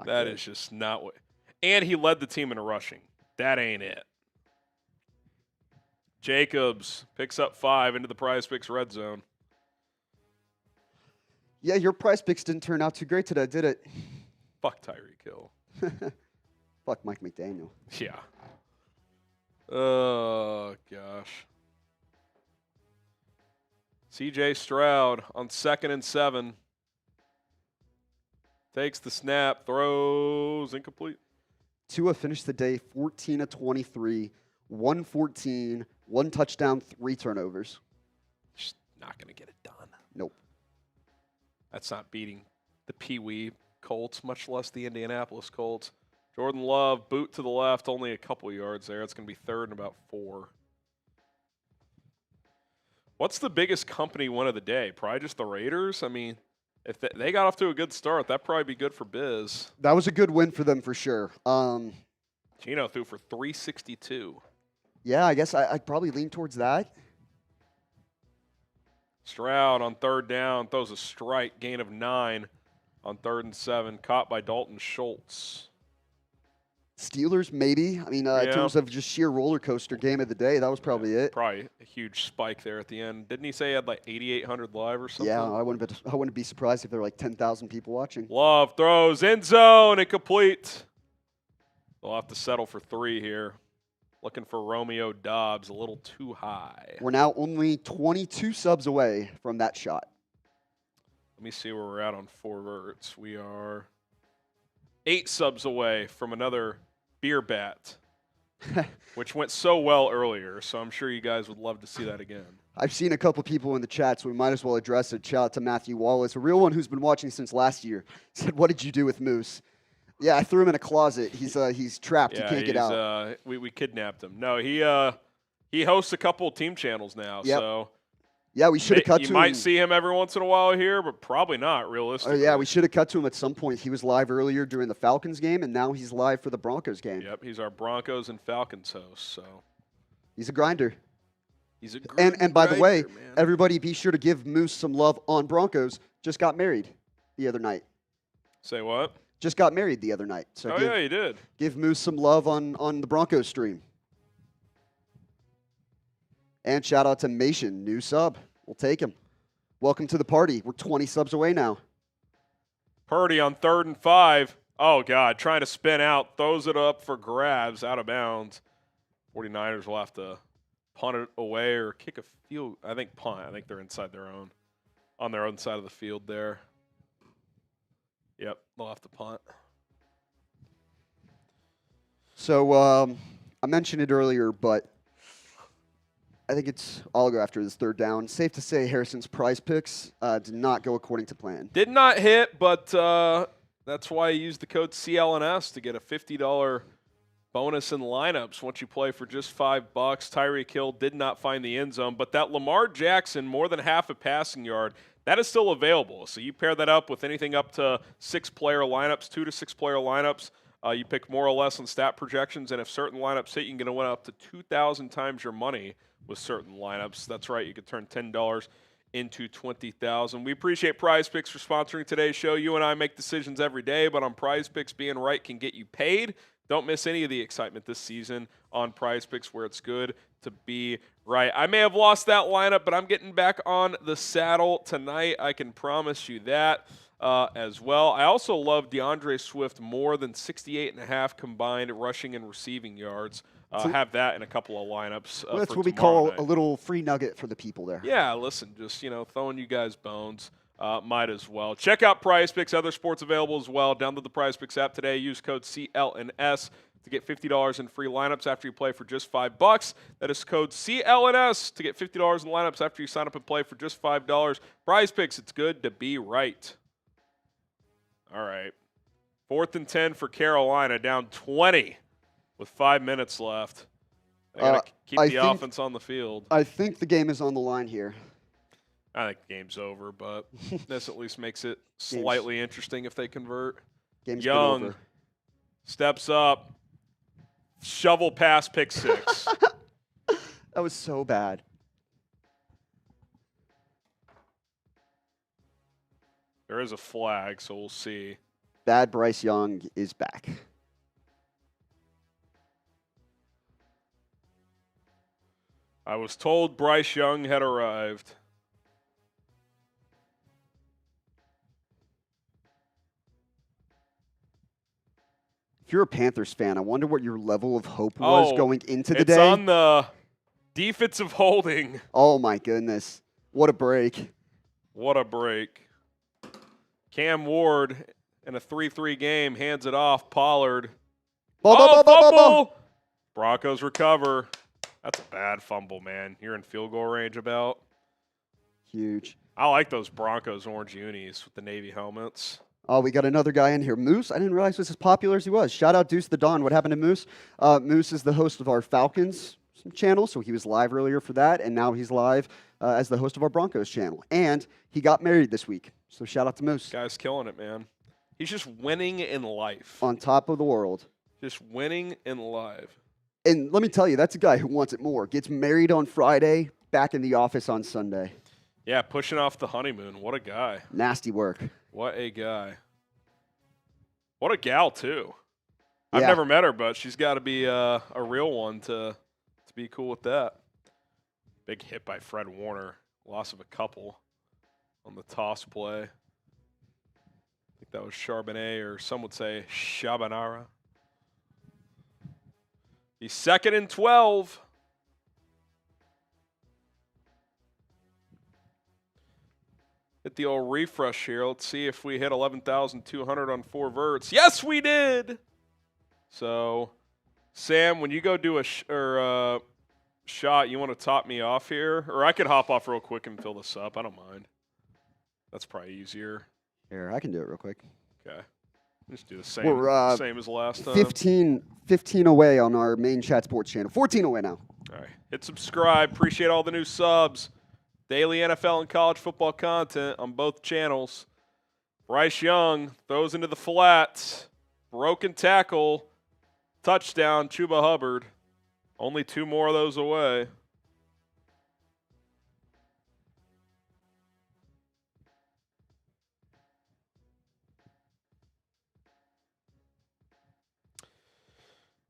That is just not what. And he led the team in rushing. That ain't it. Jacobs picks up 5 into the PrizePicks red zone. Yeah, your prize picks didn't turn out too great today, did it? Fuck Tyreek Hill. Fuck Mike McDaniel. Yeah. Oh, gosh. CJ Stroud on 2nd and 7. Takes the snap, throws, incomplete. Tua finished the day 14 of 23, 114, 1 touchdown, 3 turnovers. Just not going to get it done. Nope. That's not beating the Pee Wee Colts, much less the Indianapolis Colts. Jordan Love, boot to the left, only a couple yards there. It's going to be 3rd and about 4. What's the biggest company win of the day? Probably just the Raiders? I mean, if they got off to a good start, that'd probably be good for Biz. That was a good win for them for sure. Gino threw for 362. Yeah, I guess I'd probably lean towards that. Stroud on 3rd down, throws a strike, gain of 9 on 3rd and 7, caught by Dalton Schultz. Steelers, maybe. I mean, in terms of just sheer roller coaster game of the day, that was probably it. Probably a huge spike there at the end. Didn't he say he had like 8,800 live or something? Yeah, I wouldn't be surprised if there were like 10,000 people watching. Love throws end zone, incomplete. They'll have to settle for 3 here. Looking for Romeo Dobbs, a little too high. We're now only 22 subs away from that shot. Let me see where we're at on 4 verts. We are 8 subs away from another beer bat, which went so well earlier, so I'm sure you guys would love to see that again. I've seen a couple people in the chat, so we might as well address it. Shout out to Matthew Wallace, a real one who's been watching since last year. Said, "What did you do with Moose?" Yeah, I threw him in a closet. He's trapped. Yeah, he can't get out. We kidnapped him. No, he hosts a couple team channels now, so yeah, we should have cut to him. You might see him every once in a while here, but probably not realistically. Oh yeah, we should have cut to him at some point. He was live earlier during the Falcons game, and now he's live for the Broncos game. Yep, he's our Broncos and Falcons host, so he's a grinder. He's a and by the way, man. everybody be sure to give Moose some love on Broncos. Just got married the other night. Say what? Just got married the other night. So yeah, he did. Give Moose some love on the Broncos stream. And shout out to Mation, new sub. We'll take him. Welcome to the party. We're 20 subs away now. Purdy on 3rd and 5. Oh, God, trying to spin out. Throws it up for grabs, out of bounds. 49ers will have to punt it away or kick a field. I think punt. I think they're on their own side of the field there. Yep, they'll have to punt. So I mentioned it earlier, but I think I'll go after this 3rd down. Safe to say Harrison's prize picks did not go according to plan. Did not hit, but that's why I used the code CLNS to get a $50 bonus in lineups once you play for just $5. Tyreek Hill did not find the end zone, but that Lamar Jackson, more than half a passing yard, that is still available. So you pair that up with anything up to 6-player lineups, 2 to 6-player lineups. You pick more or less on stat projections, and if certain lineups hit, you can win up to 2,000 times your money with certain lineups. That's right, you could turn $10 into $20,000. We appreciate PrizePicks for sponsoring today's show. You and I make decisions every day, but on PrizePicks, being right can get you paid. Don't miss any of the excitement this season on PrizePicks, where it's good to be right. I may have lost that lineup, but I'm getting back on the saddle tonight. I can promise you that as well. I also love DeAndre Swift more than 68.5 combined rushing and receiving yards. Have that in a couple of lineups. Well, that's for what we tomorrow call night. a little free nugget for the people there. Yeah, listen, just, throwing you guys bones. Might as well. Check out PrizePicks. Other sports available as well. Download the PrizePicks app today. Use code CLNS to get $50 in free lineups after you play for just $5. That is code CLNS to get $50 in lineups after you sign up and play for just $5. PrizePicks, it's good to be right. All right. 4th and 10 for Carolina, down 20 with 5 minutes left. They got to keep the offense on the field. I think the game is on the line here. I think the game's over, but this at least makes it slightly interesting if they convert. Game's Young over. steps up, shovel pass, pick 6. That was so bad. There is a flag, so we'll see. Bad Bryce Young is back. I was told Bryce Young had arrived. If you're a Panthers fan, I wonder what your level of hope was going into the day. It's on the defensive holding. Oh, my goodness. What a break. What a break. Cam Ward in a 3-3 game hands it off. Pollard. Fumble! Broncos recover. That's a bad fumble, man. You're in field goal range about. Huge. I like those Broncos orange unis with the Navy helmets. Oh, we got another guy in here. Moose, I didn't realize he was as popular as he was. Shout out Deuce the Don. What happened to Moose? Moose is the host of our Falcons channel, so he was live earlier for that, and now he's live as the host of our Broncos channel. And he got married this week, so shout out to Moose. Guy's killing it, man. He's just winning in life. On top of the world. Just winning in life. And let me tell you, that's a guy who wants it more. Gets married on Friday, back in the office on Sunday. Yeah, pushing off the honeymoon. What a guy. Nasty work. What a guy. What a gal, too. I've Yeah. never met her, but she's got to be a real one to be cool with that. Big hit by Fred Warner. Loss of a couple on the toss play. I think that was Charbonnet, or some would say Shabanara. He's 2nd and 12. Hit the old refresh here. Let's see if we hit 11,200 on 4 verts. Yes, we did. So, Sam, when you go do a shot, you want to top me off here? Or I could hop off real quick and fill this up. I don't mind. That's probably easier. Here, I can do it real quick. Okay. Just do the same, We're same as last time. 15 away on our main chat sports channel. 14 away now. All right. Hit subscribe. Appreciate all the new subs. Daily NFL and college football content on both channels. Bryce Young throws into the flat. Broken tackle. Touchdown, Chuba Hubbard. Only 2 more of those away.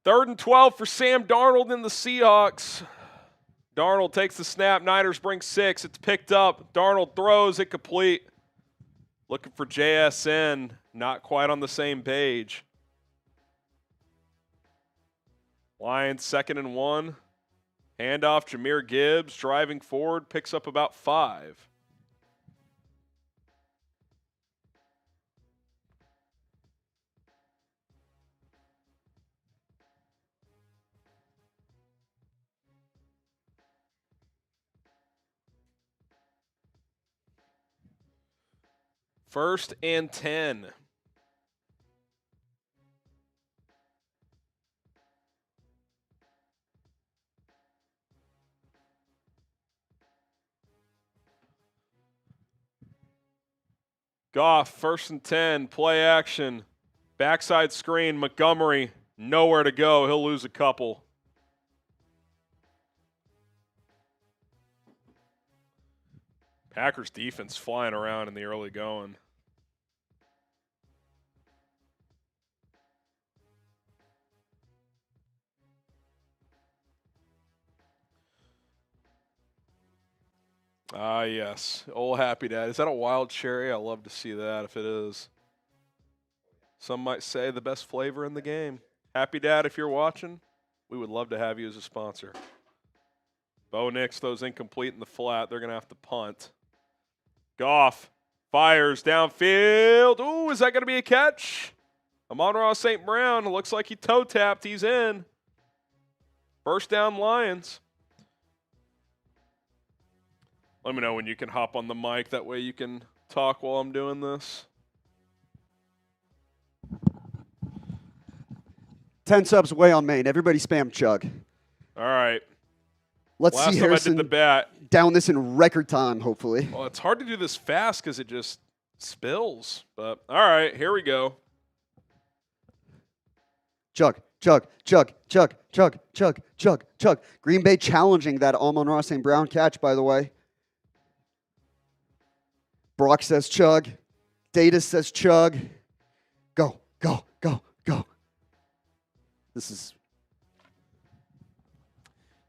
Third and 12 for Sam Darnold and the Seahawks. Darnold takes the snap. Niners bring 6. It's picked up. Darnold throws it complete. Looking for JSN. Not quite on the same page. Lions 2nd and 1. Handoff. Jahmyr Gibbs driving forward. Picks up about 5. First and 10. Goff, 1st and 10, play action. Backside screen, Montgomery, nowhere to go. He'll lose a couple. Packers defense flying around in the early going. Ah, yes. Old Happy Dad. Is that a wild cherry? I love to see that if it is. Some might say the best flavor in the game. Happy Dad, if you're watching, we would love to have you as a sponsor. Bo Nix throws incomplete in the flat. They're going to have to punt. Goff fires downfield. Ooh, is that going to be a catch? Amon-Ra St. Brown looks like he toe tapped. He's in. First down, Lions. Let me know when you can hop on the mic. That way you can talk while I'm doing this. 10 subs away on main. Everybody spam chug. All right. Let's Last see time Harrison I did the bet. down this in record time, hopefully. Well, it's hard to do this fast because it just spills. But all right, here we go. Chug, chug, chug, chug, chug, chug, chug, chug. Green Bay challenging that Amon-Ra St. Brown catch, by the way. Brock says chug. Data says chug. Go, go, go, go. This is...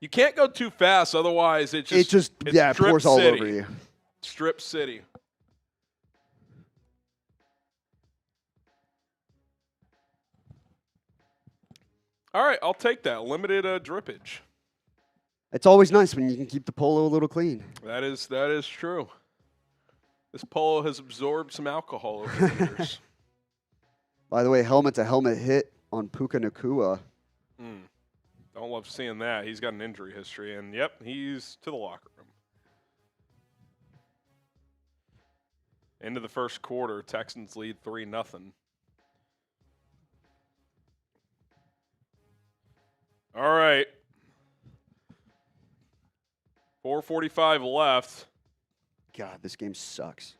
You can't go too fast, otherwise it just Strip pours all City. over you. Strip City. All right, I'll take that. Limited drippage. It's always nice when you can keep the polo a little clean. That is true. This polo has absorbed some alcohol over the years. By the way, helmet-to-helmet hit on Puka Nacua. Don't love seeing that. He's got an injury history, and yep, he's to the locker room. Into the first quarter, Texans lead 3-0. All right. 4:45 left. God, this game sucks.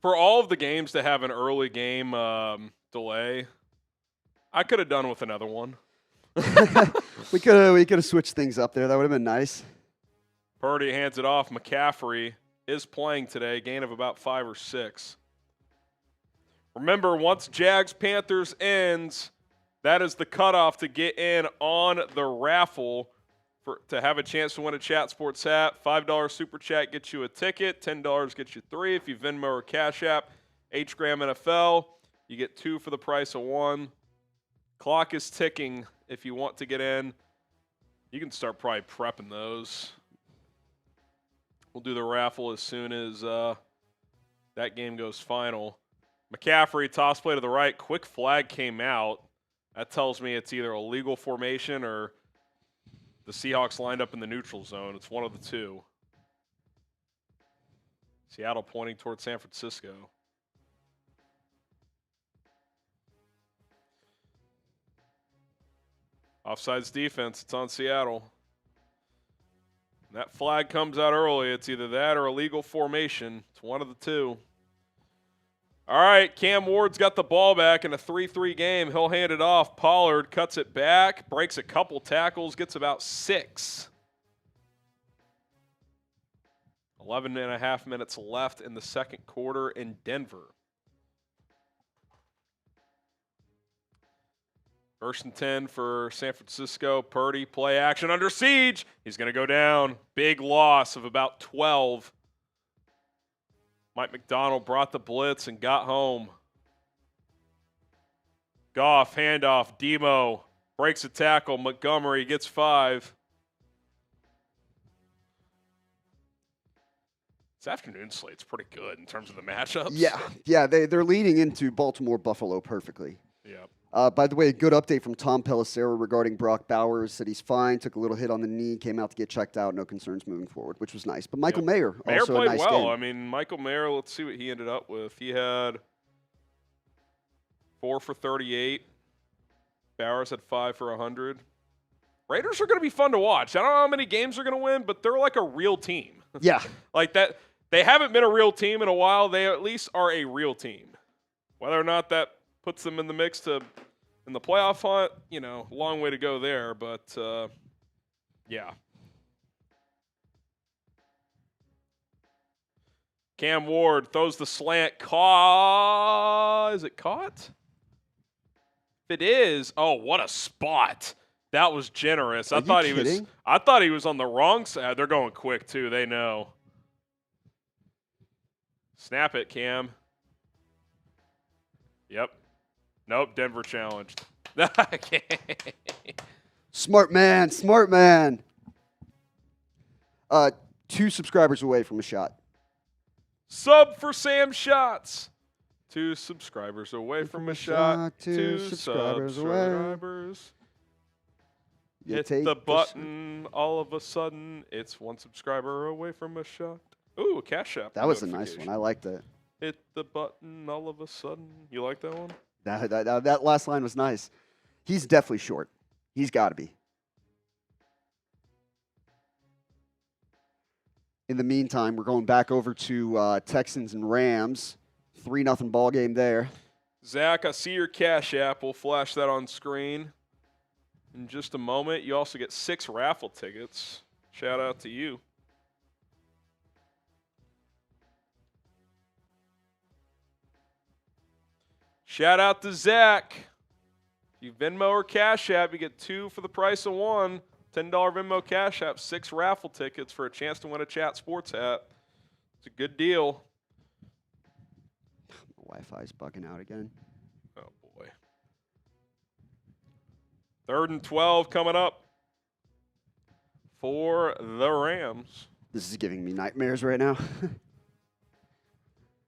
For all of the games to have an early game delay, I could have done with another one. we could have switched things up there. That would have been nice. Purdy hands it off. McCaffrey is playing today. Gain of about 5 or 6. Remember, once Jags-Panthers ends, that is the cutoff to get in on the raffle to have a chance to win a Chat Sports hat. $5 Super Chat gets you a ticket. $10 gets you 3. If you Venmo or Cash App, H-Gram NFL, you get 2 for the price of 1. Clock is ticking. If you want to get in, you can start probably prepping those. We'll do the raffle as soon as that game goes final. McCaffrey, toss play to the right. Quick flag came out. That tells me it's either a legal formation or the Seahawks lined up in the neutral zone. It's one of the two. Seattle pointing towards San Francisco. Offsides defense. It's on Seattle. And that flag comes out early. It's either that or a legal formation. It's one of the two. All right, Cam Ward's got the ball back in a 3-3 game. He'll hand it off. Pollard cuts it back, breaks a couple tackles, gets about 6. 11 and a half minutes left in the second quarter in Denver. 1st and 10 for San Francisco. Purdy, play action under siege. He's going to go down. Big loss of about 12. Mike McDonald brought the blitz and got home. Goff, handoff. Demo breaks a tackle. Montgomery gets 5. This afternoon slate's pretty good in terms of the matchups. Yeah, they're leading into Baltimore-Buffalo perfectly. Yeah. By the way, a good update from Tom Pelissero regarding Brock Bowers. Said he's fine, took a little hit on the knee, came out to get checked out, no concerns moving forward, which was nice. But Michael Mayer also played a nice well. game. I mean, Michael Mayer, let's see what he ended up with. He had 4 for 38. Bowers had 5 for 100. Raiders are going to be fun to watch. I don't know how many games they're going to win, but they're like a real team. Yeah. Like that. They haven't been a real team in a while. They at least are a real team. Whether or not that puts them in the mix in the playoff hunt, long way to go there. But, yeah. Cam Ward throws the slant. Is it caught? If it is, oh, what a spot. That was generous. I thought he was on the wrong side. They're going quick too. They know. Snap it, Cam. Yep. Nope, Denver challenged. Smart man, smart man. 2 subscribers away from a shot. Sub for Sam Shots. 2 subscribers away from a shot. 2 subscribers away. Hit the button. All of a sudden, it's 1 subscriber away from a shot. Ooh, Cash App. That was a nice one. I liked it. Hit the button. All of a sudden. You like that one? That last line was nice. He's definitely short. He's got to be. In the meantime, we're going back over to Texans and Rams. 3-0 ball game there. Zach, I see your Cash App. We'll flash that on screen in just a moment. You also get 6 raffle tickets. Shout out to you. Shout out to Zach. If you Venmo or Cash App, you get 2 for the price of 1. $10 Venmo Cash App, 6 raffle tickets for a chance to win a Chat Sports hat. It's a good deal. Wi-Fi's bugging out again. Oh, boy. 3rd and 12 coming up for the Rams. This is giving me nightmares right now.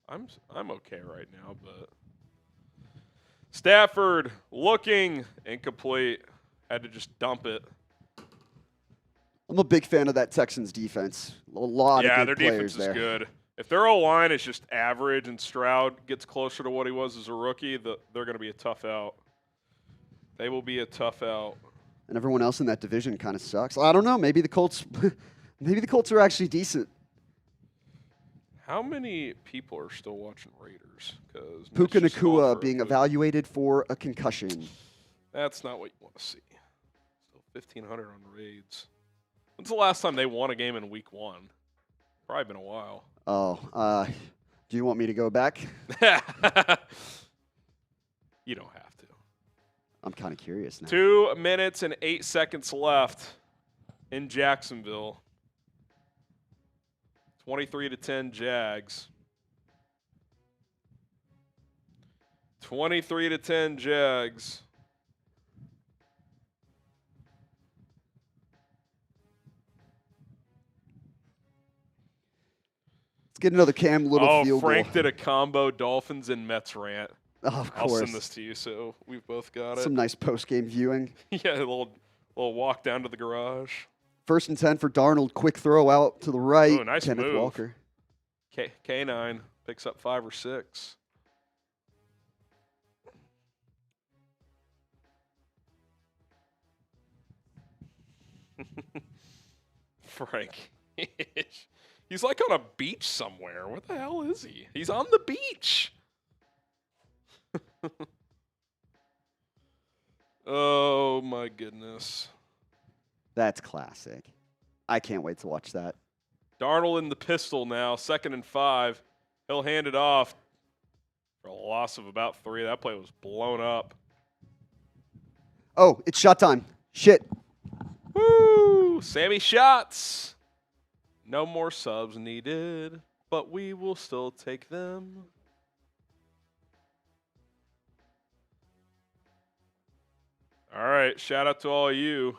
I'm okay right now, but Stafford looking incomplete. Had to just dump it. I'm a big fan of that Texans defense. A lot of good players there. Yeah, their defense is good. If their O-line is just average and Stroud gets closer to what he was as a rookie, they're going to be a tough out. They will be a tough out. And everyone else in that division kind of sucks. I don't know. Maybe the Colts are actually decent. How many people are still watching Raiders? Because Puka Nacua being evaluated for a concussion. That's not what you want to see. Still 1,500 on Raids. When's the last time they won a game in week 1? Probably been a while. Oh, do you want me to go back? You don't have to. I'm kind of curious now. 2 minutes and 8 seconds left in Jacksonville. 23-10 Jags. 23-10 Jags. Let's get another Cam Little field goal. Frank did a combo Dolphins and Mets rant. Oh, of course. I'll send this to you, so we've both got it. Some nice post-game viewing. Yeah, a little walk down to the garage. 1st and 10 for Darnold. Quick throw out to the right. Ooh, nice Kenneth move. Walker. K9 picks up 5 or 6. Frank. He's like on a beach somewhere. Where the hell is he? He's on the beach. Oh, my goodness. That's classic. I can't wait to watch that. Darnold in the pistol now, 2nd and 5. He'll hand it off for a loss of about 3. That play was blown up. Oh, it's shot time. Shit. Woo! Sammy shots. No more subs needed, but we will still take them. All right, shout out to all you.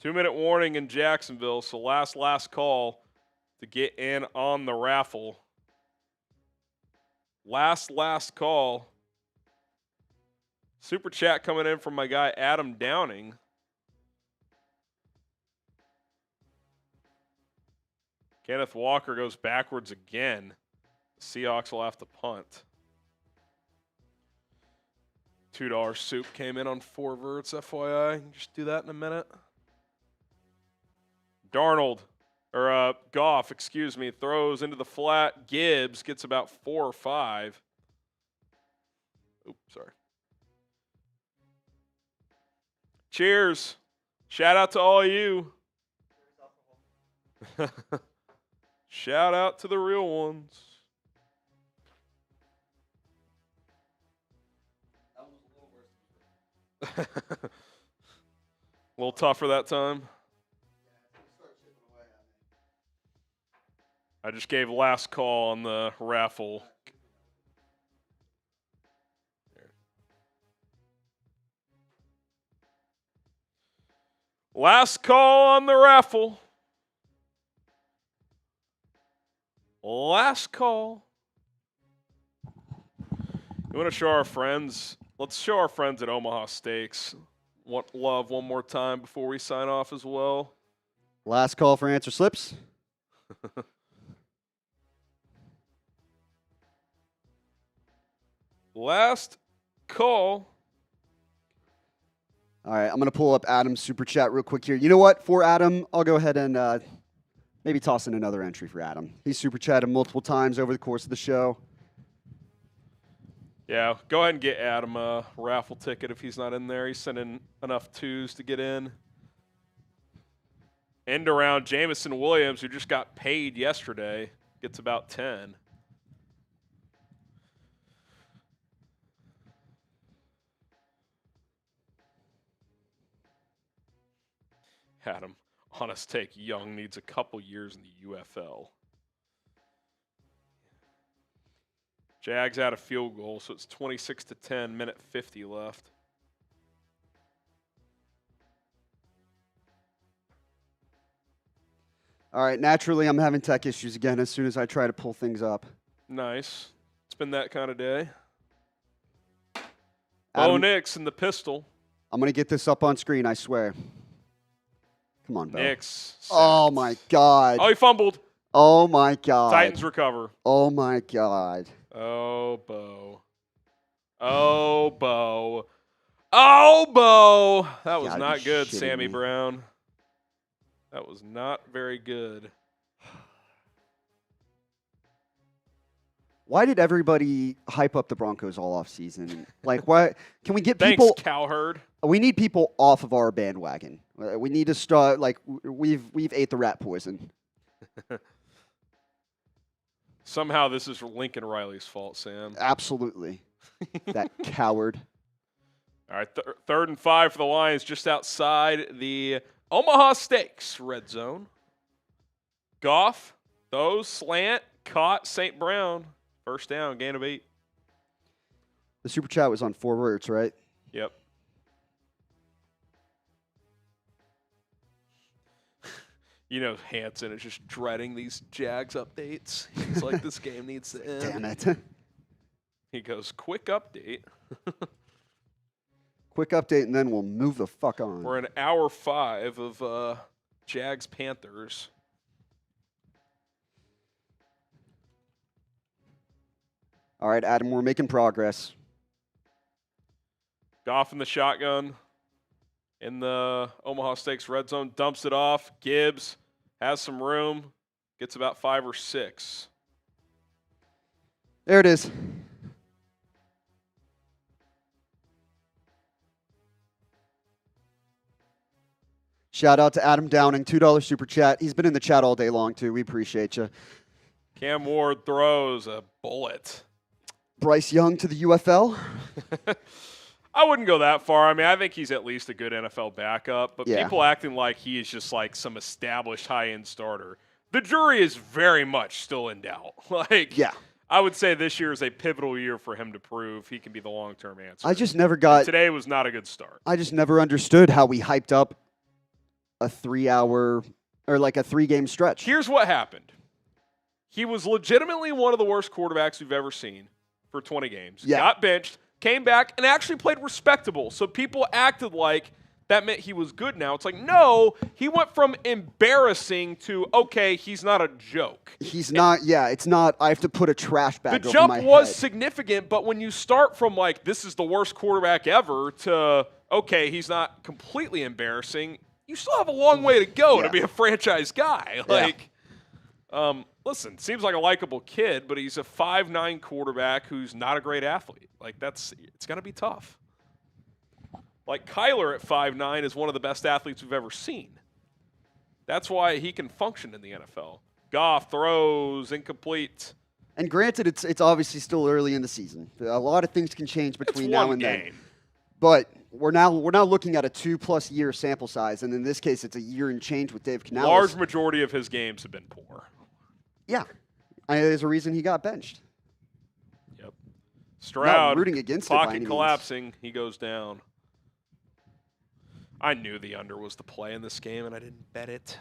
2-minute warning in Jacksonville, so last call to get in on the raffle. Last call. Super chat coming in from my guy Adam Downing. Kenneth Walker goes backwards again. The Seahawks will have to punt. $2 soup came in on 4 verts, FYI. Just do that in a minute. Goff, throws into the flat. Gibbs gets about 4 or 5. Oops, sorry. Cheers. Shout out to all you. Shout out to the real ones. A little tougher that time. I just gave last call on the raffle. Last call on the raffle. Last call. You want to show our friends? Let's show our friends at Omaha Steaks love one more time before we sign off as well. Last call for answer slips. Last call. All right, I'm going to pull up Adam's super chat real quick here. You know what? For Adam, I'll go ahead and maybe toss in another entry for Adam. He's super chatted multiple times over the course of the show. Yeah, go ahead and get Adam a raffle ticket if he's not in there. He's sending enough twos to get in. End around Jamison Williams, who just got paid yesterday, gets about 10. Adam, honest take, Young needs a couple years in the UFL. Jags out a field goal, so it's 26-10, minute 50 left. All right, naturally, I'm having tech issues again as soon as I try to pull things up. Nice. It's been that kind of day. Adam, Bo Nix in the pistol. I'm going to get this up on screen, I swear. Come on, Bo. Nix. Oh, my God. Oh, he fumbled. Oh, my God. Titans recover. Oh, my God. Oh, Bo. Oh, Bo. Oh, Bo. That was not good, Sammy Brown. That was not very good. Why did everybody hype up the Broncos all off season? Like, why can we get people? Thanks, Cowherd. We need people off of our bandwagon. We need to start. Like, we've ate the rat poison. Somehow this is Lincoln Riley's fault, Sam. Absolutely. That coward. All right, 3rd and 5 for the Lions, just outside the Omaha Steaks red zone. Goff, those slant, caught St. Brown. First down, gain of 8. The super chat was on 4 words, right? Yep. You know, Hanson is just dreading these Jags updates. He's like, this game needs to end. Damn it. He goes, quick update. Quick update, and then we'll move the fuck on. We're in hour 5 of Jags Panthers. All right, Adam, we're making progress. Goff in the shotgun in the Omaha Steaks red zone, dumps it off. Gibbs has some room, gets about 5 or 6. There it is. Shout out to Adam Downing, $2 super chat. He's been in the chat all day long, too. We appreciate you. Cam Ward throws a bullet. Bryce Young to the UFL? I wouldn't go that far. I mean, I think he's at least a good NFL backup, but Yeah. people acting like he is just like some established high-end starter. The jury is very much still in doubt. Yeah. I would say this year is a pivotal year for him to prove he can be the long-term answer. I just never got... Today was not a good start. I just never understood how we hyped up a 3-hour or like a 3-game stretch. Here's what happened. He was legitimately one of the worst quarterbacks we've ever seen for 20 games. Yeah. Got benched, came back, and actually played respectable. So people acted like that meant he was good now. It's like, no, he went from embarrassing to, okay, he's not a joke. He's not, yeah, it's not, I have to put a trash bag The over jump my was head. significant, but when you start from like, this is the worst quarterback ever to, okay, he's not completely embarrassing, you still have a long way to go to be a franchise guy. Like, listen, seems like a likable kid, but he's a 5'9" quarterback who's not a great athlete. Like, it's going to be tough. Like, Kyler at 5'9" is one of the best athletes we've ever seen. That's why he can function in the NFL. Goff throws incomplete. And granted, it's obviously still early in the season. A lot of things can change between now and then. But we're now looking at a 2+ year sample size, and in this case, it's a year and change with Dave Canales. Large majority of his games have been poor. Yeah, there's a reason he got benched. Yep. Stroud, rooting against it by any pocket means. collapsing, he goes down. I knew the under was the play in this game, and I didn't bet it.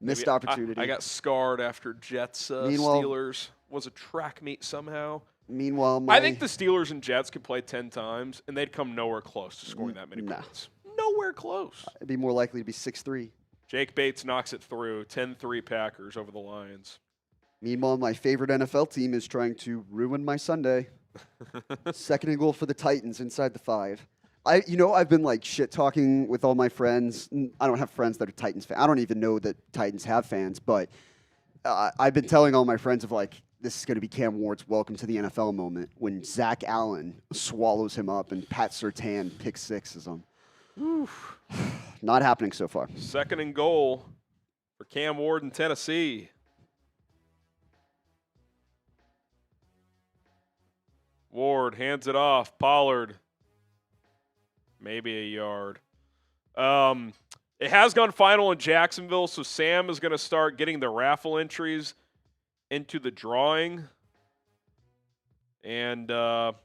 Missed Maybe opportunity. I got scarred after Jets Steelers was a track meet somehow. Meanwhile, I think the Steelers and Jets could play 10 times, and they'd come nowhere close to scoring that many points. Nowhere close. It'd be more likely to be 6-3. Jake Bates knocks it through. 10-3 Packers over the Lions. Meanwhile, my favorite NFL team is trying to ruin my Sunday. 2nd and goal for the Titans inside the 5. I've been like shit talking with all my friends. I don't have friends that are Titans fans. I don't even know that Titans have fans, but I've been telling all my friends of like, this is going to be Cam Ward's welcome to the NFL moment when Zach Allen swallows him up and Pat Surtain pick sixes him. Oof. Not happening so far. 2nd and goal for Cam Ward in Tennessee. Ward hands it off. Pollard. Maybe a yard. It has gone final in Jacksonville, so Sam is going to start getting the raffle entries into the drawing. And how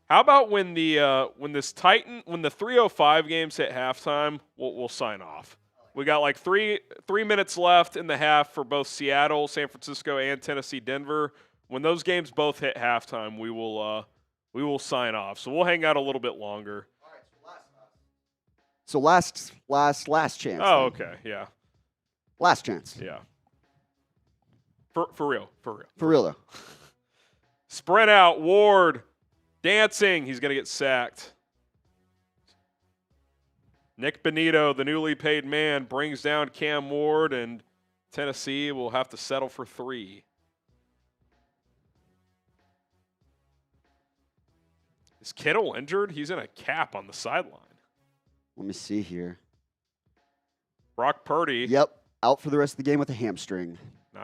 about when when the 3:05 games hit halftime, we'll sign off. We got like three minutes left in the half for both Seattle, San Francisco, and Tennessee, Denver. When those games both hit halftime, we will sign off. So we'll hang out a little bit longer. So last chance. Oh, okay, yeah. Last chance. Yeah. For real. For real though. Sprint out, Ward, dancing. He's going to get sacked. Nick Benito, the newly paid man, brings down Cam Ward, and Tennessee will have to settle for 3. Is Kittle injured? He's in a cap on the sideline. Let me see here. Brock Purdy. Yep, out for the rest of the game with a hamstring.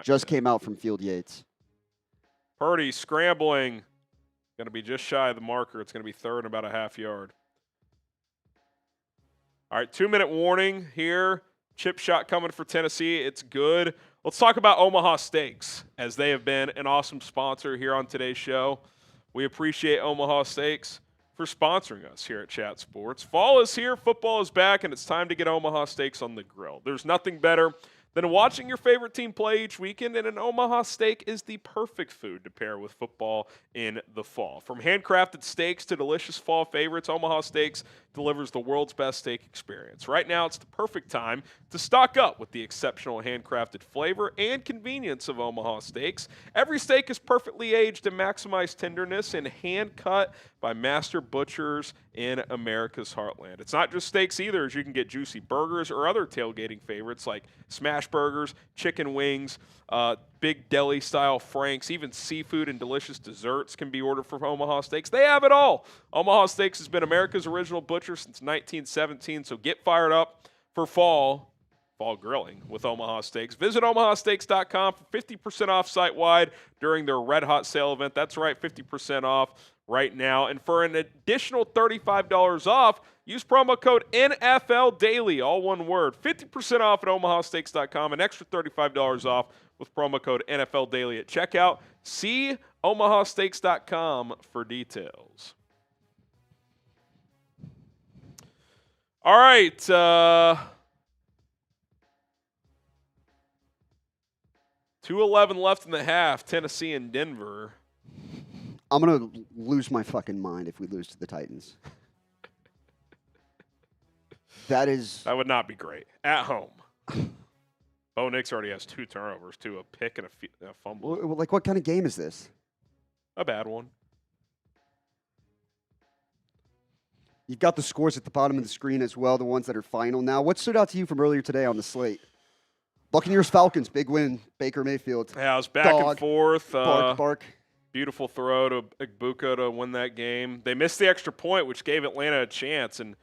Just came out from Field Yates. Purdy scrambling. Going to be just shy of the marker. It's going to be 3rd and about a half yard. All right, 2-minute warning here. Chip shot coming for Tennessee. It's good. Let's talk about Omaha Steaks, as they have been an awesome sponsor here on today's show. We appreciate Omaha Steaks for sponsoring us here at Chat Sports. Fall is here, football is back, and it's time to get Omaha Steaks on the grill. There's nothing better than watching your favorite team play each weekend, and an Omaha steak is the perfect food to pair with football in the fall. From handcrafted steaks to delicious fall favorites, Omaha Steaks delivers the world's best steak experience. Right now, it's the perfect time to stock up with the exceptional handcrafted flavor and convenience of Omaha Steaks. Every steak is perfectly aged to maximize tenderness and hand-cut by master butchers in America's heartland. It's not just steaks either, as you can get juicy burgers or other tailgating favorites like smash burgers, chicken wings, big deli-style franks, even seafood and delicious desserts can be ordered from Omaha Steaks. They have it all. Omaha Steaks has been America's original butcher since 1917, so get fired up for fall grilling with Omaha Steaks. Visit omahasteaks.com for 50% off site-wide during their Red Hot Sale event. That's right, 50% off right now. And for an additional $35 off, use promo code NFL Daily, all one word. 50% off at omahasteaks.com, an extra $35 off with promo code NFL Daily at checkout. See omahasteaks.com for details. All right. 2:11 left in the half, Tennessee and Denver. I'm going to lose my fucking mind if we lose to the Titans. That would not be great. At home. Bo Nix already has 2 turnovers, 2, a pick and a fumble. Well, like, what kind of game is this? A bad one. You've got the scores at the bottom of the screen as well, the ones that are final now. What stood out to you from earlier today on the slate? Buccaneers, Falcons, big win. Baker Mayfield. Yeah, it was back and forth. Bark. Beautiful throw to Igbuka to win that game. They missed the extra point, which gave Atlanta a chance, and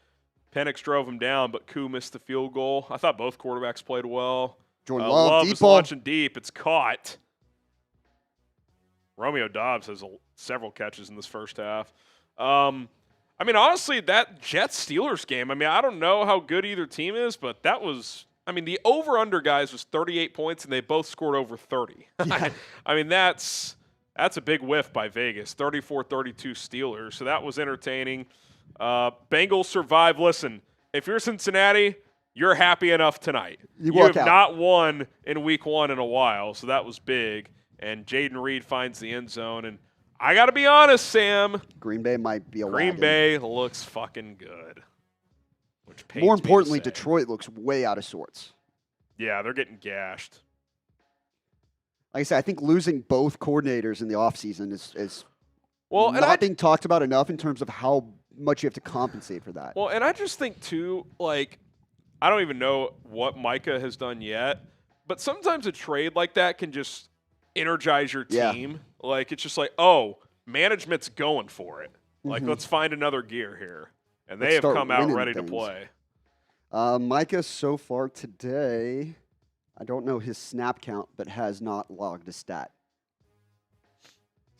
Penix drove him down, but Koo missed the field goal. I thought both quarterbacks played well. Jordan Love, Love deep is ball. launching deep. It's caught. Romeo Doubs has several catches in this first half. I mean, honestly, that Jets-Steelers game, I mean, I don't know how good either team is, but that was – I mean, the over-under, guys, was 38 points, and they both scored over 30. Yeah. I mean, that's a big whiff by Vegas, 34-32 Steelers. So that was entertaining. Bengals survive. Listen, if you're Cincinnati, you're happy enough tonight. You have not won in week 1 in a while, so that was big. And Jaden Reed finds the end zone. And I got to be honest, Sam. Green Bay might be a Green wagon. Bay looks fucking good. Which pains More me to importantly, say. Detroit looks way out of sorts. Yeah, they're getting gashed. Like I said, I think losing both coordinators in the offseason is Well, not being talked about enough in terms of how much you have to compensate for that. Well, and I just think, too, like, I don't even know what Micah has done yet, but sometimes a trade like that can just energize your team. Like, it's just like, oh, management's going for it. Like, let's find another gear here. And they have come out ready to play. Micah, so far today, I don't know his snap count, but has not logged a stat.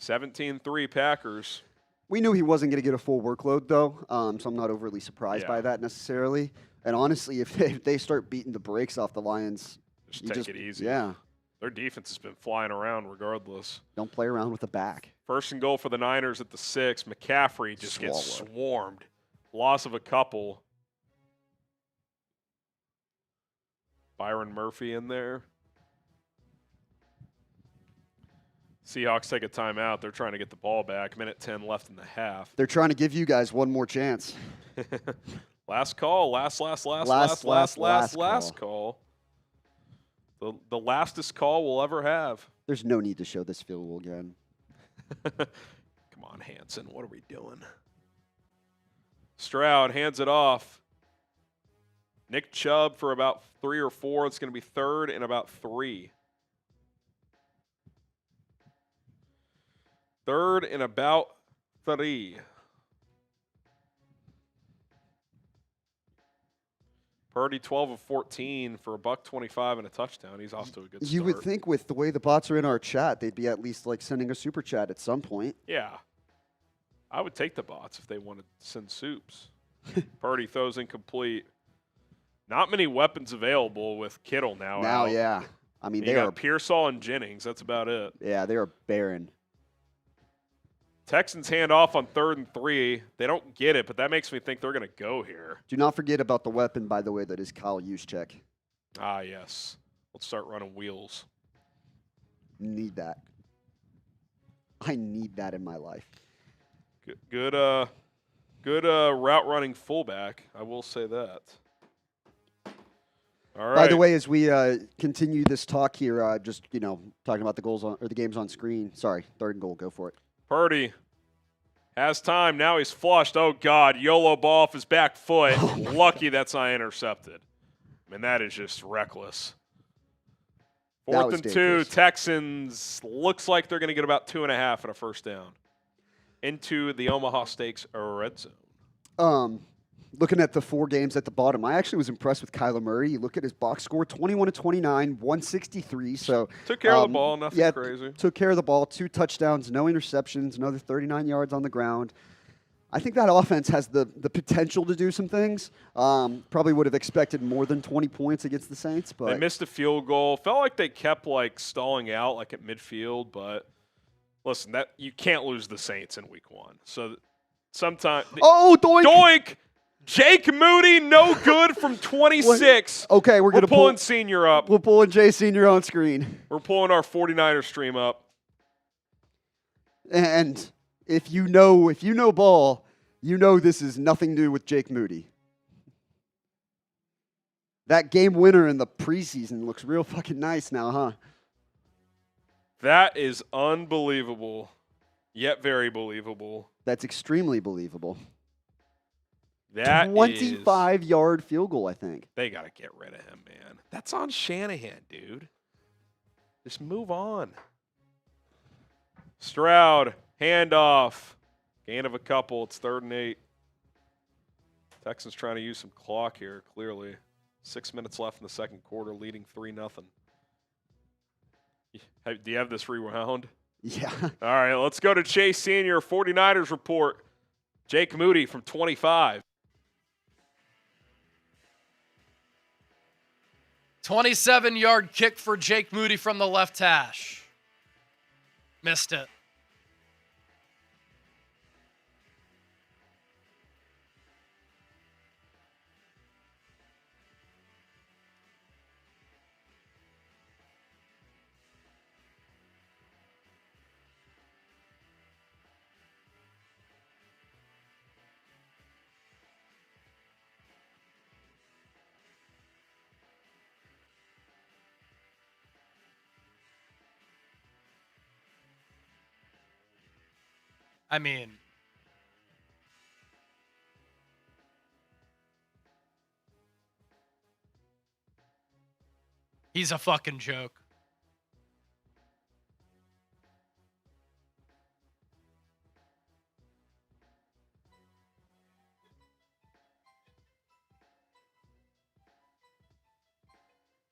17-3 Packers. We knew he wasn't going to get a full workload, though, so I'm not overly surprised by that necessarily. And honestly, if they start beating the brakes off the Lions, just take it easy. Yeah. Their defense has been flying around regardless. Don't play around with the back. First and goal for the Niners at the 6. McCaffrey just gets swarmed. Loss of a couple. Byron Murphy in there. Seahawks take a timeout. They're trying to get the ball back. Minute 10 left in the half. They're trying to give you guys one more chance. Last call. Last call. The lastest call we'll ever have. There's no need to show this field goal again. Come on, Hanson. What are we doing? Stroud hands it off. Nick Chubb for about 3 or 4. It's going to be 3rd and about 3. 3rd and about 3. Purdy 12 of 14 for $125 and a touchdown. He's off to a good start. You would think with the way the bots are in our chat, they'd be at least like sending a super chat at some point. Yeah. I would take the bots if they wanted to send soups. Purdy throws incomplete. Not many weapons available with Kittle now. Now, yeah. I mean, they got are Pearsall and Jennings. That's about it. Yeah, they are barren. Texans hand off on 3rd and 3. They don't get it, but that makes me think they're going to go here. Do not forget about the weapon, by the way, that is Kyle Juszczyk. Ah, yes. Let's start running wheels. Need that. I need that in my life. Good route running fullback. I will say that. All right. By the way, as we continue this talk here, just talking about the goals or the games on screen. Sorry, 3rd and goal. Go for it. Purdy has time. Now he's flushed. Oh, God. YOLO ball off his back foot. Lucky that's not intercepted. I mean, that is just reckless. 4th and 2. Texans looks like they're going to get about 2.5 and a first down into the Omaha Steaks red zone. Looking at the 4 games at the bottom, I actually was impressed with Kyler Murray. You look at his box score, 21-29, 163. So took care of the ball, nothing crazy. Took care of the ball, 2 touchdowns, no interceptions, another 39 yards on the ground. I think that offense has the potential to do some things. Probably would have expected more than 20 points against the Saints, but they missed a field goal. Felt like they kept stalling out at midfield, but listen, that you can't lose the Saints in week 1. So sometimes doink. Jake Moody, no good from 26. Okay, we're pulling Senior up. We're pulling Jay Senior on screen. We're pulling our 49er stream up. And if you know ball, you know this is nothing to do with Jake Moody. That game winner in the preseason looks real fucking nice now, huh? That is unbelievable, yet very believable. That's extremely believable. That 25-yard field goal, I think. They got to get rid of him, man. That's on Shanahan, dude. Just move on. Stroud, handoff. Gain of a couple. It's 3rd and 8. Texans trying to use some clock here, clearly. 6 minutes left in the second quarter, leading 3-0. Do you have this rewound? Yeah. All right, let's go to Chase Sr. 49ers report. Jake Moody from 25. 27-yard kick for Jake Moody from the left hash. Missed it. I mean, he's a fucking joke.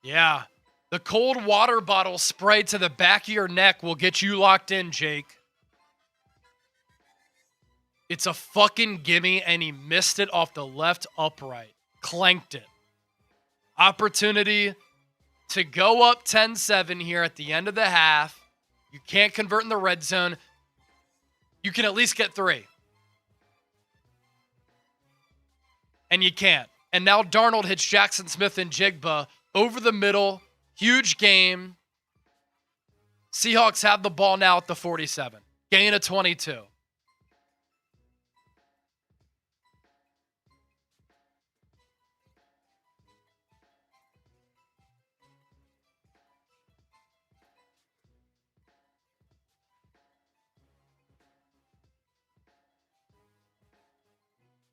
Yeah. The cold water bottle spray to the back of your neck will get you locked in, Jake. It's a fucking gimme, and he missed it off the left upright. Clanked it. Opportunity to go up 10-7 here at the end of the half. You can't convert in the red zone. You can at least get 3. And you can't. And now Darnold hits Jackson Smith and Jigba over the middle. Huge game. Seahawks have the ball now at the 47. Gain of 22.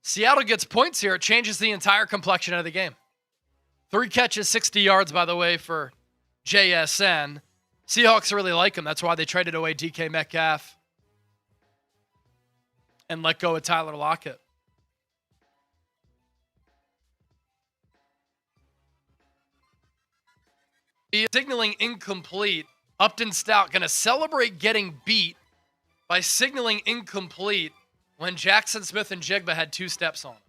Seattle gets points here. It changes the entire complexion of the game. 3 catches, 60 yards, by the way, for JSN. Seahawks really like him. That's why they traded away DK Metcalf and let go of Tyler Lockett. Signaling incomplete. Upton Stout going to celebrate getting beat by signaling incomplete when Jackson Smith and Jigba had 2 steps on him.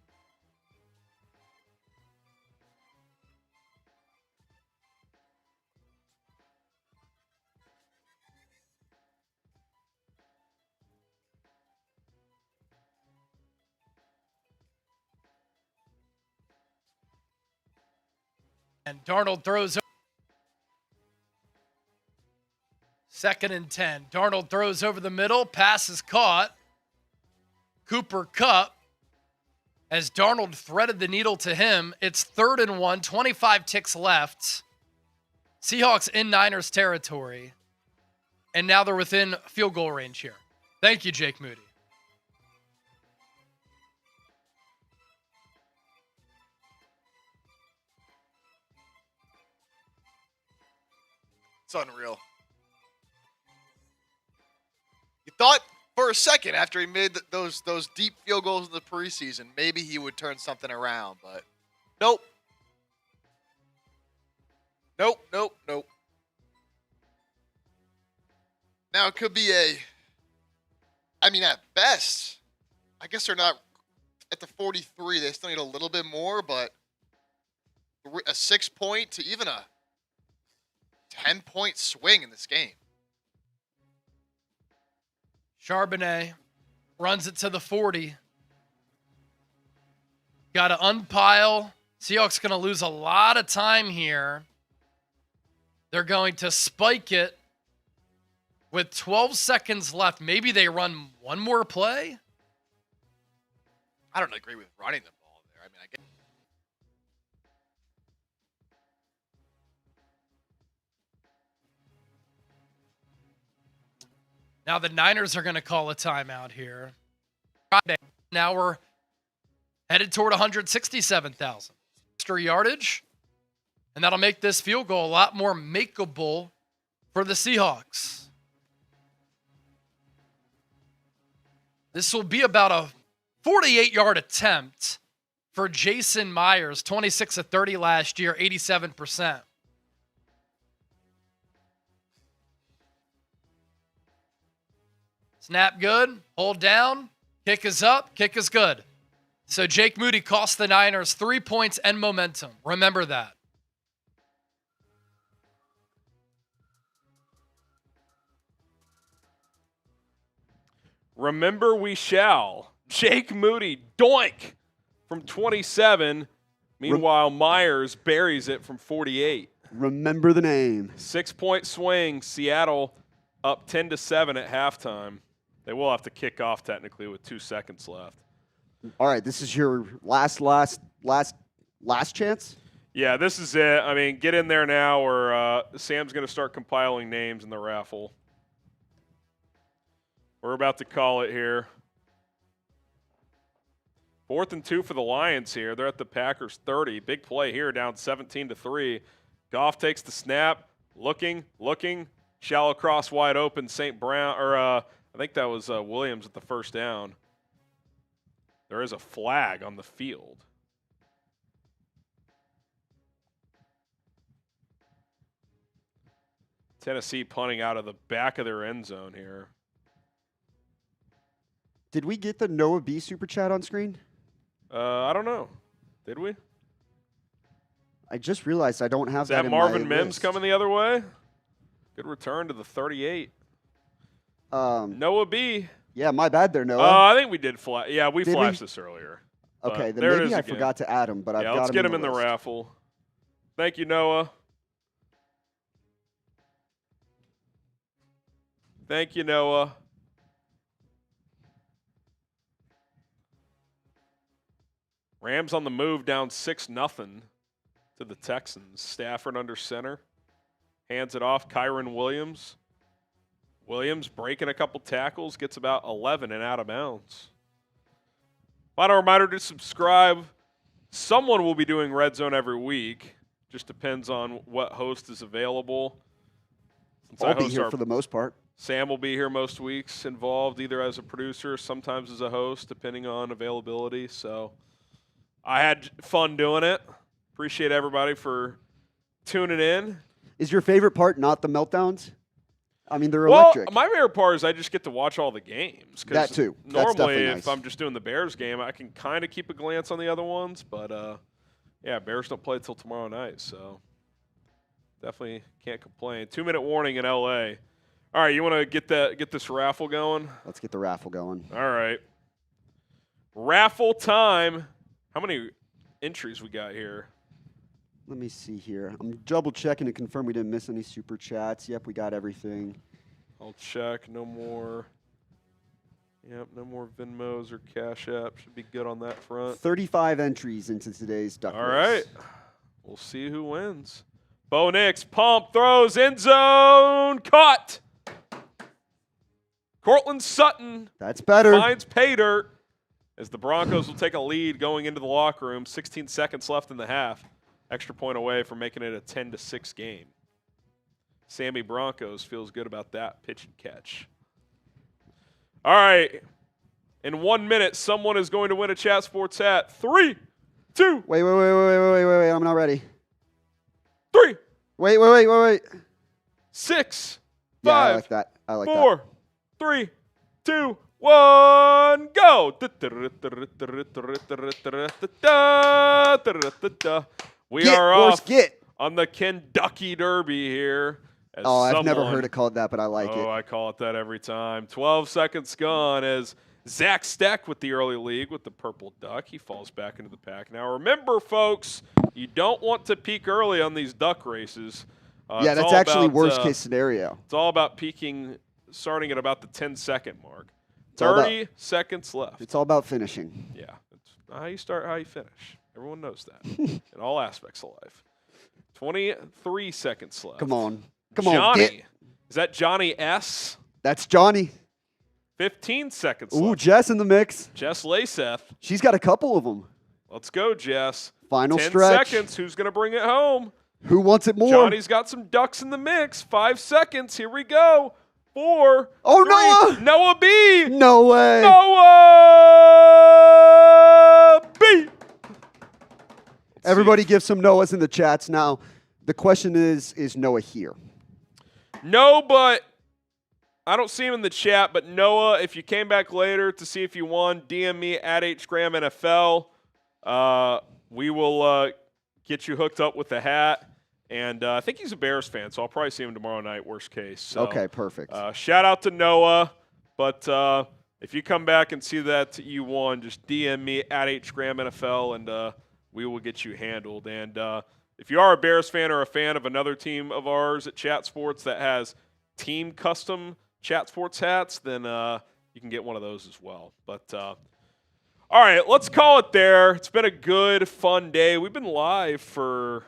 And Darnold throws. 2nd and 10. Darnold throws over the middle. Pass is caught. Cooper Kupp, as Darnold threaded the needle to him. It's 3rd and 1, 25 ticks left. Seahawks in Niners territory. And now they're within field goal range here. Thank you, Jake Moody. It's unreal. You thought for a second after he made those deep field goals in the preseason, maybe he would turn something around, but nope. Nope. Now it could be at best, I guess they're not at the 43. They still need a little bit more, but a 6-point to even a 10-point swing in this game. Charbonnet runs it to the 40. Got to unpile. Seahawks going to lose a lot of time here. They're going to spike it with 12 seconds left. Maybe they run one more play. I don't agree with running the ball there. I get. Now the Niners are going to call a timeout here. Now we're headed toward 167,000. Extra yardage. And that'll make this field goal a lot more makeable for the Seahawks. This will be about a 48-yard attempt for Jason Myers, 26 of 30 last year, 87%. Snap good, hold down, kick is up, kick is good. So Jake Moody cost the Niners 3 points and momentum. Remember that. Remember we shall. Jake Moody, doink, from 27. Meanwhile, Myers buries it from 48. Remember the name. 6-point swing. Seattle up 10-7 at halftime. They will have to kick off technically with 2 seconds left. All right, this is your last chance? Yeah, this is it. I mean, get in there now or Sam's going to start compiling names in the raffle. We're about to call it here. 4th and 2 for the Lions here. They're at the Packers 30. Big play here, down 17-3. Goff takes the snap, looking, shallow cross wide open. St. Brown, or I think that was Williams at the first down. There is a flag on the field. Tennessee punting out of the back of their end zone here. Did we get the Noah B super chat on screen? I don't know. Did we? I just realized I don't have Is that in Marvin my Mims list. coming the other way? Good return to the 38. Noah B. Yeah, my bad there, Noah. I think we did flash. Yeah, we flashed this earlier. Okay, then there it maybe is I again. forgot to add him, but I've got let's him get in him in the list. raffle. Thank you, Noah. Thank you, Noah. Rams on the move, down 6-0 to the Texans. Stafford under center. Hands it off. Kyron Williams. Williams breaking a couple tackles. Gets about 11 and out of bounds. Final reminder to subscribe. Someone will be doing Red Zone every week. Just depends on what host is available. Since I'll be here for the most part. Sam will be here most weeks, involved either as a producer, sometimes as a host, depending on availability. So I had fun doing it. Appreciate everybody for tuning in. Is your favorite part not the meltdowns? I mean, they're Well, electric. my favorite part is I just get to watch all the games. 'Cause That too. That's Normally, definitely if nice. I'm just doing the Bears game, I can kind of keep a glance on the other ones. But, yeah, Bears don't play till tomorrow night. So definitely can't complain. 2-minute warning in L.A. All right, you want to get this raffle going? Let's get the raffle going. All right. Raffle time. How many entries we got here? Let me see here. I'm double checking to confirm we didn't miss any super chats. Yep, we got everything. I'll check. No more. Yep, no more Venmos or Cash App. Should be good on that front. 35 entries into today's Duck All Race. right. We'll see who wins. Bo Nix, pump, throws, end zone, caught. Cortland Sutton. That's better. Finds pay dirt as the Broncos will take a lead going into the locker room. 16 seconds left in the half. Extra point away from making it a 10-6 game. Sammy Broncos feels good about that pitch and catch. All right. In 1 minute, someone is going to win a Chat Sports hat. 3, 2. Wait. I'm not ready. 3. Wait. 6, Yeah, 5. I like that. I like 4, 3, 2, 1, go! We are off on the Kentucky Derby here. Oh, I've never heard it called that, but I like it. Oh, I call it that every time. 12 seconds gone as Zach Steck with the early league with the purple duck. He falls back into the pack. Now, remember, folks, you don't want to peak early on these duck races. Yeah, that's actually worst-case scenario. It's all about peaking, starting at about the 10-second mark. It's all 30 seconds left. It's all about finishing. Yeah. It's not how you start, how you finish. Everyone knows that in all aspects of life. 23 seconds left. Come on. Johnny. Is that Johnny S? That's Johnny. 15 seconds Ooh, left. Jess in the mix. Jess Laseth. She's got a couple of them. Let's go, Jess. Final 10 stretch. seconds. Who's going to bring it home? Who wants it more? Johnny's got some ducks in the mix. 5 seconds. Here we go. 4. Oh, 3. Noah B. No way. Noah B. Everybody give some Noahs in the chats now. The question is Noah here? No, but I don't see him in the chat. But Noah, if you came back later to see if you won, DM me at HGramNFL. We will get you hooked up with the hat. And I think he's a Bears fan, so I'll probably see him tomorrow night, worst case. So, okay, perfect. Shout out to Noah. But if you come back and see that you won, just DM me at HGramNFL, and we will get you handled. And if you are a Bears fan or a fan of another team of ours at Chat Sports that has team custom Chat Sports hats, then you can get one of those as well. But all right, let's call it there. It's been a good, fun day. We've been live for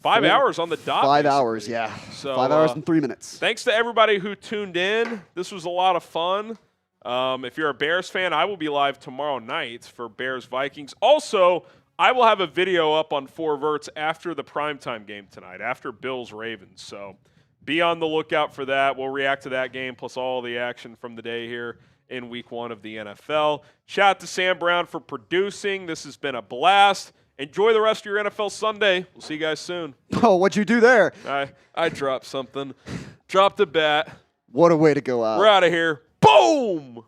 5 hours on the dot. 5 basically. hours, yeah. So, 5 hours and 3 minutes. Thanks to everybody who tuned in. This was a lot of fun. If you're a Bears fan, I will be live tomorrow night for Bears Vikings. Also, I will have a video up on 4Verts after the primetime game tonight, after Bills Ravens. So be on the lookout for that. We'll react to that game plus all the action from the day here in week 1 of the NFL. Shout out to Sam Brown for producing. This has been a blast. Enjoy the rest of your NFL Sunday. We'll see you guys soon. Oh, what'd you do there? I dropped something. Dropped a bat. What a way to go out. We're out of here. Boom!